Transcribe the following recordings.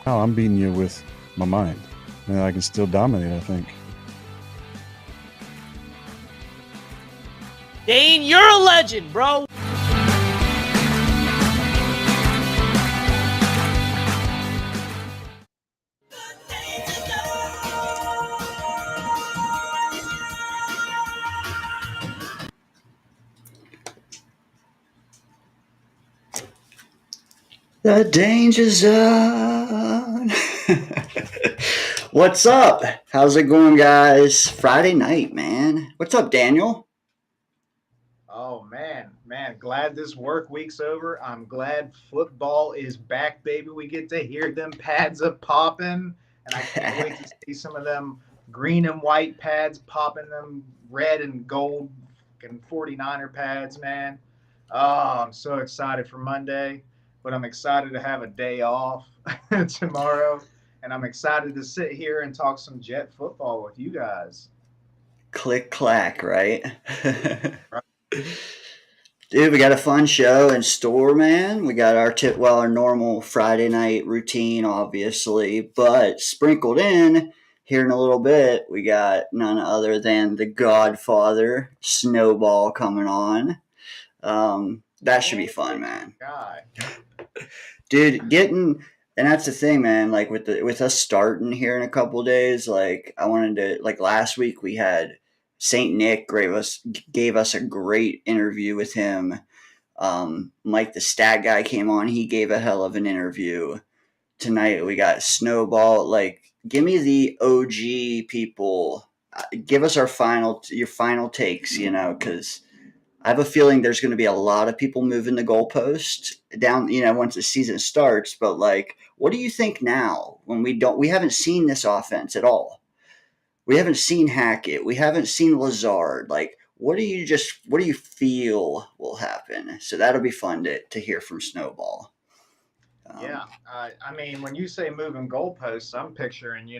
Oh, I'm beating you with my mind. And I can still dominate, I think. Dane, you're a legend, bro. The danger zone. What's up? How's it going, guys? Friday night, man. What's up, Daniel? Oh man, glad this work week's over. I'm glad football is back, baby. We get to hear them pads a popping, and I can't wait to see some of them green and white pads popping, them red and gold and 49er pads, man. Oh, I'm so excited for Monday, but I'm excited to have a day off tomorrow, and I'm excited to sit here and talk some Jet football with you guys. Click clack, right? Dude, we got a fun show in store, man. We got our normal Friday night routine, obviously, but sprinkled in here in a little bit, we got none other than the Godfather, Snowball, coming on. That should be fun, man. Guy. Dude, and that's the thing, man. Like with us starting here in a couple days, like I wanted to, like last week we had Saint Nick gave us a great interview with him. Mike the stat guy came on, he gave a hell of an interview. Tonight we got Snowball. Like, give me the OG people. Give us your final takes, because I have a feeling there's going to be a lot of people moving the goalpost down, once the season starts. But like, what do you think now when we haven't seen this offense at all? We haven't seen Hackett. We haven't seen Lazard. Like, what do you feel will happen? So that'll be fun to hear from Snowball. Yeah, I mean, when you say moving goalposts, I'm picturing,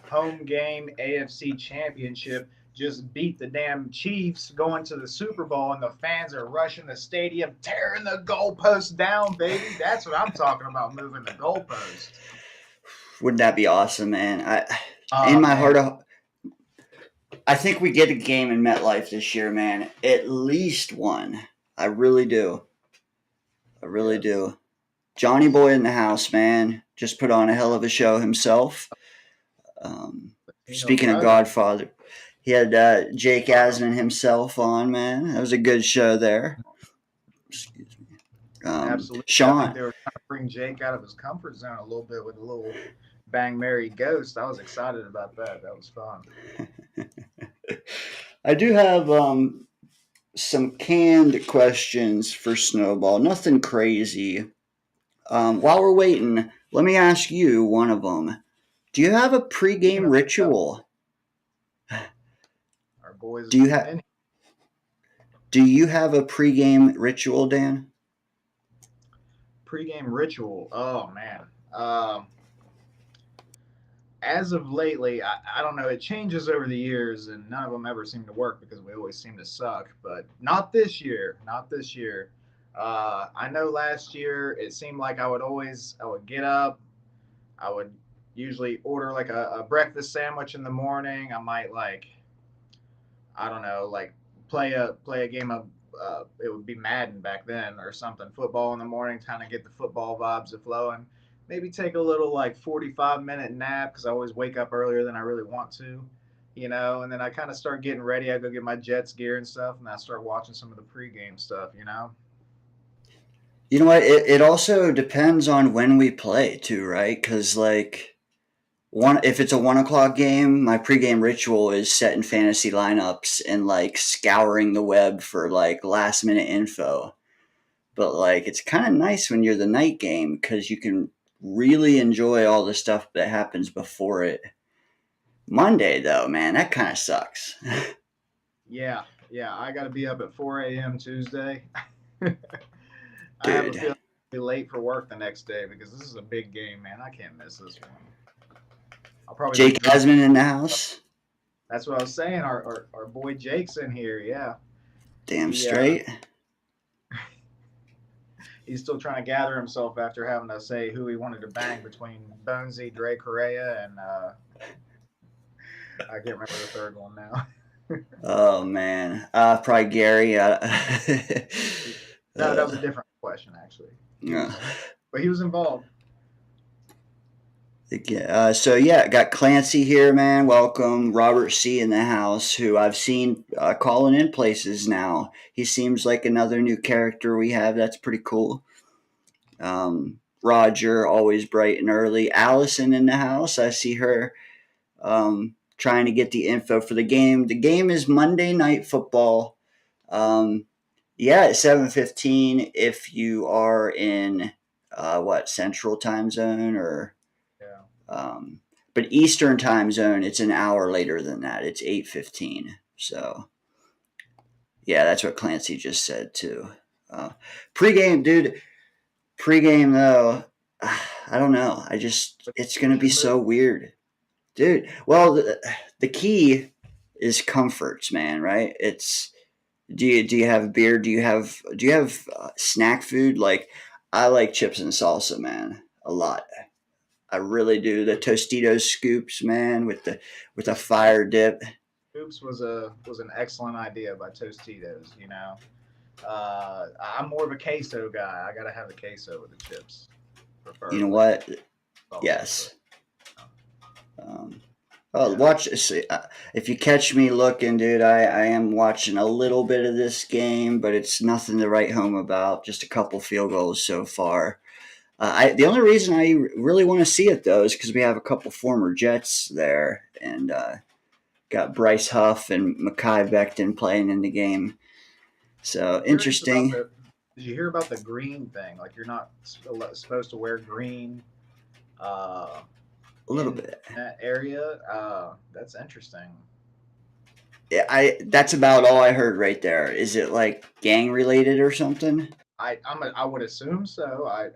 home game AFC Championship just beat the damn Chiefs going to the Super Bowl, and the fans are rushing the stadium, tearing the goalposts down, baby. That's what I'm talking about, moving the goalposts. Wouldn't that be awesome, man? Oh, In my man. heart, I think we get a game in MetLife this year, man. At least one. I really do. I really Yes. do. Johnny Boy in the house, man. Just put on a hell of a show himself. Speaking of Godfather, he had Jake Asman himself on, man. That was a good show there. Excuse me. Absolutely. I think Sean. they were trying to bring Jake out of his comfort zone a little bit with a little Bang Mary Ghost. I was excited about that. That was fun. I do have some canned questions for Snowball. Nothing crazy. While we're waiting, let me ask you one of them. Do you have a pregame ritual? Our boys. Do you have a pregame ritual, Dan? Pregame ritual. Oh man. As of lately, I don't know. It changes over the years, and none of them ever seem to work because we always seem to suck. But not this year. Not this year. I know last year it seemed like I would get up. I would usually order like a breakfast sandwich in the morning. I might like, I don't know, like play a game of it would be Madden back then or something, football in the morning, kind of get the football vibes flowing. Maybe take a little like 45-minute nap because I always wake up earlier than I really want to, and then I kind of start getting ready. I go get my Jets gear and stuff, and I start watching some of the pregame stuff. You know what? It also depends on when we play too, right? Because like if it's a 1 o'clock game, my pregame ritual is setting fantasy lineups and like scouring the web for like last minute info. But like it's kind of nice when you're the night game because you can really enjoy all the stuff that happens before it. Monday though, man, that kind of sucks. Yeah, yeah. I got to be up at 4 a.m. Tuesday. I have a Dude. feeling I'll be late for work the next day because this is a big game, man. I can't miss this one. I'll probably be Jake drunk. Asman in the house. That's what I was saying. Our boy Jake's in here. Yeah. Damn He, straight. he's still trying to gather himself after having to say who he wanted to bang between Bonesy, Dre Correa, and I can't remember the third one now. Oh man, probably Gary. No, that was a different question actually. But he was involved. So yeah, got Clancy here, man. Welcome, Robert C in the house, who I've seen calling in places now. He seems like another new character we have. That's pretty cool. Roger, always bright and early. Allison in the house. I see her trying to get the info for the game. The game is Monday Night Football. At 7:15 if you are in Central Time Zone or but Eastern Time Zone, it's an hour later than that. It's 8:15. So yeah, that's what Clancy just said too. Pre-game, dude. Pre-game though, I don't know. It's gonna be so weird, dude. Well, the key is comforts, man. Right? Do you have beer? Do you have snack food? Like I like chips and salsa, man, a lot. I really do. The Tostitos scoops, man, with a fire dip. Scoops was an excellent idea by Tostitos. You know, I'm more of a queso guy. I gotta have the queso with the chips. You know what? Yes. Watch. If you catch me looking, dude, I am watching a little bit of this game, but it's nothing to write home about. Just a couple field goals so far. The only reason I really want to see it though is because we have a couple former Jets there, and got Bryce Huff and Mekhi Becton playing in the game. So interesting. Did you hear about the green thing? Like you're not supposed to wear green. A little bit in that area. That's interesting. Yeah, that's about all I heard right there. Is it like gang related or something? I would assume so. I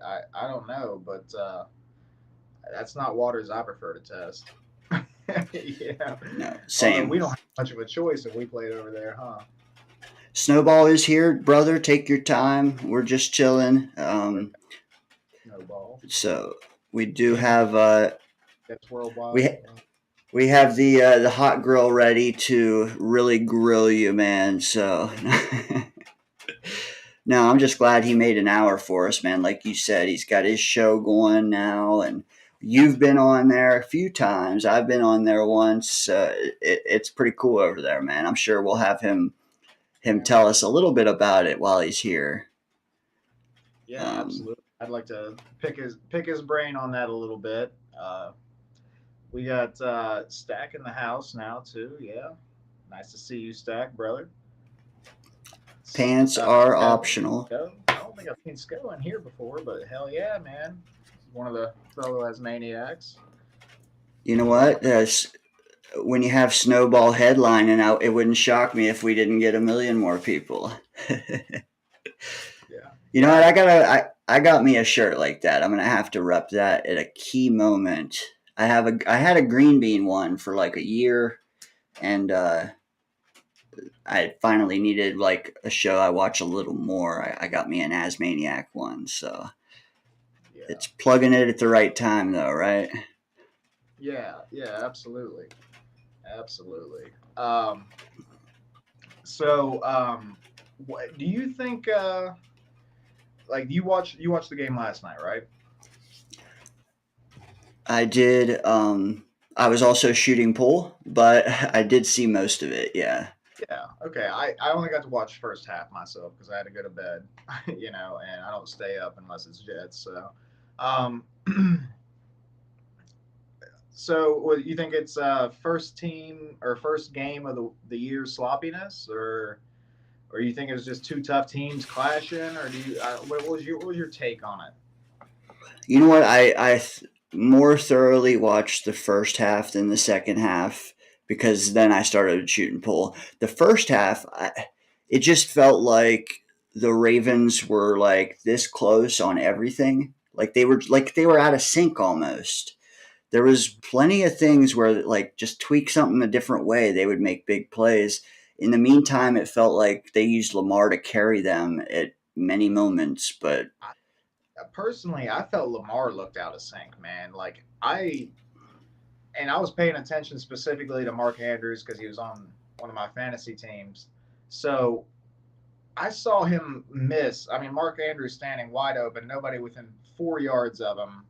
don't know, but that's not waters I prefer to test. Yeah. No, same. Although we don't have much of a choice if we played over there, huh? Snowball is here, brother. Take your time. We're just chilling. Snowball. So we do have that's worldwide. We have the hot grill ready to really grill you, man. So. No, I'm just glad he made an hour for us, man. Like you said, he's got his show going now, and you've been on there a few times. I've been on there once. It's pretty cool over there, man. I'm sure we'll have him tell us a little bit about it while he's here. Yeah, absolutely. I'd like to pick his brain on that a little bit. We got Stack in the house now too. Yeah, nice to see you, Stack, brother. Pants are optional. I don't think I've seen Sco in here before, but hell yeah, man. One of the fellow as maniacs. You know what? When you have Snowball headlining out, it wouldn't shock me if we didn't get 1 million more people. Yeah. You know what? I got me a shirt like that. I'm gonna have to rep that at a key moment. I had a green bean one for like a year, and I finally needed like a show I watch a little more. I got me an Asmaniac one, so it's plugging it at the right time, though, right? Yeah, absolutely. What do you think? Like you watched the game last night, right? I did. I was also shooting pool, but I did see most of it. Yeah. Yeah. Okay. I only got to watch first half myself because I had to go to bed, and I don't stay up unless it's Jets. So, so what you think it's first team or first game of the year's sloppiness, or you think it was just two tough teams clashing, or do you what was your take on it? You know what? I more thoroughly watched the first half than the second half, because then I started shooting pool. The first half, it just felt like the Ravens were like this close on everything. Like they were out of sync almost. There was plenty of things where like just tweak something a different way, they would make big plays. In the meantime, it felt like they used Lamar to carry them at many moments, but personally, I felt Lamar looked out of sync, man. I was paying attention specifically to Mark Andrews because he was on one of my fantasy teams. So I saw him miss. I mean, Mark Andrews standing wide open, nobody within 4 yards of him,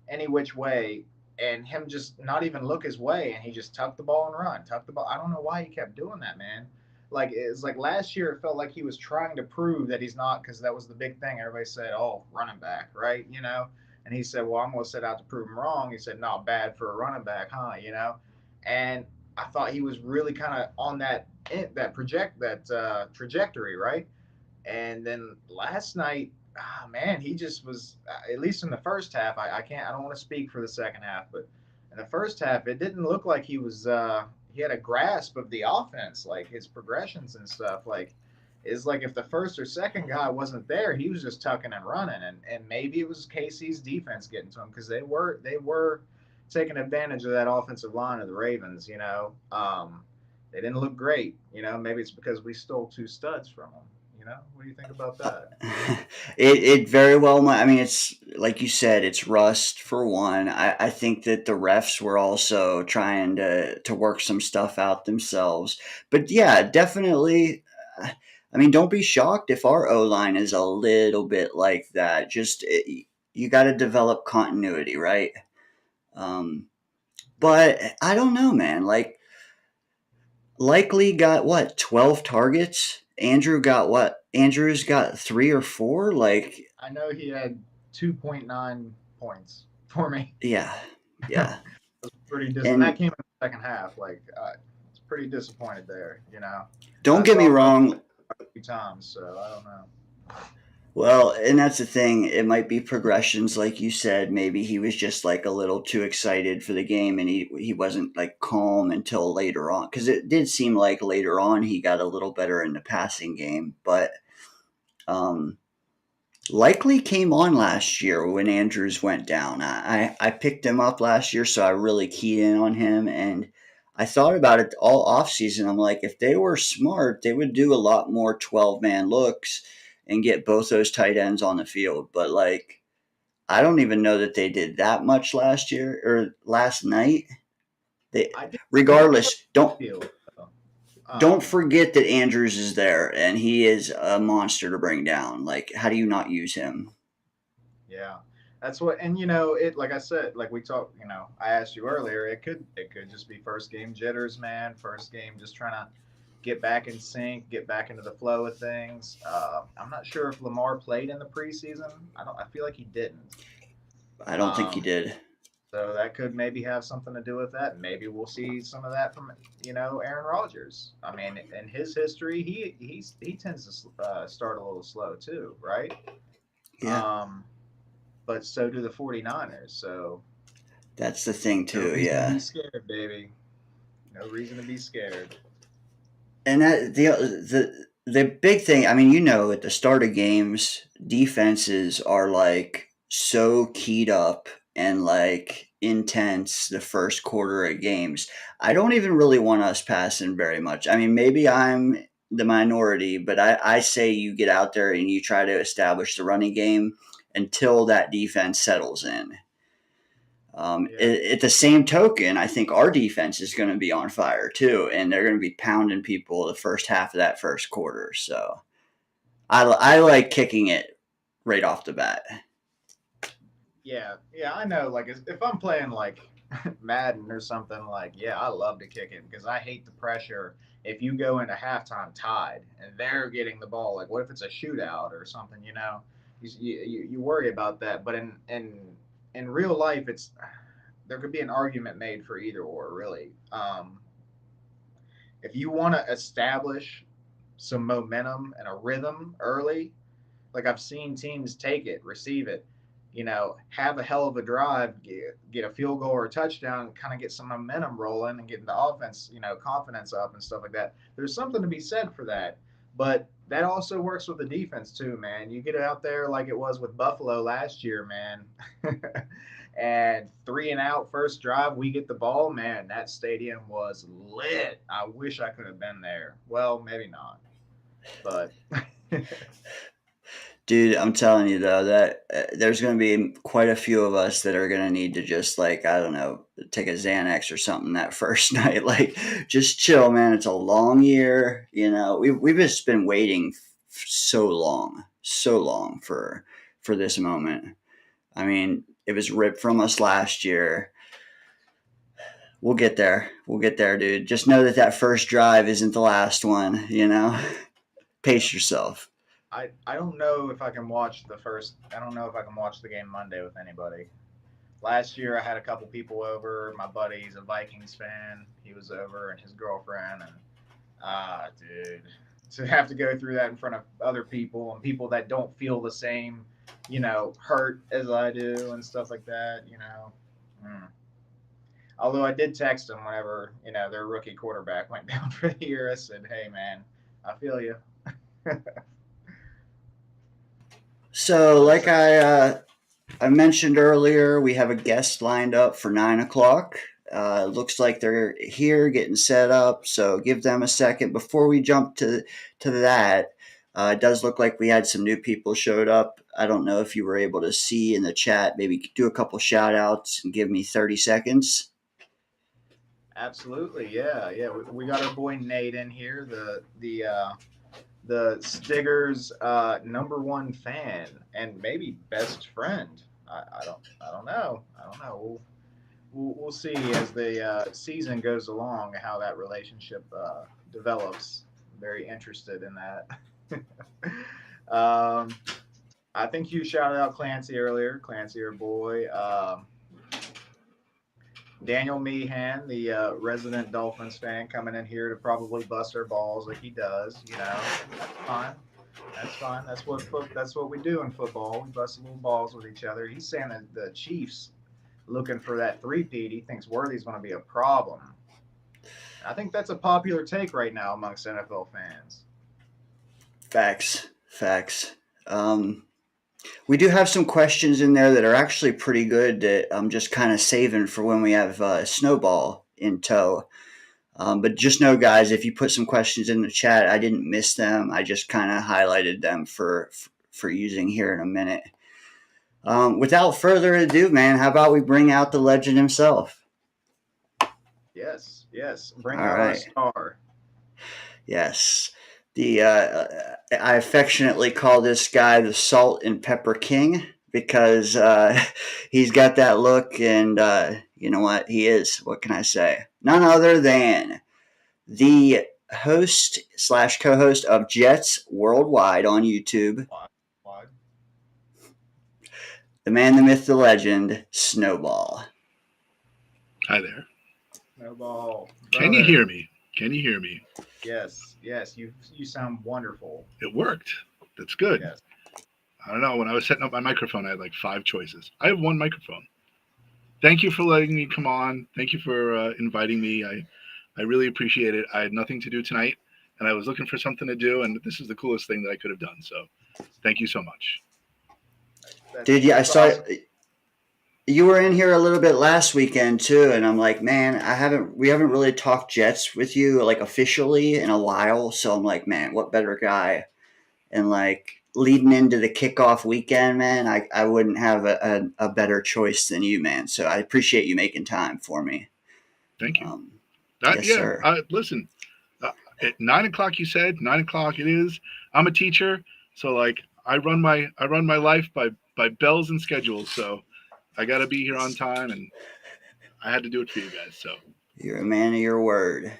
any which way, and him just not even look his way, and he just tucked the ball and run, tucked the ball. I don't know why he kept doing that, man. Like it's like last year, it felt like he was trying to prove that he's not, because that was the big thing. Everybody said, "Oh, running back, right?" And he said, "Well, I'm going to set out to prove him wrong." He said, "Not bad for a running back, huh?" And I thought he was really kind of on that trajectory, right? And then last night, man, he just was. At least in the first half, I can't. I don't want to speak for the second half, but in the first half, it didn't look like he was. He had a grasp of the offense, like his progressions and stuff. Like, it's like if the first or second guy wasn't there, he was just tucking and running, and maybe it was KC's defense getting to him because they were taking advantage of that offensive line of the Ravens. They didn't look great. Maybe it's because we stole two studs from them. What do you think about that? It very well might. I mean, it's like you said, it's rust for one. I think that the refs were also trying to work some stuff out themselves. But yeah, definitely. I mean, don't be shocked if our O line is a little bit like that. You got to develop continuity, right? Um, but I don't know, man. Like, Likely got what, 12 targets? Andrew got what? Andrews got 3 or 4? Like, I know he had 2.9 points for me. yeah, yeah. And that And came in the second half. Like, it's pretty disappointed there. don't I get me saw Murphh wrong. a few times, so I don't know. Well, and that's the thing. It might be progressions, like you said. Maybe he was just like a little too excited for the game, and he wasn't like calm until later on. Because it did seem like later on he got a little better in the passing game, but um, Likely came on last year when Andrews went down. I picked him up last year, so I really keyed in on him, and I thought about it all off season. I'm like, if they were smart, they would do a lot more 12-man looks and get both those tight ends on the field. But like, I don't even know that they did that much last year or last night. They, I did see him on regardless, the don't field, though. don't forget that Andrews is there and he is a monster to bring down. Like, how do you not use him? Yeah, that's what. And it, like I said, like we talked. I asked you earlier. It could just be first game jitters, man. First game, just trying to get back in sync, get back into the flow of things. I'm not sure if Lamar played in the preseason. I don't. I feel like he didn't. I don't think he Um, did. so that could maybe have something to do with that. Maybe we'll see some of that from Aaron Rodgers. I mean, in his history, he tends to start a little slow too, right? Yeah, Um, but so do the 49ers. So that's the thing no too. reason to Yeah, be scared, baby. No reason to be scared. and the big thing. I mean, at the start of games, defenses are like so keyed up and like intense the first quarter of games. I don't even really want us passing very much. I mean, maybe I'm the minority, but I say you get out there and you try to establish the running game until that defense settles in. Yeah, At the same token, I think our defense is going to be on fire too, and they're going to be pounding people the first half of that first quarter. So I like kicking it right off the bat. yeah. I know. Like if I'm playing like Madden or something, like yeah, I love to kick it because I hate the pressure. If you go into halftime tied and they're getting the ball, like what if it's a shootout or something? You worry about that. But in real life, it's there could be an argument made for either or really. If you want to establish some momentum and a rhythm early, like I've seen teams take it, receive it, have a hell of a drive, get a field goal or a touchdown, kind of get some momentum rolling and getting the offense, confidence up and stuff like that. There's something to be said for that. But that also works with the defense too, man. You get out there like it was with Buffalo last year, man. And 3 and out first drive, we get the ball, man. That stadium was lit. I wish I could have been there. Well, maybe not, but Dude, I'm telling you though that there's going to be quite a few of us that are going to need to just like I don't know, take a Xanax or something that first night. Like, just chill, man. It's a long year. You know, we've just been waiting so long for this moment. I mean, it was ripped from us last year. We'll get there. We'll get there, dude. Just know that that first drive isn't the last one. You know, pace yourself. I don't know if I can watch the first. I don't know if I can watch the game Monday with anybody. Last year I had a couple people over. My buddy's a Vikings fan. He was over and his girlfriend and dude, to have to go through that in front of other people and people that don't feel the same, hurt as I do and stuff like that. Mm. Although I did text them whenever their rookie quarterback went down for the year. I said, "Hey man, I feel you." So, like I mentioned earlier, we have a guest lined up for 9 o'clock. Looks like they're here getting set up. So give them a second before we jump to that. It does look like we had some new people showed up. I don't know if you were able to see in the chat. Maybe do a couple shout outs and give me 30 seconds. Absolutely, yeah. We got our boy Nate in here, the Stigger's #1 fan and maybe best friend. I don't know. We'll see as the season goes along how that relationship develops. Very interested in that. I think you shouted out Clancy earlier. Clancy, your boy. Daniel Meehan, the resident Dolphins fan, coming in here to probably bust our balls like he does. That's fine. That's fine. That's what we do in football. We bust little balls with each other. He's saying that the Chiefs looking for that three-peat. He thinks Worthy's going to be a problem. I think that's a popular take right now amongst NFL fans. Facts. We do have some questions in there that are actually pretty good that I'm just kind of saving for when we have Snowball in tow. But just know, guys, if you put some questions in the chat, I didn't miss them. I just kind of highlighted them for using here in a minute. Without further ado, man, how about we bring out the legend himself? Yes. Bring out our star. Yes. I affectionately call this guy the Salt and Pepper King because he's got that look, and you know what? He is. What can I say? None other than the host / co-host of Jets Worldwide on YouTube. What? The man, the myth, the legend, Snowball. Hi there. Snowball. Can you hear me? Yes. You sound wonderful. It worked. That's good. Yes. I don't know. When I was setting up my microphone, I had like 5 choices. I have one microphone. Thank you for letting me come on. Thank you for inviting me. I really appreciate it. I had nothing to do tonight, and I was looking for something to do, and this is the coolest thing that I could have done. So thank you so much. Dude, yeah, I saw you were in here a little bit last weekend too, and I'm like, man, we haven't really talked Jets with you like officially in a while. So I'm like, man, what better guy? And like leading into the kickoff weekend, man, I wouldn't have a better choice than you, man. So I appreciate you making time for me. Thank you. Yes, sir. Listen, at 9 o'clock, you said 9 o'clock it is. I'm a teacher, so like I run my life by bells and schedules. So I got to be here on time, and I had to do it for you guys. So you're a man of your word.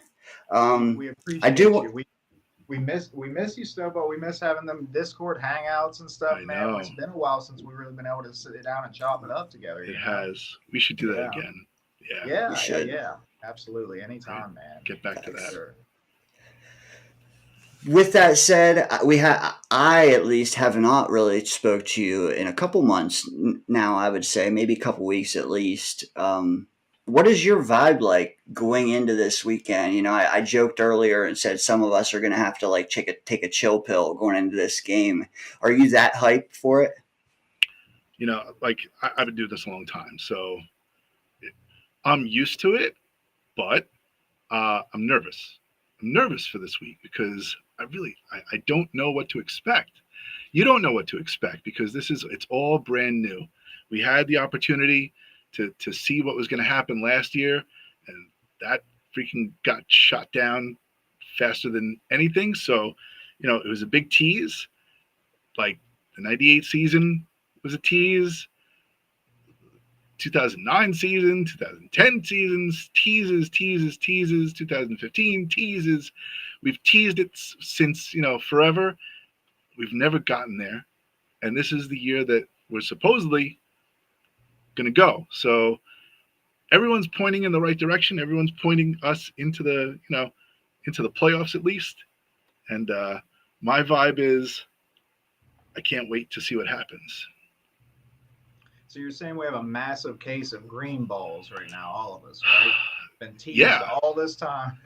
We appreciate you. We miss you, Snowball. We miss having them Discord hangouts and stuff, man. It's been a while since we've really been able to sit down and chop it up together. It has. We should do that again. Yeah. We should. Yeah. Absolutely. Anytime, man. Get back to that. Sure. With that said, I at least have not really spoke to you in a couple months now. I would say maybe a couple weeks at least. What is your vibe like going into this weekend? I joked earlier and said some of us are going to have to like take a chill pill going into this game. Are you that hyped for it? Like I've been doing this a long time, so I'm used to it, but I'm nervous. I'm nervous for this week because I don't know what to expect. you don't know what to expect because it's all brand new. We had the opportunity to see what was going to happen last year, and that freaking got shot down faster than anything. So, it was a big tease. Like the 98 season was a tease. 2009 season, 2010 seasons, teases, 2015 teases. We've teased it since, forever. We've never gotten there. And this is the year that we're supposedly going to go. So everyone's pointing in the right direction. Everyone's pointing us into the, into the playoffs at least. And my vibe is I can't wait to see what happens. So you're saying we have a massive case of green balls right now, all of us, right? Been teased all this time.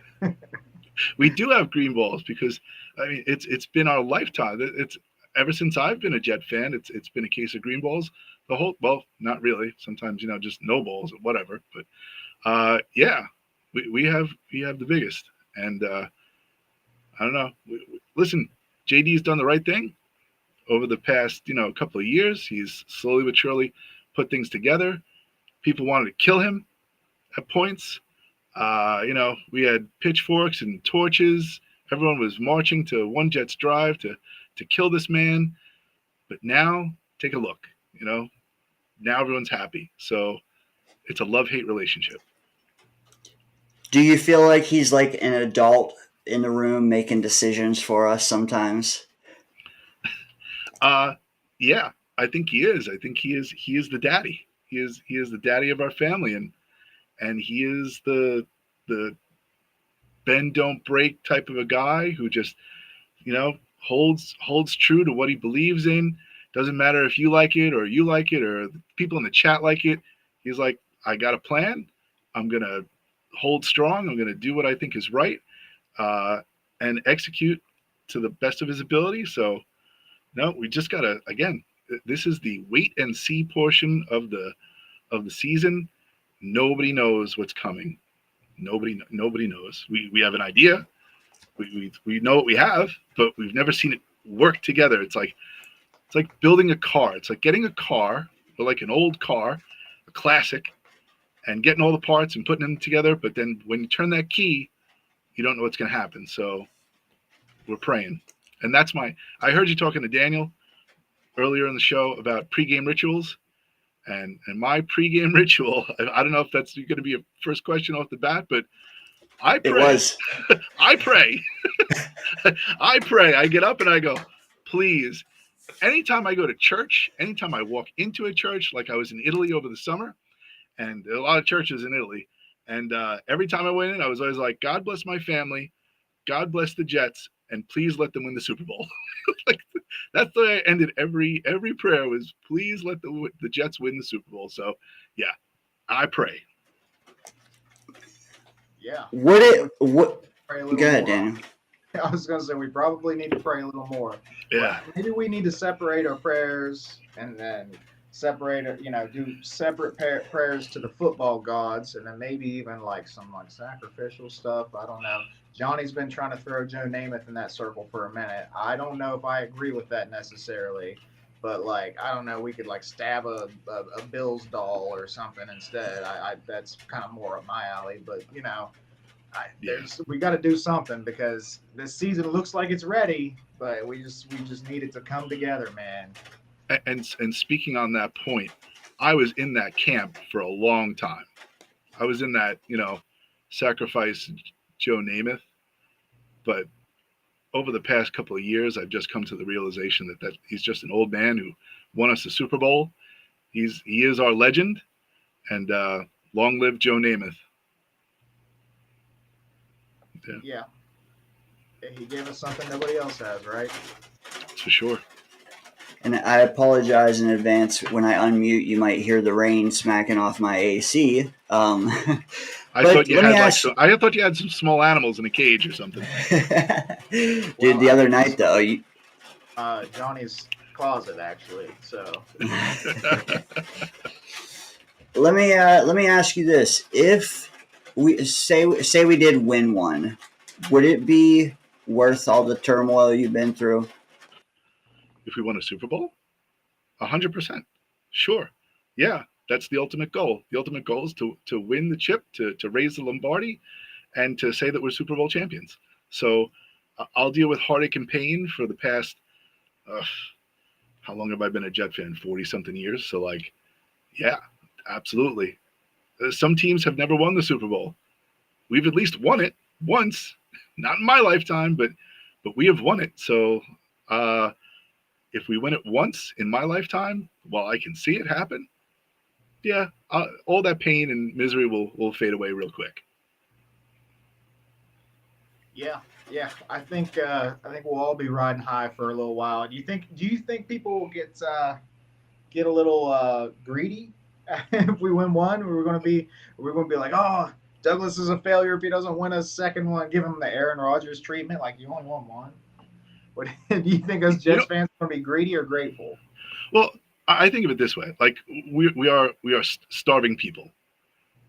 We do have green balls because it's been our lifetime. It's ever since I've been a Jet fan. It's been a case of green balls. Not really. Sometimes just no balls or whatever. But we have the biggest. And I don't know. Listen, JD's done the right thing over the past couple of years. He's slowly but surely put things together. People wanted to kill him at points. We had pitchforks and torches. Everyone was marching to One Jet's drive to kill this man. But now, take a look. Now everyone's happy. So it's a love-hate relationship. Do you feel like he's like an adult in the room making decisions for us sometimes? Yeah, I think he is. I think he is the daddy. He is the daddy of our family, and he is the bend don't break type of a guy who just holds true to what he believes in. Doesn't matter if you like it or the people in the chat like it. He's like, I got a plan. I'm gonna hold strong. I'm gonna do what I think is right, and execute to the best of his ability. So no, we just gotta, again, this is the wait and see portion of the season. Nobody knows what's coming. Nobody knows. We have an idea. We know what we have, but we've never seen it work together. It's like building a car. It's like getting a car, or like an old car, a classic, and getting all the parts and putting them together. But then when you turn that key, you don't know what's going to happen. So we're praying. And I heard you talking to Daniel earlier in the show about pregame rituals. And my pregame ritual, I don't know if that's going to be a first question off the bat, but I pray. It was. I pray. I pray. I get up and I go, please. Anytime I go to church, anytime I walk into a church, like I was in Italy over the summer, and there are a lot of churches in Italy, and every time I went in, I was always like, God bless my family, God bless the Jets, and please let them win the Super Bowl. Like, that's the way I ended every prayer was, please let the Jets win the Super Bowl. So, yeah, I pray. Yeah. What? Go ahead, Daniel. I was going to say we probably need to pray a little more. Yeah. But maybe we need to separate our prayers and then do separate prayers to the football gods, and then maybe even like some like sacrificial stuff. I don't know. Johnny's been trying to throw Joe Namath in that circle for a minute. I don't know if I agree with that necessarily, but like, I don't know, we could like stab a Bills doll or something instead. I that's kind of more up my alley, but we got to do something because this season looks like it's ready, but we just need it to come together, man. And speaking on that point, I was in that camp for a long time. I was in that, sacrifice Joe Namath. But over the past couple of years, I've just come to the realization that he's just an old man who won us the Super Bowl. He is our legend, and long live Joe Namath. Yeah. He gave us something nobody else has, right? That's for sure. And I apologize in advance. When I unmute, you might hear the rain smacking off my AC. I thought you had some small animals in a cage or something. Dude, the other night though, Johnny's closet actually. So let me ask you this: if we say we did win one, would it be worth all the turmoil you've been through? if we won a Super Bowl? 100%. Sure. Yeah, that's the ultimate goal. The ultimate goal is to win the chip, to raise the Lombardi, and to say that we're Super Bowl champions. So I'll deal with heartache and pain for the past, how long have I been a Jet fan? 40-something years. So, like, yeah, absolutely. Some teams have never won the Super Bowl. We've at least won it once. Not in my lifetime, but we have won it. So if we win it once in my lifetime, while I can see it happen, yeah, all that pain and misery will fade away real quick. Yeah, I think we'll all be riding high for a little while. Do you think people will get a little greedy if we win one? We're going to be like, oh, Douglas is a failure if he doesn't win a second one. Give him the Aaron Rodgers treatment, like you only won one. What do you think us Jets fans are going to be greedy or grateful? Well, I think of it this way: like we are starving people,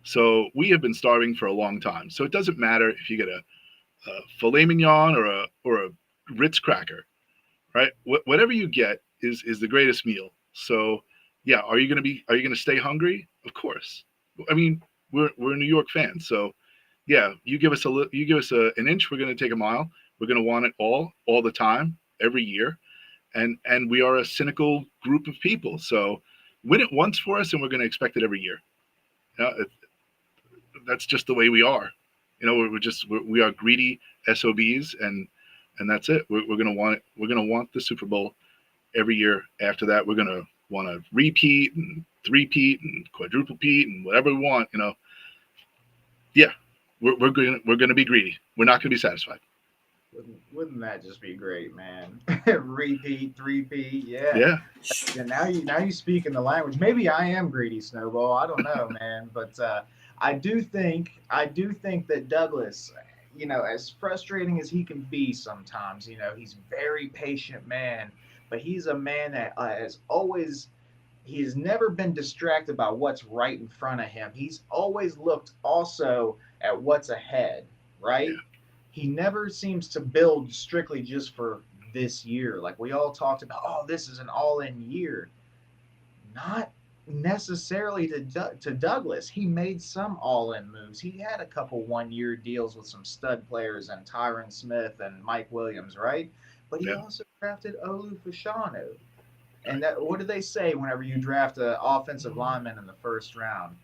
so we have been starving for a long time. So it doesn't matter if you get a filet mignon or a Ritz cracker, right? Whatever you get is the greatest meal. So yeah, are you gonna stay hungry? Of course. I mean, we're New York fans, so yeah, you give us an inch, we're gonna take a mile. We're gonna want it all the time, every year, and we are a cynical group of people. So win it once for us, and we're gonna expect it every year. That's just the way we are. We are greedy SOBs, and that's it. We're gonna want it. We're gonna want the Super Bowl every year. After that, we're gonna want to repeat and three-peat and quadruple-peat and whatever we want. Yeah, we're gonna be greedy. We're not gonna be satisfied. Wouldn't that just be great, man? Repeat, three-peat, yeah. Yeah. And now you speak in the language. Maybe I am greedy, Snowball. I don't know, man, but I do think that Douglas, as frustrating as he can be sometimes, he's a very patient man, but he's a man that he's never been distracted by what's right in front of him. He's always looked also at what's ahead, right? Yeah. He never seems to build strictly just for this year. Like we all talked about, oh, this is an all-in year. Not necessarily to Douglas. He made some all-in moves. He had a couple one-year deals with some stud players and Tyron Smith and Mike Williams, right? But he also drafted Olu Fashanu. And what do they say whenever you draft an offensive lineman in the first round?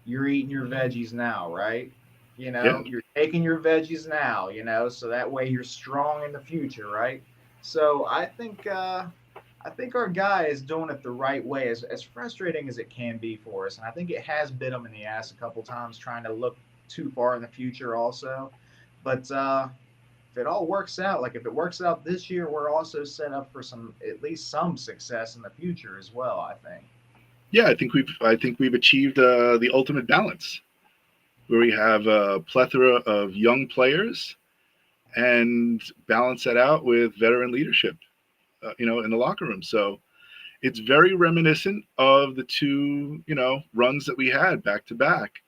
You're eating your veggies now, right? You're taking your veggies now, so that way you're strong in the future, right? So I think our guy is doing it the right way, as frustrating as it can be for us. And I think it has bit him in the ass a couple times trying to look too far in the future also. But if it all works out, like if it works out this year, we're also set up for at least some success in the future as well, I think. Yeah, I think we've achieved the ultimate balance, where we have a plethora of young players and balance that out with veteran leadership, in the locker room. So it's very reminiscent of the two, runs that we had back to back,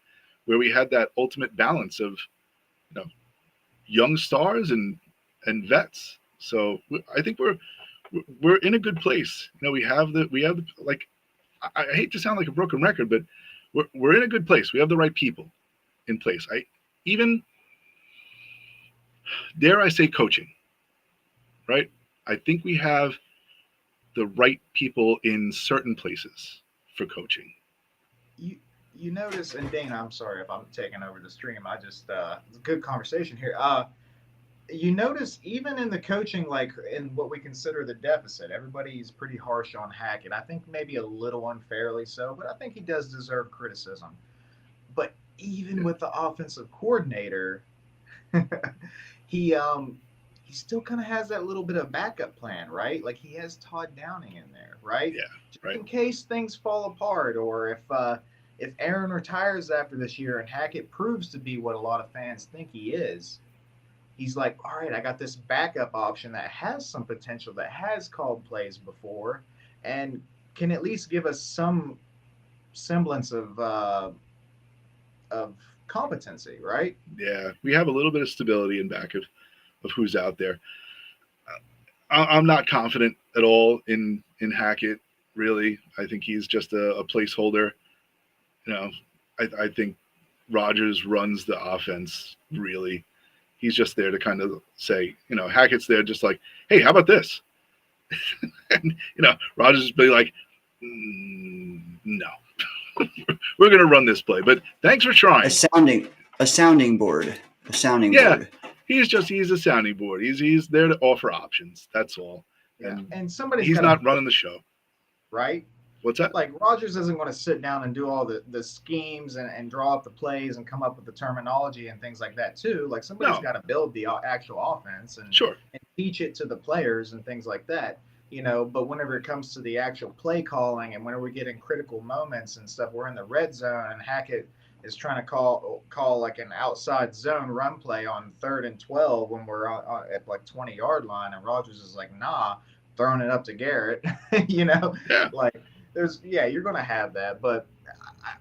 where we had that ultimate balance of, young stars and vets. So I think we're in a good place. We have like, I hate to sound like a broken record, but we're in a good place. We have the right people in place. Dare I say coaching, right? I think we have the right people in certain places for coaching. You notice, and Dane, I'm sorry if I'm taking over the stream. I just it's a good conversation here. You notice even in the coaching, like in what we consider the deficit, everybody's pretty harsh on Hackett. I think maybe a little unfairly so, but I think he does deserve criticism. But even with the offensive coordinator, he still kind of has that little bit of backup plan, right? Like he has Todd Downing in there, right? Yeah, right. In case things fall apart, or if Aaron retires after this year and Hackett proves to be what a lot of fans think he is, he's like, all right, I got this backup option that has some potential, that has called plays before, and can at least give us some semblance of competency, right? Yeah, we have a little bit of stability in back of who's out there. I'm not confident at all in Hackett. Really, I think he's just a placeholder. You know, I think Rodgers runs the offense. Really, he's just there to kind of say, you know, Hackett's there just like, hey, how about this? And you know, Rodgers be like, no, we're gonna run this play. But thanks for trying. A sounding board. A sounding board. He's a sounding board. He's there to offer options. That's all. Yeah. And somebody's he's not running the show. Right? What's that? Like Rodgers isn't going to sit down and do all the schemes and draw up the plays and come up with the terminology and things like that too. Like somebody's got to build the actual offense and teach it to the players and things like that. You know, but whenever it comes to the actual play calling and whenever we get in critical moments and stuff, we're in the red zone and Hackett is trying to call like an outside zone run play on 3rd and 12 when we're at like 20-yard line, and Rodgers is like, nah, throwing it up to Garrett. You know, like you're going to have that, but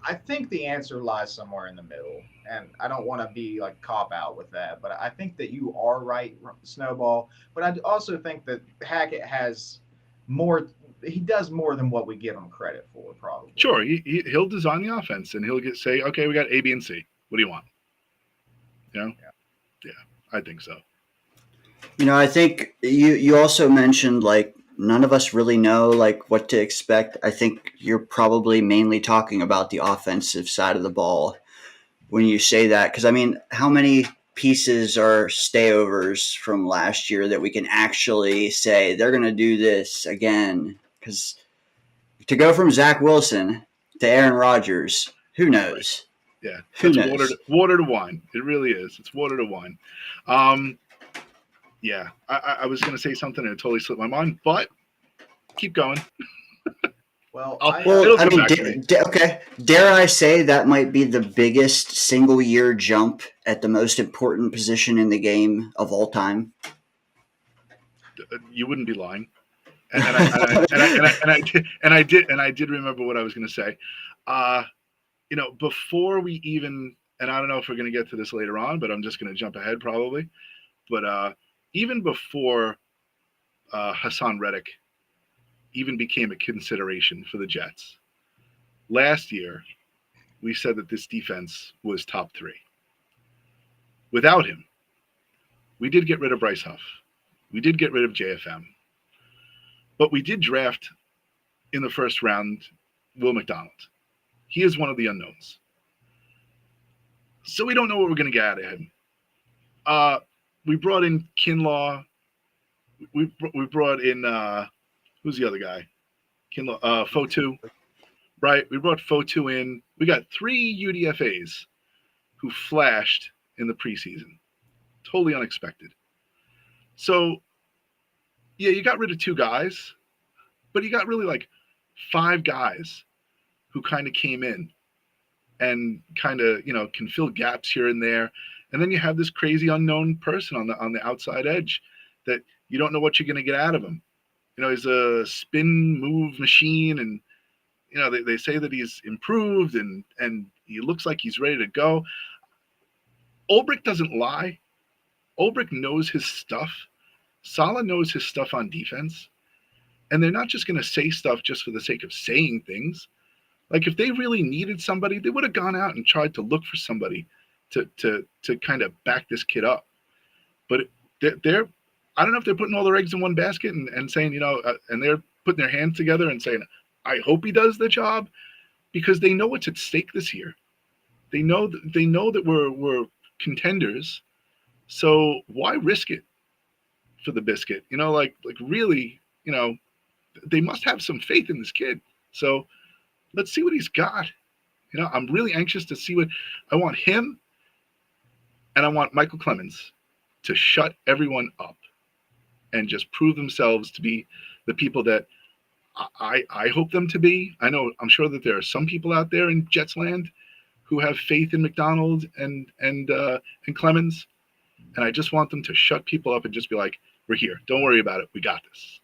I think the answer lies somewhere in the middle, and I don't want to be like cop out with that, but I think that you are right, Snowball. But I also think that Hackett has more. He does more than what we give him credit for, probably. Sure, he'll design the offense, and he'll say, okay, we got A, B, and C. What do you want? You know? Yeah, I think so. You know, I think you also mentioned, like, none of us really know, like, what to expect. I think you're probably mainly talking about the offensive side of the ball when you say that. Because, I mean, how many pieces are stayovers from last year that we can actually say they're going to do this again? Because to go from Zach Wilson to Aaron Rodgers, who knows? Yeah, who knows? Water to wine. It really is. It's water to wine. Yeah, I was going to say something and it totally slipped my mind, but keep going. Well, I mean, okay. Dare I say that might be the biggest single-year jump at the most important position in the game of all time? You wouldn't be lying. And I did remember what I was going to say. You know, before we even, and I don't know if we're going to get to this later on, but I'm just going to jump ahead probably. But even before Hassan Reddick even became a consideration for the Jets, last year we said that this defense was top 3. Without him, we did get rid of Bryce Huff. We did get rid of JFM. But we did draft in the first round Will McDonald. He is one of the unknowns. So we don't know what we're going to get out of him. We brought in Kinlaw. We brought in, who's the other guy? Kinlaw, Fotu. Right? We brought Fotu in. We got 3 UDFAs who flashed in the preseason. Totally unexpected. So, yeah, you got rid of 2 guys, but you got really like 5 guys who kind of came in and kind of, you know, can fill gaps here and there. And then you have this crazy unknown person on the outside edge that you don't know what you're going to get out of him. You know, he's a spin move machine, and you know they say that he's improved and he looks like he's ready to go. Ulbrich doesn't lie. Ulbrich knows his stuff. Saleh knows his stuff on defense. And they're not just going to say stuff just for the sake of saying things. Like if they really needed somebody, they would have gone out and tried to look for somebody to kind of back this kid up. But they're I don't know if they're putting all their eggs in one basket and saying, you know, and they're putting their hands together and saying, I hope he does the job, because they know what's at stake this year. They know that we're contenders. So why risk it for the biscuit? You know, like really, you know, they must have some faith in this kid. So let's see what he's got. You know, I'm really anxious to see what I want him, and I want Michael Clemens to shut everyone up and just prove themselves to be the people that I hope them to be. I'm sure that there are some people out there in Jets land who have faith in McDonald and Clemens, and I just want them to shut people up and just be like, we're here. Don't worry about it. We got this.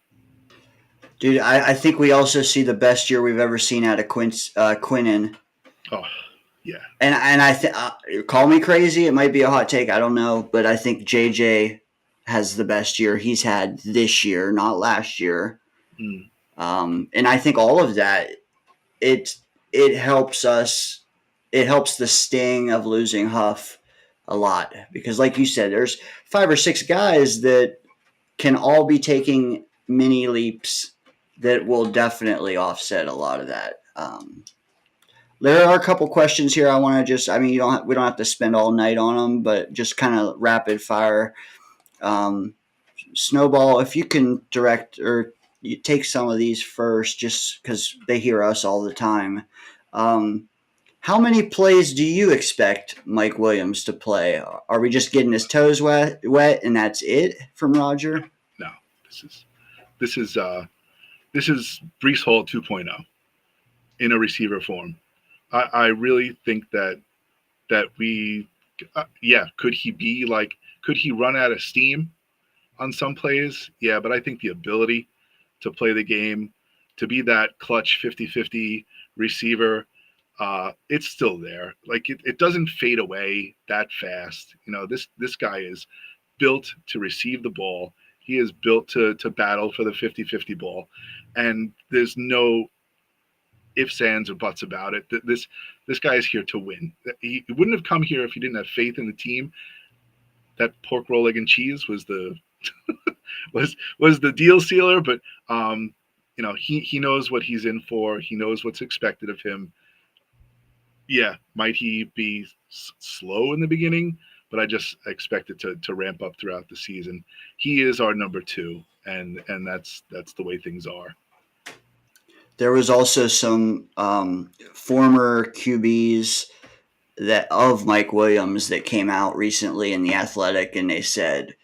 Dude, I think we also see the best year we've ever seen out of Quinnen. Oh, yeah. And I think call me crazy. It might be a hot take. I don't know, but I think JJ has the best year he's had this year, not last year. Mm. And I think all of that, it helps us. It helps the sting of losing Huff a lot because, like you said, there's 5 or 6 guys that can all be taking mini leaps that will definitely offset a lot of that. There are a couple questions here I want to just. I mean, we don't have to spend all night on them, but just kind of rapid fire. Snowball, if you can direct or you take some of these first, just because they hear us all the time. How many plays do you expect Mike Williams to play? Are we just getting his toes wet and that's it from Roger? No, this is Brees Hall 2.0 in a receiver form. I really think that we, could he run out of steam on some plays? Yeah, but I think the ability to play the game, to be that clutch 50-50 receiver, it's still there. Like it doesn't fade away that fast. You know, this guy is built to receive the ball. He is built to battle for the 50-50 ball. And there's no ifs, ands, or buts about it. This guy is here to win. He wouldn't have come here if he didn't have faith in the team. That pork roll, egg, and cheese was the was the deal sealer, but he knows what he's in for. He knows what's expected of him. Yeah, might he be slow in the beginning? But I just expect it to ramp up throughout the season. He is our number 2, and that's the way things are. There was also some former QBs of Mike Williams that came out recently in The Athletic, and they said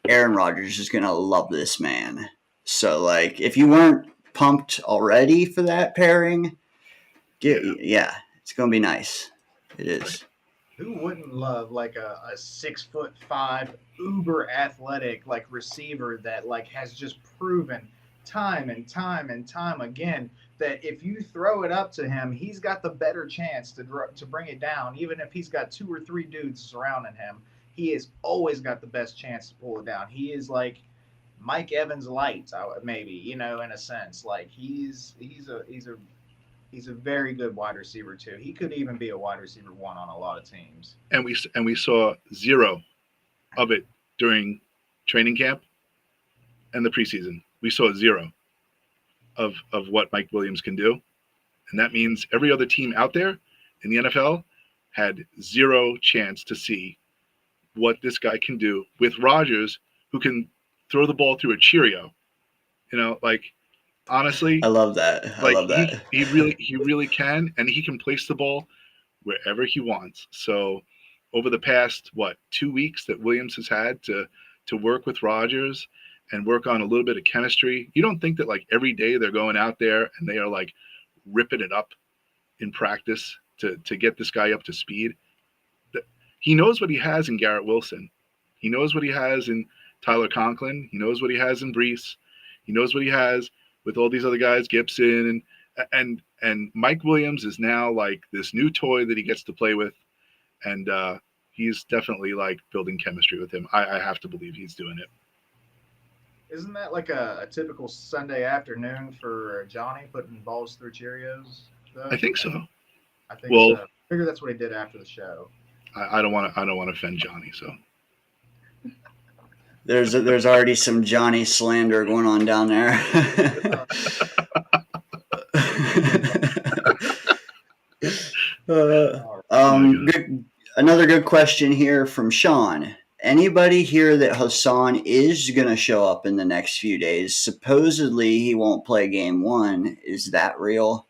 Aaron Rodgers is going to love this man. So, like, if you weren't pumped already for that pairing, it's going to be nice. It is. Who wouldn't love like a 6'5" uber athletic like receiver that like has just proven time and time and time again that if you throw it up to him, he's got the better chance to bring it down. Even if he's got 2 or 3 dudes surrounding him, he has always got the best chance to pull it down. He is like Mike Evans light, maybe, in a sense. Like he's a very good wide receiver too. He could even be a wide receiver 1 on a lot of teams. And we saw 0 of it during training camp and the preseason. We saw 0 of what Mike Williams can do. And that means every other team out there in the NFL had 0 chance to see what this guy can do with Rodgers, who can throw the ball through a Cheerio. Honestly, I love that. I love that. He really can, and he can place the ball wherever he wants. So over the past 2 weeks that Williams has had to work with Rodgers and work on a little bit of chemistry, you don't think that like every day they're going out there and they are like ripping it up in practice to get this guy up to speed. He knows what he has in Garrett Wilson. He knows what he has in Tyler Conklin. He knows what he has in Brees. He knows what he has with all these other guys, Gibson, and Mike Williams is now like this new toy that he gets to play with, and he's definitely like building chemistry with him. I have to believe he's doing it. Isn't that like a typical Sunday afternoon for Johnny putting balls through Cheerios? Though? I think so. I think so. I figure that's what he did after the show. I don't want to offend Johnny, so. There's already some Johnny slander going on down there. Another good question here from Sean. Anybody here that Hassan is going to show up in the next few days? Supposedly he won't play game 1. Is that real?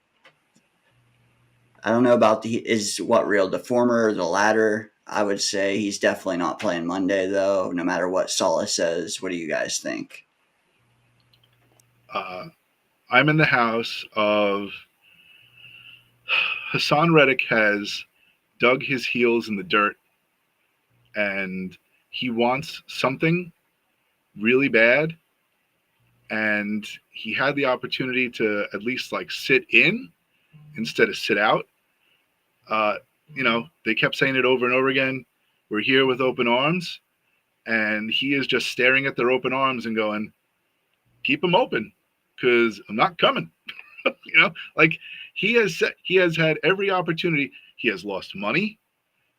I don't know about real, the former or the latter. I would say he's definitely not playing Monday, though, no matter what Saleh says. What do you guys think? I'm in the house of Hassan Reddick has dug his heels in the dirt, and he wants something really bad, and he had the opportunity to at least like sit in instead of sit out. They kept saying it over and over again. We're here with open arms. and he is just staring at their open arms and going, keep them open because I'm not coming. Like he has had every opportunity. He has lost money.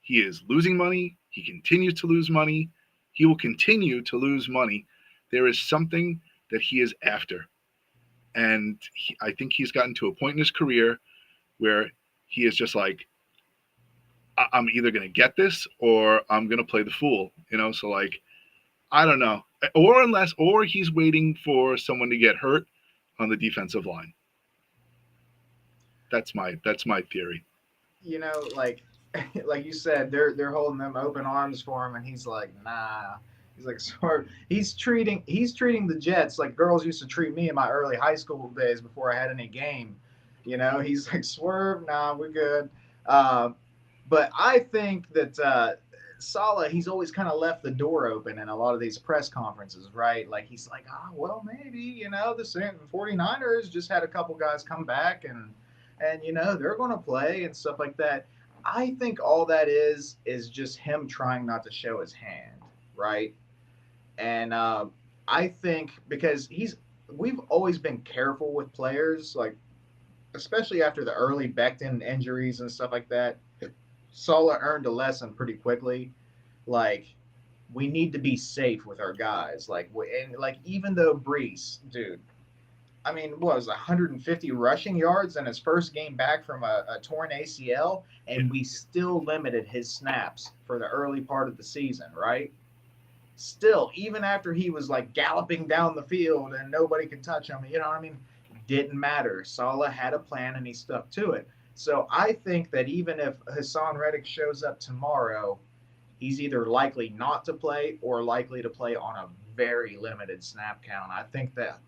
He is losing money. He continues to lose money. He will continue to lose money. There is something that he is after. And I think he's gotten to a point in his career where he is just like, I'm either going to get this or I'm going to play the fool, So like, I don't know. Or he's waiting for someone to get hurt on the defensive line. That's my theory. Like you said, they're holding them open arms for him, and he's like, nah. He's like, swerve. He's treating the Jets like girls used to treat me in my early high school days before I had any game. He's like, swerve, nah, we're good. But I think that Saleh, he's always kind of left the door open in a lot of these press conferences, right? Like he's like, well, maybe, the 49ers just had a couple guys come back and they're going to play and stuff like that. I think all that is just him trying not to show his hand, right? And I think because we've always been careful with players, like especially after the early Becton injuries and stuff like that. Saleh earned a lesson pretty quickly. Like we need to be safe with our guys. Like even though Brees, dude, I mean, what was 150 rushing yards in his first game back from a torn ACL, and we still limited his snaps for the early part of the season, right? Still, even after he was like galloping down the field and nobody could touch him, didn't matter. Saleh had a plan and he stuck to it. So I think that even if Hassan Reddick shows up tomorrow, he's either likely not to play or likely to play on a very limited snap count. I think that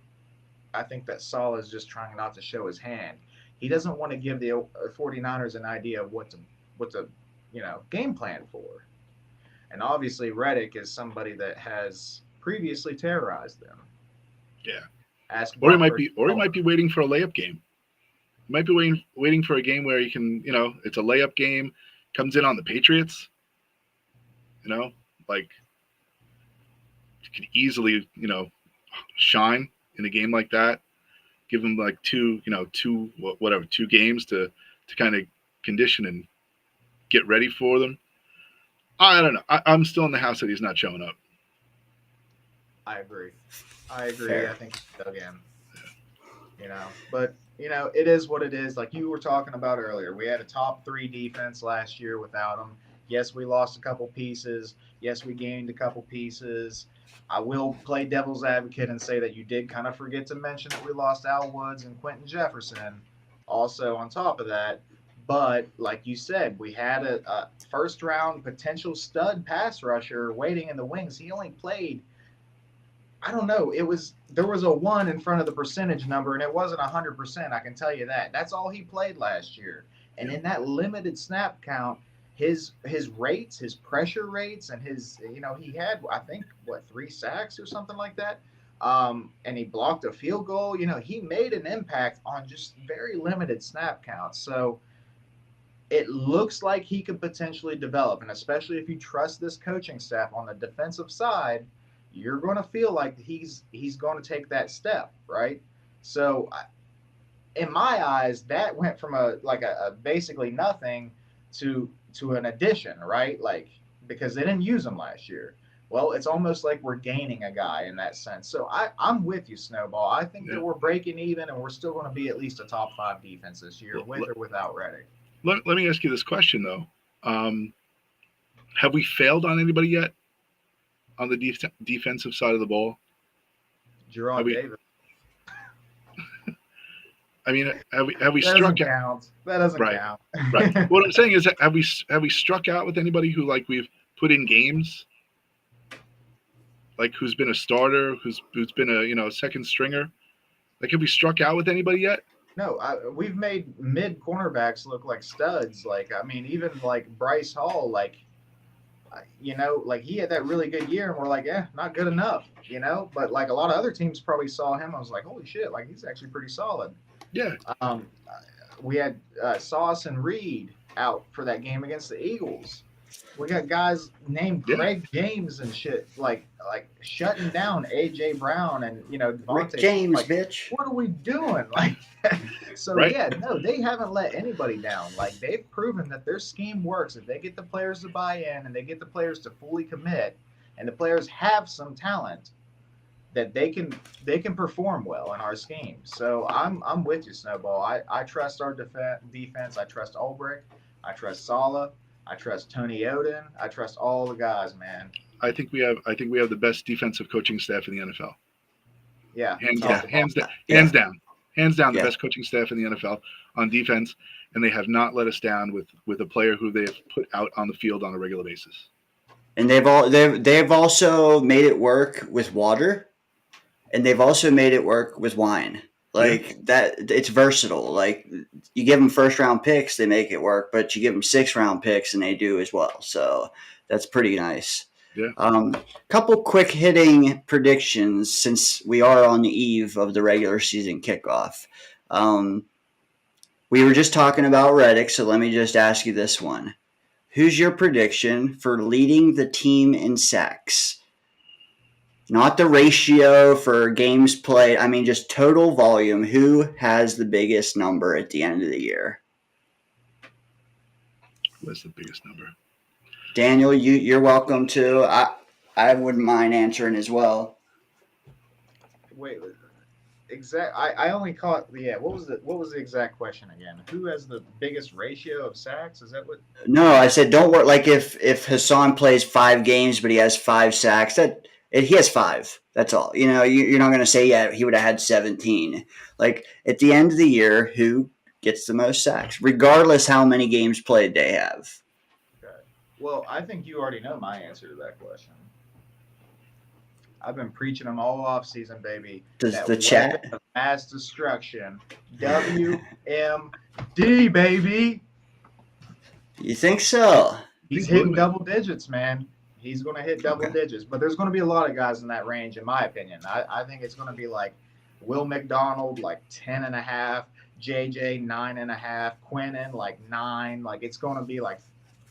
Saleh is just trying not to show his hand. He doesn't want to give the 49ers an idea of what to game plan for. And obviously Reddick is somebody that has previously terrorized them. Yeah. Or he might be waiting for a layup game. He might be waiting for a game where he can, it's a layup game, comes in on the Patriots. Like you could easily, shine in a game like that. Give him like two games to kind of condition and get ready for them. I don't know. I'm still in the house that he's not showing up. I agree. Fair. I think he's dug in. But it is what it is. Like you were talking about earlier, we had a top 3 defense last year without him. Yes, we lost a couple pieces. Yes, we gained a couple pieces. I will play devil's advocate and say that you did kind of forget to mention that we lost Al Woods and Quentin Jefferson also on top of that. But like you said, we had a first-round potential stud pass rusher waiting in the wings. He only played, I don't know, there was a 1 in front of the percentage number, and it wasn't 100%, I can tell you that. That's all he played last year. And in that limited snap count, his rates, his pressure rates, and his, he had, I think, 3 sacks or something like that. And he blocked a field goal. He made an impact on just very limited snap counts. So it looks like he could potentially develop. And especially if you trust this coaching staff on the defensive side, you're going to feel like he's going to take that step, right? So in my eyes, that went from a basically nothing to an addition, right? Like, because they didn't use him last year. Well, it's almost like we're gaining a guy in that sense. So I'm with you, Snowball. I think that we're breaking even, and we're still going to be at least a top 5 defense this year, with or without Reddick. Let me ask you this question, though. Have we failed on anybody yet on the defensive side of the ball? Gerard Davis. I mean, have we struck out? That doesn't count. Right. What I'm saying is, have we struck out with anybody who we've put in games, who's been a starter, who's been a second stringer? Have we struck out with anybody yet? No, we've made mid cornerbacks look like studs. Even Bryce Hall, he had that really good year, and we're like, not good enough, But a lot of other teams probably saw him. I was like, holy shit, he's actually pretty solid. Yeah. We had Sauce and Reed out for that game against the Eagles. We got guys named Yeah. Craig James and shit, like shutting down AJ Brown and Rick Devontae. James, Like, bitch. what are we doing? Like, so Right. yeah, no, they haven't let anybody down. Like, they've proven that their scheme works. If they get the players to buy in and they get the players to fully commit, and the players have some talent, that they can perform well in our scheme. So I'm with you, Snowball. I trust our defense. I trust Ulbrich. I trust Sala. I trust Tony Oden. I trust all the guys, man. I think we have the best defensive coaching staff in the NFL. Yeah, Hands Yeah. down. Hands down, the Yeah. best coaching staff in the NFL on defense, and they have not let us down with a player who they have put out on the field on a regular basis. And they've also made it work with water, and they've also made it work with wine. Like that, it's versatile. Like you give them first round picks, they make it work, but you give them 6th round picks, and they do as well. So that's pretty nice. Yeah. Couple quick hitting predictions since we are on the eve of the regular season kickoff. We were just talking about Reddick, so let me just ask you this one. Who's your prediction for leading the team in sacks? Not the ratio for games played. I mean, just total volume. Who has the biggest number at the end of the year? What's the biggest number? Daniel, you're welcome to. I wouldn't mind answering as well. Wait, I only caught what was the exact question again? Who has the biggest ratio of sacks? Is that what? No, I said don't worry. Like if Hassan plays 5 games but he has 5 sacks, he has 5. That's all. You're not going to say he would have had 17. Like at the end of the year, who gets the most sacks, regardless how many games played they have? Okay. Well, I think you already know my answer to that question. I've been preaching them all off season, baby. Does that the chat of mass destruction, WMD, baby? You think so? He's hitting double digits, man. He's going to hit double digits, but there's going to be a lot of guys in that range, in my opinion. I think it's going to be like Will McDonald, like 10.5, JJ 9.5, Quinnen like 9. Like it's going to be like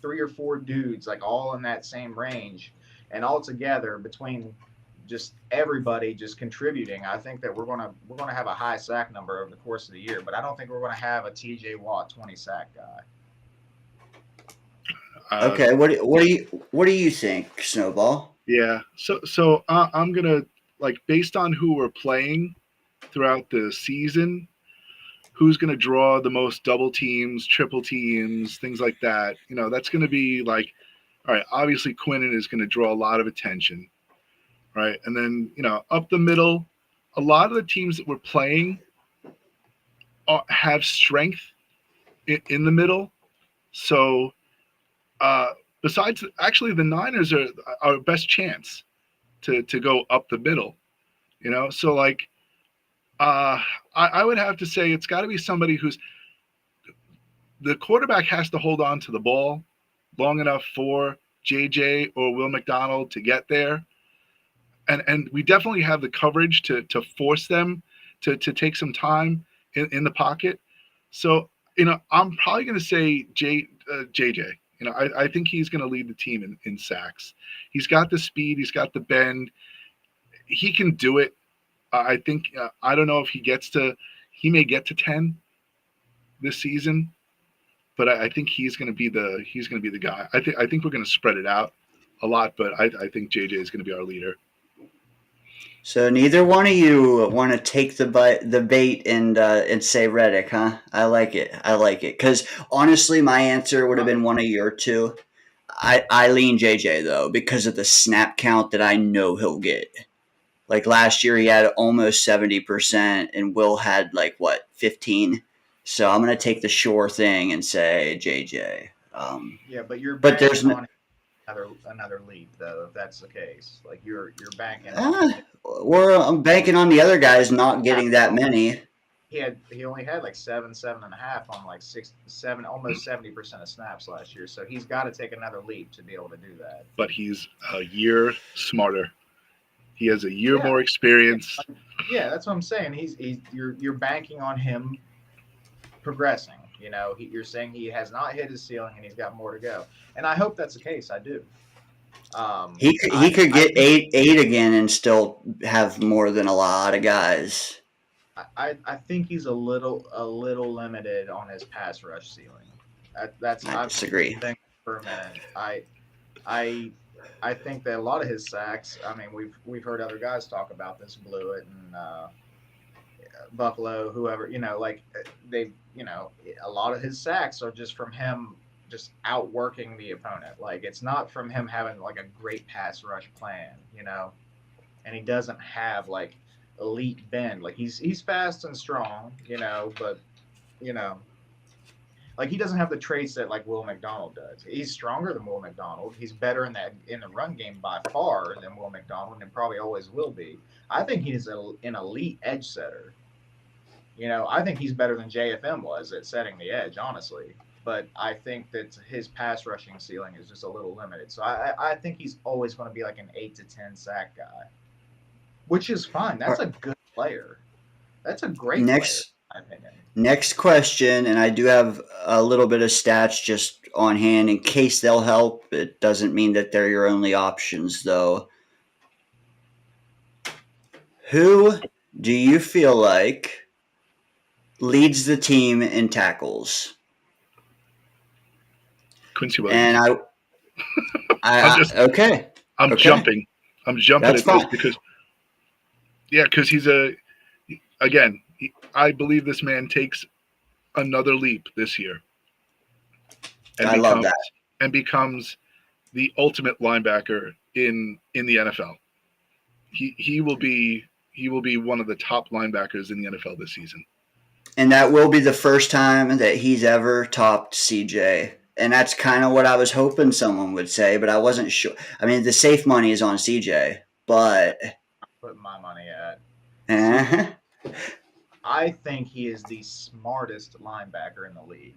3 or 4 dudes, like all in that same range, and all together between just everybody just contributing. I think that we're gonna have a high sack number over the course of the year, but I don't think we're going to have a TJ Watt 20 sack guy. Okay, what do you think, Snowball? Yeah, so I'm gonna, like, based on who we're playing throughout the season, who's gonna draw the most double teams, triple teams, things like that. That's gonna be like, all right. Obviously, Quinnen is gonna draw a lot of attention, right? And then up the middle, a lot of the teams that we're playing have strength in the middle, so. Besides, actually, the Niners are our best chance to go up the middle, So, like, I would have to say it's got to be somebody who's the quarterback has to hold on to the ball long enough for JJ or Will McDonald to get there, and we definitely have the coverage to force them to take some time in the pocket. So, I'm probably going to say JJ. I think he's going to lead the team in sacks. He's got the speed. He's got the bend. He can do it. I think I don't know if he may get to 10 this season, but I think he's going to be the guy. I think we're going to spread it out a lot, but I think JJ is going to be our leader. So neither one of you want to take the bait and say Reddick, huh? I like it. Because honestly, my answer would have been one of your two. I lean JJ though because of the snap count that I know he'll get. Like last year, he had almost 70%, and Will had 15. So I'm gonna take the sure thing and say JJ. But there's another leap though, if that's the case. Like you're banking. I'm banking on the other guys not getting that many. He only had 7.5 on 6, 7, almost 70% of snaps last year. So he's got to take another leap to be able to do that. But he's a year smarter. He has a year more experience. Yeah, that's what I'm saying. You're banking on him progressing. You know, you're saying he has not hit his ceiling and he's got more to go. And I hope that's the case. I do. He could get eight again and still have more than a lot of guys. I think he's a little limited on his pass rush ceiling. I disagree. Think for a minute. I think that a lot of his sacks. I mean, we've heard other guys talk about this, Blewett and Buffalo, whoever. You know, like they, you know, a lot of his sacks are just from him just outworking the opponent. Like it's not from him having like a great pass rush plan. You know, and he doesn't have like elite bend. Like he's fast and strong. You know, but you know. Like he doesn't have the traits that like Will McDonald does. He's stronger than Will McDonald. He's better in the run game by far than Will McDonald, and probably always will be. I think he's an elite edge setter. You know, I think he's better than JFM was at setting the edge, honestly. But I think that his pass rushing ceiling is just a little limited. So I think he's always going to be like an 8 to 10 sack guy, which is fine. That's a good player. That's a great player, in my opinion. Next question, and I do have a little bit of stats just on hand in case they'll help. It doesn't mean that they're your only options, though. Who do you feel like leads the team in tackles? Quincy Williams. And okay. I'm jumping. That's at fine. this because he's I believe this man takes another leap this year. And love that. And becomes the ultimate linebacker in the NFL. He will be one of the top linebackers in the NFL this season. And that will be the first time that he's ever topped CJ. And that's kind of what I was hoping someone would say, but I wasn't sure. I mean, the safe money is on CJ, but I'm putting my money at. Uh-huh. I think he is the smartest linebacker in the league.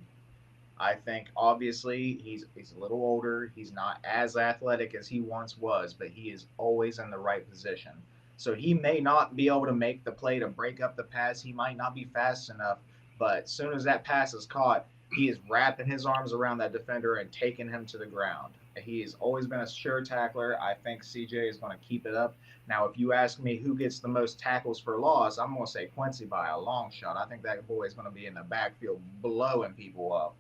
I think obviously he's a little older. He's not as athletic as he once was, but he is always in the right position. So he may not be able to make the play to break up the pass. He might not be fast enough, but as soon as that pass is caught, he is wrapping his arms around that defender and taking him to the ground. He has always been a sure tackler. I think CJ is going to keep it up. Now, if you ask me who gets the most tackles for loss, I'm going to say Quincy by a long shot. I think that boy is going to be in the backfield blowing people up.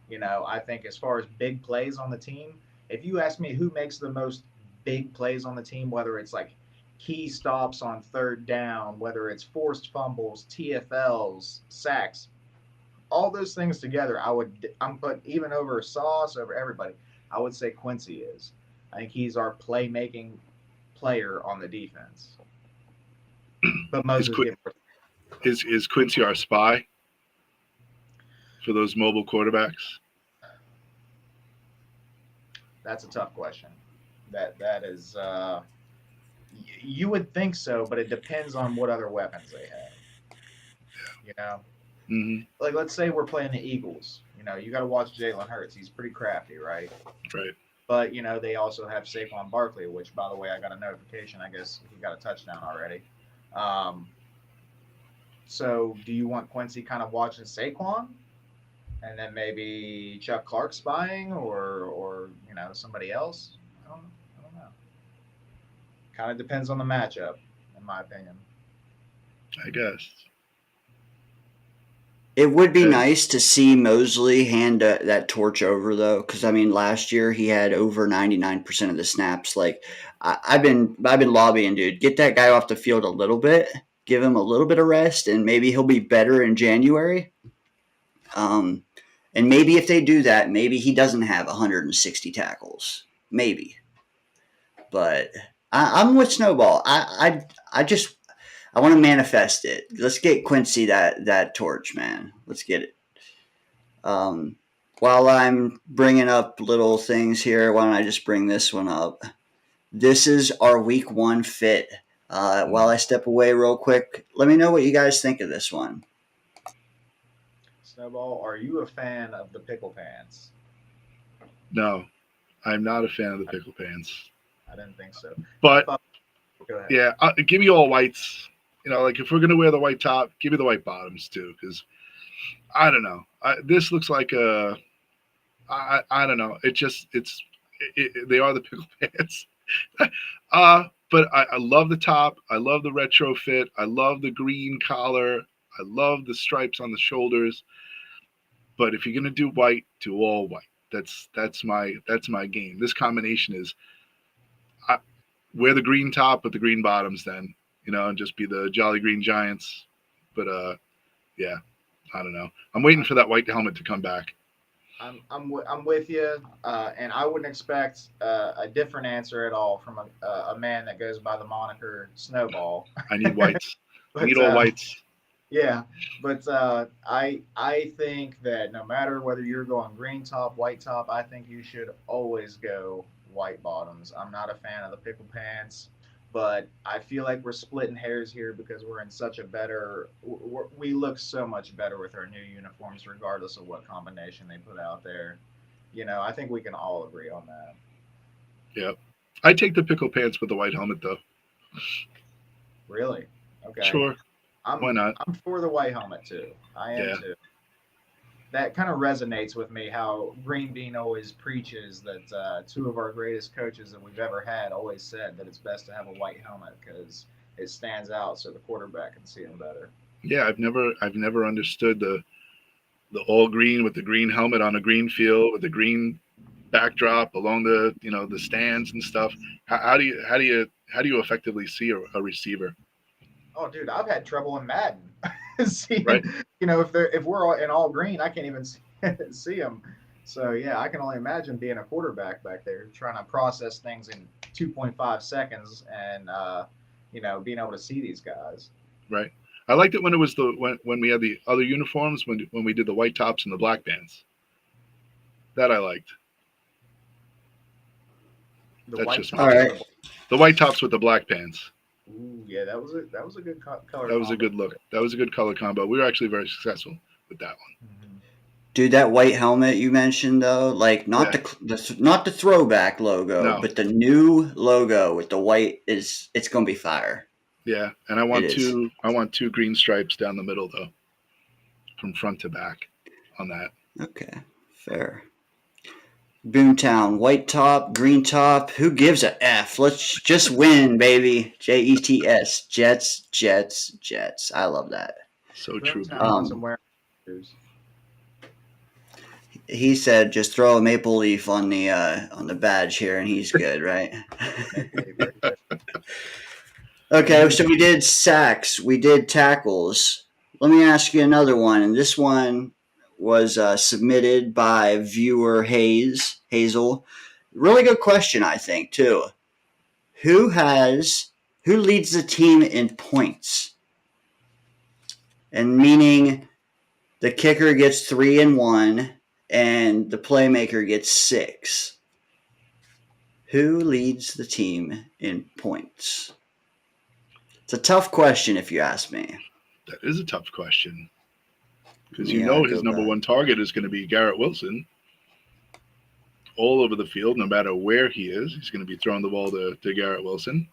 You know, I think as far as big plays on the team, if you ask me who makes the most big plays on the team, whether it's like key stops on third down, whether it's forced fumbles, TFLs, sacks, all those things together, I'm putting even over Sauce, over everybody, I would say Quincy is. I think he's our playmaking player on the defense. But Moses is Quincy our spy for those mobile quarterbacks? That's a tough question. That is you would think so, but it depends on what other weapons they have. You know? Mm-hmm. Like, let's say we're playing the Eagles. You know, you got to watch Jalen Hurts. He's pretty crafty, right? Right. But, you know, they also have Saquon Barkley, which, by the way, I got a notification. I guess he got a touchdown already. So do you want Quincy kind of watching Saquon? And then maybe Chuck Clark spying or you know, somebody else? I don't know. Kind of depends on the matchup, in my opinion. I guess. It would be nice to see Mosley hand that torch over, though, because I mean, last year he had over 99% of the snaps. Like, I've been lobbying, dude, get that guy off the field a little bit, give him a little bit of rest, and maybe he'll be better in January. And maybe if they do that, maybe he doesn't have 160 tackles, maybe. But I'm with Snowball. I want to manifest it. Let's get Quincy that torch, man. Let's get it. While I'm bringing up little things here, why don't I just bring this one up? This is our week 1 fit. While I step away real quick, let me know what you guys think of this one. Snowball, are you a fan of the pickle pants? No, I'm not a fan of the pickle pants. I didn't think so. But go ahead. Yeah, give me all whites. You know, like if we're gonna wear the white top, give me the white bottoms too. Because I don't know. This looks like a. I don't know. They are the pickle pants. But I love the top. I love the retro fit. I love the green collar. I love the stripes on the shoulders. But if you're gonna do white, do all white. That's my game. This combination is wear the green top with the green bottoms, then and just be the Jolly Green Giants. But yeah, I don't know. I'm waiting for that white helmet to come back. I'm with you, and I wouldn't expect a different answer at all from a man that goes by the moniker Snowball. I need whites. But, I need all whites. Yeah, but I think that no matter whether you're going green top, white top, I think you should always go white bottoms. I'm not a fan of the pickle pants, but I feel like we're splitting hairs here because we're in such a we look so much better with our new uniforms, regardless of what combination they put out there. I think we can all agree on that. Yeah, I take the pickle pants with the white helmet though. Really? Okay. Sure. Why not? I'm for the white helmet too. I am too. That kind of resonates with me. How Green Bean always preaches that two of our greatest coaches that we've ever had always said that it's best to have a white helmet because it stands out so the quarterback can see him better. Yeah, I've never understood the all green with the green helmet on a green field with the green backdrop along the the stands and stuff. How do you effectively see a receiver? Oh, dude, I've had trouble in Madden. Seeing, right. If we're all in all green, I can't even see them. So yeah, I can only imagine being a quarterback back there trying to process things in 2.5 seconds and being able to see these guys. Right. I liked it when it was when we had the other uniforms when we did the white tops and the black bands. That I liked. All right. The white tops with the black pants. Ooh, yeah, that was a good color. That was a good look. That was a good color combo. We were actually very successful with that one. Mm-hmm. Dude, that white helmet you mentioned though, like not the throwback logo, but the new logo with the white it's gonna be fire. Yeah, and I want two green stripes down the middle though, from front to back, on that. Okay, fair. Boomtown, white top, green top. Who gives a F? Let's just win, baby. Jets, Jets, Jets, Jets. I love that. So true. He said, "Just throw a maple leaf on the badge here, and he's good, right?" Okay, so we did sacks, we did tackles. Let me ask you another one, and this one was submitted by viewer Hazel. Really good question, I think, too. Who leads the team in points? And meaning the kicker gets 3 and 1, and the playmaker gets 6. Who leads the team in points? It's a tough question, if you ask me. That is a tough question. Because his number one target is going to be Garrett Wilson. All over the field, no matter where he is, he's going to be throwing the ball to Garrett Wilson.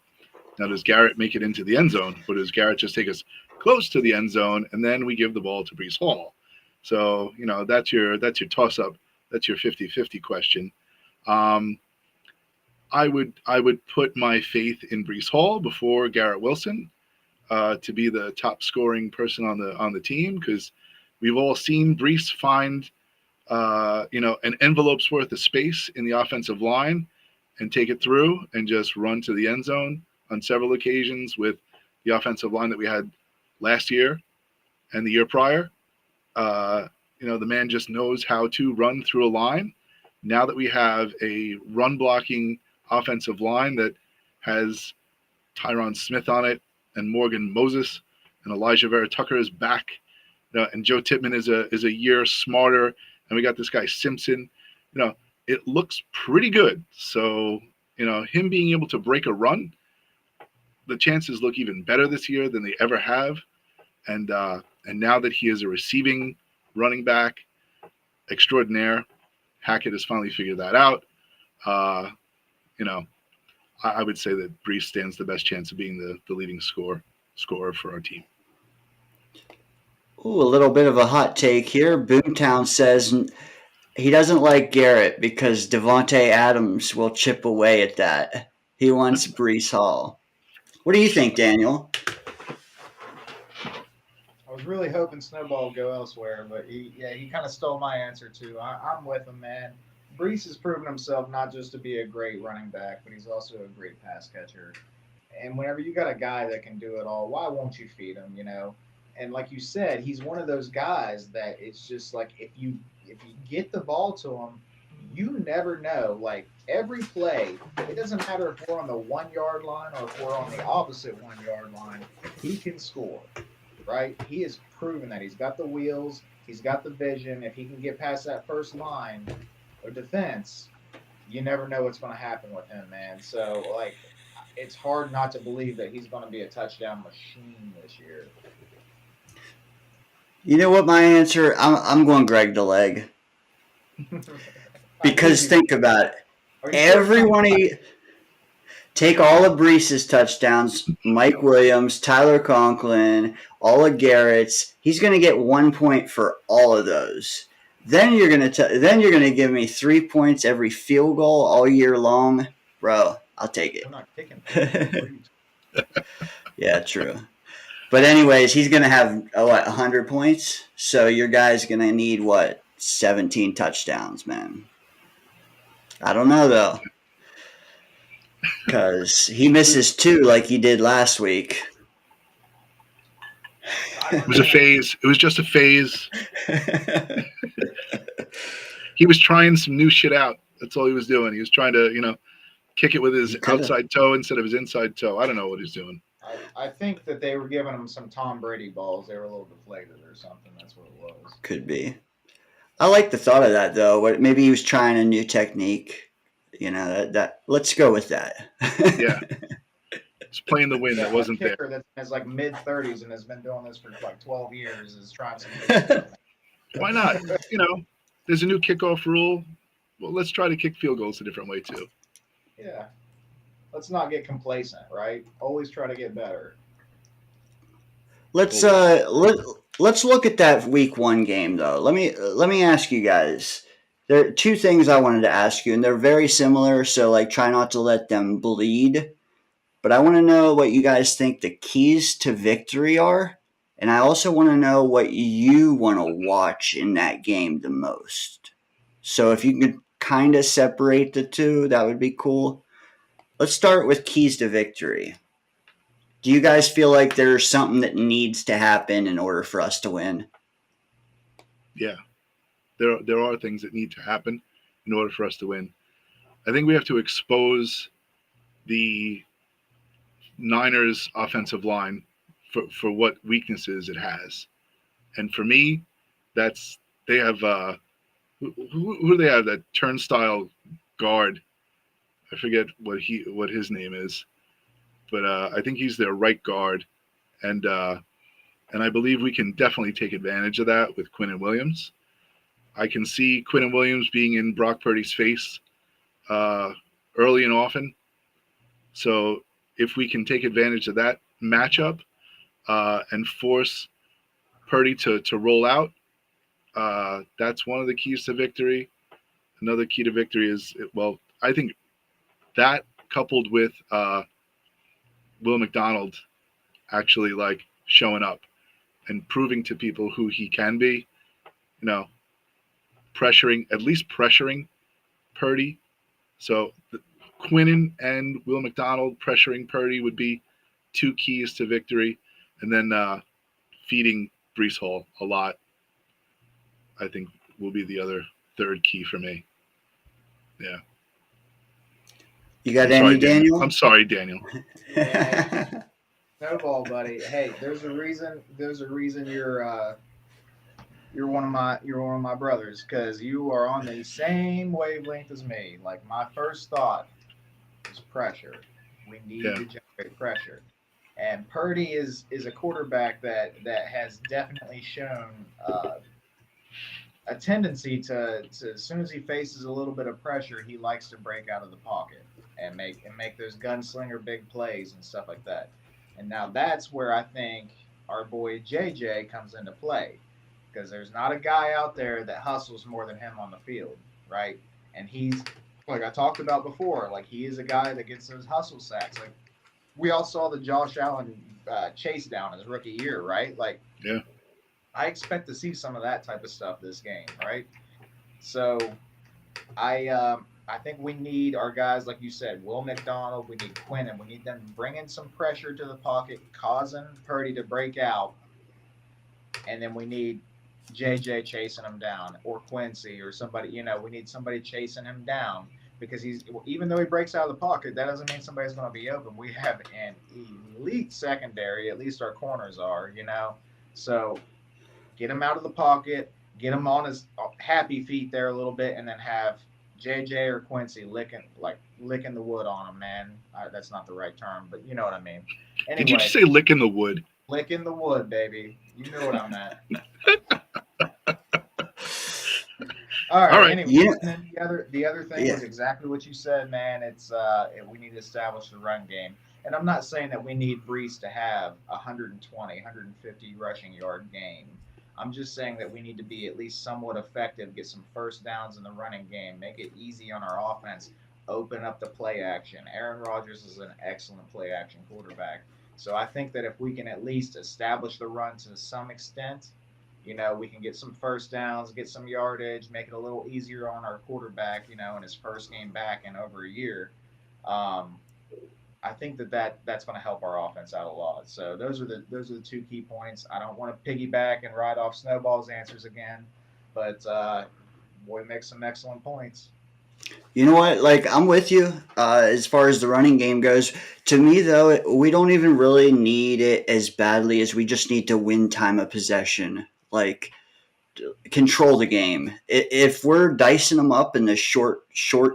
Now, does Garrett make it into the end zone, or does Garrett just take us close to the end zone, and then we give the ball to Breece Hall? So, that's your toss-up. That's your 50-50 question. I would put my faith in Breece Hall before Garrett Wilson to be the top scoring person on the team, because we've all seen Breece find an envelope's worth of space in the offensive line and take it through and just run to the end zone on several occasions with the offensive line that we had last year and the year prior. The man just knows how to run through a line. Now that we have a run blocking offensive line that has Tyron Smith on it and Morgan Moses and Elijah Vera Tucker is back, and Joe Tippmann is a year smarter, and we got this guy Simpson. It looks pretty good. So him being able to break a run, the chances look even better this year than they ever have. And now that he is a receiving running back extraordinaire, Hackett has finally figured that out. I would say that Breece stands the best chance of being the leading scorer for our team. Ooh, a little bit of a hot take here. Boomtown says he doesn't like Garrett because Devontae Adams will chip away at that. He wants Brees Hall. What do you think, Daniel? I was really hoping Snowball would go elsewhere, but he kind of stole my answer too. I'm with him, man. Brees has proven himself not just to be a great running back, but he's also a great pass catcher. And whenever you got a guy that can do it all, why won't you feed him? You know. And like you said, he's one of those guys that it's just like if you get the ball to him, you never know. Like every play, it doesn't matter if we're on the 1 yard line or if we're on the opposite 1 yard line, he can score. Right? He has proven that he's got the wheels, he's got the vision. If he can get past that first line of defense, you never know what's going to happen with him, man. So like, it's hard not to believe that he's going to be a touchdown machine this year. You know what my answer? I'm going Greg the Leg. Because think about it. Everyone take all of Brees' touchdowns, Mike Williams, Tyler Conklin, all of Garrett's. He's going to get 1 point for all of those. Then you're going to give me 3 points every field goal all year long, bro. I'll take it. I'm not kicking. Yeah, true. But anyways, he's going to have 100 points. So your guy's going to need 17 touchdowns, man. I don't know though. Because he misses 2 like he did last week. It was a phase. It was just a phase. He was trying some new shit out. That's all he was doing. He was trying to, kick it with his outside toe instead of his inside toe. I don't know what he's doing. I think that they were giving him some Tom Brady balls. They were a little deflated or something. That's what it was. Could be. I like the thought of that though. Maybe he was trying a new technique. That let's go with that. Yeah. He's playing the wind that wasn't there. That's like mid-30s and has been doing this for like 12 years is trying some new stuff. Why not? There's a new kickoff rule. Well, let's try to kick field goals a different way too. Yeah. Let's not get complacent, right? Always try to get better. Let's look at that week 1 game though. Let me ask you guys. There are 2 things I wanted to ask you, and they're very similar, so try not to let them bleed. But I want to know what you guys think the keys to victory are, and I also want to know what you want to watch in that game the most. So if you could kind of separate the 2, that would be cool. Let's start with keys to victory. Do you guys feel like there's something that needs to happen in order for us to win? Yeah. There are things that need to happen in order for us to win. I think we have to expose the Niners offensive line for what weaknesses it has. And for me, they have who do they have, that turnstile guard? I forget what his name is, but I think he's their right guard, and I believe we can definitely take advantage of that with Quinnen Williams. I can see Quinnen Williams being in Brock Purdy's face early and often. So if we can take advantage of that matchup and force Purdy to roll out, that's one of the keys to victory. Another key to victory is, I think that coupled with Will McDonald actually showing up and proving to people who he can be, at least pressuring Purdy. So Quinnen and Will McDonald pressuring Purdy would be 2 keys to victory. And then feeding Brees Hall a lot, I think, will be the other 3rd key for me. Yeah. You got any, Daniel? I'm sorry, Daniel. Snowball, buddy. Hey, there's a reason you're one of my brothers, because you are on the same wavelength as me. Like, my first thought is pressure. We need to generate pressure. And Purdy is a quarterback that has definitely shown a tendency to as soon as he faces a little bit of pressure, he likes to break out of the pocket and make those gunslinger big plays and stuff like that. And now that's where I think our boy JJ comes into play, because there's not a guy out there that hustles more than him on the field, right? And he's, like I talked about before, like he is a guy that gets those hustle sacks. Like we all saw the Josh Allen chase down his rookie year, right? Like, Yeah. I expect to see some of that type of stuff this game, right? So I think we need our guys, like you said, Will McDonald, we need Quinn, and we need them bringing some pressure to the pocket, causing Purdy to break out, and then we need JJ chasing him down, or Quincy, or somebody. We need somebody chasing him down, because even though he breaks out of the pocket, that doesn't mean somebody's going to be open. We have an elite secondary, at least our corners are, So get him out of the pocket, get him on his happy feet there a little bit, and then have JJ or Quincy licking the wood on him, man. That's not the right term, but you know what I mean. Anyway, Did you just say licking the wood? Licking the wood, baby. You know what I meant. All right. Anyway, Yeah. and then the other thing was exactly what you said, man. It's we need to establish the run game, and I'm not saying that we need Brees to have 120, 150 rushing yard game. I'm just saying that we need to be at least somewhat effective, get some first downs in the running game, make it easy on our offense, open up the play action. Aaron Rodgers is an excellent play action quarterback. So I think that if we can at least establish the run to some extent, we can get some first downs, get some yardage, make it a little easier on our quarterback, in his first game back in over a year. I think that's going to help our offense out a lot. So those are the two key points. I don't want to piggyback and ride off Snowball's answers again, but boy makes some excellent points. You know what? Like, I'm with you as far as the running game goes. To me, though, we don't even really need it as badly as we just need to win time of possession. Like, control the game. If we're dicing them up in the short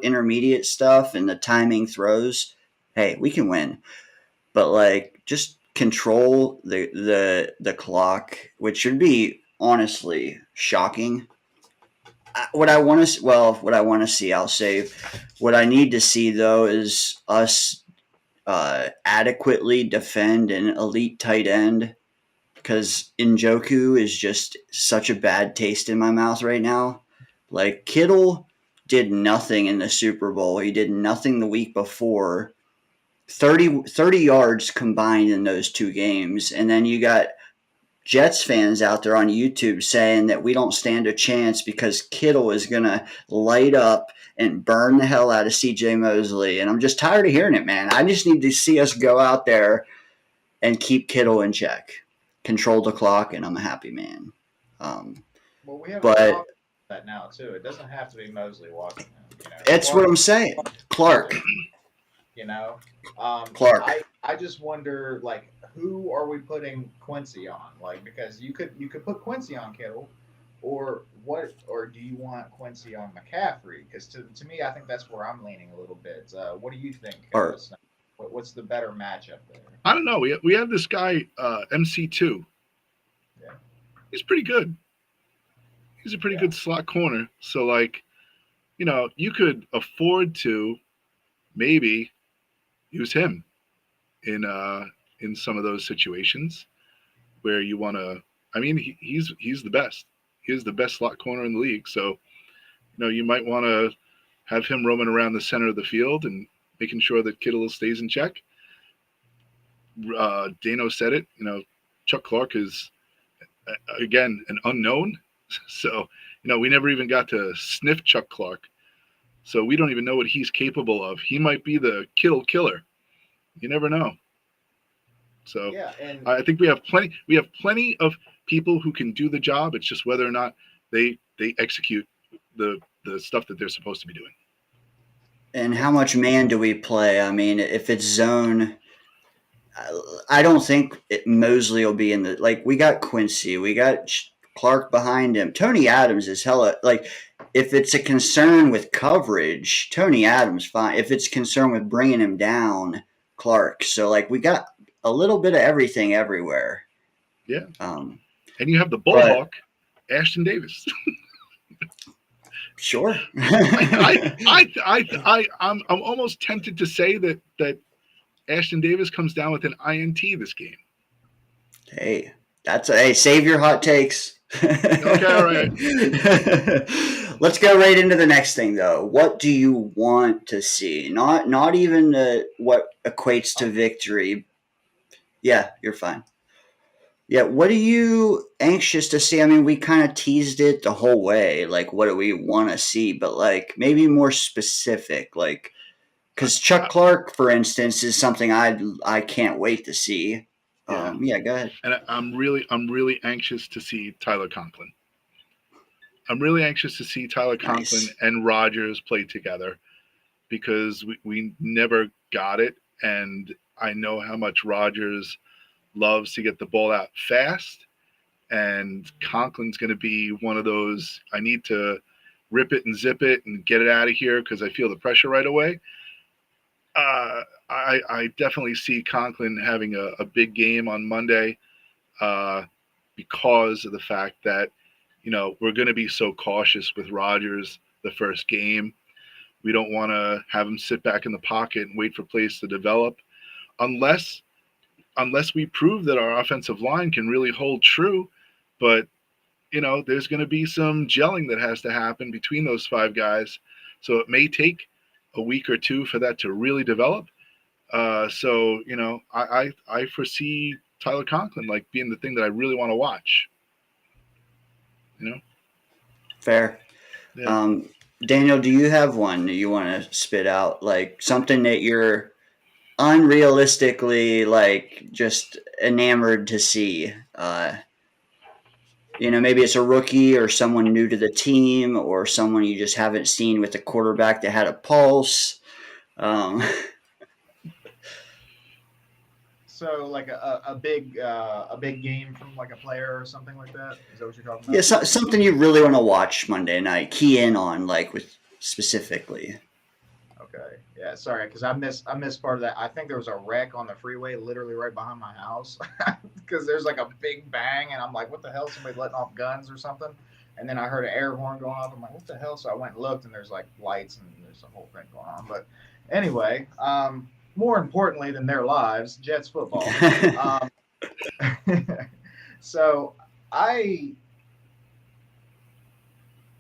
intermediate stuff and the timing throws, hey, we can win. But like, just control the clock, which should be honestly shocking. What I want to see, I'll say. What I need to see though is us adequately defend an elite tight end, because Njoku is just such a bad taste in my mouth right now. Like, Kittle did nothing in the Super Bowl. He did nothing the week before. 30 yards combined in those two games. And then you got Jets fans out there on YouTube saying that we don't stand a chance because Kittle is going to light up and burn the hell out of CJ Mosley. And I'm just tired of hearing it, man. I just need to see us go out there and keep Kittle in check. Control the clock, and I'm a happy man. Well, we have that now too. It doesn't have to be Mosley walking him. That's what I'm saying. Clark. Clark. I just wonder, like, who are we putting Quincy on? Like, because you could put Quincy on Kittle, or do you want Quincy on McCaffrey? Because to me, I think that's where I'm leaning a little bit. What do you think? What's the better matchup there? I don't know. We have this guy MC2. Yeah, he's pretty good. He's a pretty good slot corner. So, like, you could afford to maybe use him in some of those situations where you want to. I mean, he's the best. He is the best slot corner in the league. So, you might want to have him roaming around the center of the field and making sure that Kittle stays in check. Dayne-O said it. Chuck Clark is again an unknown. So, we never even got to sniff Chuck Clark. So we don't even know what he's capable of. He might be the Kittle killer. You never know. So and I think we have plenty of people who can do the job. It's just whether or not they execute the stuff that they're supposed to be doing. And how much man do we play? I mean, if it's zone, I don't think Mosley will be in the, like, we got Quincy, we got Clark behind him. Tony Adams is hella, like, if it's a concern with coverage, Tony Adams, fine. If it's concern with bringing him down, Clark. So, like, we got a little bit of everything everywhere. Yeah. And you have the bullhawk, Ashton Davis. Sure. I'm almost tempted to say that Ashton Davis comes down with an INT this game. Hey, Hey, save your hot takes. Okay, all right. Let's go right into the next thing, though. What do you want to see? Not even what equates to victory. Yeah, you're fine. Yeah, what are you anxious to see? I mean, we kind of teased it the whole way. Like, what do we want to see? But like, maybe more specific. Like, because Chuck Clark, for instance, is something I can't wait to see. Yeah. Yeah, go ahead. And I'm really anxious to see Tyler Conklin. I'm really anxious to see Tyler Conklin and Rodgers play together because we never got it. And I know how much Rodgers loves to get the ball out fast. And Conklin's going to be one of those, I need to rip it and zip it and get it out of here because I feel the pressure right away. I definitely see Conklin having a big game on Monday because of the fact that, we're going to be so cautious with Rodgers the first game. We don't want to have him sit back in the pocket and wait for plays to develop unless we prove that our offensive line can really hold true. But, there's going to be some gelling that has to happen between those five guys. So it may take a week or two for that to really develop. So, I foresee Tyler Conklin like being the thing that I really want to watch. Fair. Yeah. Daniel, do you have one that you want to spit out? Like something that you're unrealistically like just enamored to see? Maybe it's a rookie or someone new to the team or someone you just haven't seen with a quarterback that had a pulse. So like a big game from like a player or something like that. Is that what you're talking about? Yeah, something you really want to watch Monday night. Key in on like with specifically. Okay. Yeah. Sorry, because I missed part of that. I think there was a wreck on the freeway, literally right behind my house, because there's like a big bang, and I'm like, what the hell? Somebody letting off guns or something? And then I heard an air horn going off. I'm like, what the hell? So I went and looked, and there's like lights and there's a whole thing going on. But anyway, more importantly than their lives, Jets football. So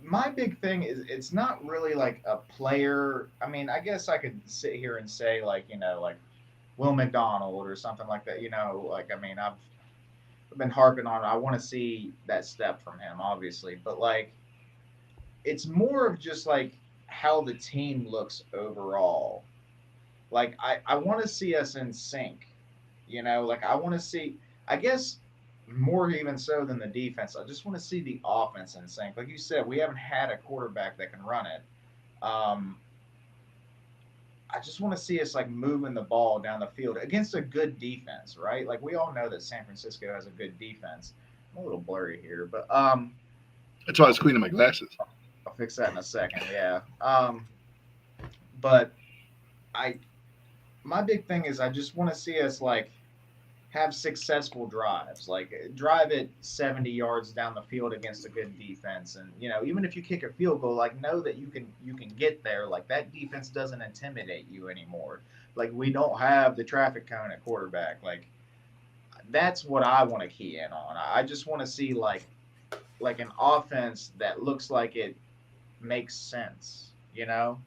my big thing is it's not really like a player. I mean, I guess I could sit here and say like, like Will McDonald or something like that, like, I mean, I've been harping on it. I want to see that step from him, obviously, but like, it's more of just like how the team looks overall. Like, I want to see us in sync, like I want to see, I guess more even so than the defense. I just want to see the offense in sync. Like you said, we haven't had a quarterback that can run it. I just want to see us like moving the ball down the field against a good defense, right? Like we all know that San Francisco has a good defense. I'm a little blurry here, but that's why I was cleaning my glasses. I'll fix that in a second. Yeah. But my big thing is I just want to see us like have successful drives, like drive it 70 yards down the field against a good defense. And, even if you kick a field goal, like know that you can get there. Like that defense doesn't intimidate you anymore. Like we don't have the traffic cone at quarterback. Like that's what I want to key in on. I just want to see like an offense that looks like it makes sense, to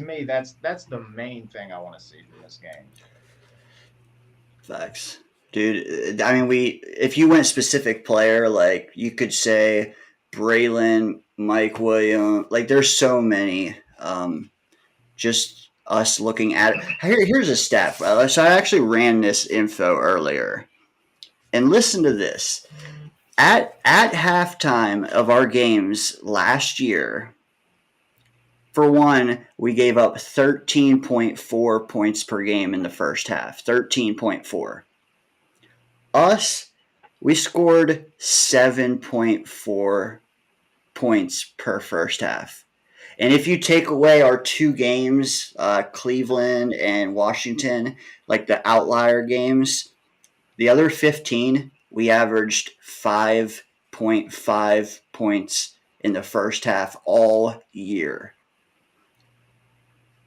me, that's the main thing I want to see from this game. Facts. Dude, I mean, if you went specific player, like you could say Braylon, Mike Williams, like there's so many. Just us looking at it. Here's a stat. So I actually ran this info earlier. And listen to this. At halftime of our games last year, for one, we gave up 13.4 points per game in the first half. 13.4. Us, we scored 7.4 points per first half. And if you take away our two games, Cleveland and Washington, like the outlier games, the other 15, we averaged 5.5 points in the first half all year.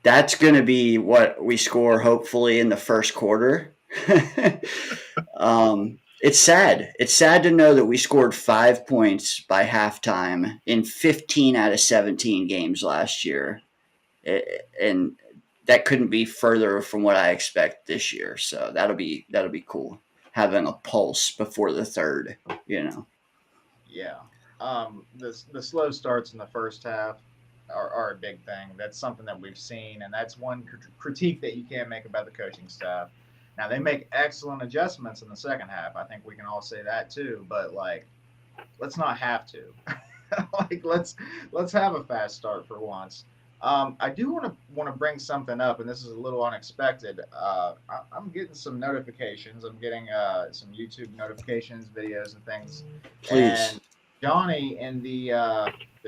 That's going to be what we score hopefully in the first quarter. It's sad. It's sad to know that we scored 5 points by halftime in 15 out of 17 games last year. And that couldn't be further from what I expect this year. So that'll be cool. Having a pulse before the third, Yeah. The slow starts in the first half are a big thing. That's something that we've seen, and that's one critique that you can't make about the coaching staff. Now they make excellent adjustments in the second half. I think we can all say that too. But like, let's not have to. Like, let's have a fast start for once. I do want to bring something up, and this is a little unexpected. I'm getting some notifications. I'm getting some YouTube notifications, videos, and things. Please. And Johnny in the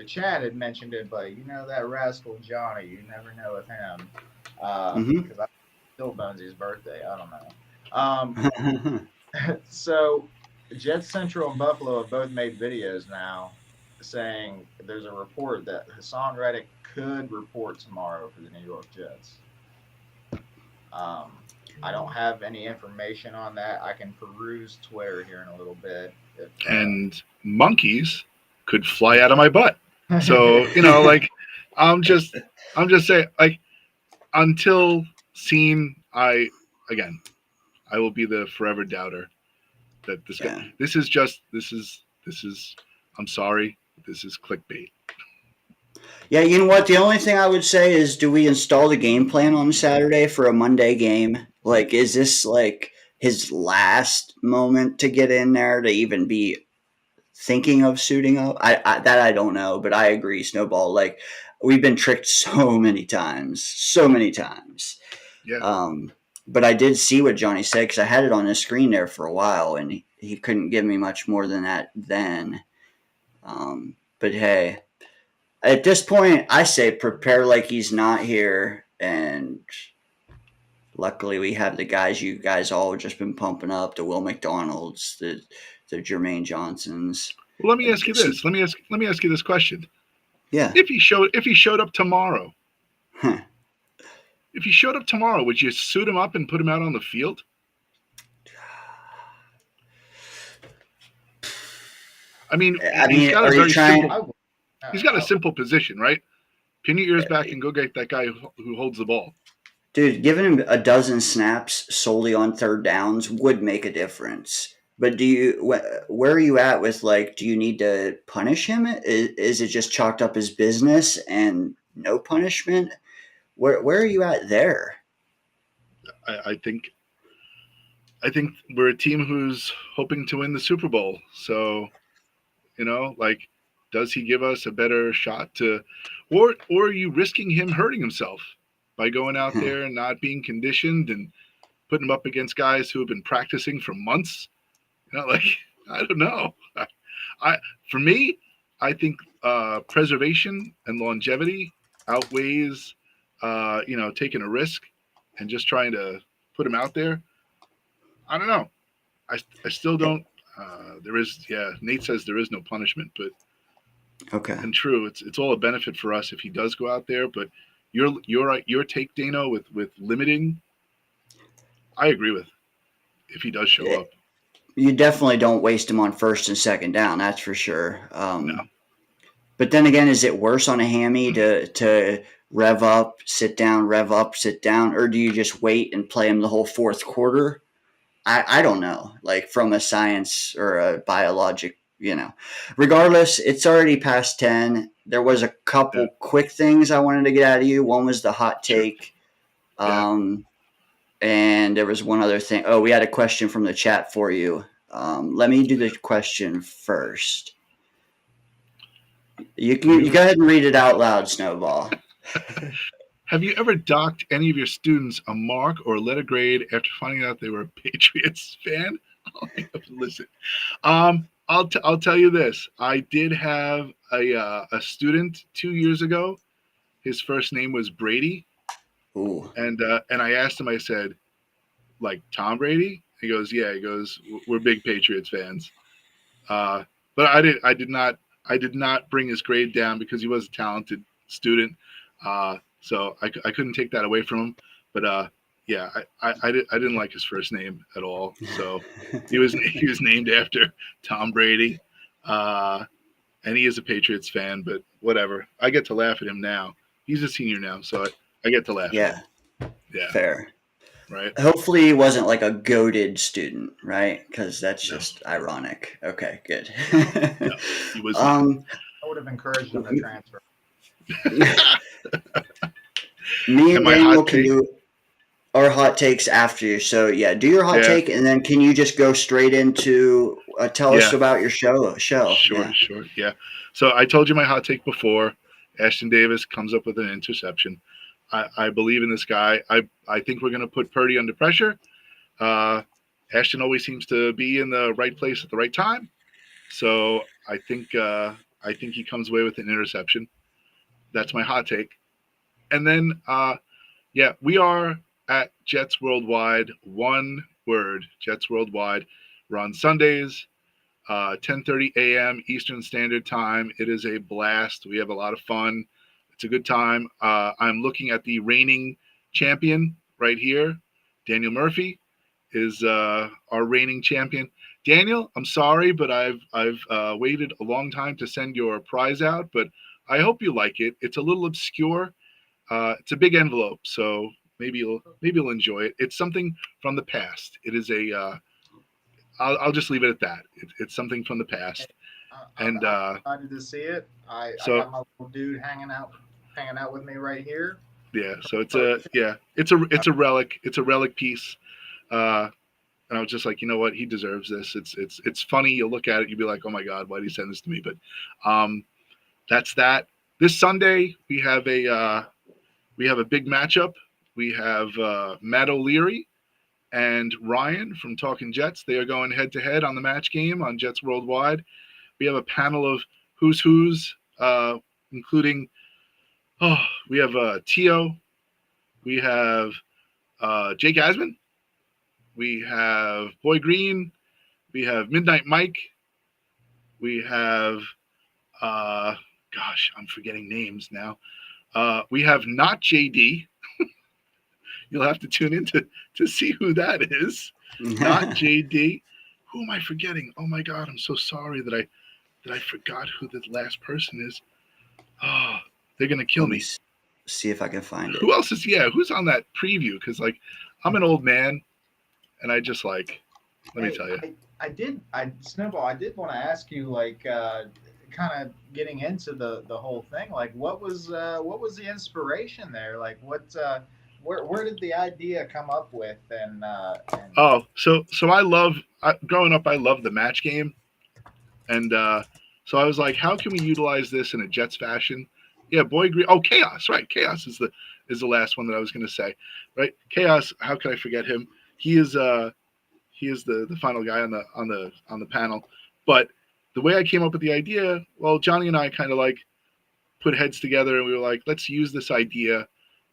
chat had mentioned it, but you know that rascal Johnny, you never know with him. Because I still Bonesy's birthday. I don't know. So Jet Central and Buffalo have both made videos now saying there's a report that Hassan Reddick could report tomorrow for the New York Jets. I don't have any information on that. I can peruse Twitter here in a little bit. And monkeys could fly out of my butt. So, like, I'm just saying, like, until seen, I will be the forever doubter that this guy, this is, I'm sorry, this is clickbait. Yeah, you know what? The only thing I would say is, do we install the game plan on Saturday for a Monday game? Like, is this like his last moment to get in there to even be thinking of suiting up? I don't know, but I agree, Snowball. Like, we've been tricked so many times. Yeah. But I did see what Johnny said because I had it on his screen there for a while, and he couldn't give me much more than that then. But hey, at this point, I say prepare like he's not here, and luckily we have the guys you guys all just been pumping up, the Will McDonalds, the Jermaine Johnsons. Well, let me ask you this. Let me ask you this question. Yeah. If he showed up tomorrow, Huh. if he showed up tomorrow, would you suit him up and put him out on the field? I mean, he's got a very simple. He's got a simple position, right? Pin your ears back and go get that guy who holds the ball. Dude, giving him a dozen snaps solely on third downs would make a difference. But where are you at with, like, do you need to punish him? Is it just chalked up as business and no punishment? Where are you at there? I think we're a team who's hoping to win the Super Bowl. So, like, does he give us a better shot to, or are you risking him hurting himself by going out there and not being conditioned and putting him up against guys who have been practicing for months? Like, I don't know. For me, I think preservation and longevity outweighs, taking a risk and just trying to put him out there. I don't know. I still don't. Nate says there is no punishment, but okay. And true, it's all a benefit for us if he does go out there. But your take, Dayne-O, with limiting, I agree with. If he does show up, you definitely don't waste him on first and second down. That's for sure. No. But then again, is it worse on a hammy to rev up, sit down, rev up, sit down, or do you just wait and play him the whole fourth quarter? I don't know. Like, from a science or a biologic, Regardless, it's already past 10. There was a couple quick things I wanted to get out of you. One was the hot take. Sure. And there was one other thing. Oh, we had a question from the chat for you. Let me do the question first. You go ahead and read it out loud, Snowball. Have you ever docked any of your students a mark or a letter grade after finding out they were a Patriots fan? I'll have to listen. I'll tell you this. I did have a student 2 years ago. His first name was Brady. Ooh. And I asked him, I said, like, Tom Brady? He goes, yeah. He goes, we're big Patriots fans. But I did not bring his grade down because he was a talented student. So I couldn't take that away from him. But yeah, I didn't like his first name at all. So he was named after Tom Brady, and he is a Patriots fan. But whatever, I get to laugh at him now. He's a senior now, so I get to laugh at Yeah, him. Yeah, fair. right. Hopefully, he wasn't like a goaded student, right? Because that's No, just ironic. Okay, good. no, he was not. I would have encouraged him to transfer. Me And and my Daniel hot can take. do our hot takes after you. So yeah, do your hot Yeah, take, and then can you just go straight into tell us yeah, about your show? sure, Yeah. sure, yeah. So I told you my hot take before. Ashton Davis comes up with an interception. I believe in this guy. I think we're going to put Purdy under pressure. Uh, Ashton always seems to be in the right place at the right time. So I think he comes away with an interception. That's my hot take. And then yeah, we are at Jets Worldwide. One word, Jets Worldwide. We're on Sundays, 10:30 a.m. Eastern Standard Time. It is a blast. We have a lot of fun. It's a good time. I'm looking at the reigning champion right here. Daniel Murphh is our reigning champion. Daniel, I'm sorry, but I've waited a long time to send your prize out, but I hope you like it. It's a little obscure. It's a big envelope, so maybe you'll enjoy it. It's something from the past. It is a I'll just leave it at that. It's something from the past, and I'm excited to see it. I so got my little dude hanging out with me right here. yeah, so it's a relic. It's a relic piece. And I was just like, you know what, he deserves this. It's funny. You'll look at it, you'll be like, oh my god, why did he send this to me? But that's that. This Sunday we have a big matchup. We have Matt O'Leary and Ryan from Talking Jets. They are going head to head on the match game on Jets Worldwide. We have a panel of who's, including we have Tio, we have Jake Asman, we have Boy Green, we have Midnight Mike, we have gosh, I'm forgetting names now. We have not JD. You'll have to tune in to see who that is. Not JD. Who am I forgetting? Oh my God, I'm so sorry that I forgot who the last person is. Oh, they're gonna kill Let me me. see if I can find it. Who else is? Yeah, who's on that preview? Because like, I'm an old man, and I just like. Let me tell you. Snowball, I did want to ask you, like, kind of getting into the whole thing. Like, what was the inspiration there? Like, where did the idea come up with? And Oh, so growing up, I loved the match game, and so I was like, how can we utilize this in a Jets fashion? Yeah, Boy Green. Oh, Chaos, right? Chaos is the last one that I was going to say, right? Chaos. How can I forget him? He is the final guy on the panel. But the way I came up with the idea, well, Johnny and I kind of like put heads together, and we were like, let's use this idea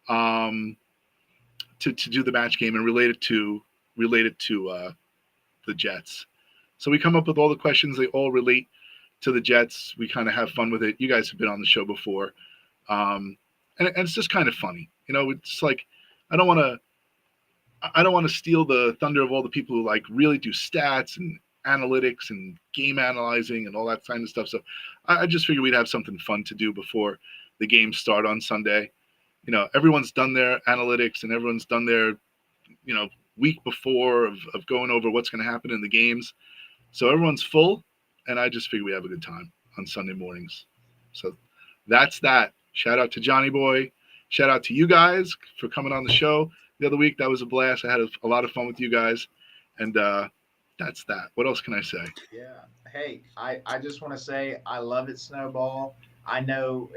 to do the match game and relate it to the Jets. So we come up with all the questions. They all relate to the Jets. We kind of have fun with it. You guys have been on the show before, and it's just kind of funny. You know, it's like I don't want to steal the thunder of all the people who like really do stats and analytics and game analyzing and all that kind of stuff. So I just figured we'd have something fun to do before the games start on Sunday. You know, everyone's done their analytics and everyone's done their, week before of going over what's going to happen in the games. So everyone's full, and I just figured we have a good time on Sunday mornings. So that's that. Shout out to Johnny Boy. Shout out to you guys for coming on the show the other week. That was a blast. I had a lot of fun with you guys, and that's that. What else can I say? yeah, hey, I just want to say I love it, Snowball. I know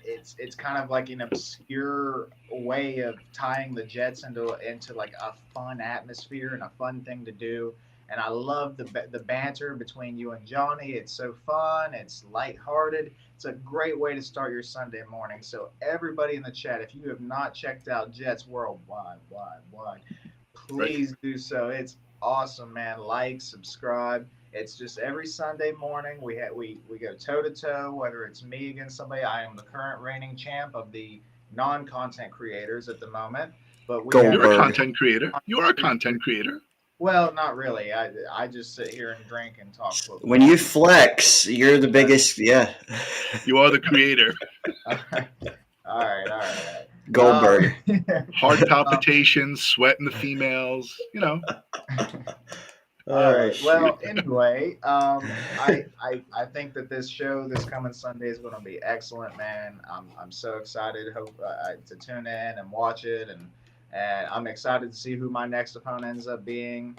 it's kind of like an obscure way of tying the Jets into like a fun atmosphere and a fun thing to do. And I love the banter between you and Johnny. It's so fun. It's lighthearted. It's a great way to start your Sunday morning. So everybody in the chat, if you have not checked out Jets Worldwide, please do so. It's awesome, man. Like, subscribe. It's just every Sunday morning we go toe to toe. Whether it's me against somebody, I am the current reigning champ of the non-content creators at the moment, but we Goldberg. have You're a content creator. You are a content creator. well, not really. I just sit here and drink and talk football. When you flex, you're the biggest. Yeah. You are the creator. All right. Goldberg. Heart palpitations, sweat in the females. You know. All right. Well, anyway, I think that this show this coming Sunday is going to be excellent, man. I'm so excited. Hope to tune in and watch it, and I'm excited to see who my next opponent ends up being.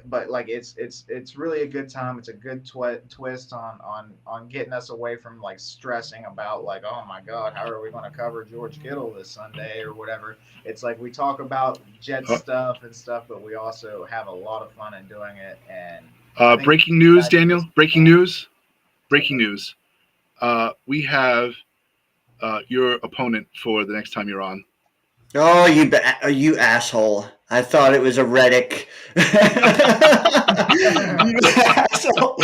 But like it's really a good time. It's a good twist on getting us away from like stressing about like, oh my God, how are we going to cover George Kittle this Sunday or whatever. It's like we talk about Jet stuff and stuff, but we also have a lot of fun in doing it. And breaking news, Daniel. Breaking news. We have your opponent for the next time you're on. Oh, you asshole! I thought it was a Reddick. You asshole!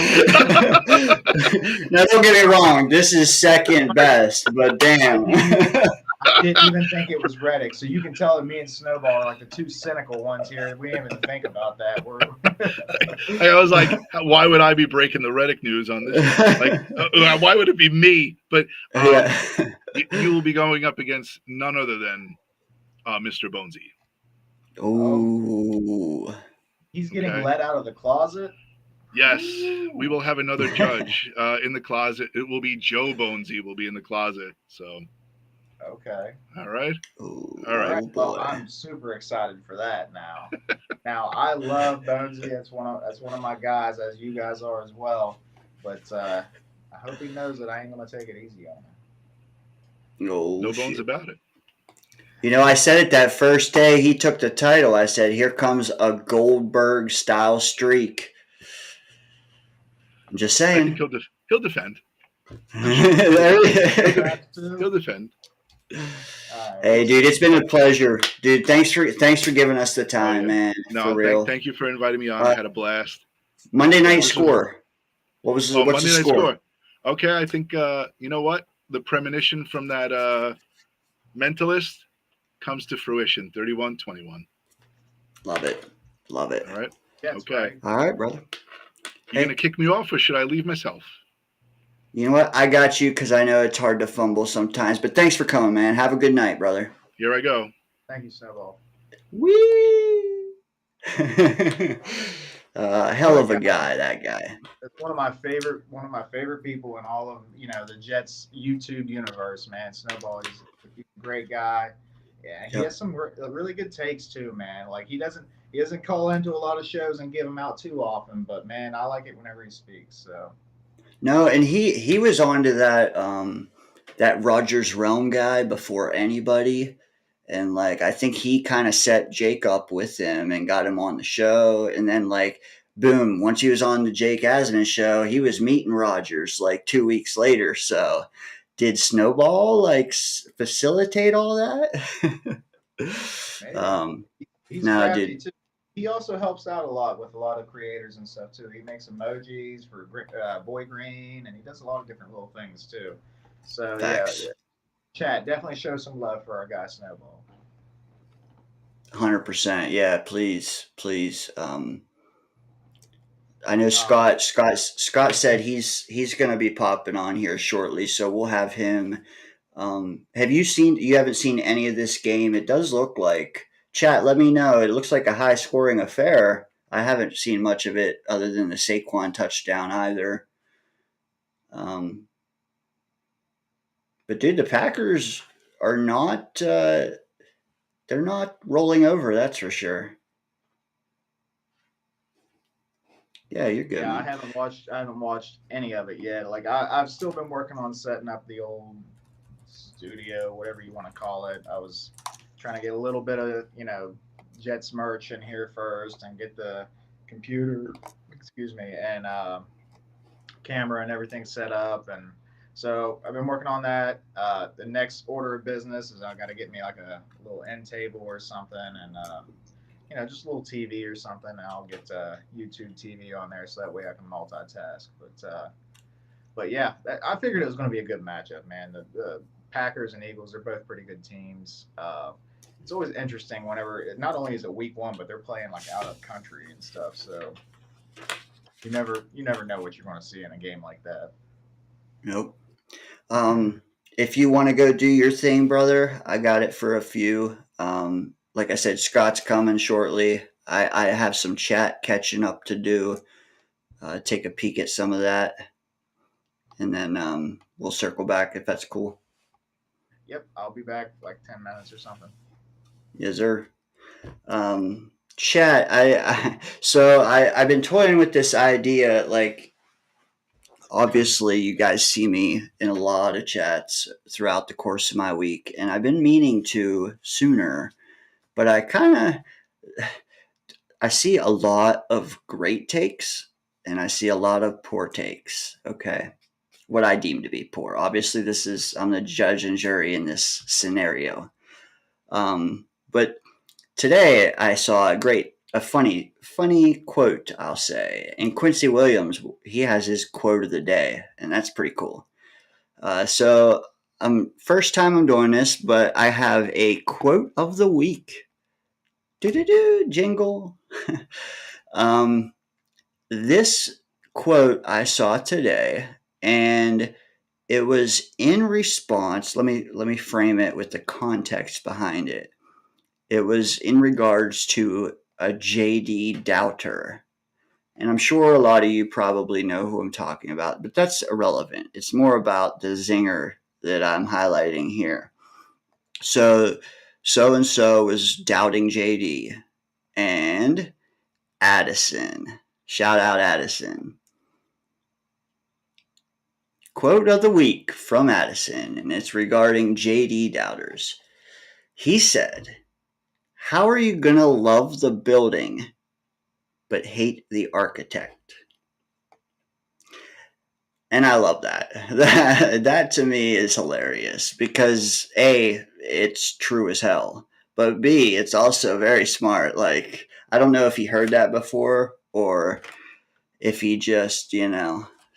Now, don't get me wrong. This is second best, but damn. I didn't even think it was Reddick, so you can tell that me and Snowball are like the two cynical ones here. We didn't even think about that. I was like, why would I be breaking the Reddick news on this? Like, why would it be me? But you will be going up against none other than Mr. Bonesy. Ooh. He's getting let out of the closet? Yes. Ooh. We will have another judge in the closet. It will be Joe Bonesy will be in the closet. So. Okay. All right. Ooh, all right. Well, I'm super excited for that now. Now, I love Bonesy. That's one of my guys, as you guys are as well. But I hope he knows that I ain't going to take it easy on him. No bones about it. You know, I said it that first day he took the title. I said, here comes a Goldberg-style streak. I'm just saying. I think he'll defend. He'll defend. Hey, dude, it's been a pleasure. Dude, thanks for giving us the time, man. No, for real. Thank you for inviting me on. I had a blast. Monday night score. What's Monday the night score? Okay, I think, you know what? The premonition from that mentalist comes to fruition, 31-21. Love it. All right. Yeah, okay. Right. All right, brother. You going to kick me off or should I leave myself? You know what? I got you because I know it's hard to fumble sometimes. But thanks for coming, man. Have a good night, brother. Here I go. Thank you, Snowball. Whee! Hell of a guy, that guy. It's one of my favorite people in all of the Jets YouTube universe, man. Snowball, he's a great guy. Yeah, he has some really good takes too, man. Like he doesn't call into a lot of shows and give them out too often, but man, I like it whenever he speaks. So. No, and he was on to that Rogers Realm guy before anybody. And like I think he kind of set Jake up with him and got him on the show. And then like boom, once he was on the Jake Asman show, he was meeting Rogers like 2 weeks later. So did Snowball like facilitate all that? He's no, crafty dude. too. He also helps out a lot with a lot of creators and stuff too. He makes emojis for Boy Green, and he does a lot of different little things too. So yeah, chat definitely show some love for our guy Snowball. 100%. Yeah, please. I know Scott said he's going to be popping on here shortly, so we'll have him. You haven't seen any of this game? It does look like. Chat, let me know. It looks like a high-scoring affair. I haven't seen much of it other than the Saquon touchdown either. But dude, the Packers are not. They're not rolling over. That's for sure. Yeah, you're good. Yeah, man. I haven't watched any of it yet. Like I've still been working on setting up the old studio, whatever you want to call it. I was trying to get a little bit of Jets merch in here first and get the computer, and camera and everything set up. And so I've been working on that. The next order of business is I got to get me like a little end table or something, and just a little TV or something. And I'll get YouTube TV on there so that way I can multitask. But yeah, I figured it was going to be a good matchup, man. The Packers and Eagles are both pretty good teams. It's always interesting whenever not only is it week one, but they're playing like out of country and stuff. So you never know what you're going to see in a game like that. Nope. If you want to go do your thing, brother, I got it for a few. Like I said, Scott's coming shortly. I have some chat catching up to do. Take a peek at some of that, and then we'll circle back if that's cool. Yep, I'll be back like 10 minutes or something. Yes, sir. Chat. I've been toying with this idea. Like, obviously, you guys see me in a lot of chats throughout the course of my week, and I've been meaning to sooner, but I see a lot of great takes, and I see a lot of poor takes. Okay, what I deem to be poor. Obviously, I'm the judge and jury in this scenario. But today I saw a funny quote, I'll say. And Quincy Williams, he has his quote of the day, and that's pretty cool. So first time I'm doing this, but I have a quote of the week. Jingle. This quote I saw today, and it was in response. Let me frame it with the context behind it. It was in regards to a JD doubter. And I'm sure a lot of you probably know who I'm talking about, but that's irrelevant. It's more about the zinger that I'm highlighting here. So and so was doubting JD. And Addison. Shout out Addison. Quote of the week from Addison, and it's regarding JD doubters. He said, "How are you going to love the building but hate the architect?" And I love that. That to me is hilarious because A, it's true as hell, but B, it's also very smart. Like, I don't know if he heard that before or if he just,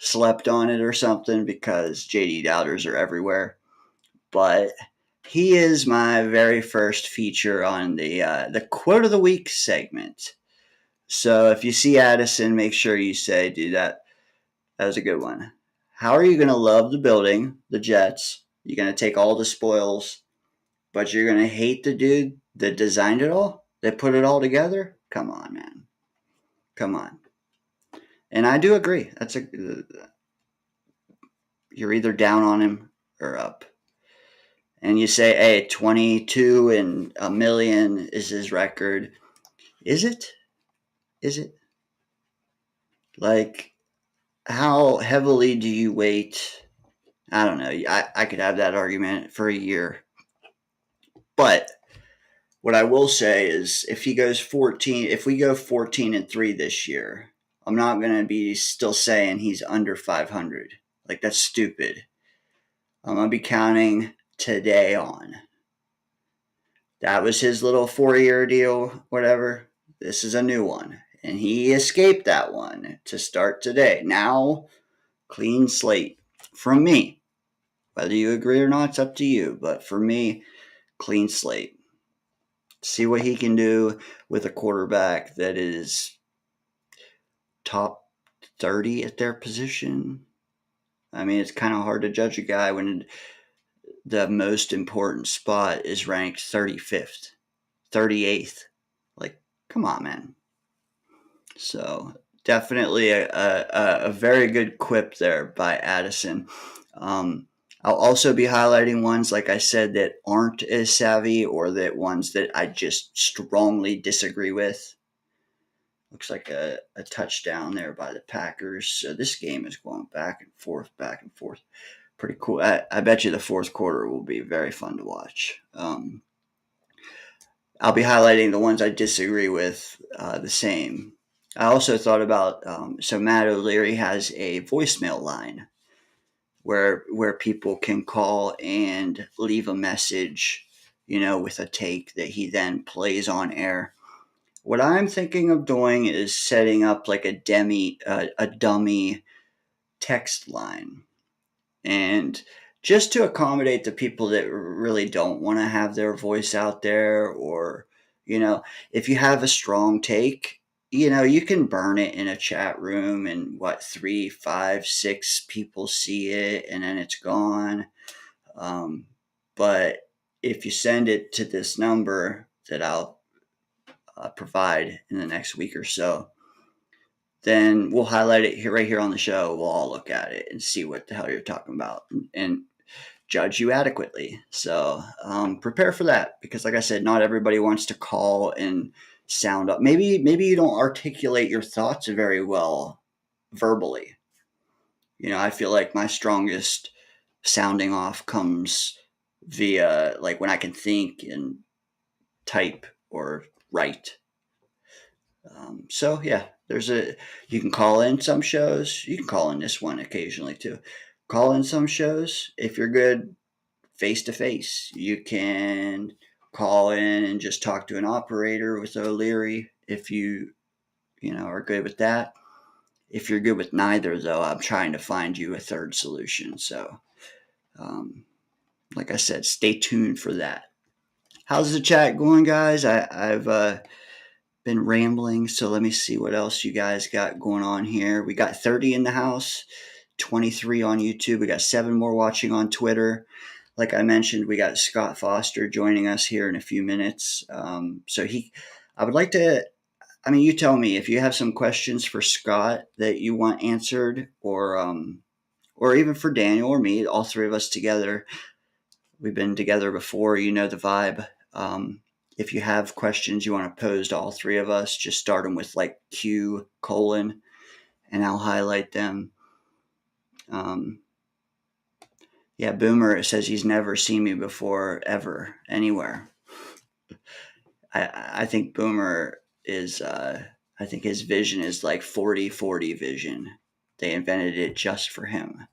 slept on it or something, because JD doubters are everywhere. But he is my very first feature on the quote of the week segment. So if you see Addison, make sure you say, dude, that was a good one. How are you going to love the building, the Jets? You're going to take all the spoils, but you're going to hate the dude that designed it all, that put it all together? Come on, man. Come on. And I do agree. You're either down on him or up. And you say, hey, 22 and a million is his record. Is it? Is it? Like, how heavily do you weight? I don't know. I could have that argument for a year. But what I will say is if we go 14-3 this year, I'm not going to be still saying he's under 500. Like, that's stupid. I'm going to be counting today on. That was his little 4-year deal, whatever. This is a new one. And he escaped that one to start today. Now, clean slate from me. Whether you agree or not, it's up to you. But for me, clean slate. See what he can do with a quarterback that is top 30 at their position. I mean, it's kind of hard to judge a guy when the most important spot is ranked 35th, 38th. Like, come on, man. So definitely a very good quip there by Addison. I'll also be highlighting ones, like I said, that aren't as savvy or that ones that I just strongly disagree with. Looks like a touchdown there by the Packers. So this game is going back and forth. Pretty cool. I bet you the fourth quarter will be very fun to watch. I'll be highlighting the ones I disagree with the same. I also thought about, so Matt O'Leary has a voicemail line where people can call and leave a message, with a take that he then plays on air. What I'm thinking of doing is setting up like a dummy text line. And just to accommodate the people that really don't want to have their voice out there, or, if you have a strong take, you can burn it in a chat room and 3, 5, 6 people see it and then it's gone. But if you send it to this number that I'll provide in the next week or so, then we'll highlight it right here on the show. We'll all look at it and see what the hell you're talking about and judge you adequately. So prepare for that, because like I said, not everybody wants to call and sound up. Maybe you don't articulate your thoughts very well verbally. I feel like my strongest sounding off comes via like when I can think and type or write. So yeah, you can call in some shows. You can call in this one occasionally too. Call in some shows if you're good face to face. You can call in and just talk to an operator with O'Leary if you are good with that. If you're good with neither, though, I'm trying to find you a third solution. So, like I said, stay tuned for that. How's the chat going, guys? I've been rambling, so let me see what else you guys got going on here. We got 30 in the house, 23 on YouTube. We got 7 more watching on Twitter. Like I mentioned, we got Scott Foster joining us here in a few minutes. I would like to, you tell me if you have some questions for Scott that you want answered, or even for Daniel or me, all 3 of us together. We've been together before, the vibe. If you have questions you want to pose to all 3 of us, just start them with like Q : and I'll highlight them. Yeah, Boomer says he's never seen me before, ever, anywhere. I think Boomer is, I think his vision is like 40-40 vision. They invented it just for him.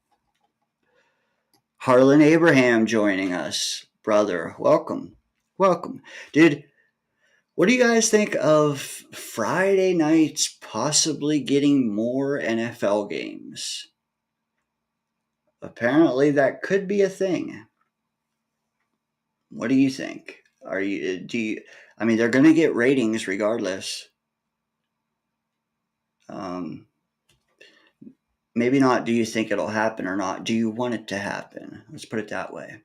Harlan Abraham joining us. Brother, welcome. Welcome. Dude, what do you guys think of Friday nights possibly getting more NFL games? Apparently that could be a thing. What do you think? They're going to get ratings regardless. Maybe not do you think it'll happen or not. Do you want it to happen? Let's put it that way.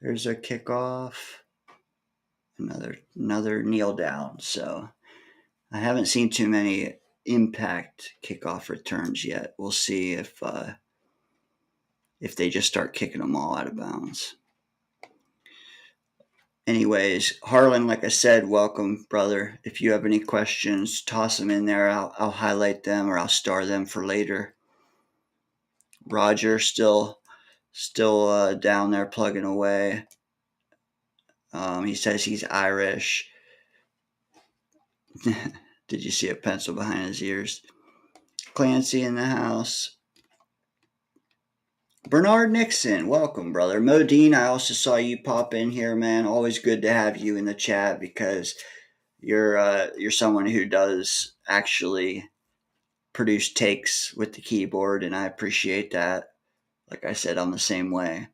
There's a kickoff. Another kneel down. So I haven't seen too many impact kickoff returns yet. We'll see if they just start kicking them all out of bounds. Anyways, Harlan, like I said, welcome, brother. If you have any questions, toss them in there. I'll highlight them, or I'll star them for later. Roger still down there plugging away. He says he's Irish. Did you see a pencil behind his ears? Clancy in the house. Bernard Nixon, welcome, brother. Modine, I also saw you pop in here, man. Always good to have you in the chat, because you're someone who does actually produce takes with the keyboard, and I appreciate that. Like I said, I'm the same way.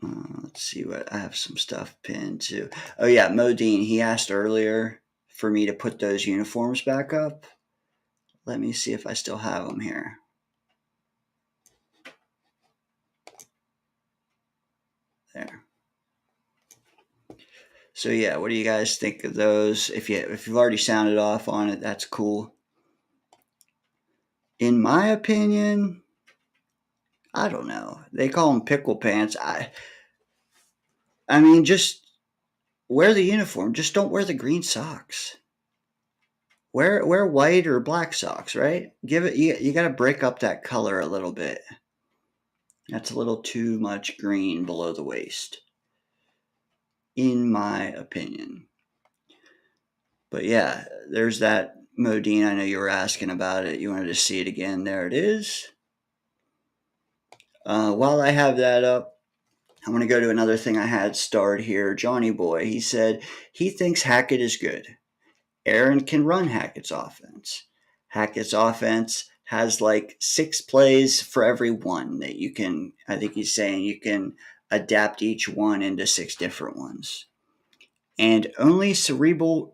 Let's see what I have some stuff pinned to. Oh yeah, Modine, he asked earlier for me to put those uniforms back up. Let me see if I still have them here. There. So yeah, what do you guys think of those? If you've already sounded off on it, that's cool. In my opinion, I don't know. They call them pickle pants. I mean, just wear the uniform. Just don't wear the green socks. Wear white or black socks, right? You got to break up that color a little bit. That's a little too much green below the waist, in my opinion. But yeah, there's that Modine. I know you were asking about it. You wanted to see it again. There it is. While I have that up, I'm going to go to another thing I had starred here. Johnny Boy, he said he thinks Hackett is good. Aaron can run Hackett's offense. Hackett's offense has like 6 plays for every one that you can. I think he's saying you can adapt each one into 6 different ones. And only cerebral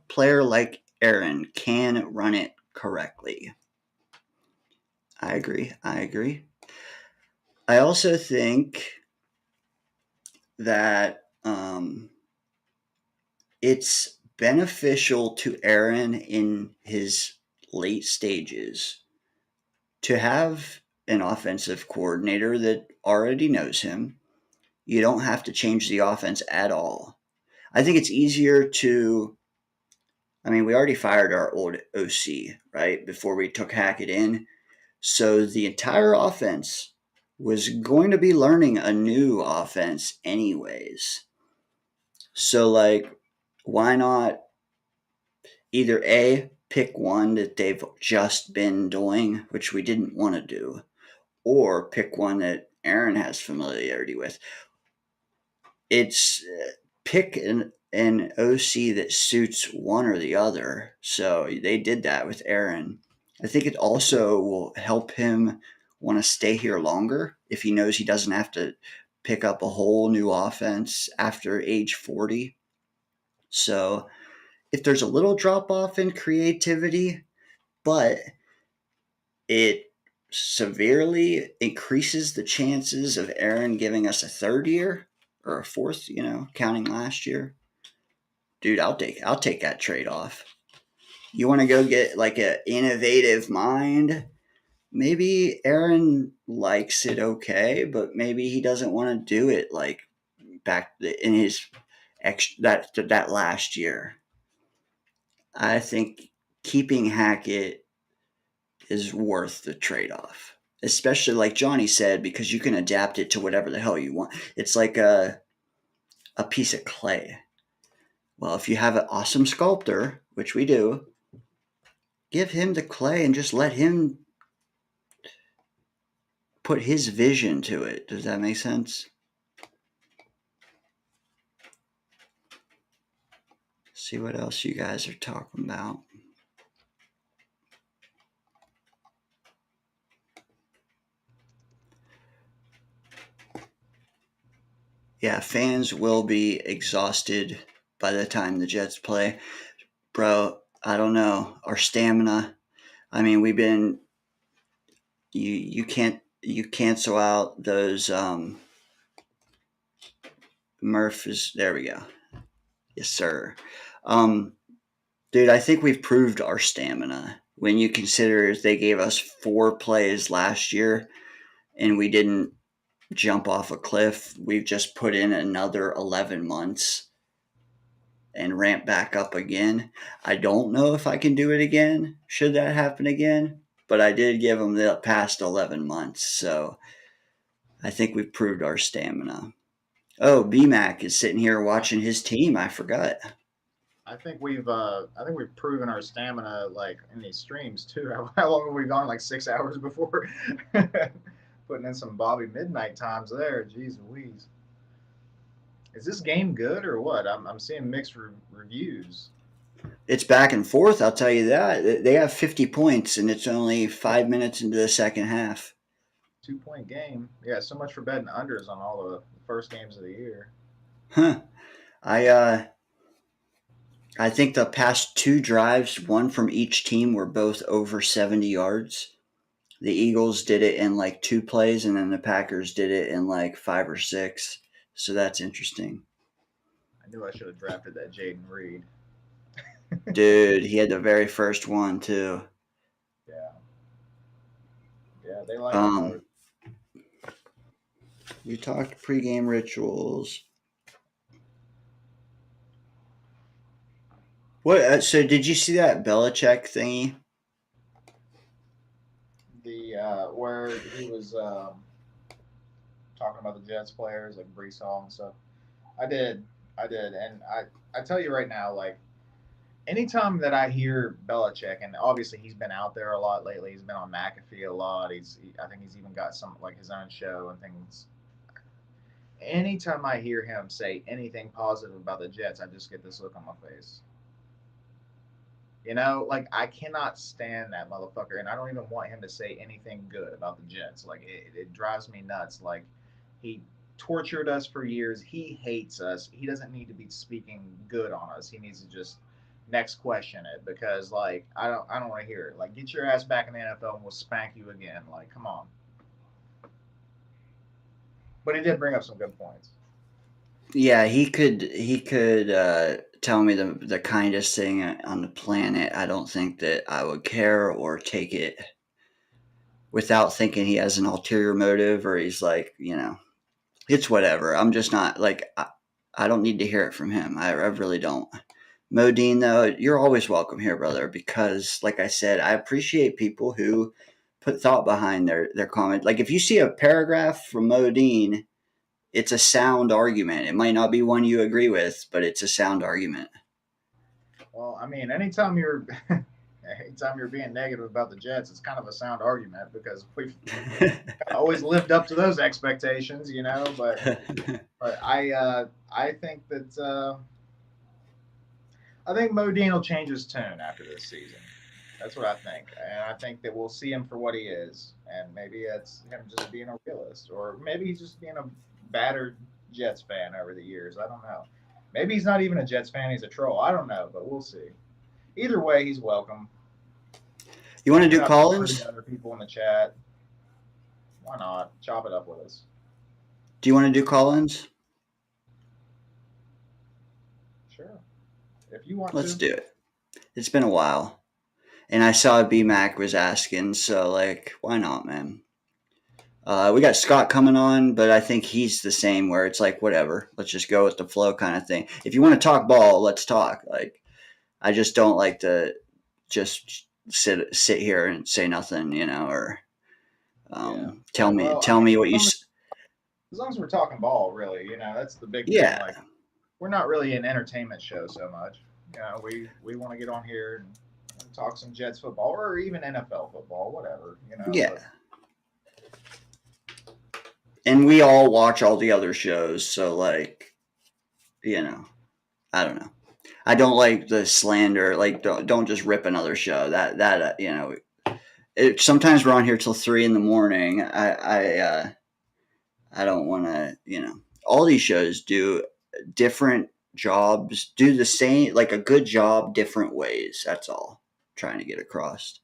player like Aaron can run it correctly. I agree. I also think that it's beneficial to Aaron in his late stages to have an offensive coordinator that already knows him. You don't have to change the offense at all. I think it's easier to. I mean, we already fired our old OC, right, before we took Hackett in. So the entire offense was going to be learning a new offense anyways. So, like, why not either A, pick one that they've just been doing, which we didn't want to do, or pick one that Aaron has familiarity with. It's pick an OC that suits one or the other. So they did that with Aaron. I think it also will help him want to stay here longer if he knows he doesn't have to pick up a whole new offense after age 40. So if there's a little drop off in creativity, but it severely increases the chances of Aaron giving us a third year or a fourth, counting last year. Dude, I'll take that trade off. You want to go get like an innovative mind? Maybe Aaron likes it okay, but maybe he doesn't want to do it like back in his that last year. I think keeping Hackett is worth the trade-off, especially like Johnny said, because you can adapt it to whatever the hell you want. It's like a piece of clay. Well, if you have an awesome sculptor, which we do, give him the clay and just let him put his vision to it. Does that make sense? See what else you guys are talking about. Yeah, fans will be exhausted by the time the Jets play. Bro, I don't know. Our stamina. I mean, we've been you cancel out those Murphh is there we go. Yes, sir. Dude, I think we've proved our stamina. When you consider they gave us 4 plays last year and we didn't jump off a cliff, we've just put in another 11 months and ramp back up again. I don't know if I can do it again, should that happen again, but I did give them the past 11 months, so I think we've proved our stamina. Oh, BMAC is sitting here watching his team. I forgot. I think we've proven our stamina like in these streams too. How long have we gone? Like 6 hours before putting in some Bobby Midnight times there. Jeez Louise. Is this game good or what? I'm seeing mixed reviews. It's back and forth, I'll tell you that. They have 50 points, and it's only 5 minutes into the second half. 2-point game. Yeah, so much for betting unders on all the first games of the year. Huh. I think the past 2 drives, one from each team, were both over 70 yards. The Eagles did it in like 2 plays, and then the Packers did it in like 5 or 6. So that's interesting. I knew I should have drafted that Jaden Reed. Dude, he had the very first one too. Yeah, they like him. We talked pregame rituals. What? So did you see that Belichick thingy? The where he was talking about the Jets players like Brees Hall and stuff. I did, and I tell you right now, like anytime that I hear Belichick, and obviously he's been out there a lot lately. He's been on McAfee a lot. I think he's even got some like his own show and things. Anytime I hear him say anything positive about the Jets, I just get this look on my face. You know, like I cannot stand that motherfucker, and I don't even want him to say anything good about the Jets. Like it drives me nuts. Like he tortured us for years. He hates us. He doesn't need to be speaking good on us. He needs to just next question it because like I don't want to hear it. Like get your ass back in the NFL and we'll spank you again. Like come on. But he did bring up some good points. Yeah, he could tell me the kindest thing on the planet. I don't think that I would care or take it without thinking he has an ulterior motive or he's like, it's whatever. I'm just not like I don't need to hear it from him. I really don't. Modine, though, you're always welcome here, brother, because like I said, I appreciate people who put thought behind their comment. Like if you see a paragraph from Modine, it's a sound argument. It might not be one you agree with, but it's a sound argument. Well, I mean, anytime you're being negative about the Jets, it's kind of a sound argument because we've always lived up to those expectations, But I think that I think Modine will change his tune after this season. That's what I think, and I think that we'll see him for what he is, and maybe it's him just being a realist, or maybe he's just being a battered Jets fan over the years. I don't know. Maybe he's not even a Jets fan; he's a troll. I don't know, but we'll see. Either way, he's welcome. You want to do Collins? Other people in the chat. Why not? Chop it up with us. Do you want to do Collins? Sure. If you want Let's to. do it. It's been a while. And I saw BMAC was asking, so like, why not, man? We got Scott coming on, but I think he's the same where it's like, whatever. Let's just go with the flow kind of thing. If you want to talk ball, let's talk. Like, I just don't like to just sit here and say nothing, or tell me what you. As long as we're talking ball, really, that's the big thing. Like, we're not really an entertainment show so much. We want to get on here and talk some Jets football or even NFL football, whatever. Yeah. But... And we all watch all the other shows, so like, I don't know. I don't like the slander. Like, don't just rip another show. That sometimes we're on here till 3 a.m. I don't want to. All these shows do different jobs, do the same, like a good job, different ways. That's all I'm trying to get across.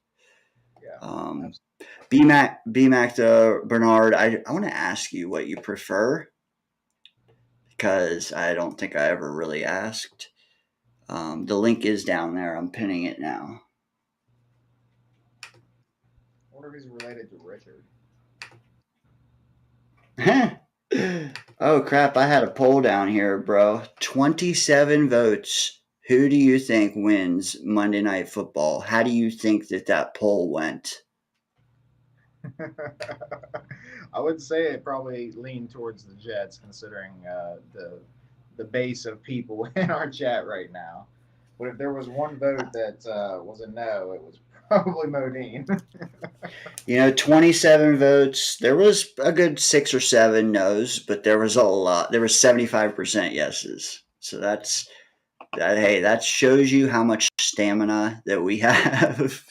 Yeah. BMAC, Bernard, I want to ask you what you prefer because I don't think I ever really asked. The link is down there. I'm pinning it now. I wonder if he's related to Richard. Oh, crap. I had a poll down here, bro. 27 votes. Who do you think wins Monday Night Football? How do you think that poll went? I would say it probably leaned towards the Jets, considering the base of people in our chat right now. But if there was one vote that was a no, it was probably Modine. 27 votes. There was a good 6 or 7 no's, but there was a lot. There was 75% yeses. So that. Hey, that shows you how much stamina that we have.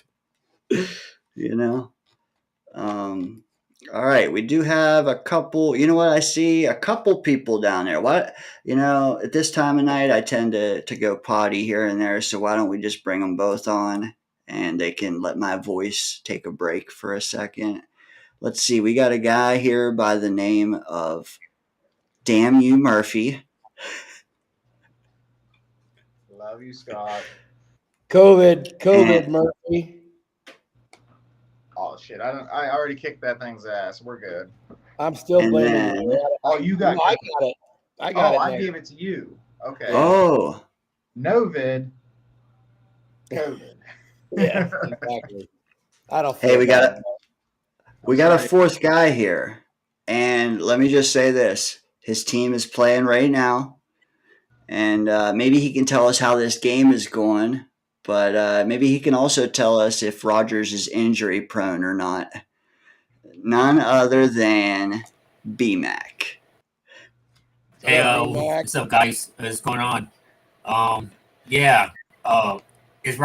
All right, we do have a couple. You know what? I see a couple people down there. What? At this time of night, I tend to go potty here and there. So why don't we just bring them both on and they can let my voice take a break for a second? Let's see. We got a guy here by the name of Damn You Murphh. Love you, Scott. COVID, Murphy. Oh shit! I already kicked that thing's ass. We're good. I'm still blaming you. Oh, you got? No, I got it. I got it. I gave it to you. Okay. Oh. Novid. COVID. Yeah, exactly. I don't. Hey, we got a fourth guy here, and let me just say this: his team is playing right now, and maybe he can tell us how this game is going. But maybe he can also tell us if Rodgers is injury prone or not. None other than BMAC. Hey, what's up, guys? What's going on? Yeah. Is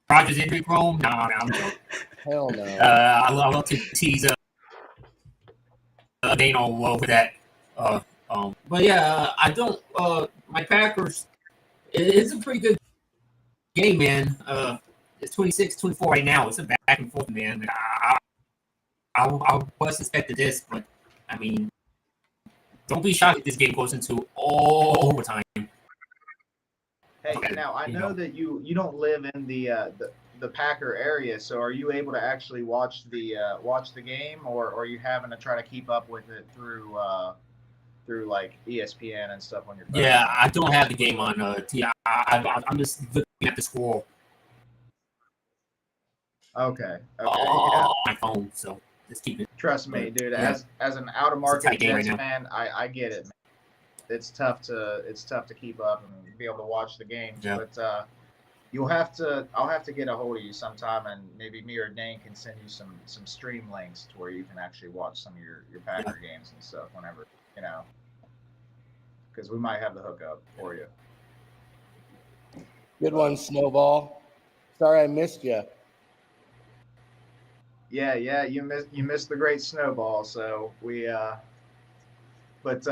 Rodgers injury prone? No, I'm joking. Hell no. I love to tease Dayne-O over that. But yeah, I don't. My Packers. It's a pretty good game, man. It's 26-24 right now. It's a back and forth, man. And I was expecting this, but I mean, don't be shocked if this game goes into overtime. Hey, now I know that you don't live in the Packer area, so are you able to actually watch the game, or are you having to try to keep up with it through like ESPN and stuff on your phone? Yeah, I don't have the game on I'm just looking at the score. Okay. On my phone, so just keep it. Trust me, dude. Yeah. As an out of market Jets right fan, I get it, man. It's tough to keep up and be able to watch the games. Yeah. But I'll have to get a hold of you sometime, and maybe me or Dane can send you some stream links to where you can actually watch some of your Packer games and stuff whenever, because we might have the hookup for you. Good one, Snowball. Sorry I missed you. Yeah, you missed the great Snowball. So but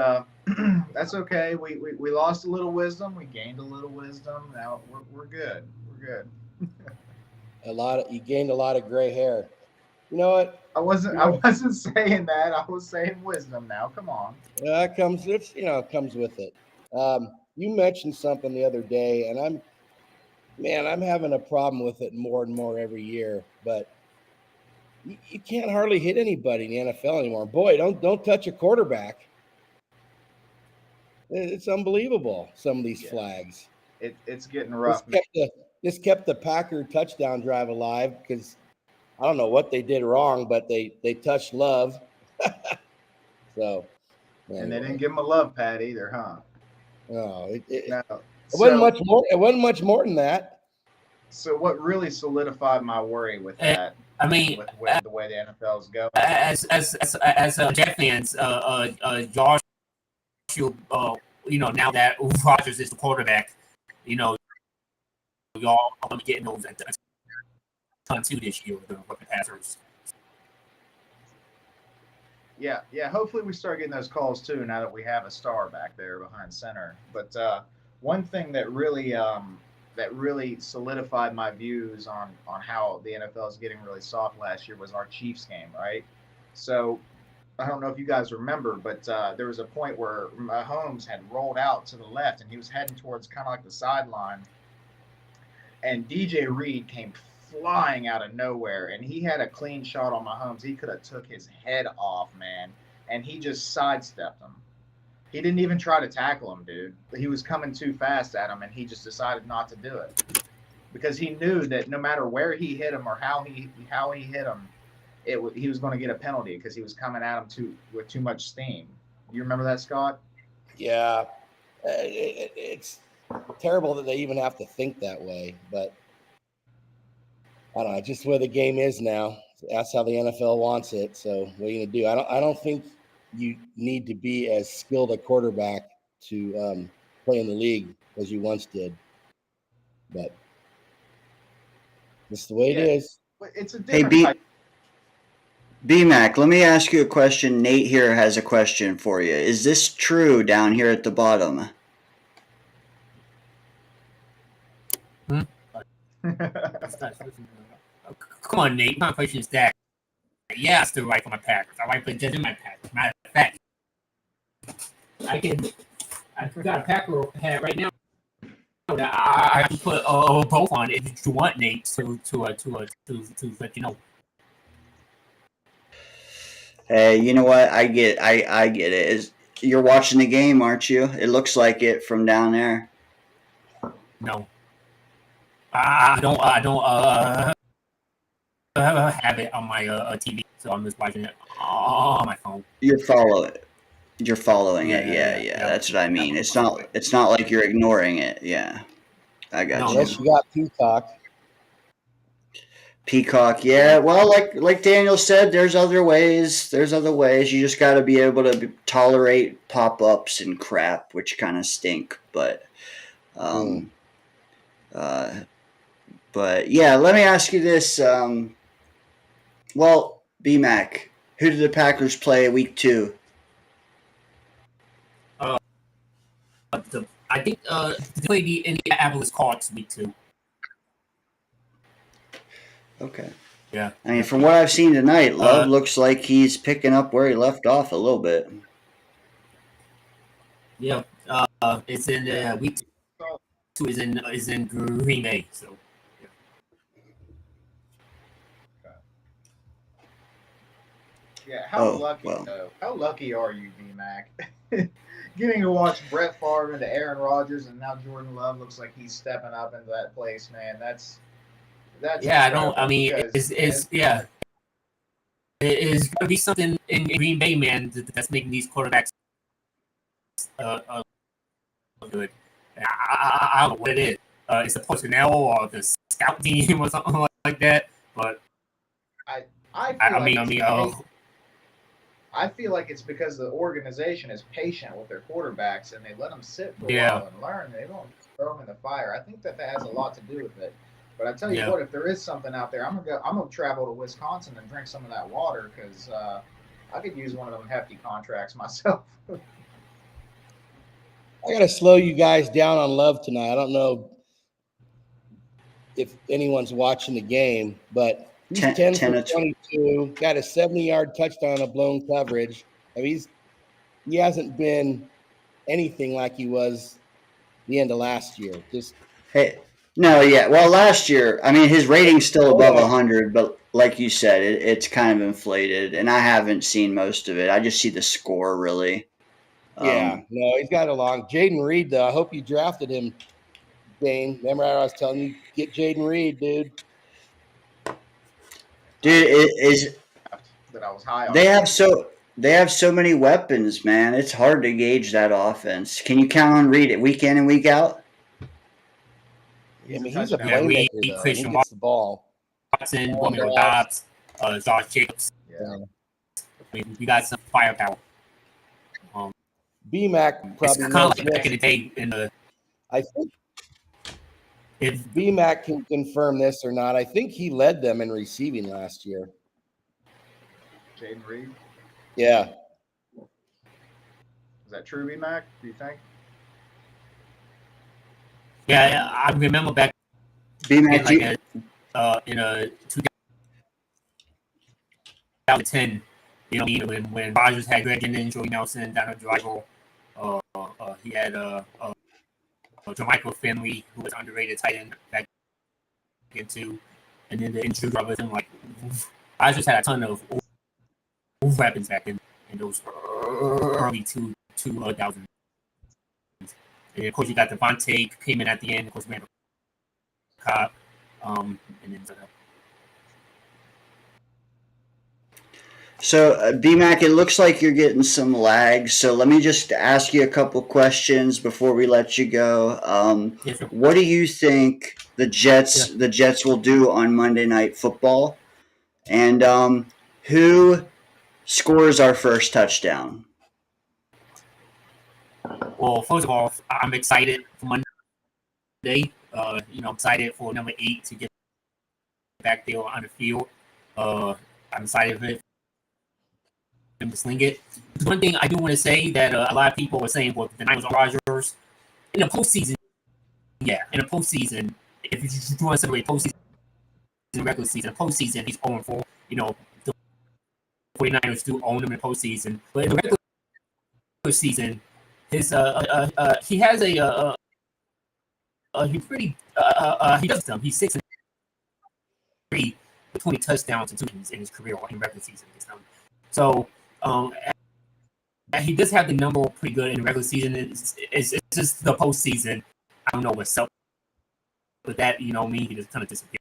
that's okay. We lost a little wisdom. We gained a little wisdom. Now we're good. We're good. You gained a lot of gray hair. You know what? I wasn't saying that. I was saying wisdom. Now, come on. It comes with it. You mentioned something the other day, and I'm having a problem with it more and more every year. But you can't hardly hit anybody in the NFL anymore. Boy, don't touch a quarterback. It's unbelievable. Some of these flags. It's getting rough. This kept the Packer touchdown drive alive because I don't know what they did wrong, but they touched Love. So, and they didn't give him a love pad either, huh? No, it no. wasn't much more. It wasn't much more than that. So, what really solidified my worry with that? I mean, with the way the NFL is going, as Jet fans, Josh, now that Rodgers is the quarterback, y'all are going to be getting those a ton too this year with the Packers. Yeah. Hopefully, we start getting those calls too now that we have a star back there behind center. But one thing that really solidified my views on how the NFL is getting really soft last year was our Chiefs game, right? So I don't know if you guys remember, but there was a point where Mahomes had rolled out to the left and he was heading towards kind of like the sideline, and DJ Reed came flying out of nowhere, and he had a clean shot on Mahomes. He could have took his head off, man, and he just sidestepped him. He didn't even try to tackle him, dude. He was coming too fast at him, and he just decided not to do it because he knew that no matter where he hit him or how he hit him, he was going to get a penalty because he was coming at him with too much steam. You remember that, Scott? Yeah, it's terrible that they even have to think that way, but I don't know. Just where the game is now. That's how the NFL wants it. So what are you gonna do? I don't think you need to be as skilled a quarterback to play in the league as you once did. But it's the way it is. It's a different type. BMAC, let me ask you a question. Nate here has a question for you. Is this true down here at the bottom? Come on, Nate. My question is that. Yeah, I still write for my Packers. I write for Jets in my Packers. Matter of fact, I forgot a Packer hat right now. I can put both on if you want, Nate, to let you know. Hey, you know what? I get it. You're watching the game, aren't you? It looks like it from down there. No, I don't have it on my TV, so I'm just watching it on my phone. You're following it. Yeah. That's what I mean. It's not like you're ignoring it. Yeah, I got you. Unless you got Peacock, yeah. Well, like Daniel said, there's other ways. You just got to be able to tolerate pop-ups and crap, which kind of stink. But But yeah, let me ask you this. Well, BMAC, who did the Packers play week 2? I think they played the Indianapolis Colts week 2. Okay. Yeah. I mean, from what I've seen tonight, Love looks like he's picking up where he left off a little bit. Yeah. It's in week 2 is in Green Bay. So. Yeah, how lucky are you, BMAC? Getting to watch Brett Favre into Aaron Rodgers, and now Jordan Love looks like he's stepping up into that place, man. That's yeah. I mean, it's yeah. It is going to be something in Green Bay, man, that's making these quarterbacks good. I don't know what it is. It's the personnel or the scout team or something like that. But I feel like it's because the organization is patient with their quarterbacks and they let them sit for a while and learn. They don't throw them in the fire. I think that has a lot to do with it. But I tell you what, if there is something out there, I'm gonna travel to Wisconsin and drink some of that water because I could use one of them hefty contracts myself. I got to slow you guys down on Love tonight. I don't know if anyone's watching the game, but he's 10 for 22, got a 70-yard touchdown, a blown coverage. I mean, he hasn't been anything like he was the end of last year. Well, last year, I mean, his rating's still above 100, but like you said, it's kind of inflated, and I haven't seen most of it. I just see the score, really. No, he's got a long. Jaden Reed, though, I hope you drafted him, Dane. Remember I was telling you, get Jaden Reed, dude. Dude, it is that I was high on. They have so many weapons, man. It's hard to gauge that offense. Can you count on Reed week in and week out? I mean, he's a playmaker, though. He gets the ball. Watson, Romeo Dobbs, Josh Jacobs. Yeah. I mean, we got some firepower. BMAC probably it's kind of like back in the day. I think if BMAC can confirm this or not, I think he led them in receiving last year. Jaden Reed? Yeah. Is that true, BMAC? Do you think? Yeah, I remember back BMAC in 2010. You know, when Rodgers had Greg Jennings, Joey Nelson, Donald Driver, he had Jermichael Finley, who was underrated tight end back into, and then the injury with him. Like, Rodgers had a ton of weapons back in those early 2000s. And of course, you got Devontae came in at the end. Of course, Randall Cobb, and then. So, BMAC, it looks like you're getting some lag. So let me just ask you a couple questions before we let you go. Yes, sir. What do you think the Jets will do on Monday Night Football? And who scores our first touchdown? Well, first of all, I'm excited for Monday. I'm excited for number 8 to get back there on the field. I'm excited for him to sling it. One thing I do want to say that a lot of people were saying, well, the Niners are Rodgers in the postseason. Yeah, in the postseason, if you want to separate postseason and regular season, postseason he's 0-4. The 49ers do own him in the postseason, but in the regular season, his he has he does some. He's 6-3 with 20 touchdowns and 2 in his career in regular season. So he does have the number pretty good in the regular season. It's just the postseason. I don't know what's up with that. He just kind of disappears.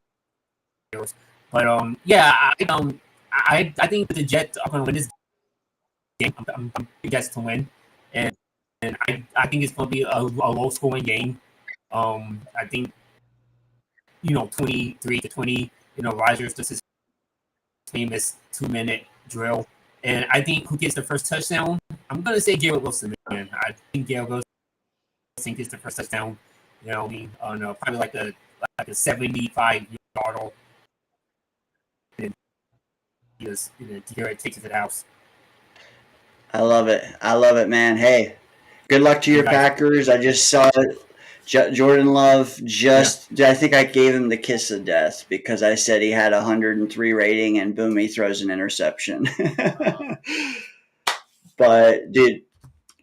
But I think the Jets are going to win this game. I'm the Jets to win, and I think it's going to be a low scoring game. I think 23-20. Rodgers does his famous 2-minute drill. And I think who gets the first touchdown? I'm going to say Garrett Wilson, man. I think Garrett Wilson gets the first touchdown. Probably like the like a 75-yard, and Garrett takes it to the house. I love it, man. Hey, good luck to your Packers. I just saw it. Jordan Love I think I gave him the kiss of death because I said he had 103 rating and boom, he throws an interception. But dude,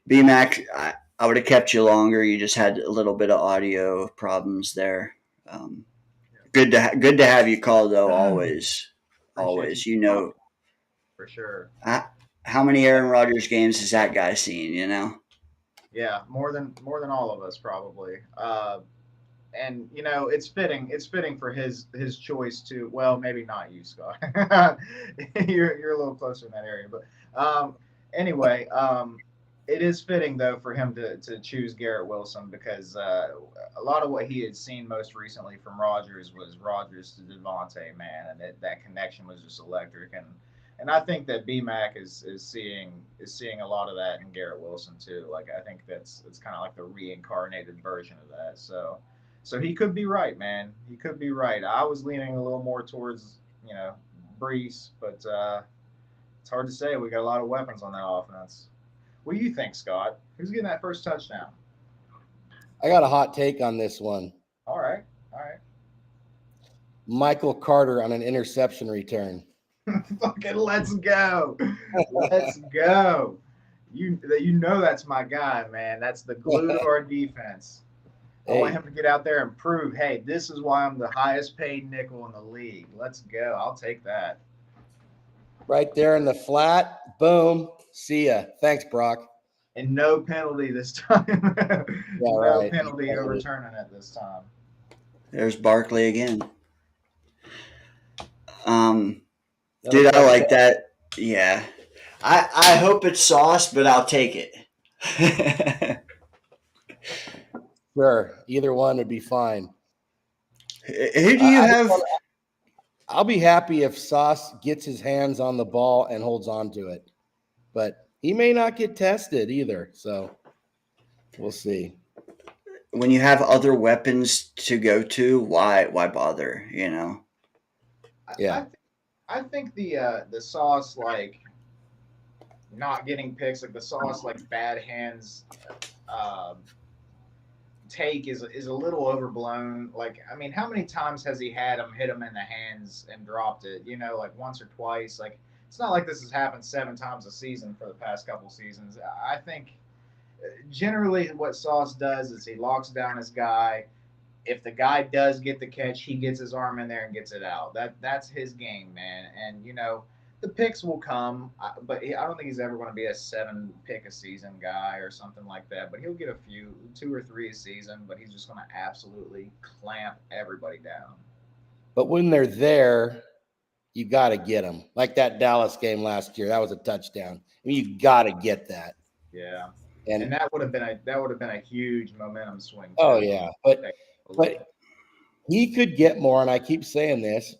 BMAC, I would have kept you longer. You just had a little bit of audio problems there. Good to have you call though. Always. You know, for sure. How many Aaron Rodgers games has that guy seen? You know. Yeah, more than all of us probably. And you know, it's fitting for his choice to. Well, maybe not you, Scott. you're a little closer in that area, but anyway, it is fitting though for him to choose Garrett Wilson because a lot of what he had seen most recently from Rodgers was Rodgers to Devontae, man, and that connection was just electric. And I think that BMAC is seeing a lot of that in Garrett Wilson too. Like I think it's kind of like the reincarnated version of that. So he could be right, man. He could be right. I was leaning a little more towards Brees, but it's hard to say. We got a lot of weapons on that offense. What do you think, Scott? Who's getting that first touchdown? I got a hot take on this one. All right. Michael Carter on an interception return. Fucking let's go. Let's go. You know that's my guy, man. That's the glue to our defense. I want him to get out there and prove, hey, this is why I'm the highest paid nickel in the league. Let's go. I'll take that. Right there in the flat. Boom. See ya. Thanks, Brock. And no penalty this time. No penalty overturning it this time. There's Barkley again. Dude, I like that. Yeah. I hope it's sauce, but I'll take it. Sure. Either one would be fine. Who do you have? I'll be happy if Sauce gets his hands on the ball and holds on to it. But he may not get tested either. So we'll see. When you have other weapons to go to, why bother, Yeah. I think the Sauce, like, not getting picks, like the Sauce, like, bad hands take is a little overblown. Like, I mean, how many times has he had him hit him in the hands and dropped it? Like once or twice. Like, it's not like this has happened 7 times a season for the past couple seasons. I think generally what Sauce does is he locks down his guy. If the guy does get the catch, he gets his arm in there and gets it out. That's his game, man. And the picks will come, but I don't think he's ever going to be a 7-pick-a-season guy or something like that. But he'll get a few, 2 or 3 a season, but he's just going to absolutely clamp everybody down. But when they're there, you got to get them. Like that Dallas game last year, that was a touchdown. I mean, you got to get that. Yeah, and that would have been a huge momentum swing. Oh yeah, but he could get more, and I keep saying this,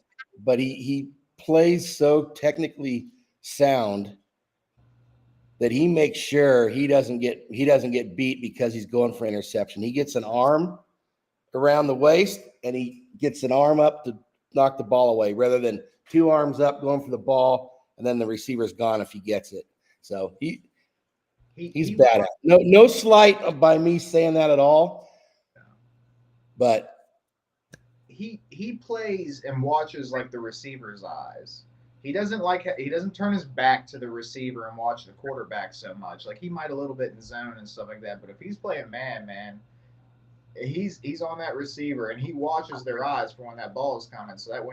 but he plays so technically sound that he makes sure he doesn't get beat because he's going for interception. He gets an arm around the waist and he gets an arm up to knock the ball away rather than 2 arms up going for the ball and then the receiver's gone if he gets it. So he's bad at it. No slight by me saying that at all, but he plays and watches like the receiver's eyes. He doesn't turn his back to the receiver and watch the quarterback so much. Like he might a little bit in zone and stuff like that, but if he's playing man, he's on that receiver and he watches their eyes for when that ball is coming. So that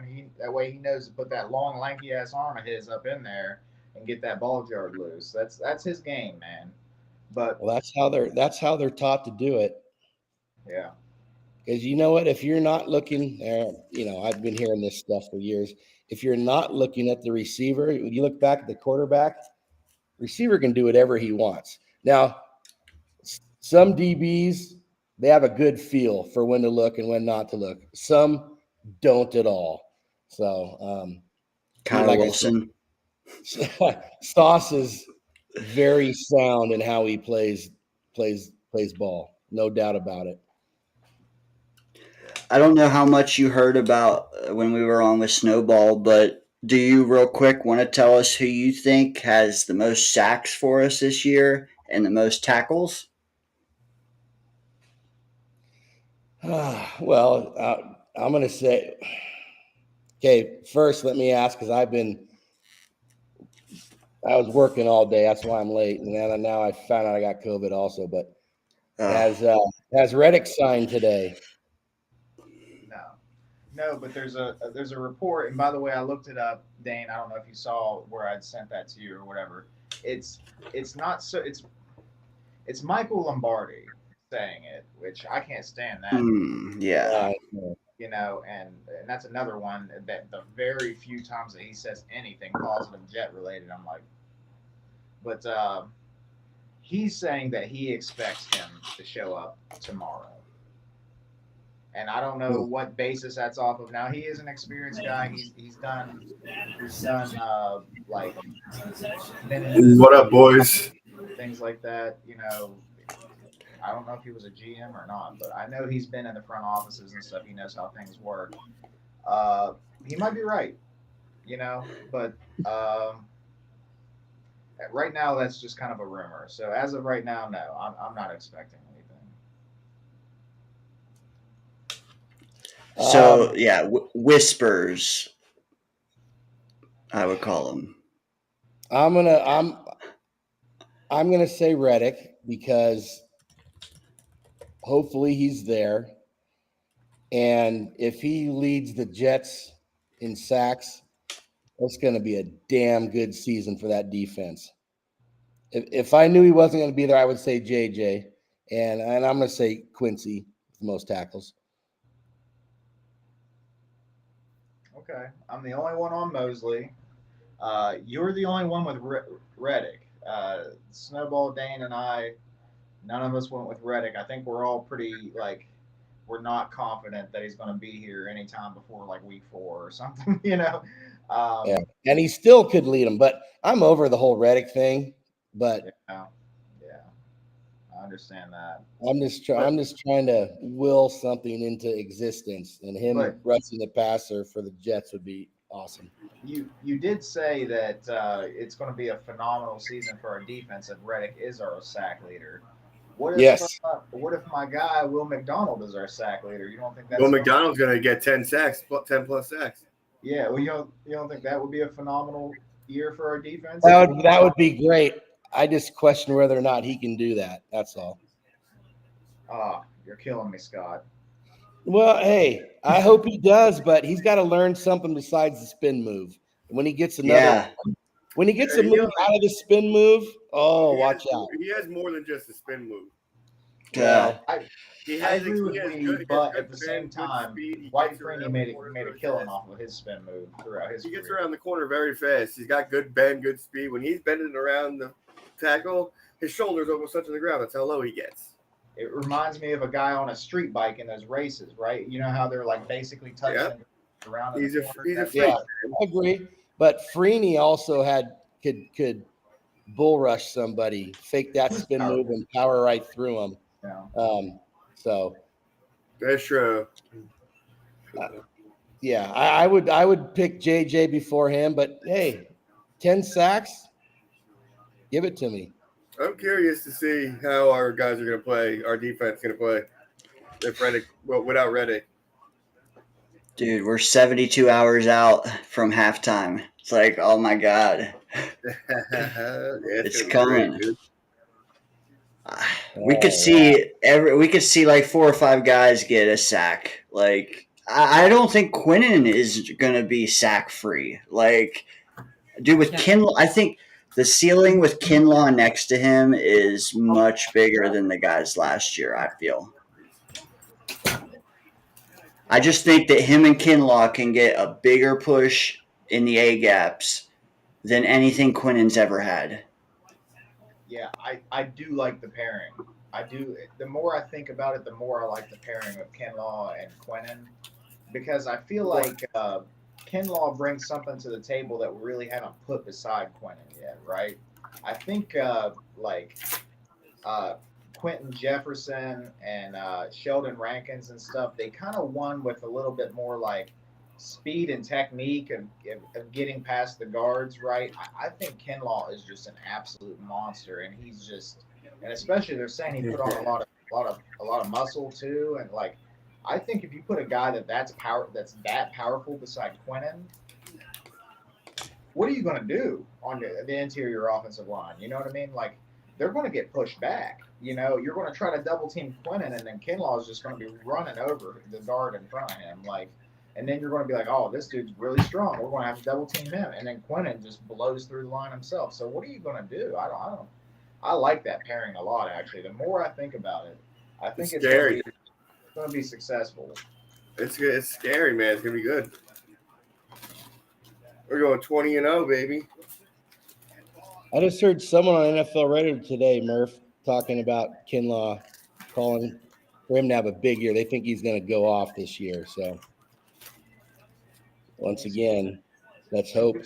way he knows to put that long lanky ass arm of his up in there and get that ball jarred loose. That's his game, man. But that's how they're taught to do it. Yeah. Because you know what? If you're not looking, I've been hearing this stuff for years. If you're not looking at the receiver, when you look back at the quarterback, receiver can do whatever he wants. Now, some DBs, they have a good feel for when to look and when not to look. Some don't at all. So, Kyle Wilson. Sauce is very sound in how he plays ball. No doubt about it. I don't know how much you heard about when we were on with Snowball, but do you real quick want to tell us who you think has the most sacks for us this year and the most tackles? Well, I'm going to say, okay, first let me ask, because I was working all day. That's why I'm late. And then now I found out I got COVID also, but has Reddick signed today? No, but there's a report, and by the way, I looked it up, Dane. I don't know if you saw where I'd sent that to you or whatever. It's not so it's Michael Lombardi saying it, which I can't stand that. Yeah. You know, and that's another one that the very few times that he says anything positive Jet related, I'm like, but he's saying that he expects him to show up tomorrow. And I don't know what basis that's off of. Now he is an experienced guy. He's done like what up, boys? Things like that. You know, I don't know if he was a GM or not, but I know he's been in the front offices and stuff. He knows how things work. He might be right, you know, but right now that's just kind of a rumor. So as of right now, no, I'm not expecting anything. So whispers, I would call them. I'm gonna say Reddick, because hopefully he's there, and if he leads the Jets in sacks, it's gonna be a damn good season for that defense. If I knew he wasn't gonna be there, I would say JJ, and I'm gonna say Quincy with the most tackles. Okay, I'm the only one on Mosley. You're the only one with Reddick. Snowball, Dane, and I, none of us went with Reddick. I think we're all pretty, like, we're not confident that he's going to be here anytime before, like, week 4 or something, you know? Yeah, and he still could lead them, but I'm over the whole Reddick thing. But yeah, I understand that. I'm just trying to will something into existence, and him rushing the passer for the Jets would be awesome. You did say that it's going to be a phenomenal season for our defense, and Reddick is our sack leader. What if my guy Will McDonald is our sack leader? You don't think that's Will McDonald's going to get 10 plus sacks? Yeah, well, you don't think that would be a phenomenal year for our defense? That would be great. I just question whether or not he can do that. That's all. Oh, you're killing me, Scott. Well, hey, I hope he does, but he's got to learn something besides the spin move. When he gets a move out of the spin move, watch out. He has more than just a spin move. Yeah, I agree with me, but at the same time, White Freeney made a killing off of his spin move throughout his career. He gets around the corner very fast. He's got good bend, good speed. When he's bending around the tackle, his shoulder's almost touching the ground. That's how low he gets. It reminds me of a guy on a street bike in those races, right? You know how they're like basically touching around. He's a freak. Yeah, I agree. But Freeney also could bull rush somebody, fake that spin move, and power right through him. Yeah. So that's true. I would pick JJ before him, but hey, 10 sacks, give it to me. I'm curious to see how our guys are going to play, our defense going to play without Reddick. Dude, we're 72 hours out from halftime. It's like, oh my God. It's coming. Great, we could see like 4 or 5 guys get a sack. Like, I don't think Quinnen is going to be sack free. Like, dude, with Kinlaw, I think the ceiling with Kinlaw next to him is much bigger than the guys last year, I feel. I just think that him and Kinlaw can get a bigger push in the A gaps than anything Quinnen's ever had. Yeah, I do like the pairing. I do. The more I think about it, the more I like the pairing of Kinlaw and Quinnen, because I feel like Kinlaw brings something to the table that we really haven't put beside Quinnen yet, right? I think Quentin Jefferson and Sheldon Rankins and stuff, they kind of won with a little bit more like speed and technique of getting past the guards, right? I think Kinlaw is just an absolute monster, and he's just, and especially they're saying he put on a lot of muscle too, and like I think if you put a guy that's that powerful beside Quentin, what are you going to do on the interior offensive line? You know what I mean? Like they're going to get pushed back. You know, you're going to try to double team Quentin, and then Kinlaw is just going to be running over the guard in front of him, like. And then you're going to be like, oh, this dude's really strong. We're going to have to double team him. And then Quentin just blows through the line himself. So what are you going to do? I like that pairing a lot, actually. The more I think about it, I think it's scary. Going to be successful. It's scary, man. It's going to be good. We're going 20-0, baby. I just heard someone on NFL Radio today, Murph, talking about Kinlaw calling for him to have a big year. They think he's going to go off this year. So once again, let's hope.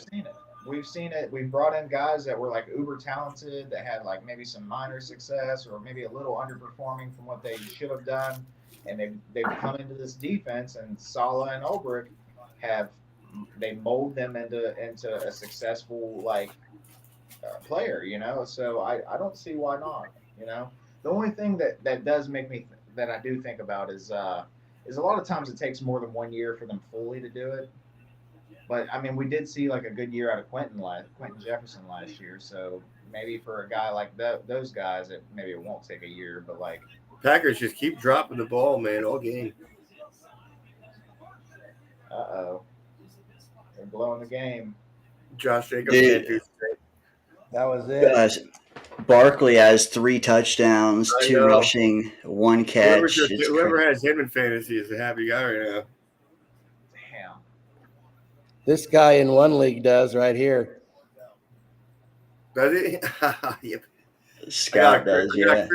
We've seen it. We've brought in guys that were like uber talented, that had like maybe some minor success or maybe a little underperforming from what they should have done. And they've come into this defense, and Saleh and Ulbrich they mold them into a successful like player, you know. So I don't see why not, you know. The only thing that does make me that I do think about is a lot of times it takes more than 1 year for them fully to do it. But I mean, we did see like a good year out of Quentin Jefferson last year. So maybe for a guy like those guys, maybe it won't take a year. But like Packers just keep dropping the ball, man, all game. They're blowing the game. Josh Jacobs can't do straight. That was it. Barkley has 3 touchdowns, 2 rushing, 1 catch. Whoever has him in fantasy is a happy guy right now. Damn. This guy in one league does right here. Does he? Yep. Scott does, yeah.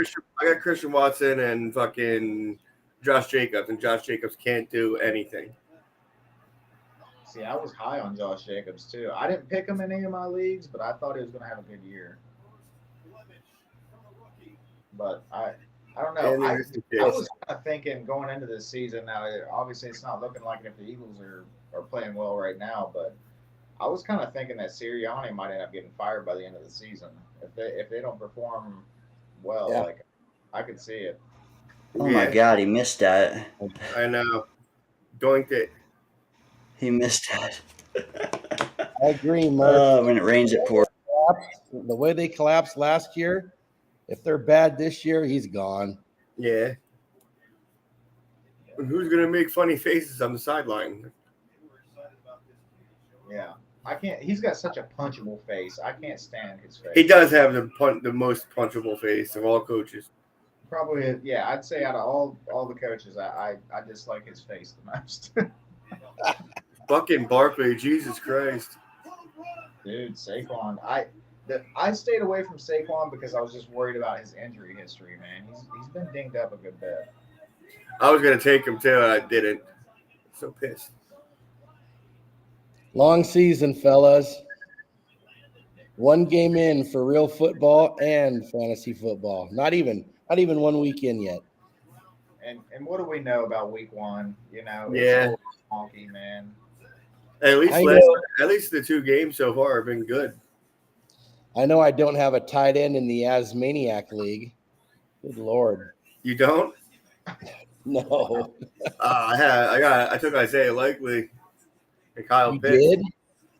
I got Christian Watson and fucking Josh Jacobs, and Josh Jacobs can't do anything. See, I was high on Josh Jacobs too. I didn't pick him in any of my leagues, but I thought he was going to have a good year. But I don't know. I was kind of thinking going into this season. Now, obviously, it's not looking like it if the Eagles are playing well right now. But I was kind of thinking that Sirianni might end up getting fired by the end of the season if they don't perform well. Yeah. Like I could see it. Oh my God, he missed that. I know. Doinked it. He missed that. I agree, Murph. When it rains, it pours. The way they collapsed last year, if they're bad this year, he's gone. Yeah. And who's going to make funny faces on the sideline? Yeah. I can't. He's got such a punchable face. I can't stand his face. He does have the most punchable face of all coaches. Probably, yeah. I'd say out of all the coaches, I dislike his face the most. Fucking Barkley, Jesus Christ. Dude, Saquon. I stayed away from Saquon because I was just worried about his injury history, man. He's been dinged up a good bit. I was going to take him too, and I didn't. So pissed. Long season, fellas. 1 game in for real football and fantasy football. Not even 1 week in yet. And what do we know about week 1? You know, it's yeah, a little wonky, man. At least the 2 games so far have been good. I know I don't have a tight end in the Asmaniac League. Good Lord. You don't? No. I took Isaiah Likely and Kyle You Pitts. did?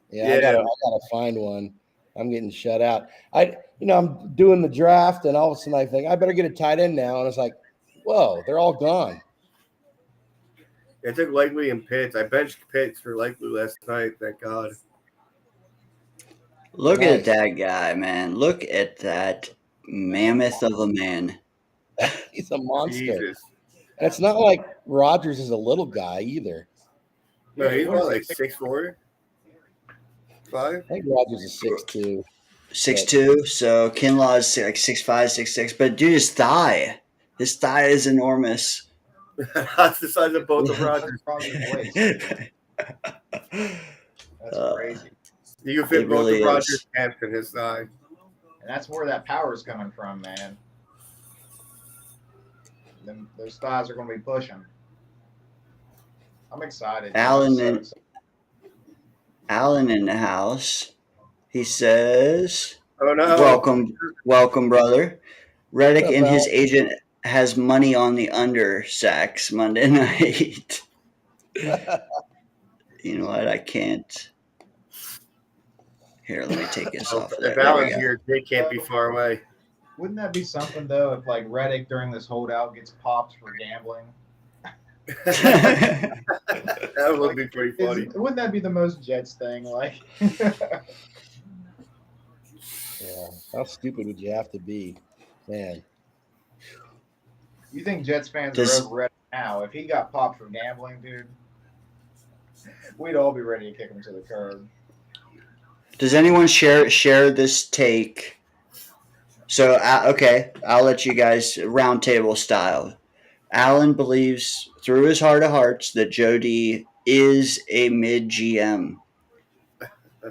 Yeah. I gotta find one. I'm getting shut out. I'm doing the draft, and all of a sudden I think I better get a tight end now, and it's like, whoa, they're all gone. I took Likely and Pitts. I benched Pitts for Likely last night. Thank God. Look at that guy, man. Look at that mammoth of a man. He's a monster. Jesus. And it's not like Rodgers is a little guy either. No, he's about like 6'4", 5. I think Rodgers is 6'2". 6'2", so Kinlaw is like 6'5", 6'6". But dude, his thigh is enormous. That's the size of both of Rodgers. That's crazy. You can fit both of Rodgers' calves in his thigh. And that's where that power is coming from, man. those thighs are going to be pushing. I'm excited. Alan I'm and excited. Alan in the house. He says, Oh no! welcome, brother. Reddick What's up, and his Al? agent has money on the under sacks Monday night. You know what? I can't. Here, let me take this off. If There we Alan's go. here, they can't be far away. Wouldn't that be something though if like Reddick during this holdout gets popped for gambling? That would be pretty funny. Wouldn't that be the most Jets thing? Like, Yeah. How stupid would you have to be, man? you think Jets fans Does- are over Reddick now? If he got popped for gambling, dude, we'd all be ready to kick him to the curb. Does anyone share this take? So, okay, I'll let you guys roundtable style. Alan believes through his heart of hearts that Joe D is a mid GM.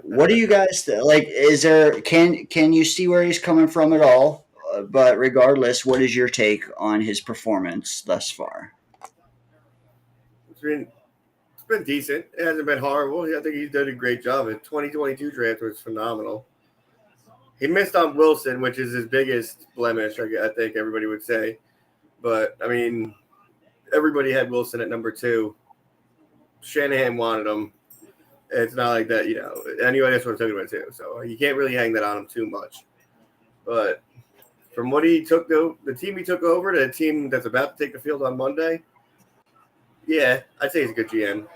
What do you guys like? Is there can you see where he's coming from at all? But regardless, what is your take on his performance thus far? It's been decent. It hasn't been horrible. I think he's done a great job. The 2022 draft was phenomenal. He missed on Wilson, which is his biggest blemish, I think everybody would say. But, I mean, everybody had Wilson at number 2. Shanahan wanted him. It's not like that, anyway, that's what I'm talking about too. So you can't really hang that on him too much. But from what he took, the team he took over to the team that's about to take the field on Monday, yeah, I'd say he's a good GM.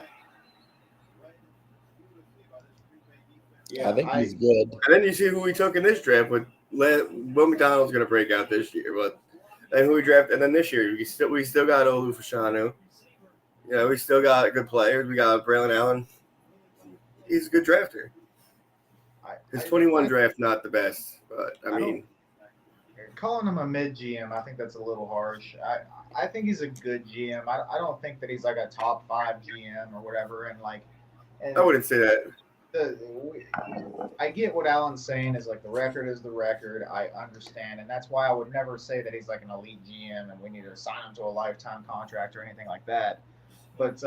I think he's good. And then you see who we took in this draft with Will McDonald's going to break out this year, and who we drafted, and then this year we still got Olu Fashanu. We still got good players. We got Braylon Allen. He's a good drafter. His 21 draft not the best, but I mean, calling him a mid GM, I think that's a little harsh. I think he's a good GM. I don't think that he's like a top 5 GM or whatever. And I wouldn't say that. I get what Alan's saying is like the record is the record. I understand, and that's why I would never say that he's like an elite GM and we need to sign him to a lifetime contract or anything like that. But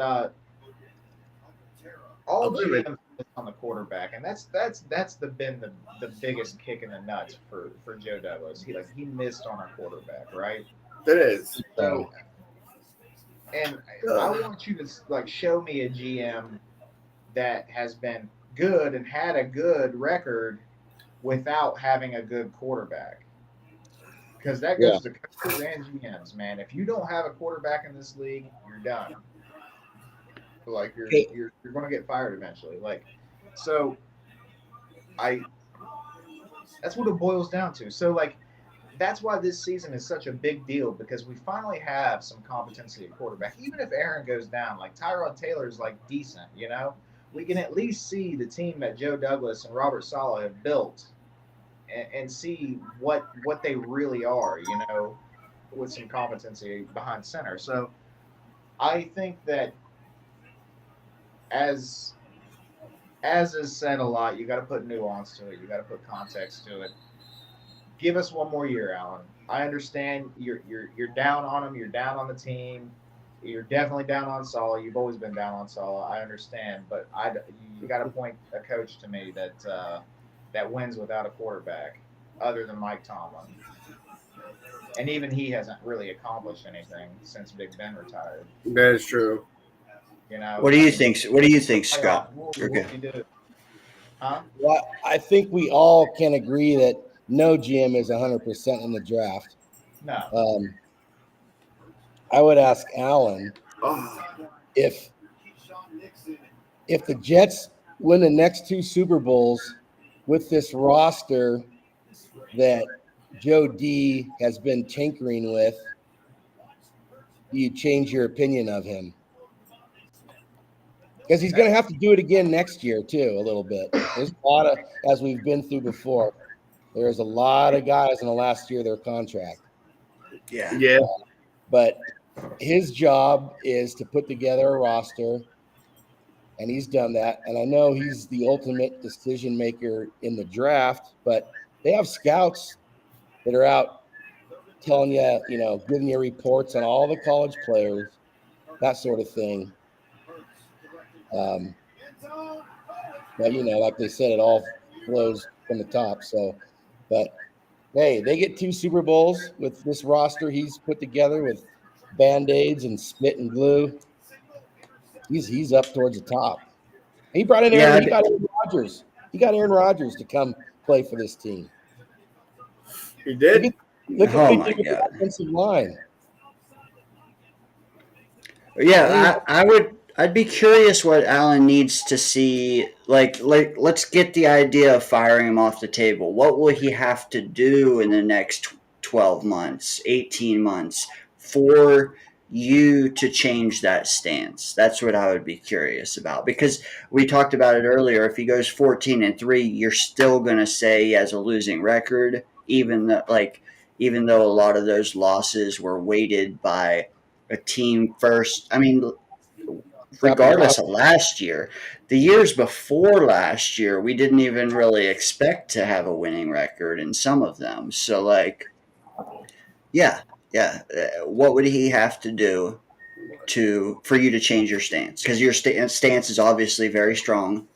all GMs on the quarterback, and that's been the biggest kick in the nuts for Joe Douglas. He missed on our quarterback, right? It is. So, and I want you to show me a GM that has been good and had a good record without having a good quarterback. Because that goes to coaches and GMs, man. If you don't have a quarterback in this league, you're done. You're going to get fired eventually. So that's what it boils down to. So that's why this season is such a big deal, because we finally have some competency at quarterback. Even if Aaron goes down, Tyrod Taylor's decent, we can at least see the team that Joe Douglas and Robert Saleh have built and see what they really are, with some competency behind center. So I think that as is said a lot, you got to put nuance to it. You got to put context to it. Give us one more year, Alan. I understand you're down on him. You're down on the team. You're definitely down on Saleh. You've always been down on Saleh. I understand, but you got to point a coach to me that wins without a quarterback, other than Mike Tomlin. And even he hasn't really accomplished anything since Big Ben retired. That is true. What do you think? What do you think, Scott? Huh? Well, I think we all can agree that no GM is 100% in the draft. No. I would ask Alan if the Jets win the next 2 Super Bowls with this roster that Joe D has been tinkering with, do you change your opinion of him? Because he's going to have to do it again next year, too, a little bit. There's a lot of, as we've been through before, there's a lot of guys in the last year of their contract. Yeah. But his job is to put together a roster, and he's done that. And I know he's the ultimate decision maker in the draft, but they have scouts that are out telling you, giving you reports on all the college players, that sort of thing. But like they said, it all flows from the top. So, but hey, they get 2 Super Bowls with this roster he's put together with Band-Aids and spit and glue. He's up towards the top. He brought in Aaron. He got Aaron Rodgers. He got Aaron Rodgers to come play for this team. He did. Look what he did with the offensive line. Yeah, I'd be curious what Allen needs to see. Like let's get the idea of firing him off the table. What will he have to do in the next 12 months, 18 months for you to change that stance? That's what I would be curious about, because we talked about it earlier. If he goes 14-3, you're still going to say he has a losing record, even though a lot of those losses were weighted by a team first. I mean, regardless of last year, the years before last year, we didn't even really expect to have a winning record in some of them. So, what would he have to do for you to change your stance? Because your stance is obviously very strong,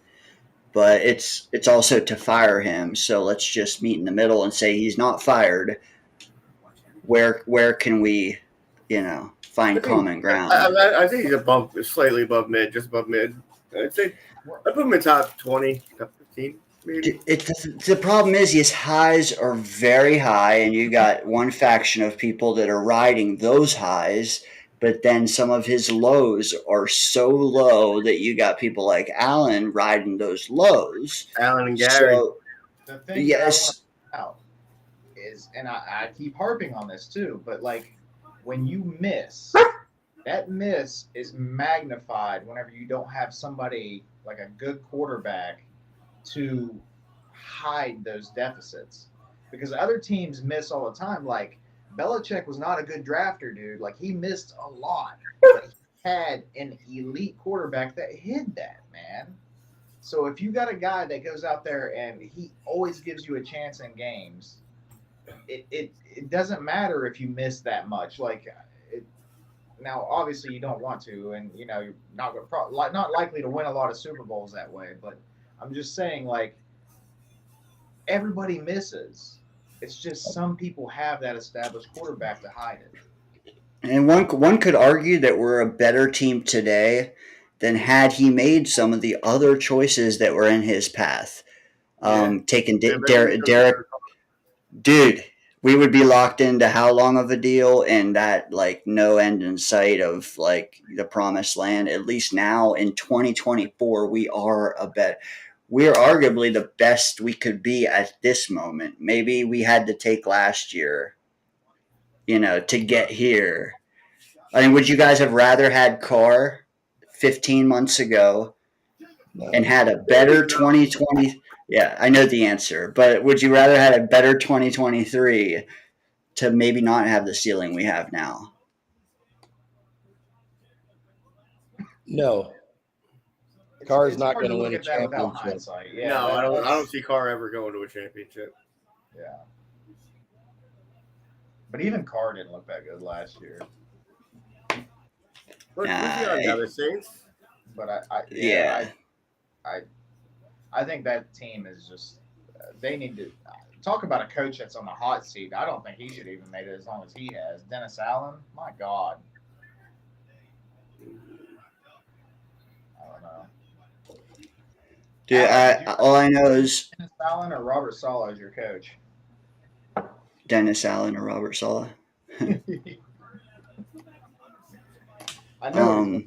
but it's also to fire him. So let's just meet in the middle and say he's not fired. Where can we, find common ground? I think he's slightly above mid, just above mid. I'd put him in top 20, top 15. Maybe. The problem is his highs are very high, and you got one faction of people that are riding those highs, but then some of his lows are so low that you got people like Allen riding those lows. Allen and Gary. So, The thing yes. that I want to is, and I keep harping on this too, but when you miss, that miss is magnified whenever you don't have somebody like a good quarterback to hide those deficits, because other teams miss all the time. Like Belichick was not a good drafter, dude. Like he missed a lot, but he had an elite quarterback that hid that, man. So if you got a guy that goes out there and he always gives you a chance in games, it doesn't matter if you miss that much. Now, obviously, you don't want to, and you're not likely to win a lot of Super Bowls that way. But I'm just saying, everybody misses. It's just some people have that established quarterback to hide it. And one could argue that we're a better team today than had he made some of the other choices that were in his path. Taking Derek, dude, we would be locked into how long of a deal and that no end in sight of the promised land. At least now in 2024, we are we're arguably the best we could be at this moment. Maybe we had to take last year, to get here. I mean, would you guys have rather had Carr 15 months ago and had a better 2020? Yeah, I know the answer, but would you rather had a better 2023 to maybe not have the ceiling we have now? No. Carr is not going to win a championship. Yeah, no, I don't see Carr ever going to a championship. Yeah. But even Carr didn't look that good last year. What's he on now, the Saints? But I think that team is just they need to talk about a coach that's on the hot seat. I don't think he should even made it as long as he has. Dennis Allen, my God. I don't know. Dude, all I know is Dennis Allen or Robert Saleh is your coach. Dennis Allen or Robert Saleh. I know.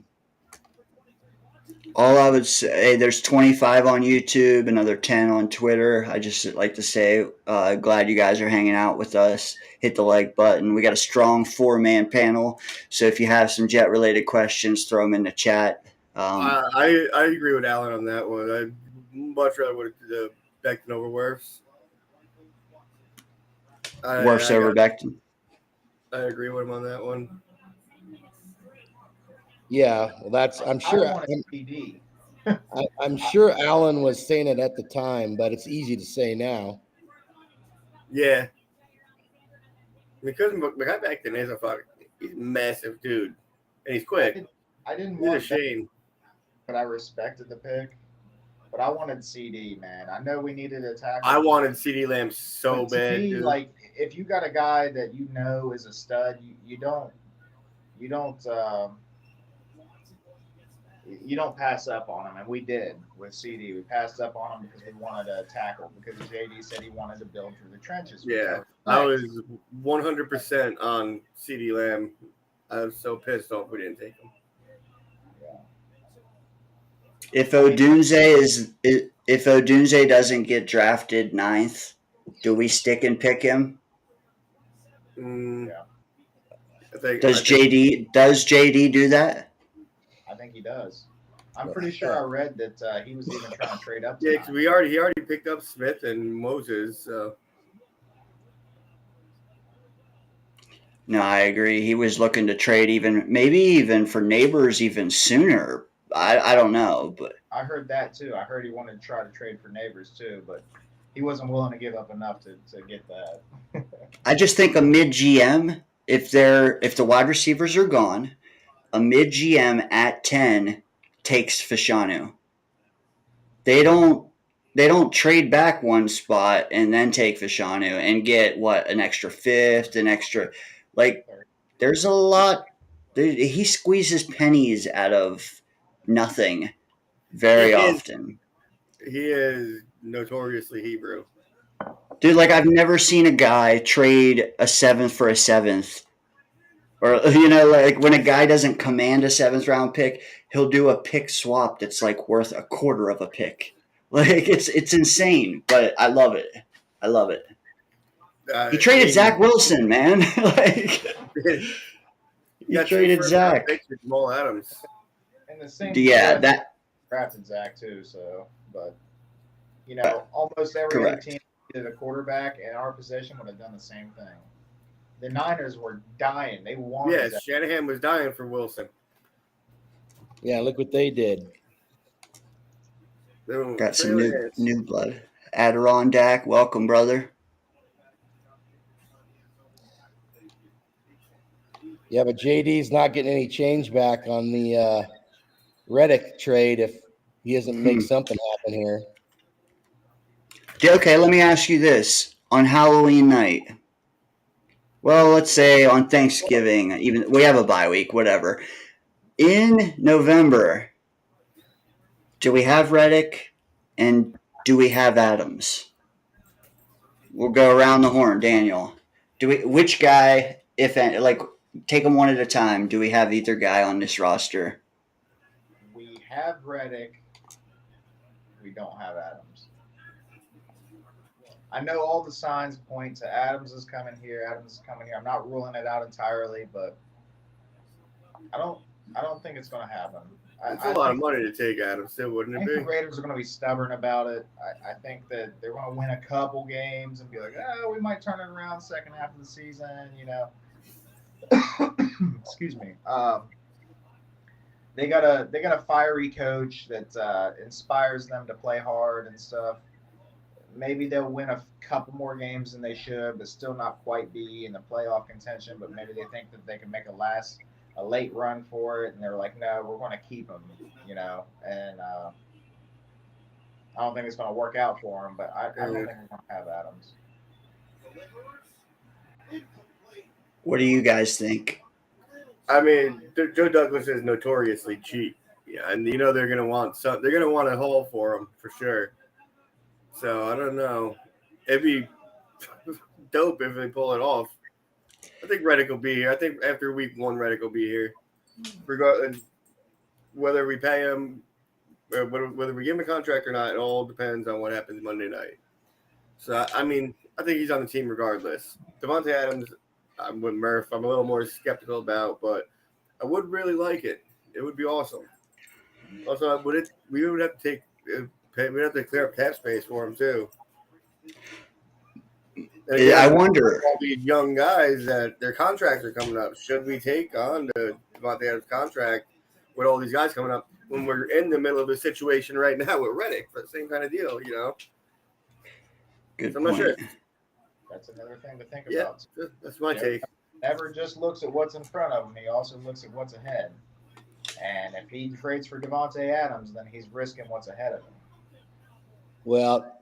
All I would say, there's 25 on YouTube, another 10 on Twitter. I just like to say, glad you guys are hanging out with us. Hit the like button. We got a strong 4-man panel, so if you have some jet-related questions, throw them in the chat. I agree with Allen on that one. I much rather would have Becton over Wirfs. Wirfs over Becton. I agree with him on that one. Yeah, well, I'm sure Allen was saying it at the time, but it's easy to say now. Yeah. Because the guy back then is he's a massive dude, and he's quick. I didn't He's a want that, shame. but I respected the pick. But I wanted CD, man. I know we needed a tackle. I wanted CD Lamb so but to bad. me, Dude. like if you got a guy that you know is a stud, you don't pass up on him, and we did with CD. We passed up on him because we wanted a tackle because JD said he wanted to build through the trenches. Yeah, I was 100% on CD Lamb. I was so pissed off we didn't take him. If Odunze doesn't get drafted 9th, do we stick and pick him? Yeah. Does JD do that? I think he does. I'm pretty sure I read that he was even trying to trade up. Yeah, because he already picked up Smith and Moses. So. No, I agree. He was looking to trade maybe even for Neighbors even sooner. I don't know, but I heard that too. I heard he wanted to try to trade for Neighbors too, but he wasn't willing to give up enough to get that. I just think a mid GM, if the wide receivers are gone, a mid GM at 10 takes Fashanu. They don't trade back one spot and then take Fashanu and get an extra 5th, an extra there's a lot. He squeezes pennies out of nothing very often. He is notoriously Hebrew. Dude, I've never seen a guy trade a 7th for a 7th. Or, when a guy doesn't command a 7th round pick, he'll do a pick swap that's worth a quarter of a pick. It's insane, but I love it. He traded Zach Wilson, man. He traded Zach. Jamal Adams. And the same. Yeah, that drafted Zach too. So, but almost every team that did a quarterback in our position would have done the same thing. The Niners were dying. They wanted. Yes, Shanahan was dying for Wilson. Yeah, look what they did. Got some new blood. Adirondack, welcome, brother. Yeah, but JD's not getting any change back on the Reddick trade if he doesn't make something happen here. Okay, let me ask you this. On Halloween night, well, let's say on Thanksgiving, even we have a bye week, whatever. In November, do we have Reddick and do we have Adams? We'll go around the horn, Daniel. Which guy, if any, take them one at a time. Do we have either guy on this roster? We have Reddick. We don't have Adams. I know all the signs point to Adams is coming here. I'm not ruling it out entirely, but I don't think it's going to happen. It's a lot of money to take Adams, still, wouldn't it be? I think the Raiders are going to be stubborn about it. I think that they're going to win a couple games and be like, oh, we might turn it around second half of the season, Excuse me. They got a fiery coach that inspires them to play hard and stuff. Maybe they'll win a couple more games than they should, but still not quite be in the playoff contention. But maybe they think that they can make a late run for it, and they're like, no, we're going to keep them, And I don't think it's going to work out for them, but I don't think we're going to have Adams. What do you guys think? I mean, Joe Douglas is notoriously cheap. Yeah, and they're going to want a haul for him for sure. So I don't know. It'd be dope if they pull it off. I think Reddick will be here. I think after week 1, Reddick will be here. Regardless, whether we pay him, whether we give him a contract or not, it all depends on what happens Monday night. So, I mean, I think he's on the team regardless. Devontae Adams, I'm with Murph. I'm a little more skeptical about, but I would really like it. It would be awesome. Also, we would have to take we'd have to clear up cap space for him too. Again, I wonder. All these young guys that their contracts are coming up. Should we take on the Devontae Adams contract with all these guys coming up when we're in the middle of a situation right now with Reddick for the same kind of deal, Good so I'm point. not sure. That's another thing to think Yeah, about. that's my take. Never just looks at what's in front of him. He also looks at what's ahead. And if he trades for Devontae Adams, then he's risking what's ahead of him. Well,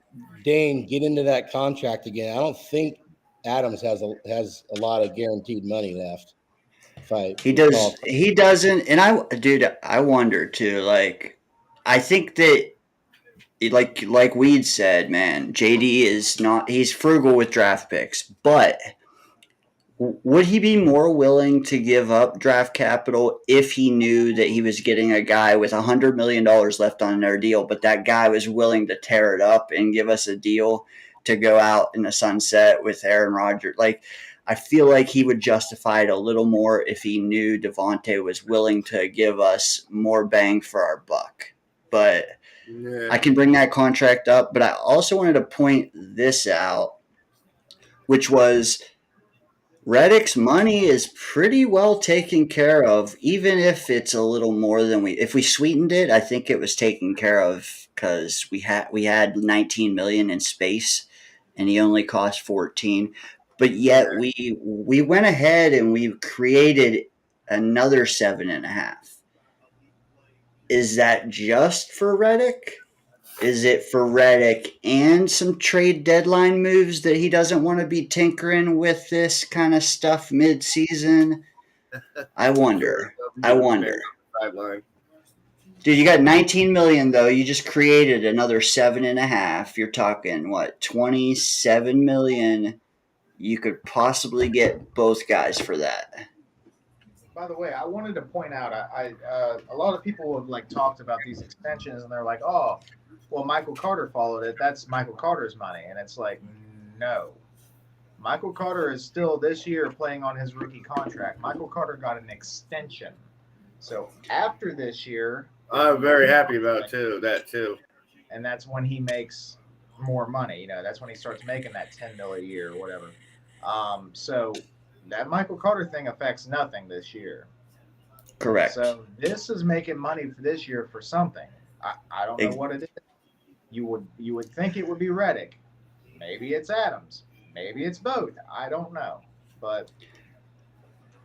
Dane, get into that contract again. I don't think Adams has a lot of guaranteed money left. He doesn't, and I wonder too. Like, I think that, like Weed said, man, JD is not. He's frugal with draft picks, but would he be more willing to give up draft capital if he knew that he was getting a guy with $100 million left on their deal, but that guy was willing to tear it up and give us a deal to go out in the sunset with Aaron Rodgers? Like, I feel like he would justify it a little more if he knew Devontae was willing to give us more bang for our buck. But Yeah. I can bring that contract up. But I also wanted to point this out, which was Reddick's money is pretty well taken care of, even if it's a little more than if we sweetened it. I think it was taken care of because we had 19 million in space, and he only cost 14. But yet we went ahead and we created another 7.5. Is that just for Reddick? Is it for Reddick and some trade deadline moves that he doesn't want to be tinkering with this kind of stuff mid-season? I wonder. Dude, you got 19 million though. You just created another 7.5. You're talking what, 27 million? You could possibly get both guys for that. By the way, I wanted to point out, a lot of people have like talked about these extensions, and they're like, oh, well, Michael Carter followed it. That's Michael Carter's money. And it's like, no. Michael Carter is still this year playing on his rookie contract. Michael Carter got an extension. So after this year, I'm very happy about that too. And that's when he makes more money. You know, that's when he starts making that $10 million a year or whatever. So that Michael Carter thing affects nothing this year. Correct. So this is making money for this year for something. I don't know what it is. You would think it would be Reddick. Maybe it's Adams. Maybe it's both. I don't know. But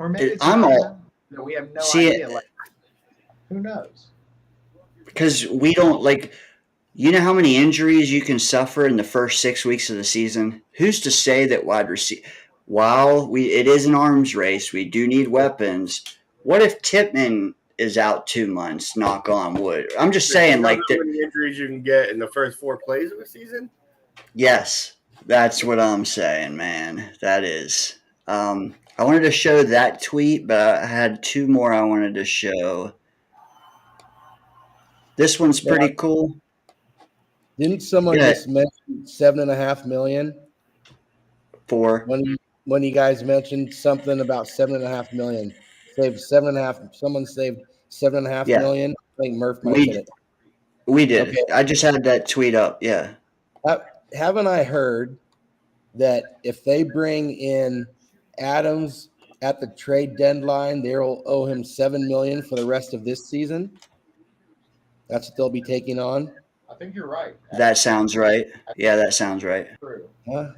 or maybe it's that we have no idea. Like, who knows? Because we don't like. You know how many injuries you can suffer in the first 6 weeks of the season? Who's to say that wide receiver? While it is an arms race, we do need weapons. What if Tippmann is out 2 months? Knock on wood. I'm just saying, like, how many injuries you can get in the first 4 plays of a season? Yes, that's what I'm saying, man. That is. I wanted to show that tweet, but I had 2 more I wanted to show. This one's pretty cool. Didn't someone just mention 7.5 million? For when you guys mentioned something about 7.5 million, saved 7.5. Someone saved 7.5 million. I think Murph might have said it. We did. Okay. I just had that tweet up. Yeah. Haven't I heard that if they bring in Adams at the trade deadline, they'll owe him $7 million for the rest of this season? That's what they'll be taking on. I think you're right. That sounds right. Yeah, that sounds right. True.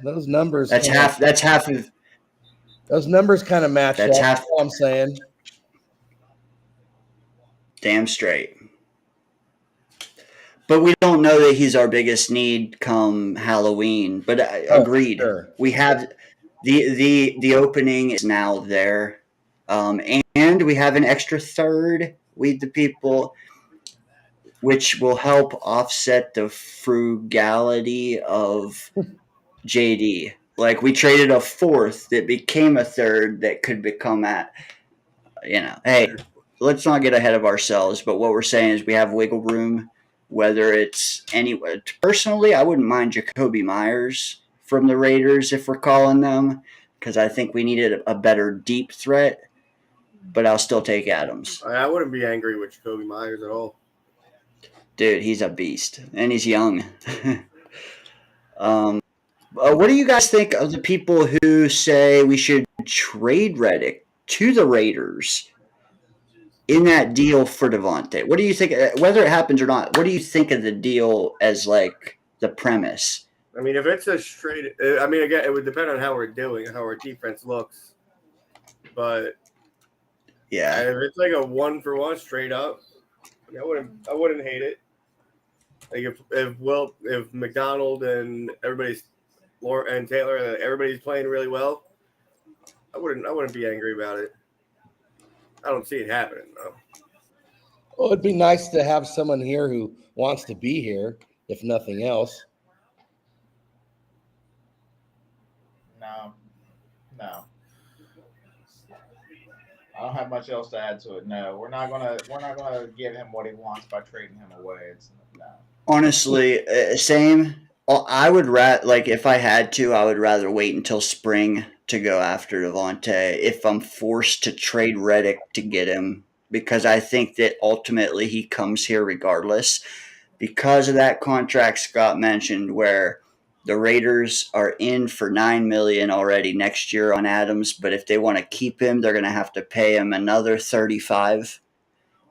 Those numbers. That's half of. Those numbers kind of match up. That's all I'm saying. Damn straight. But we don't know that he's our biggest need come Halloween. But agreed. Sure. We have the opening is now there, and we have an extra third. We the people. Which will help offset the frugality of JD. Like, we traded a fourth that became a third that could become hey, let's not get ahead of ourselves. But what we're saying is we have wiggle room, whether it's anywhere. Personally, I wouldn't mind Jacoby Myers from the Raiders if we're calling them, because I think we needed a better deep threat. But I'll still take Adams. I wouldn't be angry with Jacoby Myers at all. Dude, he's a beast, and he's young. What do you guys think of the people who say we should trade Reddick to the Raiders in that deal for Devontae? What do you think, whether it happens or not, what do you think of the deal as, like, the premise? I mean, if it's a straight, I mean, again, it would depend on how we're doing, how our defense looks. But Yeah. if it's like a 1-for-1 straight up, I mean, I wouldn't hate it. Like if McDonald and Taylor, everybody's playing really well, I wouldn't be angry about it. I don't see it happening though. Well, it'd be nice to have someone here who wants to be here, if nothing else. No. I don't have much else to add to it. No, we're not gonna give him what he wants by trading him away. It's no. Honestly, same. I would like if I had to, I would rather wait until spring to go after Devontae if I'm forced to trade Reddick to get him, because I think that ultimately he comes here regardless because of that contract Scott mentioned where the Raiders are in for $9 million already next year on Adams, but if they want to keep him, they're going to have to pay him another $35.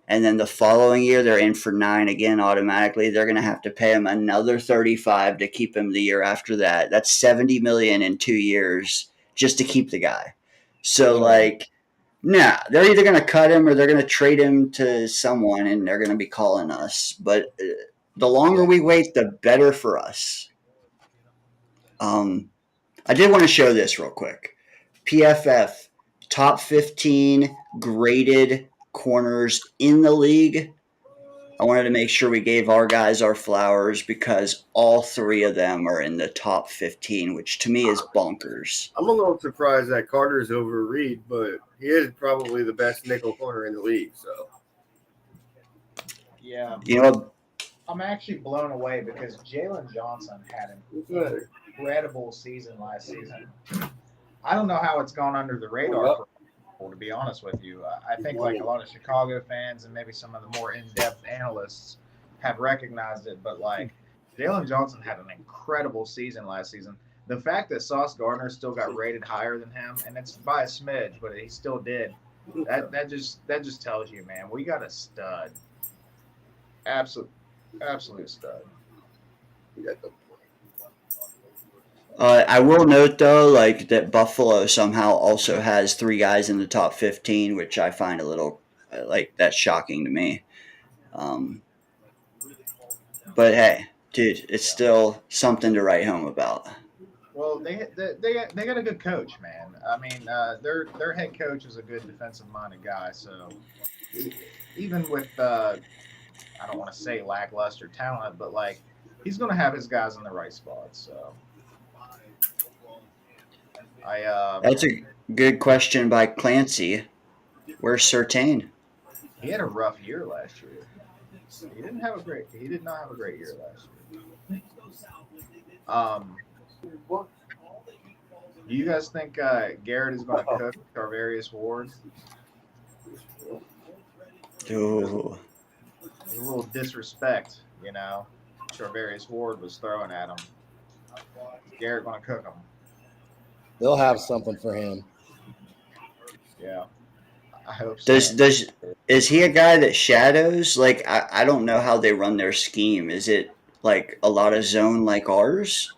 And then the following year, they're in for $9 million again automatically. They're going to have to pay him another $35 to keep him the year after that. That's $70 million in 2 years just to keep the guy. So, they're either going to cut him or they're going to trade him to someone, and they're going to be calling us. But the longer we wait, the better for us. I did want to show this real quick. PFF, top 15 graded corners in the league. I wanted to make sure we gave our guys our flowers because all 3 of them are in the top 15, which to me is bonkers. I'm a little surprised that Carter's over Reed, but he is probably the best nickel corner in the league. So, yeah, You know, I'm actually blown away because Jalen Johnson had an incredible season last season. I don't know how it's gone under the radar for people, to be honest with you. I think like a lot of Chicago fans and maybe some of the more in-depth analysts have recognized it, but like Jalen Johnson had an incredible season last season. The fact that Sauce Gardner still got rated higher than him, and it's by a smidge, but he still did. That just tells you, man, we got a stud. Absolute stud. I will note though, like that Buffalo somehow also has 3 guys in the top 15, which I find a little that's shocking to me. But hey, dude, it's still something to write home about. Well, they got a good coach, man. I mean, their head coach is a good defensive-minded guy. So even with I don't want to say lackluster talent, but like he's going to have his guys in the right spots. So That's a good question by Clancy. Where's Surtain? He had a rough year last year. He did not have a great year last year. Do you guys think Garrett is going to cook Tarvarius Ward? Ooh. A little disrespect, Tarvarius Ward was throwing at him. Is Garrett going to cook him? They'll have something for him. Yeah, I hope so. Is he a guy that shadows? Like, I don't know how they run their scheme. Is it like a lot of zone like ours?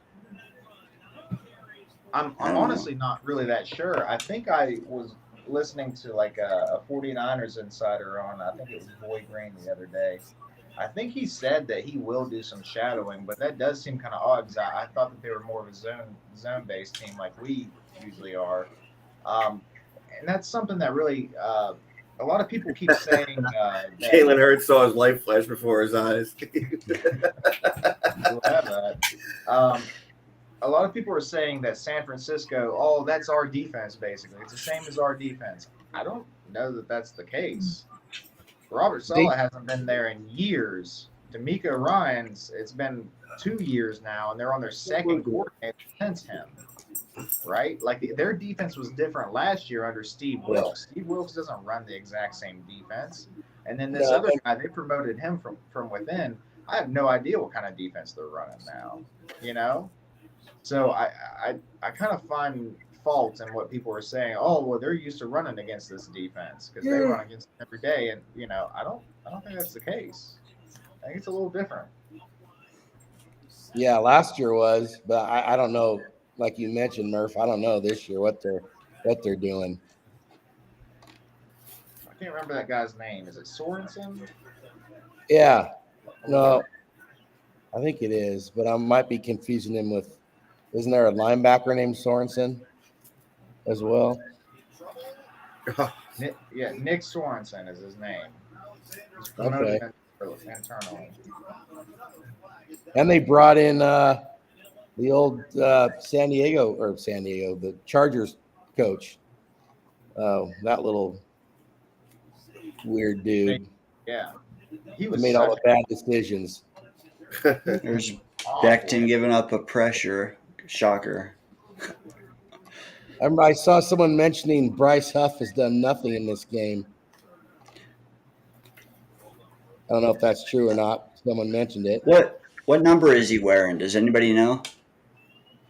I'm honestly not really that sure. I think I was listening to like a 49ers insider on, I think it was Boy Green the other day. I think he said that he will do some shadowing, but that does seem kind of odd because I thought that they were more of a zone-based team like we usually are. And that's something that really a lot of people keep saying. Jalen Hurts saw his life flash before his eyes. We'll have that. A lot of people are saying that San Francisco, that's our defense, basically. It's the same as our defense. I don't know that that's the case. Robert Saleh hasn't been there in years. D'Amico Ryans, it's been 2 years now, and they're on their second coordinator since him, right? Like their defense was different last year under Steve Wilks. Steve Wilks doesn't run the exact same defense. And then this other guy, they promoted him from within. I have no idea what kind of defense they're running now, So I kind of find fault in what people are saying. Oh, well, they're used to running against this defense because they run against it every day, and I don't think that's the case. I think it's a little different. Yeah, last year was, but I don't know. Like you mentioned, Murph, I don't know this year what they're doing. I can't remember that guy's name. Is it Sorensen? Yeah, no, I think it is, but I might be confusing him with. Isn't there a linebacker named Sorensen as well? Nick Sorensen is his name. He's promoted internally. And they brought in the old San Diego, the Chargers coach. That little weird dude. Yeah, he was made all the bad decisions. There's Becton giving up a pressure. Shocker. I saw someone mentioning Bryce Huff has done nothing in this game. I don't know if that's true or not. Someone mentioned it. What number is he wearing? Does anybody know?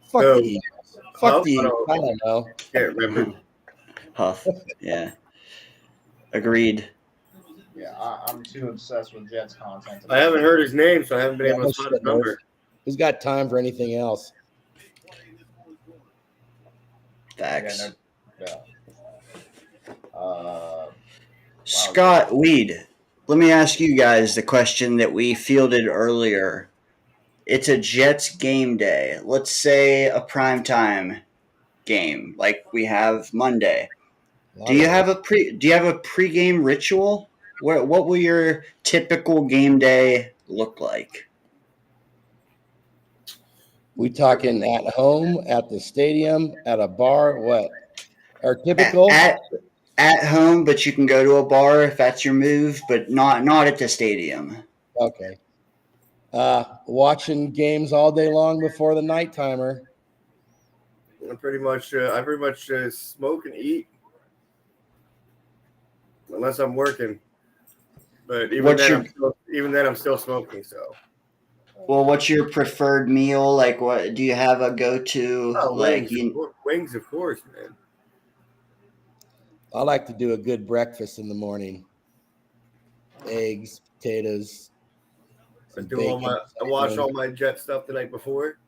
Fuck the Eagles. Fuck the Eagles. I don't know. Can't remember. Huff. Yeah. Agreed. Yeah, I'm too obsessed with Jets content. I haven't heard his name, so I haven't been able to find his number. Who's got time for anything else? Facts. Wow. Scott Weed, let me ask you guys the question that we fielded earlier. It's a Jets game day. Let's say a primetime game like we have Monday. Do you have a pregame ritual? What will your typical game day look like? We talking at home, at the stadium, at a bar? What? Our typical at home, but you can go to a bar if that's your move, but not at the stadium. Okay. Watching games all day long before the night timer. I pretty much smoke and eat, unless I'm working. But even then, I'm still smoking. So. Well, what's your preferred meal? Like, what do you have a go-to? Wings, of course, man. I like to do a good breakfast in the morning. Eggs, potatoes. I wash all my Jet stuff the night before.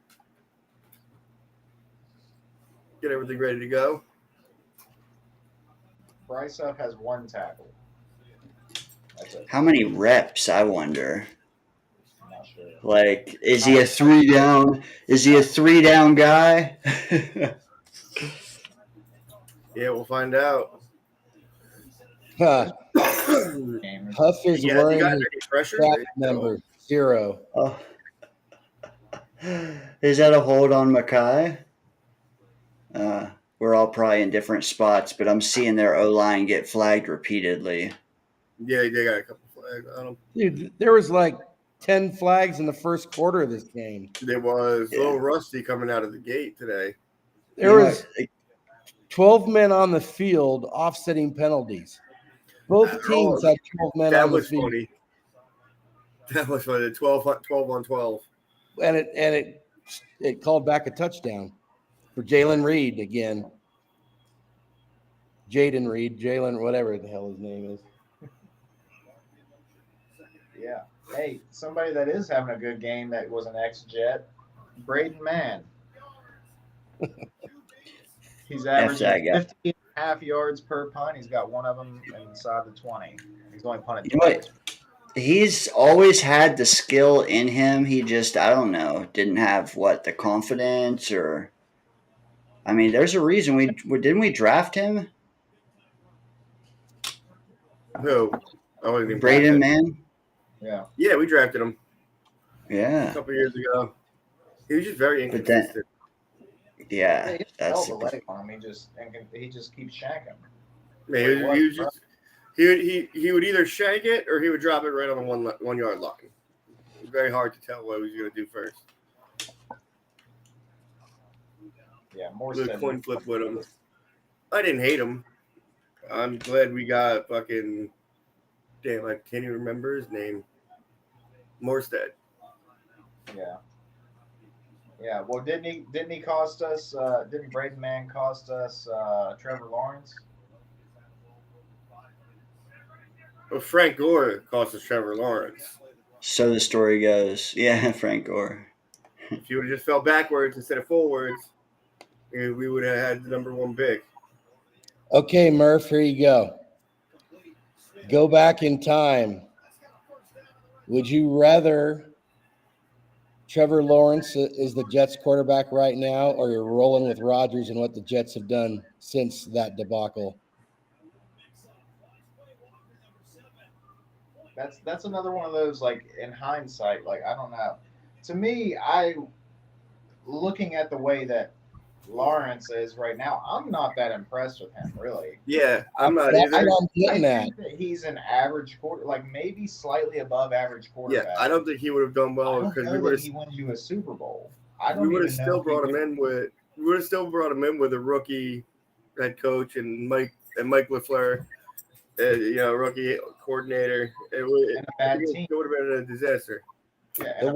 Get everything ready to go. Bryce Huff has 1 tackle. That's it. How many reps, I wonder? I'm not sure. Like, is he a 3-down? Is he a 3-down guy? Yeah, we'll find out. Huff is wearing his track number 0. Oh. Is that a hold on Mackay? We're all probably in different spots, but I'm seeing their O-line get flagged repeatedly. Yeah, they got a couple flags on them. Dude, there was like 10 flags in the first quarter of this game. There was a little rusty coming out of the gate today. There was 12 men on the field offsetting penalties. Both teams had 12 men on the field. Funny. That was funny. 12 on 12. And it called back a touchdown for Jalen Reed again. Jalen, whatever the hell his name is. Yeah. Hey, somebody that is having a good game that was an ex-Jet, Braden Mann. He's averaging 50.5 yards per punt. He's got one of them inside the 20. He's only punted twice. He's always had the skill in him. He just, I don't know, didn't have the confidence or. I mean, there's a reason didn't we draft him? Who? Braden Mann. Yeah. Yeah, we drafted him. Yeah. A couple years ago. He was just very inconsistent. Yeah, that's on him. He just keeps shanking. Man, he would either shank it or he would drop it right on the 1 yard line. It was very hard to tell what he was going to do first. Yeah, more the coin flip with him. I didn't hate him. I'm glad we got fucking. Damn, I can't even remember his name. Morstead. Yeah. Yeah. Well, didn't he cost us? Didn't Braden Mann cost us Trevor Lawrence? Well, Frank Gore cost us Trevor Lawrence. So the story goes. Yeah, Frank Gore. If you would have just fell backwards instead of forwards, we would have had the number 1 pick. Okay, Murph, here you go. Go back in time. Would you rather Trevor Lawrence is the Jets quarterback right now, or you're rolling with Rodgers and what the Jets have done since that debacle? That's another one of those, like, in hindsight, like, I don't know. To me, looking at the way that Lawrence is right now, I'm not that impressed with him, really. Yeah, I'm not That's either. what I'm getting I at. think that he's an average quarter, like maybe slightly above average quarterback. Yeah, I don't think he would have done I well don't because know we would that have he won you a Super Bowl. we would have still brought him in with a rookie head coach and Mike LaFleur, rookie coordinator. It And a bad team. would have been a disaster. Yeah, The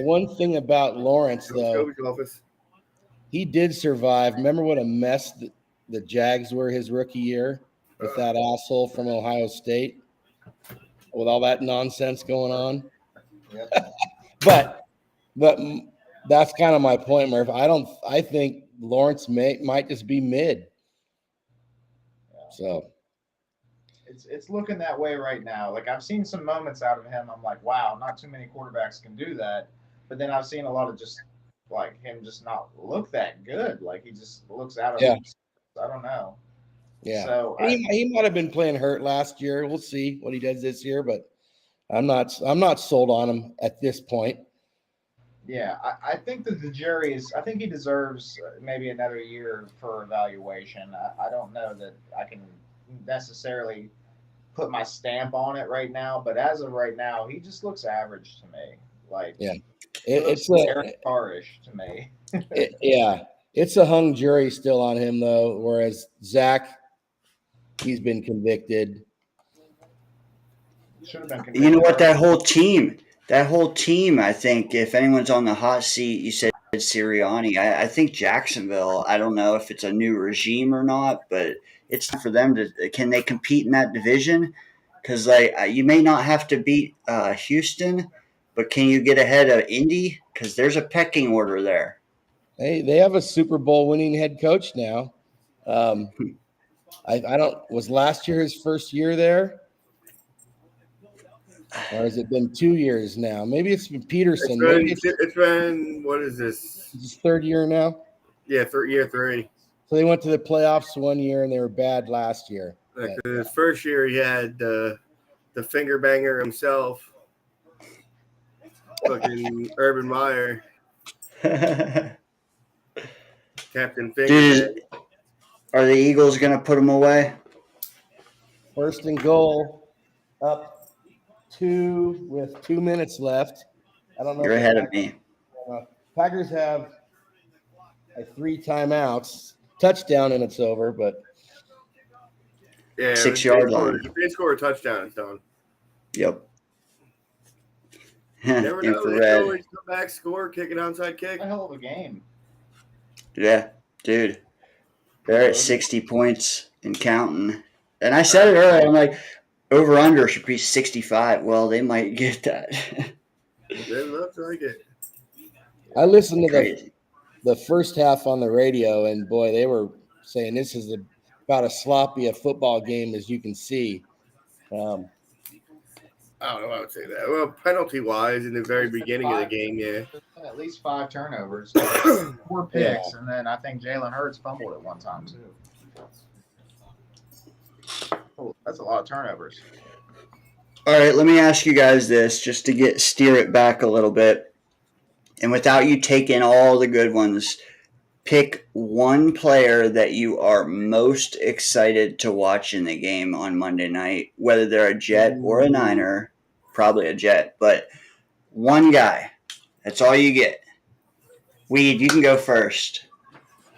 one thing about Lawrence, though, Coach's office. he did survive. Remember what a mess the Jags were his rookie year with that asshole from Ohio State with all that nonsense going on? Yep. But that's kind of my point, Murph. I think Lawrence might just be mid. So It's looking that way right now. Like, I've seen some moments out of him. I'm like, wow, not too many quarterbacks can do that. But then I've seen a lot of just like him just not look that good. Like, he just looks out of Yeah. I don't know. yeah. So He might have been playing hurt last year. We'll see what he does this year, but I'm not sold on him at this point. yeah, I think that I think he deserves maybe another year for evaluation. I don't know that I can necessarily put my stamp on it right now, but as of right now, he just looks average to me. Like, Yeah. it's Eric Carrish to me. It's a hung jury still on him, though, whereas Zach, he's been convicted. Should have been convicted. You know what? That whole team, I think, if anyone's on the hot seat, you said Sirianni. I think Jacksonville, I don't know if it's a new regime or not, but it's for them can they compete in that division? Because you may not have to beat Houston, but can you get ahead of Indy? Because there's a pecking order there. They have a Super Bowl winning head coach now. Was last year his first year there? Or has it been 2 years now? Maybe it's been Peterson. It's been what is this? It's his third year now. Yeah, year 3. So they went to the playoffs one year and they were bad last year. His first year, he had the finger banger himself, fucking Urban Meyer, Captain Finger. Dude, are the Eagles going to put him away? First and goal, up 2 with 2 minutes left. I don't know. You're ahead of me. Packers have 3 timeouts, touchdown, and it's over. But yeah, 6-yard line. If they score a touchdown, it's done. Yep. Never know. They always come back, score, kick an onside kick. A hell of a game. Yeah, dude. They're at 60 points and counting. And I said it earlier. I'm like, over under should be 65. Well, they might get that. They look like it. I listened to the first half on the radio, and boy, they were saying this is about as sloppy a football game as you can see. I don't know if I would say that. Well, penalty-wise, in the very beginning of the game, yeah. At least 5 turnovers, 4 picks, and then I think Jalen Hurts fumbled at one time, too. Oh, that's a lot of turnovers. All right, let me ask you guys this, just to steer it back a little bit. And without you taking all the good ones, pick one player that you are most excited to watch in the game on Monday night, whether they're a Jet or a Niner, probably a Jet, but one guy. That's all you get. Weed, you can go first.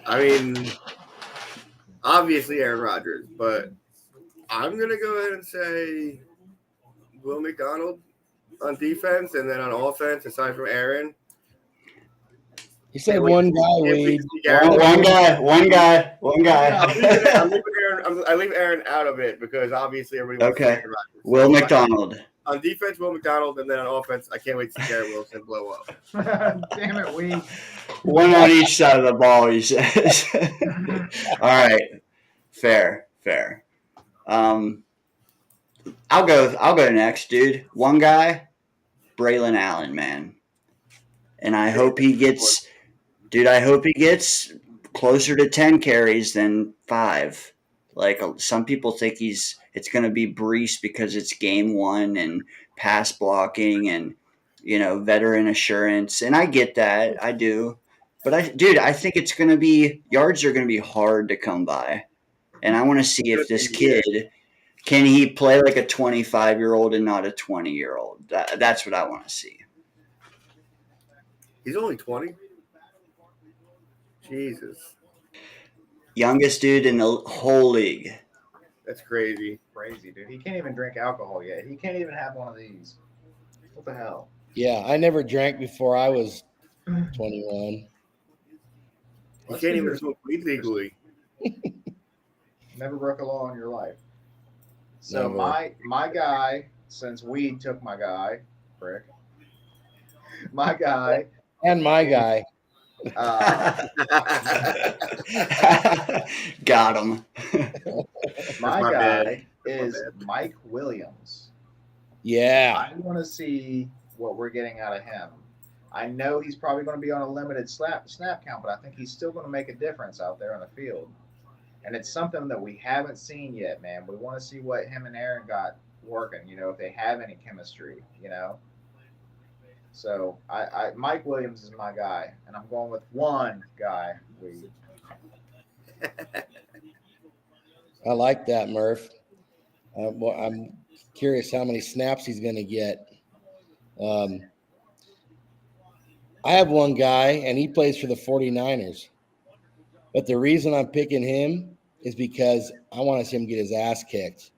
I mean, obviously Aaron Rodgers, but I'm going to go ahead and say Will McDonald on defense, and then on offense, aside from Aaron. You said one guy, Weed. One guy. I leave Aaron out of it because obviously everybody wants okay. Aaron Rodgers. Will McDonald. On defense, Will McDonald, and then on offense, I can't wait to see Garrett Wilson blow up. Damn it, we. One on each side of the ball, he says. All right. Fair. I'll go next, dude. One guy, Braylon Allen, man. And I hope he gets closer to 10 carries than 5. Like some people think it's going to be Brees because it's game 1 and pass blocking and, veteran assurance. And I get that. I do. But I think it's going to be yards are going to be hard to come by. And I want to see if this kid can he play like a 25-year-old and not a 20-year-old. That's what I want to see. He's only 20. Jesus. Youngest dude in the whole league. That's crazy. Crazy, dude. He can't even drink alcohol yet. He can't even have one of these. What the hell? Yeah, I never drank before I was 21. You can't even smoke weed legally. Never broke a law in your life. So Never. my guy, since weed took my guy, frick. My guy. And my guy. Got him. My my guy bad. is Mike Williams. Yeah. I want to see what we're getting out of him. I know he's probably going to be on a limited snap count, but I think he's still going to make a difference out there on the field. And it's something that we haven't seen yet, man. We want to see what him and Aaron got working, if they have any chemistry, So Mike Williams is my guy, and I'm going with one guy. I like that, Murph. I'm curious how many snaps he's going to get. I have one guy, and he plays for the 49ers. But the reason I'm picking him is because I want to see him get his ass kicked.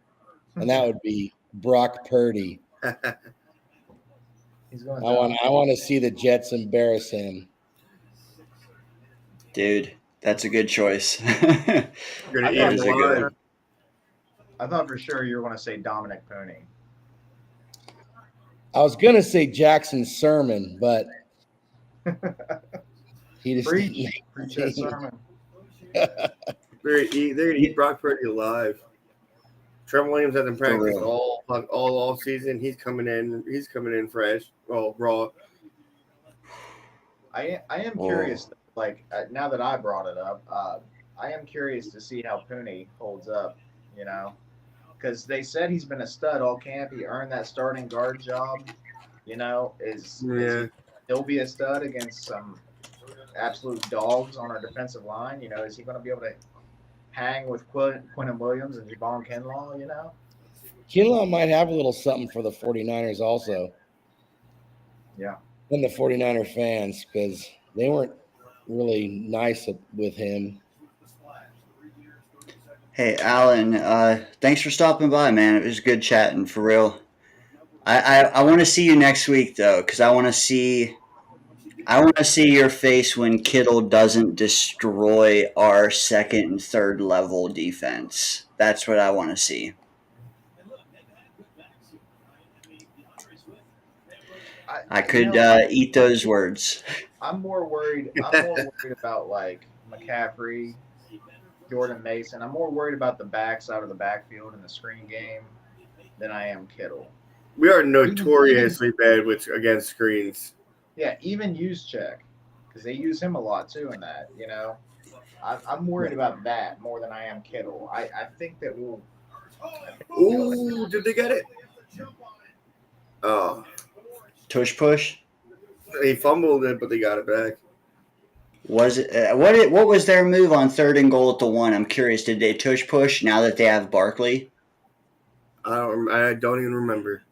And that would be Brock Purdy. He's going. I want to see the Jets embarrass him. Dude, that's a good choice. You're gonna That eat is him a good alive. one. I thought for sure you were going to say Dominic Pony. I was going to say Jackson Sermon, but he just Preach that sermon. They're gonna eat Brock Purdy alive. Trevor Williams hasn't practiced real. all off season. He's coming in fresh, raw. I am curious. Like now that I brought it up, I am curious to see how Pony holds up. Because they said he's been a stud all camp. He earned that starting guard job. Is he'll be a stud against some absolute dogs on our defensive line. Is he going to be able to hang with Quentin Williams and Javon Kinlaw? Kinlaw might have a little something for the 49ers also. Yeah. And the 49er fans, because they weren't really nice with him. Hey, Alan, thanks for stopping by, man. It was good chatting, for real. I want to see you next week, though, because I want to see your face when Kittle doesn't destroy our second and third level defense. That's what I want to see. I could eat those words. I'm more worried about like McCaffrey, Jordan Mason. I'm more worried about the backside of the backfield in the screen game than I am Kittle. We are notoriously bad against screens. Yeah, even Juszczyk, because they use him a lot too in that. I'm worried about that more than I am Kittle. I think that we'll. Ooh, did they get it? Oh, Tush push. he fumbled it, but they got it back. Was it what was their move on 3rd and goal at the 1? I'm curious. Did they tush push now that they have Barkley? I don't even remember.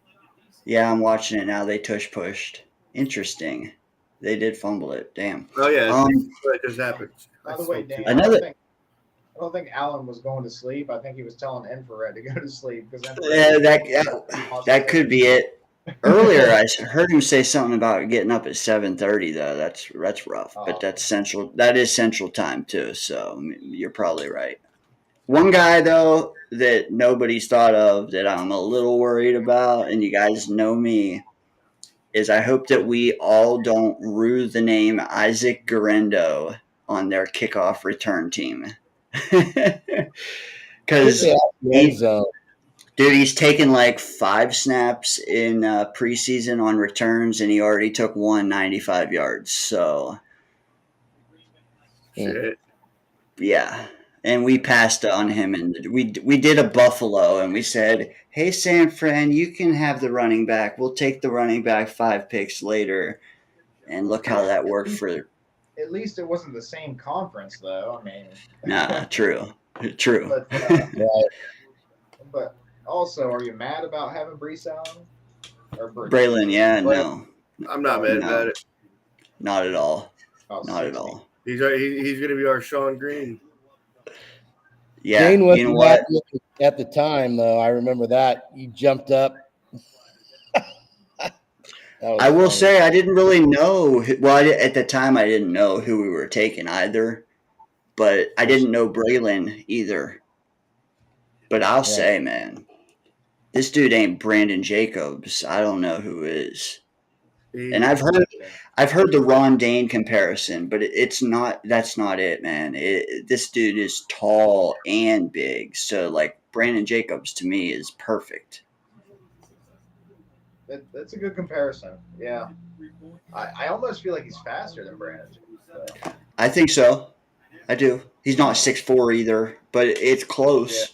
Yeah, I'm watching it now. They tush pushed. Interesting. They did fumble it. Damn. Oh yeah, that just happened. By the way, Dan, Another- I don't think Alan was going to sleep. I think he was telling Infrared to go to sleep because that could be it. Earlier, I heard him say something about getting up at 7:30. Though that's rough, but that's central. That is Central Time too. So you're probably right. One guy though that nobody's thought of that I'm a little worried about, and you guys know me, is I hope that we all don't rue the name Isaac Garendo on their kickoff return team. Because Get the end zone. dude, he's taken like 5 snaps in preseason on returns, and he already took 95 yards. So Shit. yeah, and we passed on him, and we did a Buffalo, and we said, "Hey, San Fran, you can have the running back. We'll take the running back 5 picks later." And look how that worked for. At least it wasn't the same conference, though. I mean, Nah, true. but but also, are you mad about having Brees Allen or Braylon, yeah, no, I'm not mad about it. not at all. about Not at 60? all. He's going to be our Sean Green. Yeah, Dane you wasn't know what? happy at the time, though. I remember that. He jumped up. I will say I didn't really know. Well, at the time I didn't know who we were taking either, but I didn't know Braylon either. But I'll say, man, this dude ain't Brandon Jacobs. I don't know who is. And I've heard the Ron Dayne comparison, but it's not. That's not it, man. This dude is tall and big, so like Brandon Jacobs to me is perfect. That's a good comparison. Yeah, I almost feel like he's faster than Brandon. So. I think so. I do. He's not 6'4" either, but it's close.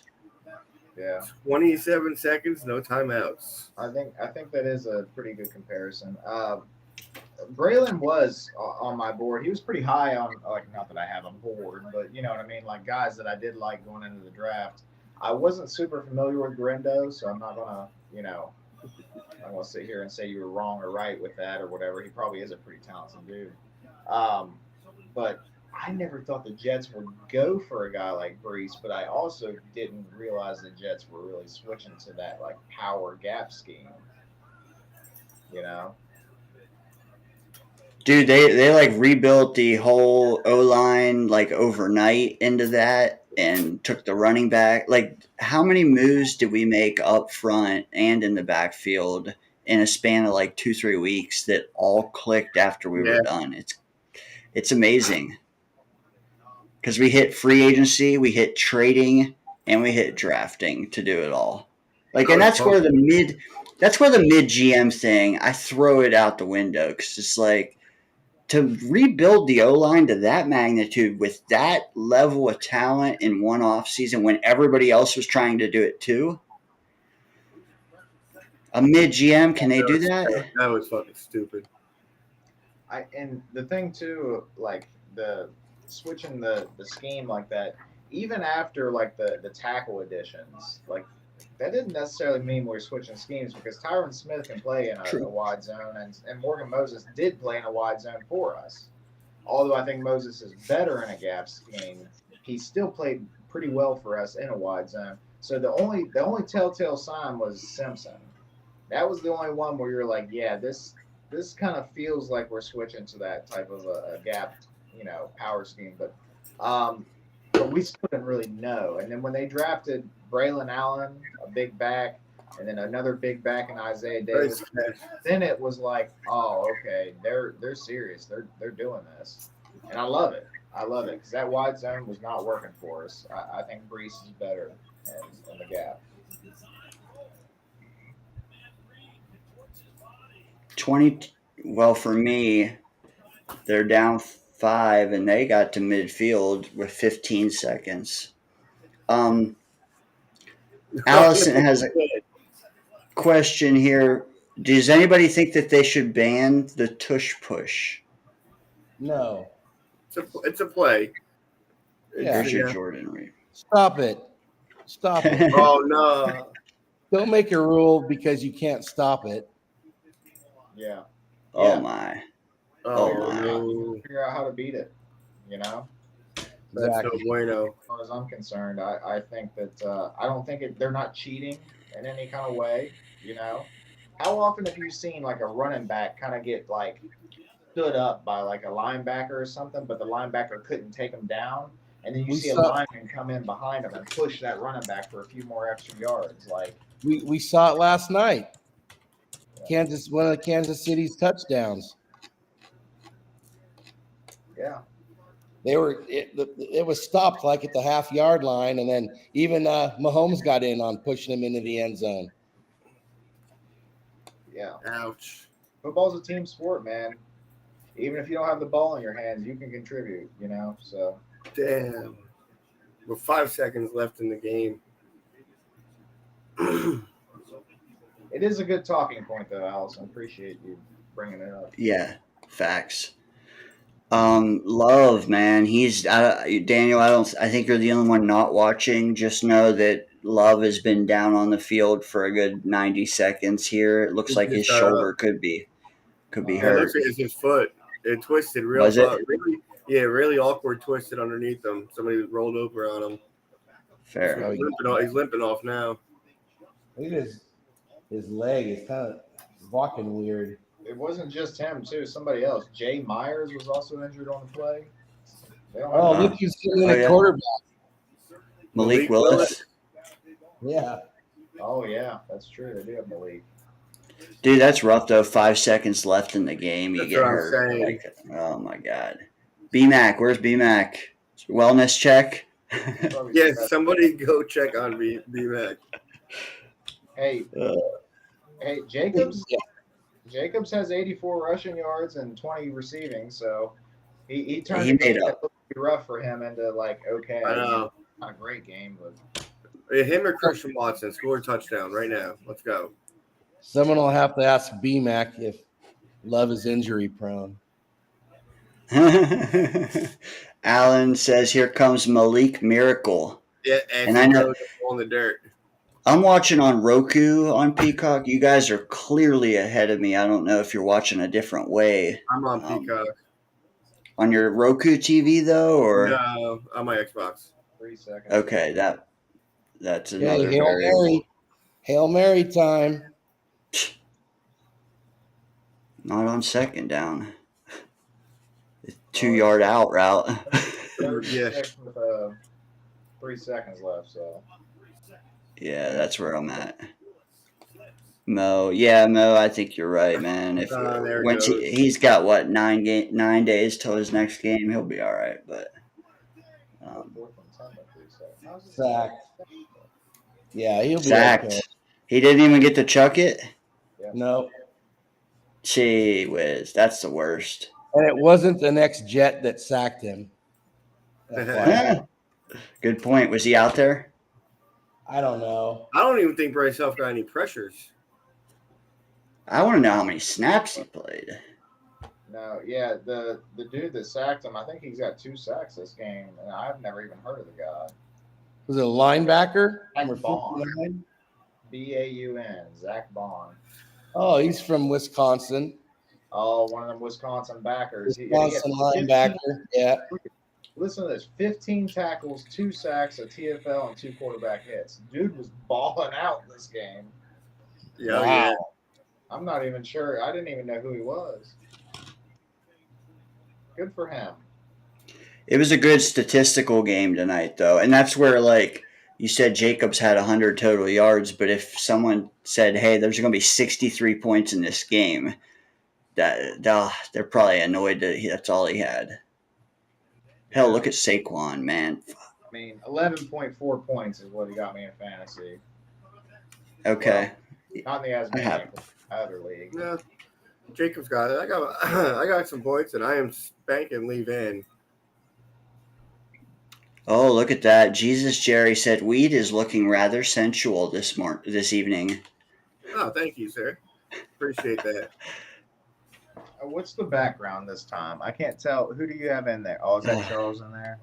Yeah. 27 seconds, no timeouts. I think that is a pretty good comparison. Braylon was on my board. He was pretty high on, like, not that I have him board, but you know what I mean, like guys that I did like going into the draft. I wasn't super familiar with Garendo, so I'm not gonna, I'm gonna sit here and say you were wrong or right with that or whatever. He probably is a pretty talented dude. But I never thought the Jets would go for a guy like Brees, but I also didn't realize the Jets were really switching to that like power gap scheme. Dude, they like rebuilt the whole O-line like overnight into that and took the running back. Like, how many moves did we make up front and in the backfield in a span of like 2-3 weeks that all clicked after we were done? It's amazing. Because we hit free agency, we hit trading, and we hit drafting to do it all. Like, and that's where the mid GM thing, I throw it out the window because it's like, to rebuild the O-line to that magnitude with that level of talent in one offseason when everybody else was trying to do it too. A mid GM, can they do that? That was fucking stupid. And the thing too, like the switching the scheme like that, even after like the tackle additions, like that didn't necessarily mean we're switching schemes because Tyron Smith can play in a wide zone, and Morgan Moses did play in a wide zone for us. Although I think Moses is better in a gap scheme, he still played pretty well for us in a wide zone. So the only telltale sign was Simpson. That was the only one where you're like, yeah, this kind of feels like we're switching to that type of a gap, power scheme. But we still didn't really know. And then when they drafted Braylon Allen, a big back, and then another big back in Isaiah Davis, then it was like, oh, okay, they're serious. They're doing this, and I love it. Because that wide zone was not working for us. I think Brees is better in the gap. 20. Well, for me, they're down 5, and they got to midfield with 15 seconds. Allison has a question here. Does anybody think that they should ban the tush push? No. It's a play. Yeah. Jordan Reed. Stop it. Oh, no. Don't make a rule because you can't stop it. Yeah. Oh, my. Oh, Figure out how to beat it, That's no bueno. As far as I'm concerned, I think that I don't think they're not cheating in any kind of way. How often have you seen like a running back kind of get like stood up by like a linebacker or something, but the linebacker couldn't take him down? And then you We see a saw- lineman come in behind him and push that running back for a few more extra yards. Like, We saw it last night. One of the Kansas City's touchdowns. yeah. It was stopped like at the half-yard line, and then even Mahomes got in on pushing him into the end zone. Yeah. Ouch. Football's a team sport, man. Even if you don't have the ball in your hands, you can contribute, you know? So, Damn. With 5 seconds left in the game. it is a good talking point, though, Allison. Appreciate you bringing it up. Yeah, facts. Love, man. Daniel. I think you're the only one not watching. Just know that Love has been down on the field for a good 90 seconds here. It looks He's like his just, shoulder could be It hurt. looks like it's his foot. It twisted real Was it? really awkward twisted underneath him. Somebody rolled over on him. Fair. He's limping off now. Look at his leg is kind of walking weird. It wasn't just him, too. Somebody else. Jay Myers was also injured on the play. They don't Oh, have- look who's sitting in Oh, a yeah. quarterback. Malik Willis. Yeah. Oh, yeah, that's true. They do have Malik. Dude, that's rough though. 5 seconds left in the game. You That's get what I'm hurt. saying. Like, oh my god. BMAC, where's BMAC? Wellness check. Probably Yes, the best. somebody go check on BMAC. Hey, Uh, hey, Jacobs. Yeah. Jacobs has 84 rushing yards and 20 receiving, so he turned He a game made that up. looked pretty rough for him into like okay. I know. Not a great game, but Him or Christian Watson score a touchdown right now. Let's go. Someone will have to ask BMAC if Love is injury prone. Alan says, "Here comes Malik Miracle." Yeah, And I know- on the dirt. I'm watching on Roku on Peacock. You guys are clearly ahead of me. I don't know if you're watching a different way. I'm on Peacock. On your Roku TV though, or No, on my Xbox. 3 seconds. okay, that's Okay, another Hail variable. Mary. Hail Mary time. Not on second down. 2-yard out route. 36 with 3 seconds left, so Yeah, that's where I'm at. Mo, I think you're right, man. If There it once goes. he's got what 9 days till his next game, he'll be all right. But 4th and 10 with 3 seconds. How's this- Sacked. Yeah, he'll be sacked. okay. He didn't even get to chuck it. No. Gee whiz, that's the worst. And it wasn't the next Jet that sacked him. FYI. Good point. Was he out there? I don't know. I don't even think Bryce Huff got any pressures. I want to know how many snaps he played. No, yeah, the dude that sacked him, I think he's got 2 sacks this game, and I've never even heard of the guy. Was it a linebacker? Number Bond. 59? Baun, Zach Bond. Oh, he's from Wisconsin. Oh, one of them Wisconsin backers. Wisconsin linebacker. Yeah. Listen to this: 15 tackles, 2 sacks, a TFL, and 2 quarterback hits. Dude was balling out this game. Yeah, Wow. yeah. I'm not even sure. I didn't even know who he was. Good for him. It was a good statistical game tonight, though, and that's where like you said Jacobs had 100 total yards, but if someone said, "Hey, there's going to be 63 points in this game," they're probably annoyed that that's all he had. Hell, look at Saquon, man. I mean, 11.4 points is what he got me in fantasy. Okay, Not in the I have- Asmaniac, other league. No, Jacob's got it. I got some points, and I am spanking leave in. Oh, look at that. Jesus Jerry said weed is looking rather sensual this evening. Oh, thank you, sir. Appreciate that. What's the background this time? I can't tell. Who do you have in there? Oh, is that Charles in there?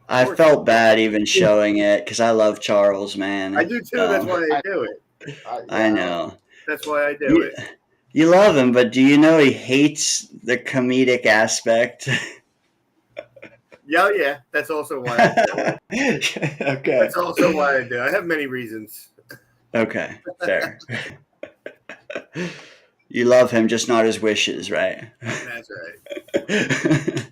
I felt bad even showing it because I love Charles, man. I do too. That's why I do it. I know. That's why I do it. You love him, but do you know he hates the comedic aspect? Yeah. That's also why I do it. Okay. That's also why I do it. I have many reasons. Okay. Fair. You love him, just not his wishes, right? That's right.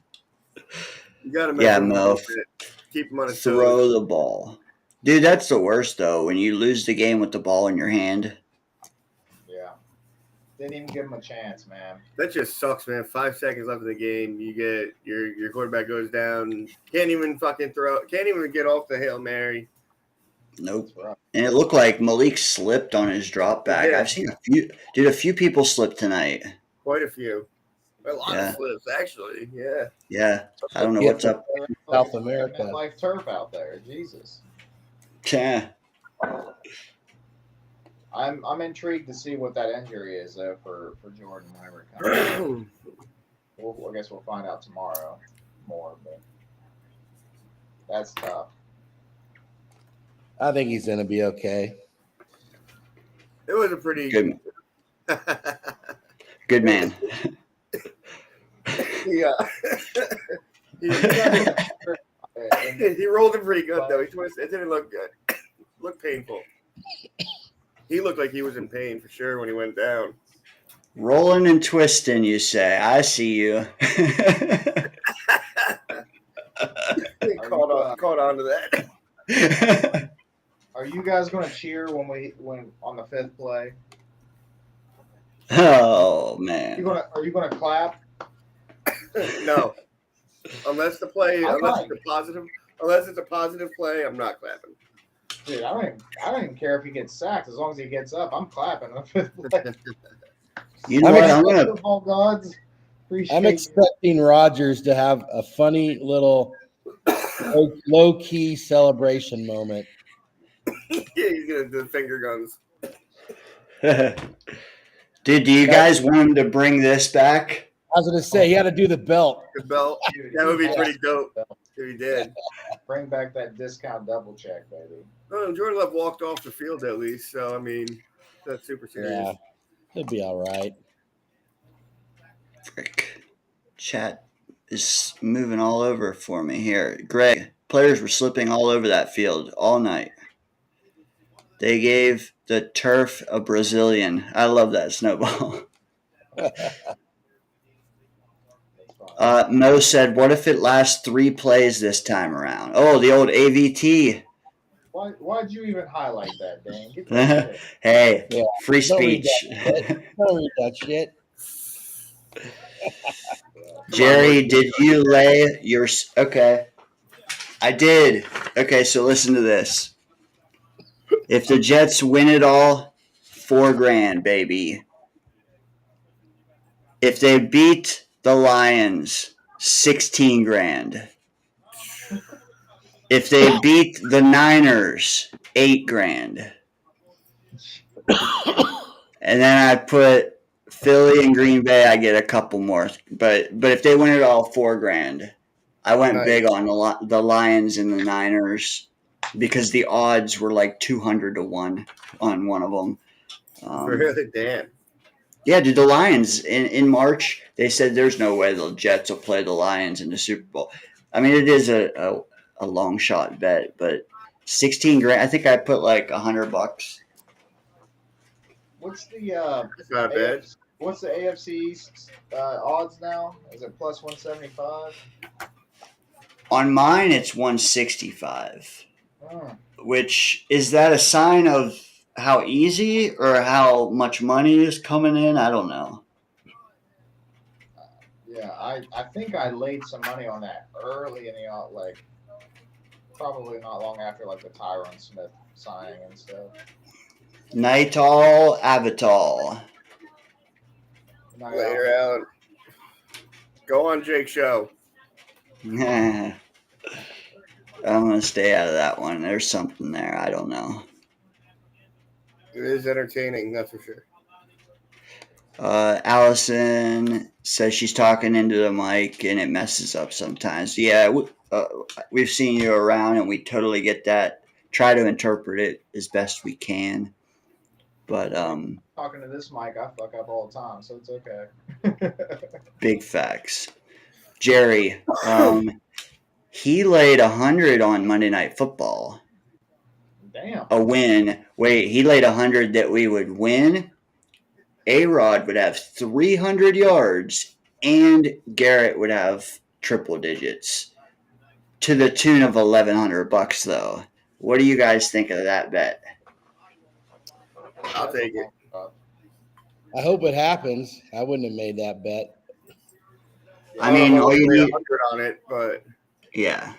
You got to mess Yeah, with him a little Murphh. bit. Keep him on his Throw toes. the ball. Dude, that's the worst, though, when you lose the game with the ball in your hand. Yeah. Didn't even give him a chance, man. That just sucks, man. 5 seconds left in the game. You get your quarterback goes down. Can't even fucking throw. Can't even get off the Hail Mary. Nope. That's rough. And it looked like Malik slipped on his drop back. Yeah. I've seen a few people slip tonight. Quite a few. A lot Yeah. of slips, actually. Yeah. Yeah. I don't know Yeah. what's up. South America. Like turf out there. Jesus. Yeah. I'm intrigued to see what that injury is though for Jordan whenever it comes. I guess we'll find out tomorrow more, but that's tough. I think he's going to be okay. It was a pretty Good. Good man. Yeah. He rolled him pretty good though. He twisted. It didn't look good. Looked painful. He looked like he was in pain for sure when he went down. Rolling and twisting, you say. I see you. Caught on to that. Are you guys going to cheer when on the fifth play? Oh, man. Are you going to clap? No. Unless it's a positive play, I'm not clapping. Dude, I don't even care if he gets sacked as long as he gets up. I'm clapping on the fifth play. You know what? Football gods. I'm expecting Rodgers to have a funny little low-key celebration moment. Yeah, he's gonna do the finger guns. Dude, do you guys want him to bring this back? I was going to say, he had to do the belt. The belt. That would be pretty dope if he did. Bring back that discount double check, baby. Oh, Jordan Love walked off the field at least, so I mean, that's super serious. Yeah, he'll be all right. Frick. Chat is moving all over for me here. Greg, players were slipping all over that field all night. They gave the turf a Brazilian. I love that, Snowball. Mo said, what if it lasts 3 plays this time around? Oh, the old AVT. Why'd you even highlight that, Dane? Get that shit. Hey, Yeah. free Don't read speech. Don't read that shit. Jerry, did you lay your... Okay. I did. Okay, so listen to this. If the Jets win it all, $4,000, baby. If they beat the Lions, $16,000. If they beat the Niners, $8,000. And then I put Philly and Green Bay, I get a couple more. But if they win it all, $4,000. I went big on the Lions and the Niners because the odds were like 200 to 1 on one of them. Really? Damn. Yeah, dude, the Lions in March, they said there's no way the Jets will play the Lions in the Super Bowl. I mean, it is a long shot bet, but $16,000. I think I put like $100. What's the That's not bad. What's the AFC East odds now? Is it plus 175? On mine, it's 165. Oh. Which, is that a sign of how easy or how much money is coming in? I don't know. Yeah, I think I laid some money on that early in the like probably not long after like the Tyron Smith signing and stuff. Nightal Avatal. Later, Alan. Go on Jake's show. I'm going to stay out of that one. There's something there. I don't know. It is entertaining, that's for sure. Allison says she's talking into the mic and it messes up sometimes. Yeah, we've seen you around and we totally get that. Try to interpret it as best we can. But Talking to this mic, I fuck up all the time, so it's okay. big facts. Jerry, he laid 100 on Monday Night Football. Damn. A win. Wait, he laid 100 that we would win. A-Rod would have 300 yards and Garrett would have triple digits. to the tune of $1,100 though. What do you guys think of that bet? I'll take it. I hope it happens. I wouldn't have made that bet. I mean, all you need 100 on it, but yeah.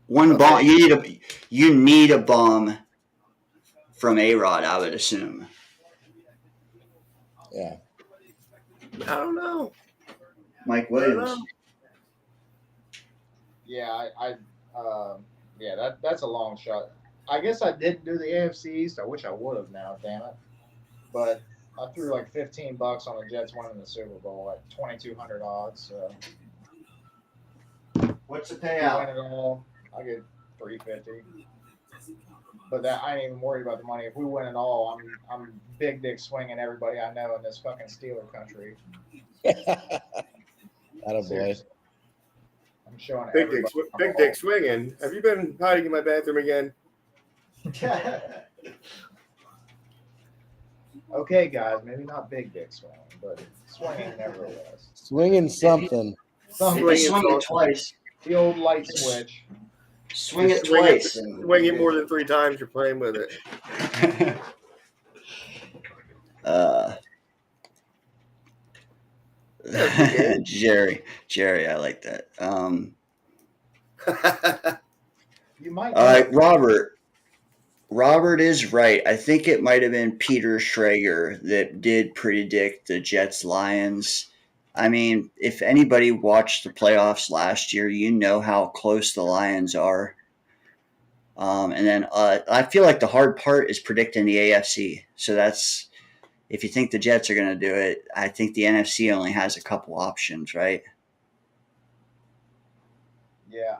One bomb. You need a bomb from A-Rod, I would assume. Yeah. I don't know. Mike Williams. Yeah, that's a long shot. I guess I didn't do the AFC East. I wish I would have now, damn it. But I threw like $15 on the Jets winning the Super Bowl at 2,200 odds. So What's the if we payout? win it all, I get $350. But that I ain't even worried about the money. If we win it all, I'm big dick swinging everybody I know in this fucking Steeler country. Attaboy. Seriously. I'm showing Big everybody. dick swinging. Have you been hiding in my bathroom again? Okay, guys, maybe not big dick swinging, but swinging nevertheless. Swinging something. Swing it twice. The old light switch. Swing it twice. Swing it more than 3 times. You're playing with it. Jerry, I like that. You might. Robert is right. I think it might have been Peter Schrager that did predict the Jets-Lions. I mean, if anybody watched the playoffs last year, you know how close the Lions are. And then I feel like the hard part is predicting the AFC. So that's, if you think the Jets are going to do it, I think the NFC only has a couple options, right? Yeah,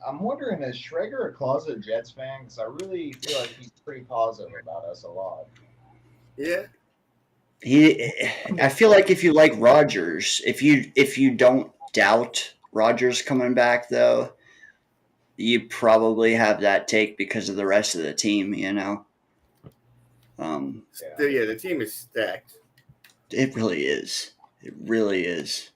I'm wondering, is Schrager a closet Jets fan? Because I really feel like he's pretty positive about us a lot. Yeah. I feel like if you like Rodgers, if you don't doubt Rodgers coming back, though, you probably have that take because of the rest of the team, you know? Yeah, the team is stacked. It really is. It really is.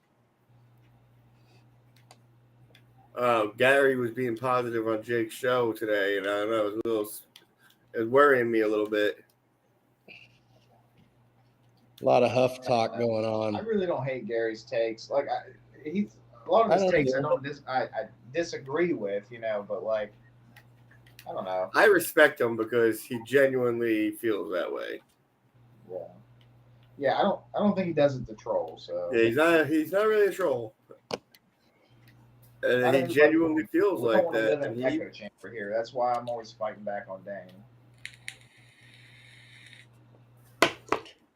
Gary was being positive on Jake's show today, and I don't know, it was worrying me a little bit. A lot of huff talk going on. I really don't hate Gary's takes. Like, a lot of his takes I disagree with, you know, but like, I don't know. I respect him because he genuinely feels that way. Yeah, I don't think he does it to troll. So yeah, he's not really a troll. And he genuinely feels like that. Live in an echo chamber here. That's why I'm always fighting back on Dane.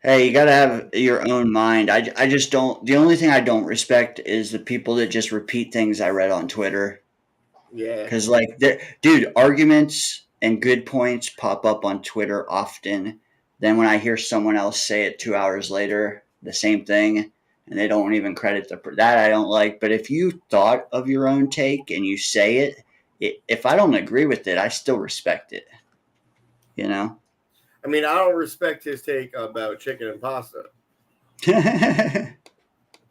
Hey, you gotta have your own mind. I just don't. The only thing I don't respect is the people that just repeat things I read on Twitter. Yeah. Because, like, dude, arguments and good points pop up on Twitter often. Then when I hear someone else say it 2 hours later, the same thing, and they don't even credit that I don't like. But if you thought of your own take and you say it, if I don't agree with it, I still respect it. You know? I mean, I don't respect his take about chicken and pasta.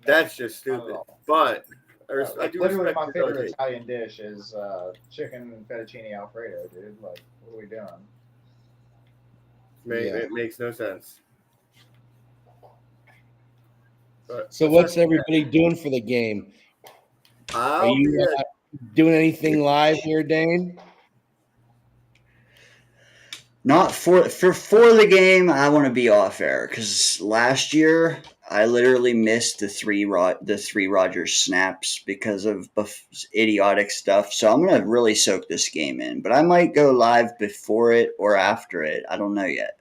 That's just stupid. But I do literally respect my his favorite take. Italian dish is chicken fettuccine alfredo, dude. Like, what are we doing? It makes no sense. But So what's everybody doing for the game? Are you doing anything live here, Dane? Not for the game. I want to be off air because last year I literally missed the three Rodgers snaps because of idiotic stuff. So I'm gonna really soak this game in. But I might go live before it or after it. I don't know yet.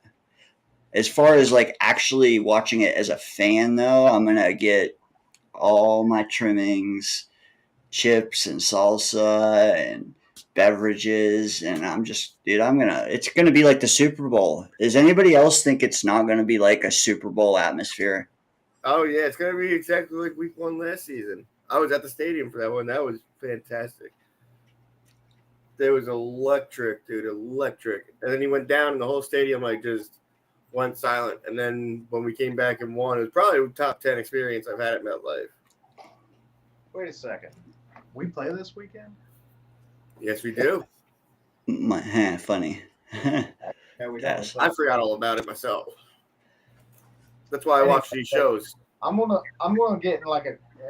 As far as like actually watching it as a fan, though, I'm gonna get all my trimmings, chips and salsa and beverages, and it's gonna be like the Super Bowl. Does anybody else think it's not gonna be like a Super Bowl atmosphere? Oh yeah, it's gonna be exactly like week 1 last season. I was at the stadium for that one. That was fantastic. There was electric, dude, electric. And then he went down and the whole stadium like just went silent. And then when we came back and won, it was probably a top 10 experience I've had at MetLife. Wait a second. We play this weekend? Yes, we do. Funny. Yeah, we Yes. don't. I forgot all about it myself. That's why I watch these shows. I'm gonna get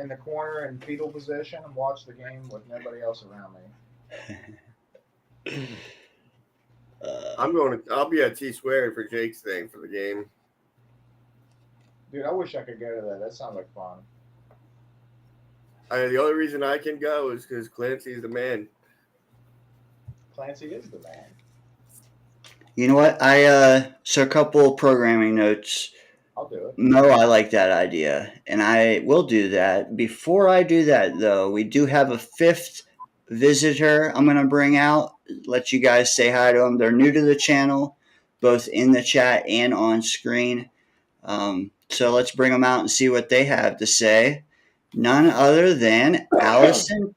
in the corner in fetal position and watch the game with nobody else around me. I'll be at T Squared for Jake's thing for the game. Dude, I wish I could go to that. That sounds like fun. The only reason I can go is because Clancy's the man. Clancy is the man. You know what? So a couple programming notes. I'll do it. No, I like that idea, and I will do that. Before I do that, though, we do have a fifth visitor I'm going to bring out. Let you guys say hi to them. They're new to the channel, both in the chat and on screen. So let's bring them out and see what they have to say. None other than Alison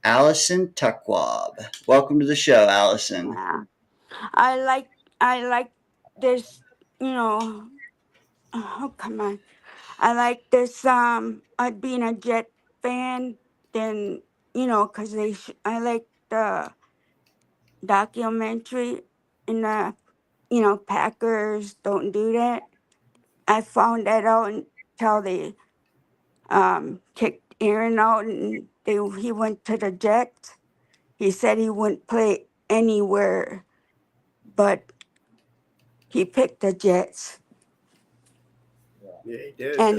Tuckwab. Welcome to the show, Allison. Yeah. I like this, oh come on. I like this being a Jet fan, then because I like the documentary and the Packers don't do that. I found that out until they kicked Aaron out and he went to the Jets. He said he wouldn't play anywhere, but he picked the Jets. Yeah, he did. And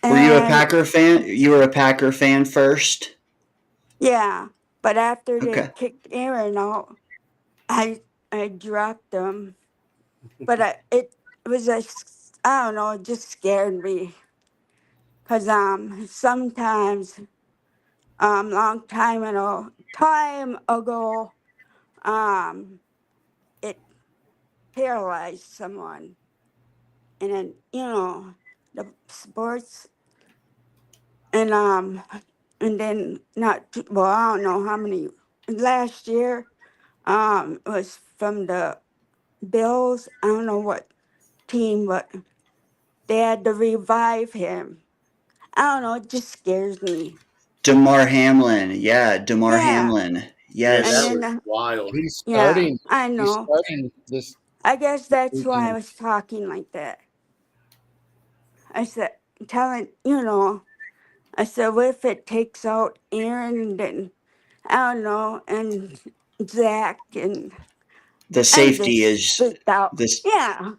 Were you a Packer fan? You were a Packer fan first? Yeah, but after they Okay. kicked Aaron out, I dropped them. But it was I don't know, it just scared me. Cause sometimes long time ago it paralyzed someone, and then the sports and then well, I don't know how many last year it was from the Bills. I don't know what team, but they had to revive him. I don't know, it just scares me. DeMar Hamlin. Yeah, DeMar Yeah. Hamlin. Yes. And that then was wild. He's starting. I He's know. starting this. I guess that's why I weekend. was talking like that. I said, I said, what if it takes out Aaron and I don't know, and Zach and The safety I is just freaked out. this. Yeah.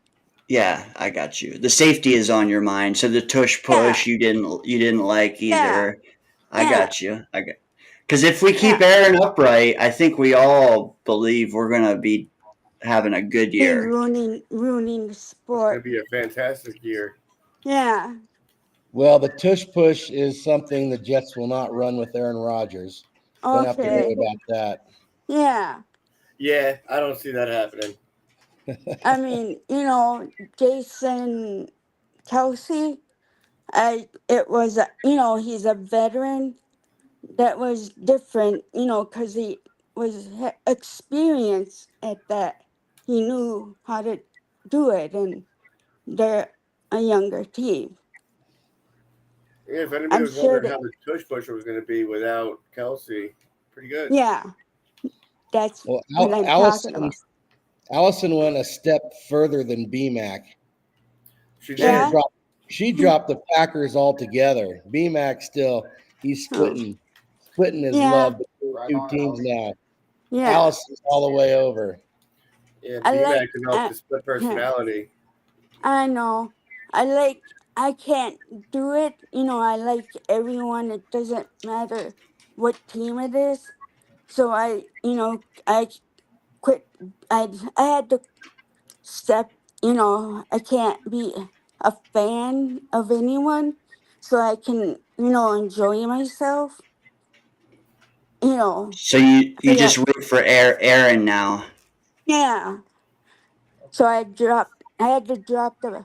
Yeah, I got you. The safety is on your mind. So the tush push you didn't like either. I got you. Because if we keep Aaron upright, I think we all believe we're gonna be having a good year. Ruining the It's sport. going to be a fantastic year. Yeah. Well, the tush push is something the Jets will not run with Aaron Rodgers. Don't have to worry about that. Yeah. Yeah, I don't see that happening. I mean, Jason Kelsey, it was, he's a veteran. That was different, because he was experienced at that. He knew how to do it, and they're a younger team. Yeah, if anybody I'm was sure wondering how the tush pusher was going to be without Kelsey, pretty good. Yeah. That's Well, what I'm talking about. Allison went a step further than BMAC. She did. She dropped the Packers altogether. BMAC still, he's splitting his love between two teams now. Yeah. Allison's all the way over. Yeah, I BMAC like- can help the split personality. I know. I can't do it. I like everyone. It doesn't matter what team it is. So I quit. I had to step, I can't be a fan of anyone. So I can, enjoy myself. So you just root for Aaron now. Yeah. So I had to drop the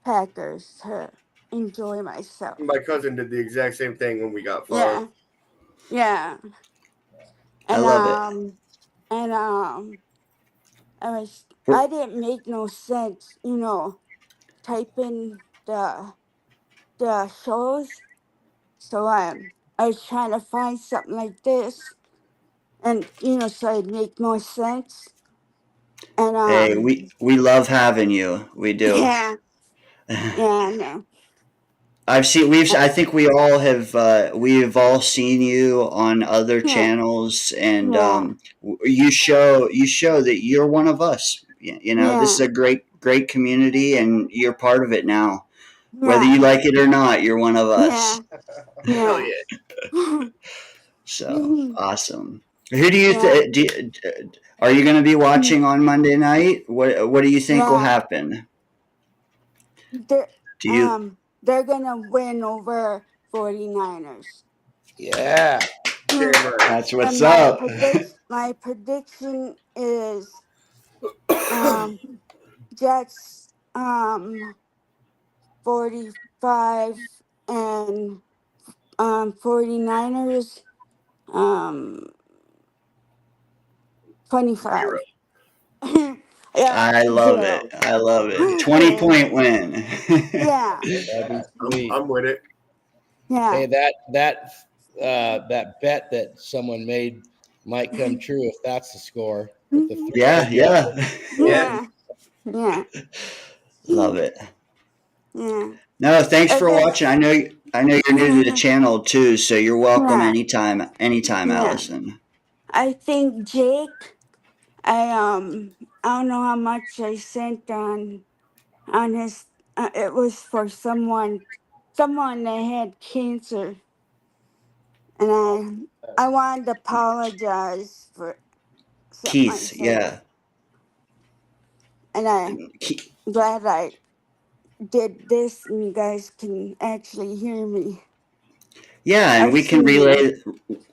Packers to enjoy myself. My cousin did the exact same thing when we got Favre. Yeah. I love it. And I didn't make no sense, typing the shows. So I was trying to find something like this, and so it'd make more sense. And Hey, we love having you. We do. yeah, yeah, I know. I think we all have, we've all seen you on other Yeah, channels, and yeah, you show that you're one of us. You know, this yeah, is a great community, and you're part of it now. Whether yeah, you like it or not, you're one of us. yeah, Hell yeah. yeah. So awesome. Who do you Yeah, are you going to be watching on Monday night? What do you think will yeah. happen? They're Do you? they're gonna win over 49ers. Yeah. Damn right. That's what's And up. my prediction is Jets 45 and 49ers 25. Zero. Yeah, I love 0. it. I love it. 20-point win. Yeah, That'd be sweet. I'm with it. yeah. Hey, that bet that someone made might come true if that's the score. With the Yeah, yeah. Yeah, yeah, Love it. yeah. No, thanks I for watching. guess, I know you're new to the channel too, so you're welcome yeah, anytime, yeah. Allison. I think Jake, I don't know how much I sent on his. It was for someone that had cancer, and I wanted to apologize for something I Keith, said, yeah. and I'm glad I did this, and you guys can actually hear me. Yeah, and I see you.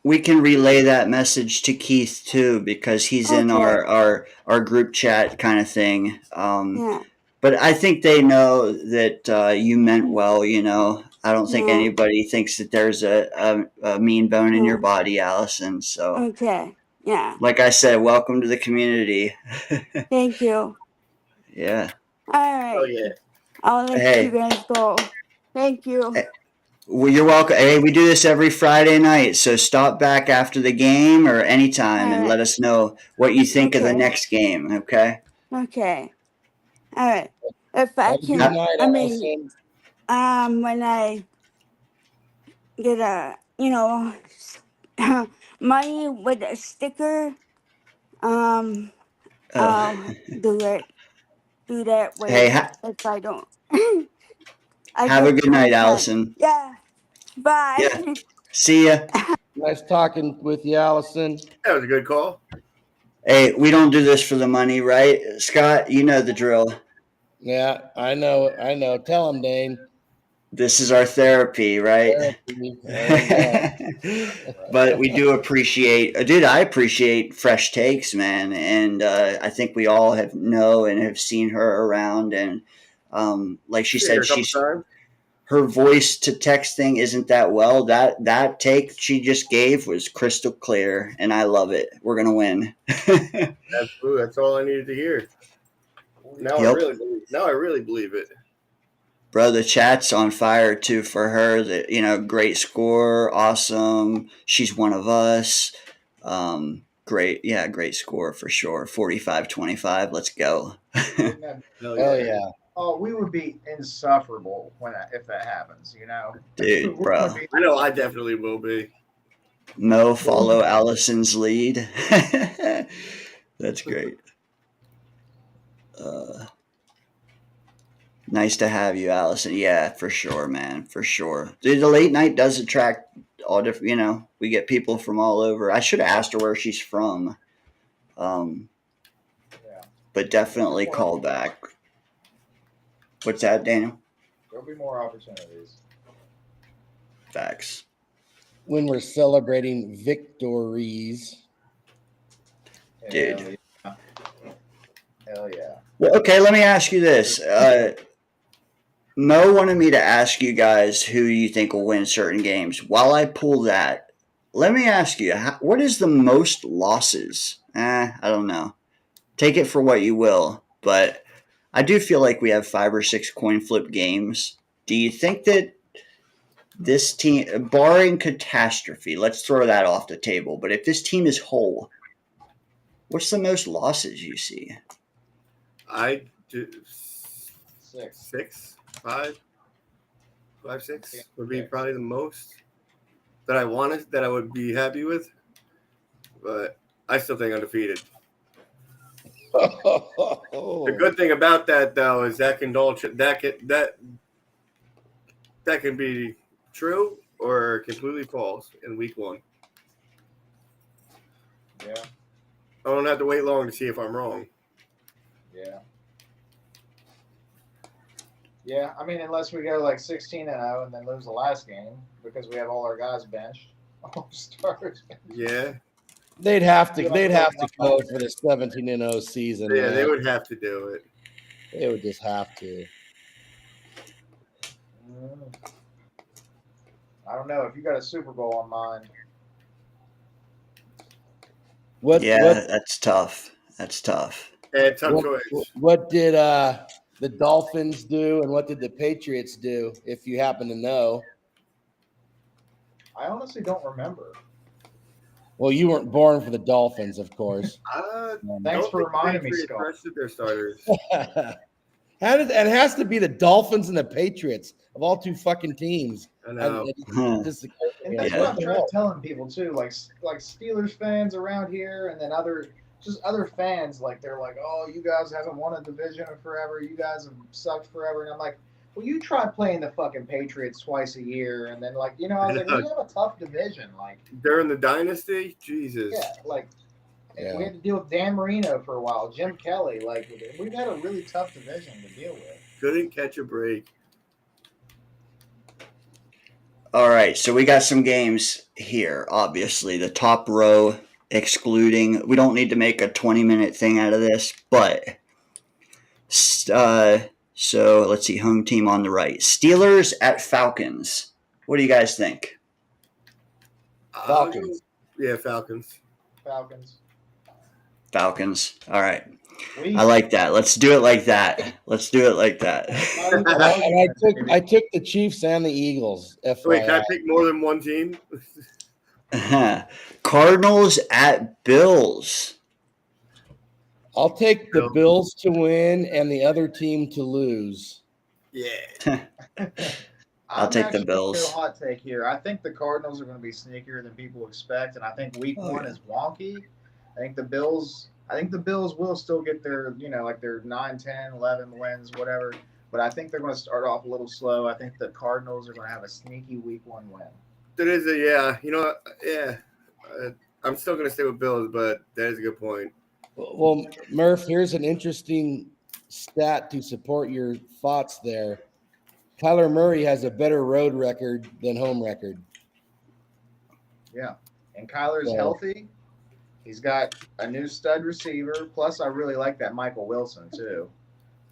we can relay that message to Keith too, because he's in Okay. our group chat kind of thing. Yeah. But I think they know that you meant well. You know, I don't think Yeah. anybody thinks that there's a mean bone in your Yeah. body, Allison. So, Okay. Yeah. like I said, welcome to the community. Thank you. Yeah. All Oh right. yeah. I'll let you Hey, guys go. Thank you. well, you're welcome. Hey, we do this every Friday night, so stop back after the game or anytime All and let right. us know what you think of the Okay. next game. Okay. Okay. All right. If I Have a good can, night, I mean, Allison. when I get a, money with a sticker, I'll do that Hey, way if I don't. I have a get good night, 25. Allison. Yeah. Yeah. Bye. See ya. Nice talking with you, Allison. That was a good call. Hey, we don't do this for the money, right? Scott, you know the drill. Yeah, I know. I know. Tell him, Dane. This is our therapy, right? Therapy. There you But we do appreciate, dude. I appreciate fresh takes, man, and I think we all know and have seen her around, and like she Seen her said, a couple times. her voice to text thing isn't that well. That take she just gave was crystal clear, and I love it. We're gonna win. Absolutely. That's all I needed to hear. Now Yep. I really believe it. Bro, the chat's on fire too for her. Great score, awesome. She's one of us. Great score for sure. 45-25. Let's go. Wouldn't that- Hell go. Oh yeah. Oh, we would be insufferable if that happens. Dude, We bro. would be- I know I definitely will be. Mo, follow Allison's lead. That's great. Nice to have you, Allison. Yeah, for sure, man. For sure. Dude, the late night does attract all different, we get people from all over. I should have asked her where she's from. Yeah. But definitely call back. What's that, Daniel? There'll be more opportunities. Facts. When we're celebrating victories. Dude. Hell yeah. Hell yeah. Well, okay, let me ask you this. Mo wanted me to ask you guys who you think will win certain games. While I pull that, let me ask you, what is the most losses? I don't know. Take it for what you will, but I do feel like we have 5 or 6 coin flip games. Do you think that this team, barring catastrophe, let's throw that off the table. But if this team is whole, what's the most losses you see? I do Six. five, six would be probably the most that I wanted, that I would be happy with. But I still think undefeated. The good thing about that, though, is that can be true or completely false in week 1. Yeah. I don't have to wait long to see if I'm wrong. Yeah. Yeah, I mean, unless we go like 16-0 and then lose the last game because we have all our guys benched, all starters. Yeah. They'd have to go for the 17-0 season. Yeah, man. they would have to do it. They would just have to. I don't know if you got a Super Bowl on mind. What That's tough. That's tough. Yeah, tough choice. What did the Dolphins do, and what did the Patriots do, if you happen to know? I honestly don't remember. Well, you weren't born for the Dolphins, of course. Thanks for reminding me, Scott. Trusted their starters. It has to be the Dolphins and the Patriots of all 2 fucking teams. I know. And that's what I'm trying to telling people too, like Steelers fans around here, and then other fans, like they're like, oh, you guys haven't won a division in forever, you guys have sucked forever, and I'm like, well, you try playing the fucking Patriots twice a year, and then like, I was like, we have a tough division, like during the dynasty, Jesus. Yeah, like we had to deal with Dan Marino for a while, Jim Kelly, like we've had a really tough division to deal with. Couldn't catch a break. All right, so we got some games here. Obviously, the top row excluding. We don't need to make a 20-minute thing out of this, but so let's see. Home team on the right. Steelers at Falcons. What do you guys think? Falcons. Yeah, Falcons. Falcons. All right. I like that. Let's do it like that. And I took the Chiefs and the Eagles. Wait, can I pick more than one team? Cardinals at Bills. I'll take the Bills to win and the other team to lose. Yeah. I'll take the Bills. A hot take here. I think the Cardinals are going to be sneakier than people expect, and I think week 1 is wonky. I think the Bills will still get their, like their 9, 10, 11 wins, whatever. But I think they're going to start off a little slow. I think the Cardinals are going to have a sneaky week 1 win. That is I'm still going to stay with Bills, but that is a good point. Well, Murph, here's an interesting stat to support your thoughts there. Kyler Murray has a better road record than home record. Yeah, and Kyler's healthy. He's got a new stud receiver. Plus, I really like that Michael Wilson, too.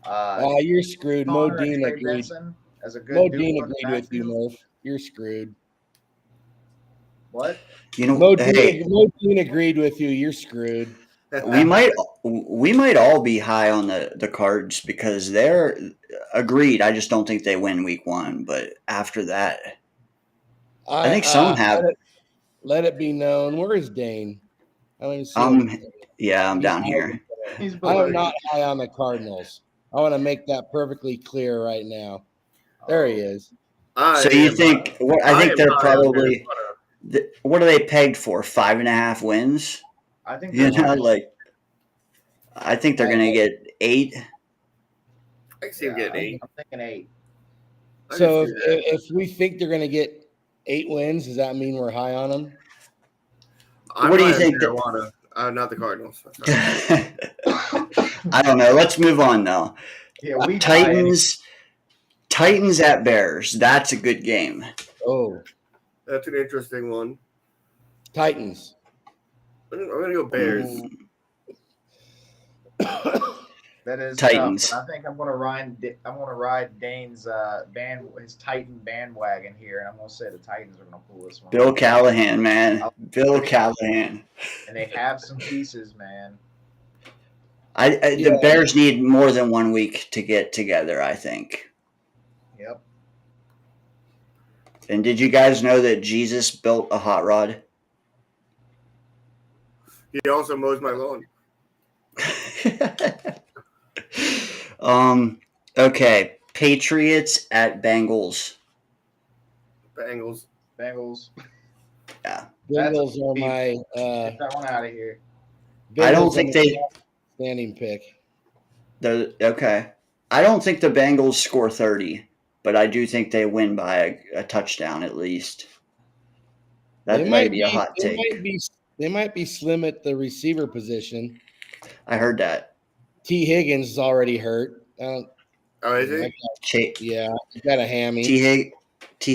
You're screwed. Modine agreed. As a good Modine agreed with you, Murph. You're screwed. What? Modine agreed with you. You're screwed. We might all be high on the Cards because they're agreed. I just don't think they win week 1. But after that, I think some have. Let it be known. Where is Dane? I'm down here. I'm not high on the Cardinals. I want to make that perfectly clear right now. There he is. So you think? I think they're probably. What are they pegged for? 5.5 wins. I think. I think they're gonna get 8. I can see them getting 8. I'm thinking 8. So if we think they're gonna get 8 wins, does that mean we're high on them? What do you think? Not the Cardinals. I don't know. Let's move on though. Yeah, Titans at Bears. That's a good game. Oh, that's an interesting one. Titans. I'm gonna go Bears. That is Titans. Tough, I think I'm gonna ride Dane's his Titan bandwagon here, and I'm gonna say the Titans are gonna pull this one. Bill Callahan, man. Bill Callahan. And they have some pieces, man. The Bears need more than 1 week to get together, I think. Yep. And did you guys know that Jesus built a hot rod? He also mows my lawn. Okay. Patriots at Bengals. Bengals. Yeah. Bengals are my Get that one out of here. I don't Bengals think are they. my standing pick. Okay. I don't think the Bengals score 30, but I do think they win by a touchdown at least. That might be a hot take. They might be slim at the receiver position. I heard that. T. Higgins is already hurt. Oh, is he? Yeah, he got a hammy. T.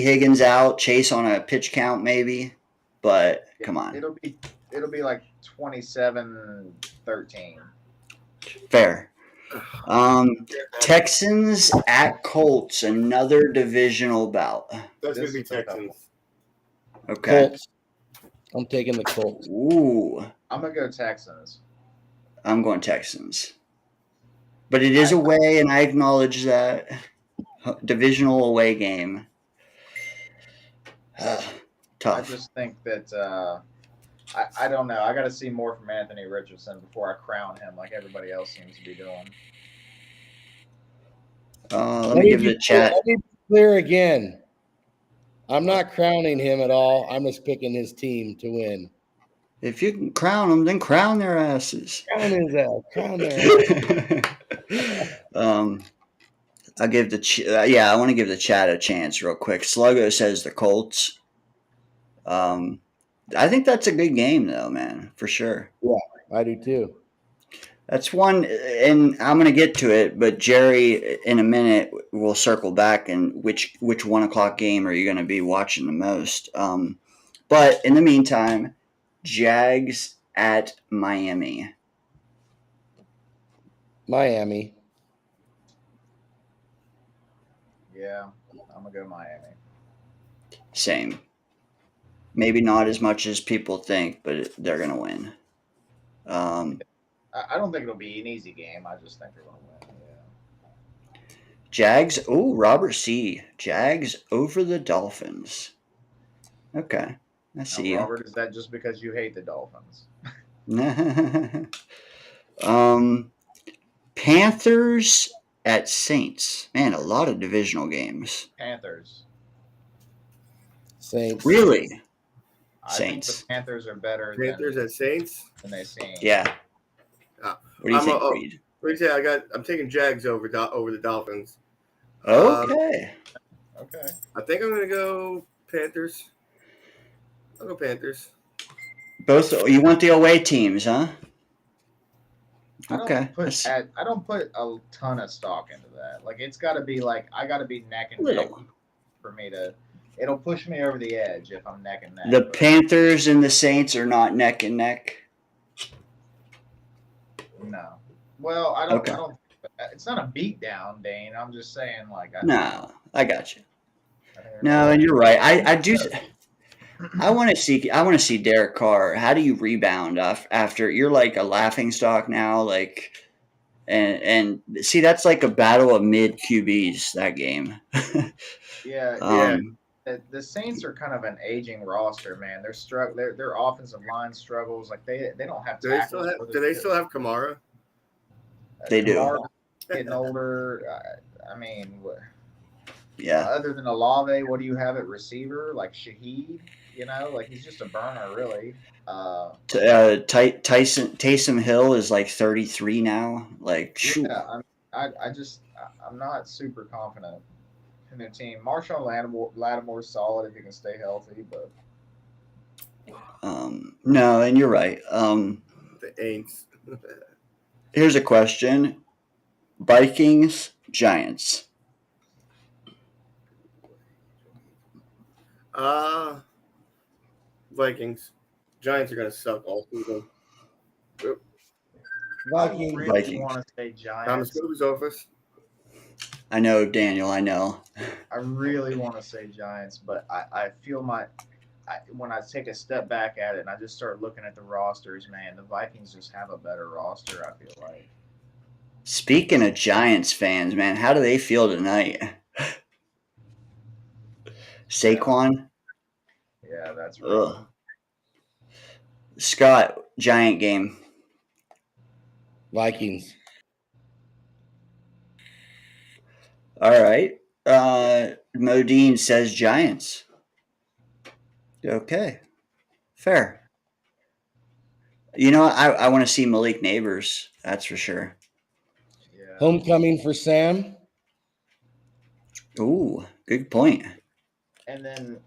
Higgins out. Chase on a pitch count maybe, but come on. It'll be like 27-13. Fair. Texans at Colts, another divisional bout. That's going to be Texans. Okay. Colts. I'm taking the Colts. Ooh. I'm going to go Texans. I'm going Texans. But it is away, and I acknowledge that. Divisional away game. Tough. I just think that I don't know. I got to see more from Anthony Richardson before I crown him like everybody else seems to be doing. Let me give the chat. Let me be clear again. I'm not crowning him at all. I'm just picking his team to win. If you can crown them, then crown their asses. Crown his ass. Crown their ass. I'll give the I want to give the chat a chance real quick. Sluggo says the Colts. I think that's a good game though, man, for sure. Yeah, I do too. That's one, and I'm gonna get to it, but Jerry, in a minute, we'll circle back and which 1 o'clock game are you gonna be watching the most? But in the meantime, Jags at Miami. Miami. Yeah, I'm going to go Miami. Same. Maybe not as much as people think, but they're going to win. I don't think it'll be an easy game. I just think they're going to win. Yeah. Jags. Oh, Robert C. Jags over the Dolphins. Okay. I see you. Robert, is that just because you hate the Dolphins? Panthers at Saints. Man, a lot of divisional games. Panthers. Saints. Really? I Saints. think the Panthers are better Panthers at Saints? than they seem. Yeah. What do you think, Reed? What do you say? I'm taking Jags over the Dolphins. Okay. Okay. I think I'm gonna go Panthers. I'll go Panthers. Both. You want the away teams, huh? Okay. I don't put a ton of stock into that. Like it's got to be like I got to be neck and neck for me to. It'll push me over the edge if I'm neck and neck. The Panthers and the Saints are not neck and neck. No. Well, I don't. Okay. I don't. It's not a beatdown, Dane. I'm just saying, like. I got you. No, and you're right. I do. I want to see Derek Carr. How do you rebound after you're like a laughing stock now? Like, and see, that's like a battle of mid QBs. That game. Yeah. The Saints are kind of an aging roster, man. Their offensive line struggles. Like they don't have. Do they still have Kamara? They do. Kamara's getting older. I mean, yeah. Other than Olave, what do you have at receiver? Like Shaheed, like he's just a burner, really. Taysom Hill is like 33 now. Like, shoot. Yeah, I'm not super confident in their team. Marshawn Lattimore's solid if he can stay healthy, but no, and you're right. The Aints. Here's a question: Vikings, Giants. Vikings. Giants are gonna suck all season. Vikings. I really want to say Giants. Thomas Cook's office. I know, Daniel. I know. I really want to say Giants, but I feel when I take a step back at it and I just start looking at the rosters, man, the Vikings just have a better roster, I feel like. Speaking of Giants fans, man, how do they feel tonight? Saquon. Yeah, that's right. Ugh. Scott, Giant game. Vikings. All right. Modine says Giants. Okay. Fair. You know, I want to see Malik Neighbors. That's for sure. Yeah. Homecoming for Sam. Ooh, good point. And then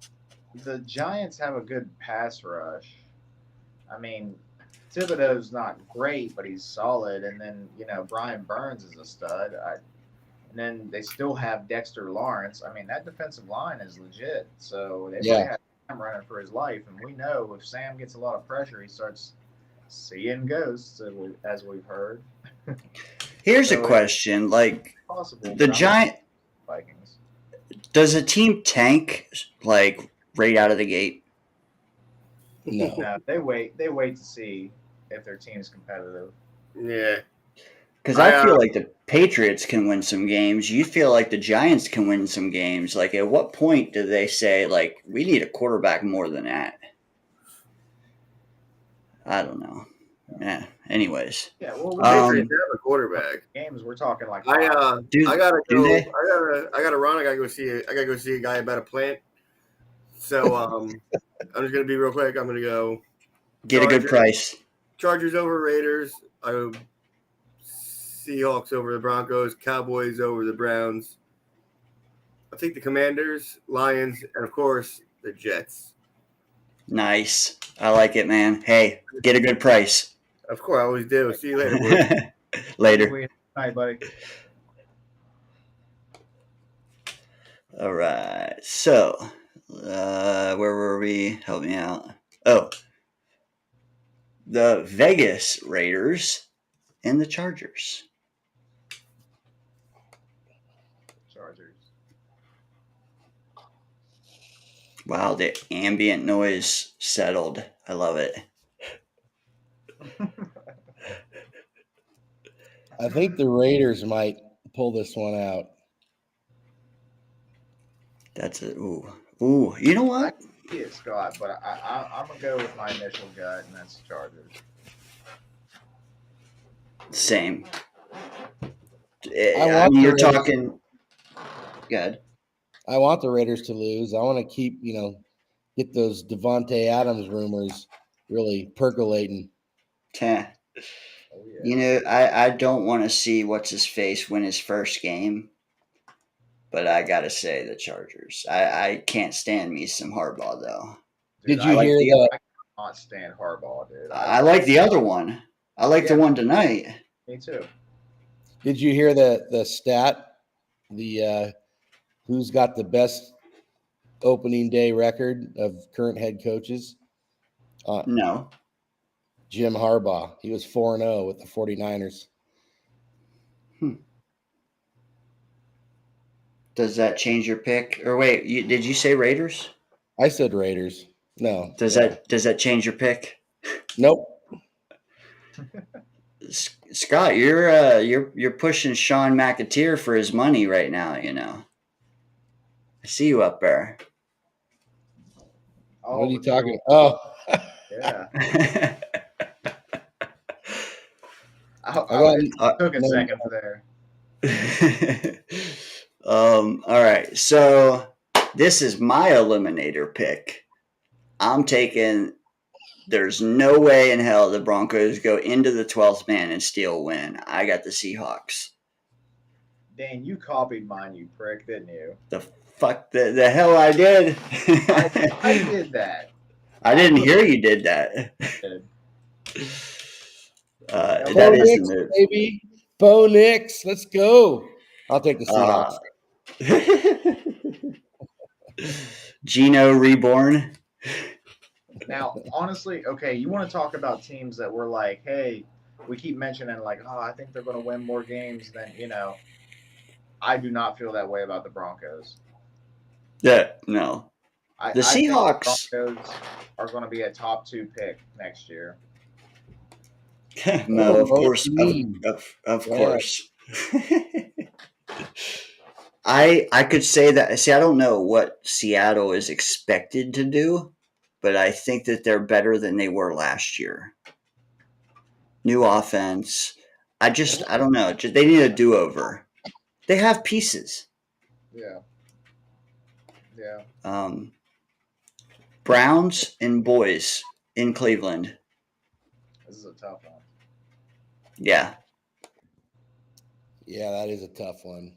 the Giants have a good pass rush. I mean, Thibodeau's not great, but he's solid. And then, Brian Burns is a stud. And then they still have Dexter Lawrence. I mean, that defensive line is legit. So they might have Sam running for his life. And we know if Sam gets a lot of pressure, he starts seeing ghosts, as we've heard. Here's a question: like possible, the Giant Vikings. Does a team tank like right out of the gate? No. No, they wait to see if their team's competitive. Yeah. Because I feel like the Patriots can win some games. You feel like the Giants can win some games. Like, at what point do they say, like, we need a quarterback more than that? I don't know. Yeah. Anyways. Yeah. Well, the Patriots have a quarterback. Games we're talking like. I gotta go. they? I gotta run. I gotta go see a guy about a plant. So I'm just gonna be real quick. I'm gonna go. Get Chargers, a good price. Chargers over Raiders. I go Seahawks over the Broncos. Cowboys over the Browns. I think the Commanders, Lions, and of course the Jets. Nice. I like it, man. Hey, get a good price. Of course, I always do. See you later, boys. Later. Night, buddy. All right. So, where were we? Help me out. Oh, the Vegas Raiders and the Chargers. Chargers. Wow, the ambient noise settled. I love it. I think the Raiders might pull this one out. That's it. Ooh. You know what? Yeah, Scott, but I'm gonna go with my initial gut, and that's Chargers. Same. You're talking. Good. I want the Raiders to lose. I want to keep, get those Devontae Adams rumors really percolating. Oh, yeah. I don't want to see what's his face win his first game, but I gotta say the Chargers. I can't stand me some Harbaugh though. Dude, Did you hear that? I cannot stand Harbaugh, dude. I like the other one. I like the one tonight. Me too. Did you hear the stat? The who's got the best opening day record of current head coaches? No. Jim Harbaugh. He was 4-0 with the 49ers. Does that change your pick? Or wait, did you say Raiders? I said Raiders. No. Does that change your pick? Nope. Scott, you're pushing Sean McAteer for his money right now. I see you up there. What are you talking? Oh. Yeah. I took a second there. All right. So this is my eliminator pick. I'm taking. There's no way in hell the Broncos go into the 12th man and still win. I got the Seahawks. Dane, you copied mine, you prick, didn't you? The fuck the hell I did. I did that. I didn't hear you did that. Bo Nix, baby. Bo Nix. Let's go. I'll take the Seahawks. Geno reborn. Now, honestly, okay, you want to talk about teams that were like, hey, we keep mentioning like, oh, I think they're going to win more games than, I do not feel that way about the Broncos. Yeah, no. The Seahawks I think the Broncos are going to be a top 2 pick next year. No, of course. Of course. I could say that. See, I don't know what Seattle is expected to do, but I think that they're better than they were last year. New offense. I don't know. They need a do-over. They have pieces. Yeah. Yeah. Browns and boys in Cleveland. This is a tough one. Yeah. Yeah, that is a tough one.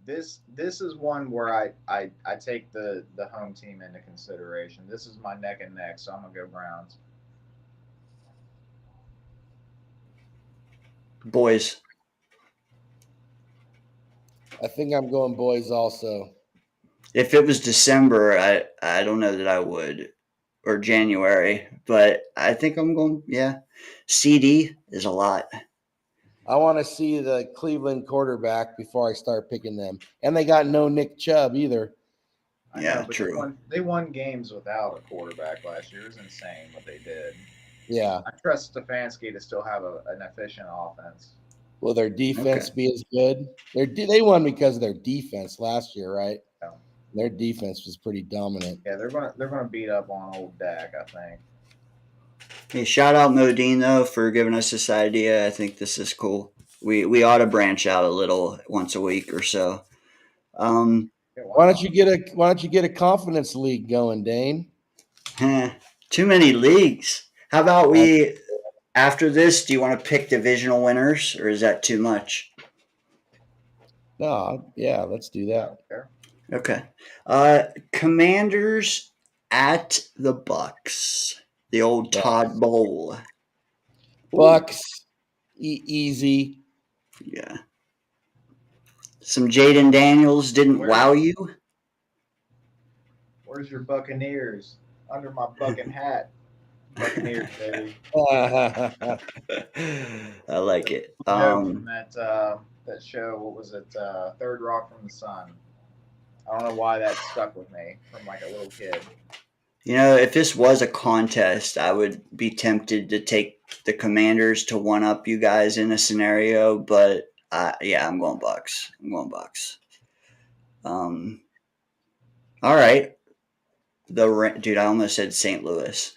This is one where I take the home team into consideration. This is my neck and neck, so I'm gonna go Browns. Boys. I think I'm going boys also. If it was December, I don't know that I would, or January, but I think I'm going. Yeah, CD is a lot. I want to see the Cleveland quarterback before I start picking them, and they got no Nick Chubb either. I Yeah, know, but true. they won games without a quarterback last year. It was insane what they did. Yeah. I trust Stefanski to still have an efficient offense. Will their defense be as good? They won because of their defense last year, right? Yeah. Their defense was pretty dominant. Yeah, they're gonna beat up on old Dak, I think. Hey, shout out Modine though for giving us this idea. I think this is cool. We ought to branch out a little once a week or so. Why don't you get a confidence league going, Dane? Too many leagues. How about we after this? Do you want to pick divisional winners, or is that too much? No, yeah, let's do that. Okay. Commanders at the Bucks. The old Todd Bowl. Bucks, easy. Yeah. Some Jaden Daniels didn't wow you? Where's your Buccaneers? Under my bucking hat. Buccaneers, baby. I like it. From that show, what was it? Third Rock from the Sun. I don't know why that stuck with me from like a little kid. You know, if this was a contest, I would be tempted to take the Commanders to one up you guys in a scenario, but yeah, I'm going Bucks. All right. Dude, I almost said St. Louis.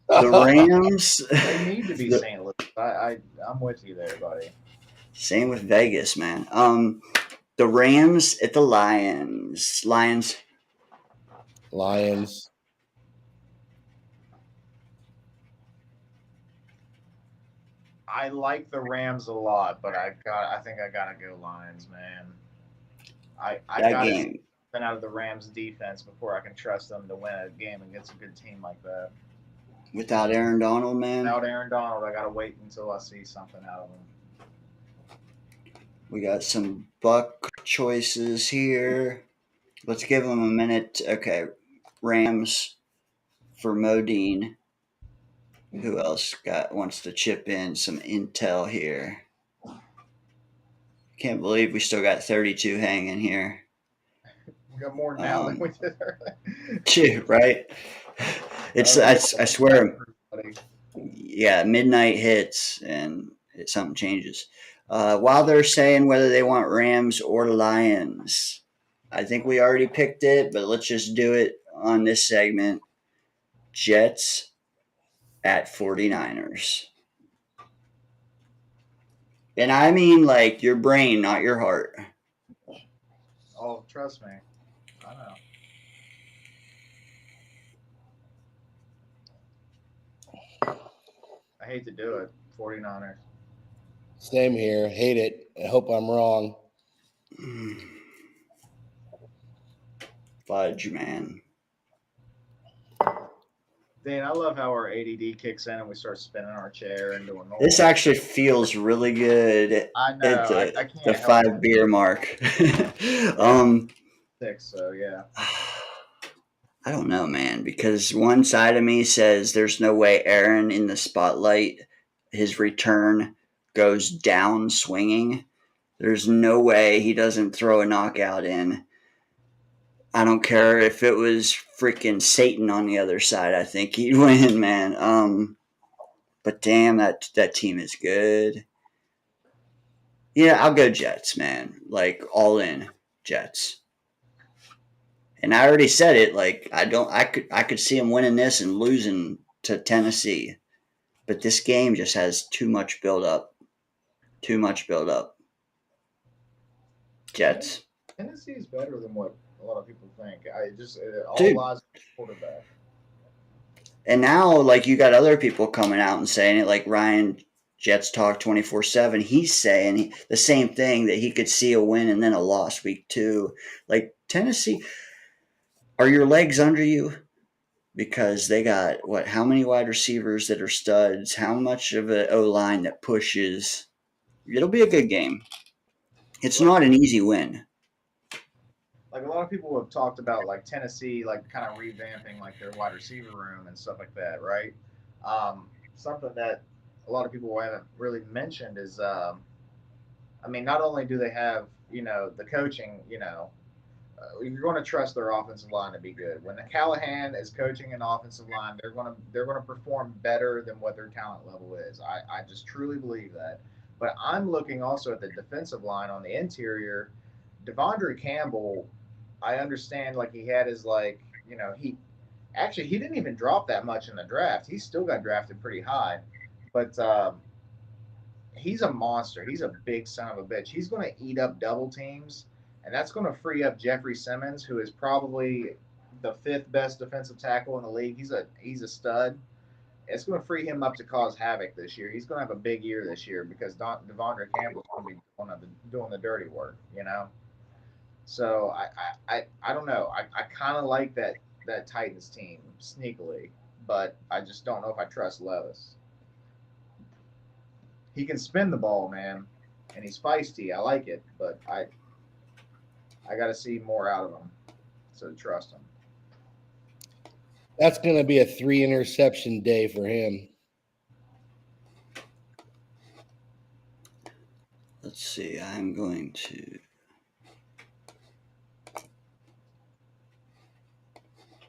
The Rams. They need to be St. Louis. I'm with you there, buddy. Same with Vegas, man. The Rams at the Lions. Lions. I like the Rams a lot, but I think I gotta go Lions, man. I gotta see something out of the Rams defense before I can trust them to win a game against a good team like that. Without Aaron Donald, man. Without Aaron Donald, I gotta wait until I see something out of him. We got some Buck choices here. Let's give them a minute. Okay, Rams for Modine. Who else wants to chip in some intel here? Can't believe we still got 32 hanging here. We got more now than we did earlier. Right? It's I swear. Yeah, midnight hits and something changes. While they're saying whether they want Rams or Lions, I think we already picked it, but let's just do it on this segment. Jets at 49ers. And I mean like your brain, not your heart. Oh, trust me. I know. I hate to do it. 49ers. Same here. Hate it. I hope I'm wrong. Fudge, man. Dane, I love how our ADD kicks in and we start spinning our chair and doing normal. This actually feels really good. I know. At I can't the 5 beer mark. 6, so yeah. I don't know, man, because one side of me says there's no way Aaron in the spotlight, his return goes down swinging. There's no way he doesn't throw a knockout in. I don't care if it was freaking Satan on the other side. I think he'd win, man. But damn, that team is good. Yeah, I'll go Jets, man. Like all in Jets. And I already said it. Like I could see them winning this and losing to Tennessee, but this game just has too much build up. Too much build up. Jets. Tennessee is better than what a lot of people think. It all Dude. lies on the quarterback. And now, like, you got other people coming out and saying it, like Ryan Jets Talk 24/7. He's saying the same thing, that he could see a win and then a loss week 2. Like, Tennessee, are your legs under you? Because they got, how many wide receivers that are studs? How much of an O line that pushes? It'll be a good game. It's not an easy win. Like a lot of people have talked about like Tennessee, like kind of revamping like their wide receiver room and stuff like that, right? Something that a lot of people haven't really mentioned is, I mean, not only do they have the coaching, you're going to trust their offensive line to be good. When the Callahan is coaching an offensive line, they're going to perform better than what their talent level is. I just truly believe that. But I'm looking also at the defensive line on the interior. Devondre Campbell, I understand like he had his he didn't even drop that much in the draft. He still got drafted pretty high, but he's a monster. He's a big son of a bitch. He's going to eat up double teams, and that's going to free up Jeffrey Simmons, who is probably the 5th best defensive tackle in the league. He's a stud. It's going to free him up to cause havoc this year. He's going to have a big year this year because Devondre Campbell's going to be doing the dirty work, So I don't know. I kind of like that Titans team sneakily, but I just don't know if I trust Levis. He can spin the ball, man, and he's feisty. I like it, but I got to see more out of him to trust him. That's going to be a 3 interception day for him. Let's see. I'm going to.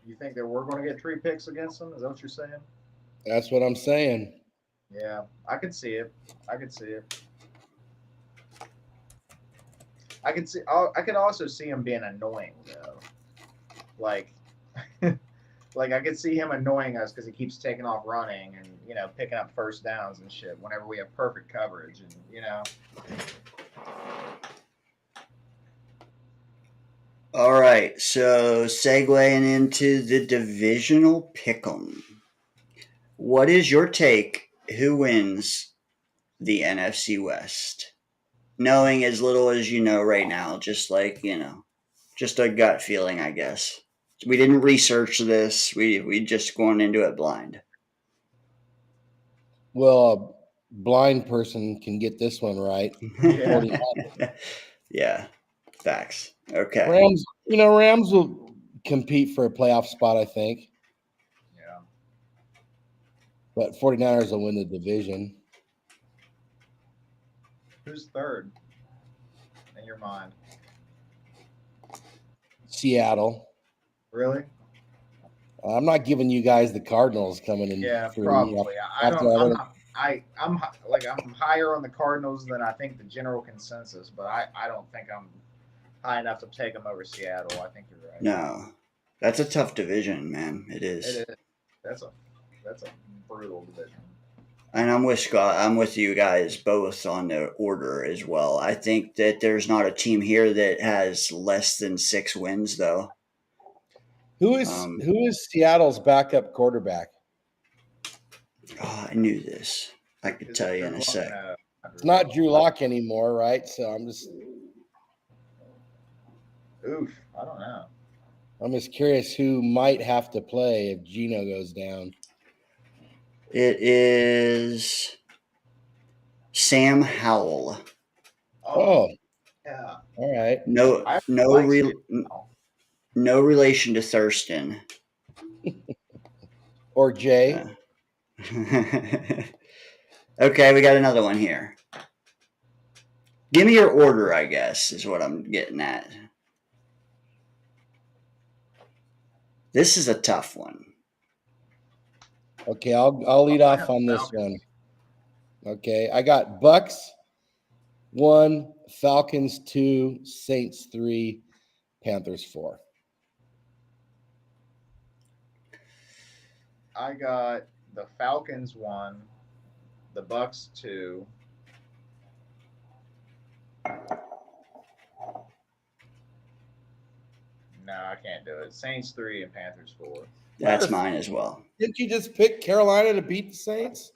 You think that we're going to get 3 picks against them? Is that what you're saying? That's what I'm saying. Yeah, I could see it. I could also see him being annoying though. Like, like I could see him annoying us because he keeps taking off running and picking up first downs and shit whenever we have perfect coverage and. All right, so segueing into the divisional pick'em. What is your take? Who wins the NFC West? Knowing as little as you know right now, just like, just a gut feeling, I guess. We didn't research this. We just going into it blind. Well, a blind person can get this one right. Yeah, facts. Okay. Rams will compete for a playoff spot, I think. Yeah. But 49ers will win the division. Who's third in your mind? Seattle. Really? I'm not giving you guys the Cardinals coming in. Yeah, for probably. I'm higher on the Cardinals than I think the general consensus, but I don't think I'm high enough to take them over Seattle. I think you're right. No, that's a tough division, man. It is. It is. That's a brutal division. And I'm with Scott. I'm with you guys both on the order as well. I think that there's not a team here that has less than 6 wins, though. Who is Seattle's backup quarterback? Oh, I knew this. I could tell you in a sec. It's not Drew Lock anymore, right? So I'm just. Oof, I don't know. I'm just curious who might have to play if Geno goes down. It is Sam Howell. Oh. Yeah. All right. No relation to Thurston. Or Jay. Okay, we got another one here. Give me your order, I guess, is what I'm getting at. This is a tough one. Okay, I'll lead off on this one. Okay, I got Bucks, 1, Falcons 2, Saints 3, Panthers 4. I got the Falcons 1, the Bucks 2. No, I can't do it. Saints 3 and Panthers 4. That's Murph, mine as well. didn't you just pick Carolina to beat the Saints?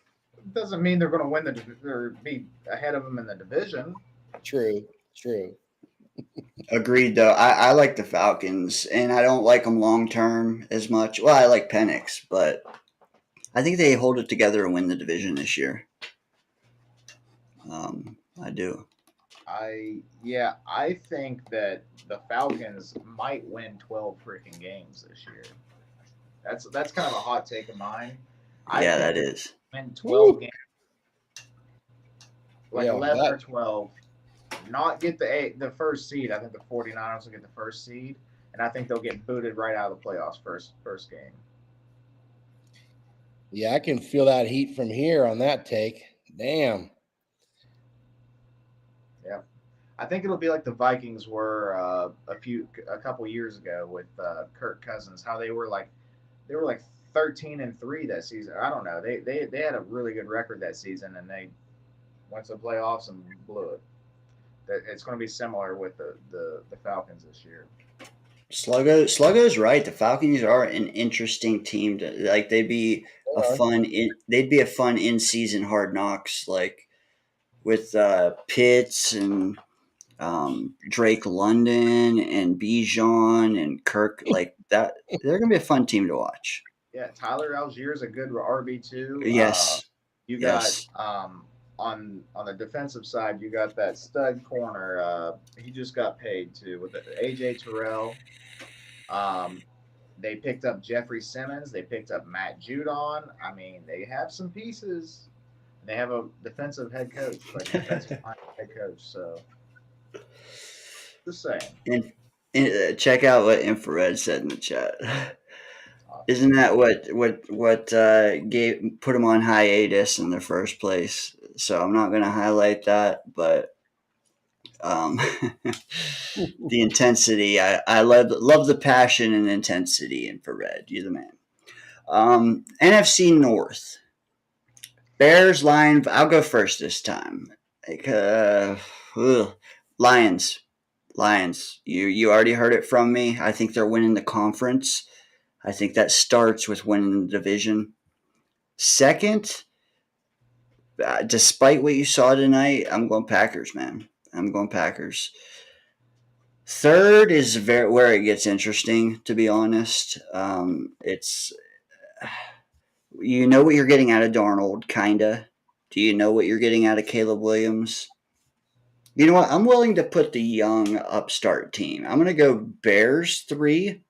Doesn't mean they're going to win or be ahead of them in the division. True. Agreed, though. I like the Falcons, and I don't like them long term as much. Well, I like Penix, but I think they hold it together and win the division this year. I do. I think that the Falcons might win 12 freaking games this year. That's kind of a hot take of mine. Yeah, that is. Win 12 games, like Yeah, 11 that- or 12. Not get the first seed. I think the 49ers will get the first seed, and I think they'll get booted right out of the playoffs first game. Yeah, I can feel that heat from here on that take. Damn. Yeah, I think it'll be like the Vikings were a couple years ago with Kirk Cousins. How they were like 13-3 that season. I don't know. They had a really good record that season, and they went to the playoffs and blew it. It's going to be similar with the Falcons this year. Sluggo's right. The Falcons are an interesting team. They'd be a fun in-season Hard Knocks, like with Pitts and Drake London and Bijan and Kirk. Like that, they're gonna be a fun team to watch. Yeah, Tyler Algier's a good RB2. Yes. You got on the defensive side, you got that stud corner. He just got paid too with AJ Terrell. They picked up Jeffrey Simmons. They picked up Matt Judon. I mean, they have some pieces. They have a defensive head coach, like defensive head coach. So, just saying. And check out what Infrared said in the chat. Isn't that what put him on hiatus in the first place? So I'm not going to highlight that, but the intensity, I love the passion and intensity. Infrared, you're the man. NFC North, Bears, Lions. I'll go first this time. Lions. You already heard it from me. I think they're winning the conference. I think that starts with winning the division. Second, despite what you saw tonight, I'm going Packers, man. I'm going Packers. Third is where it gets interesting, to be honest. It's you know what you're getting out of Darnold, kinda. Do you know what you're getting out of Caleb Williams? You know what? I'm willing to put the young upstart team. I'm going to go Bears 3.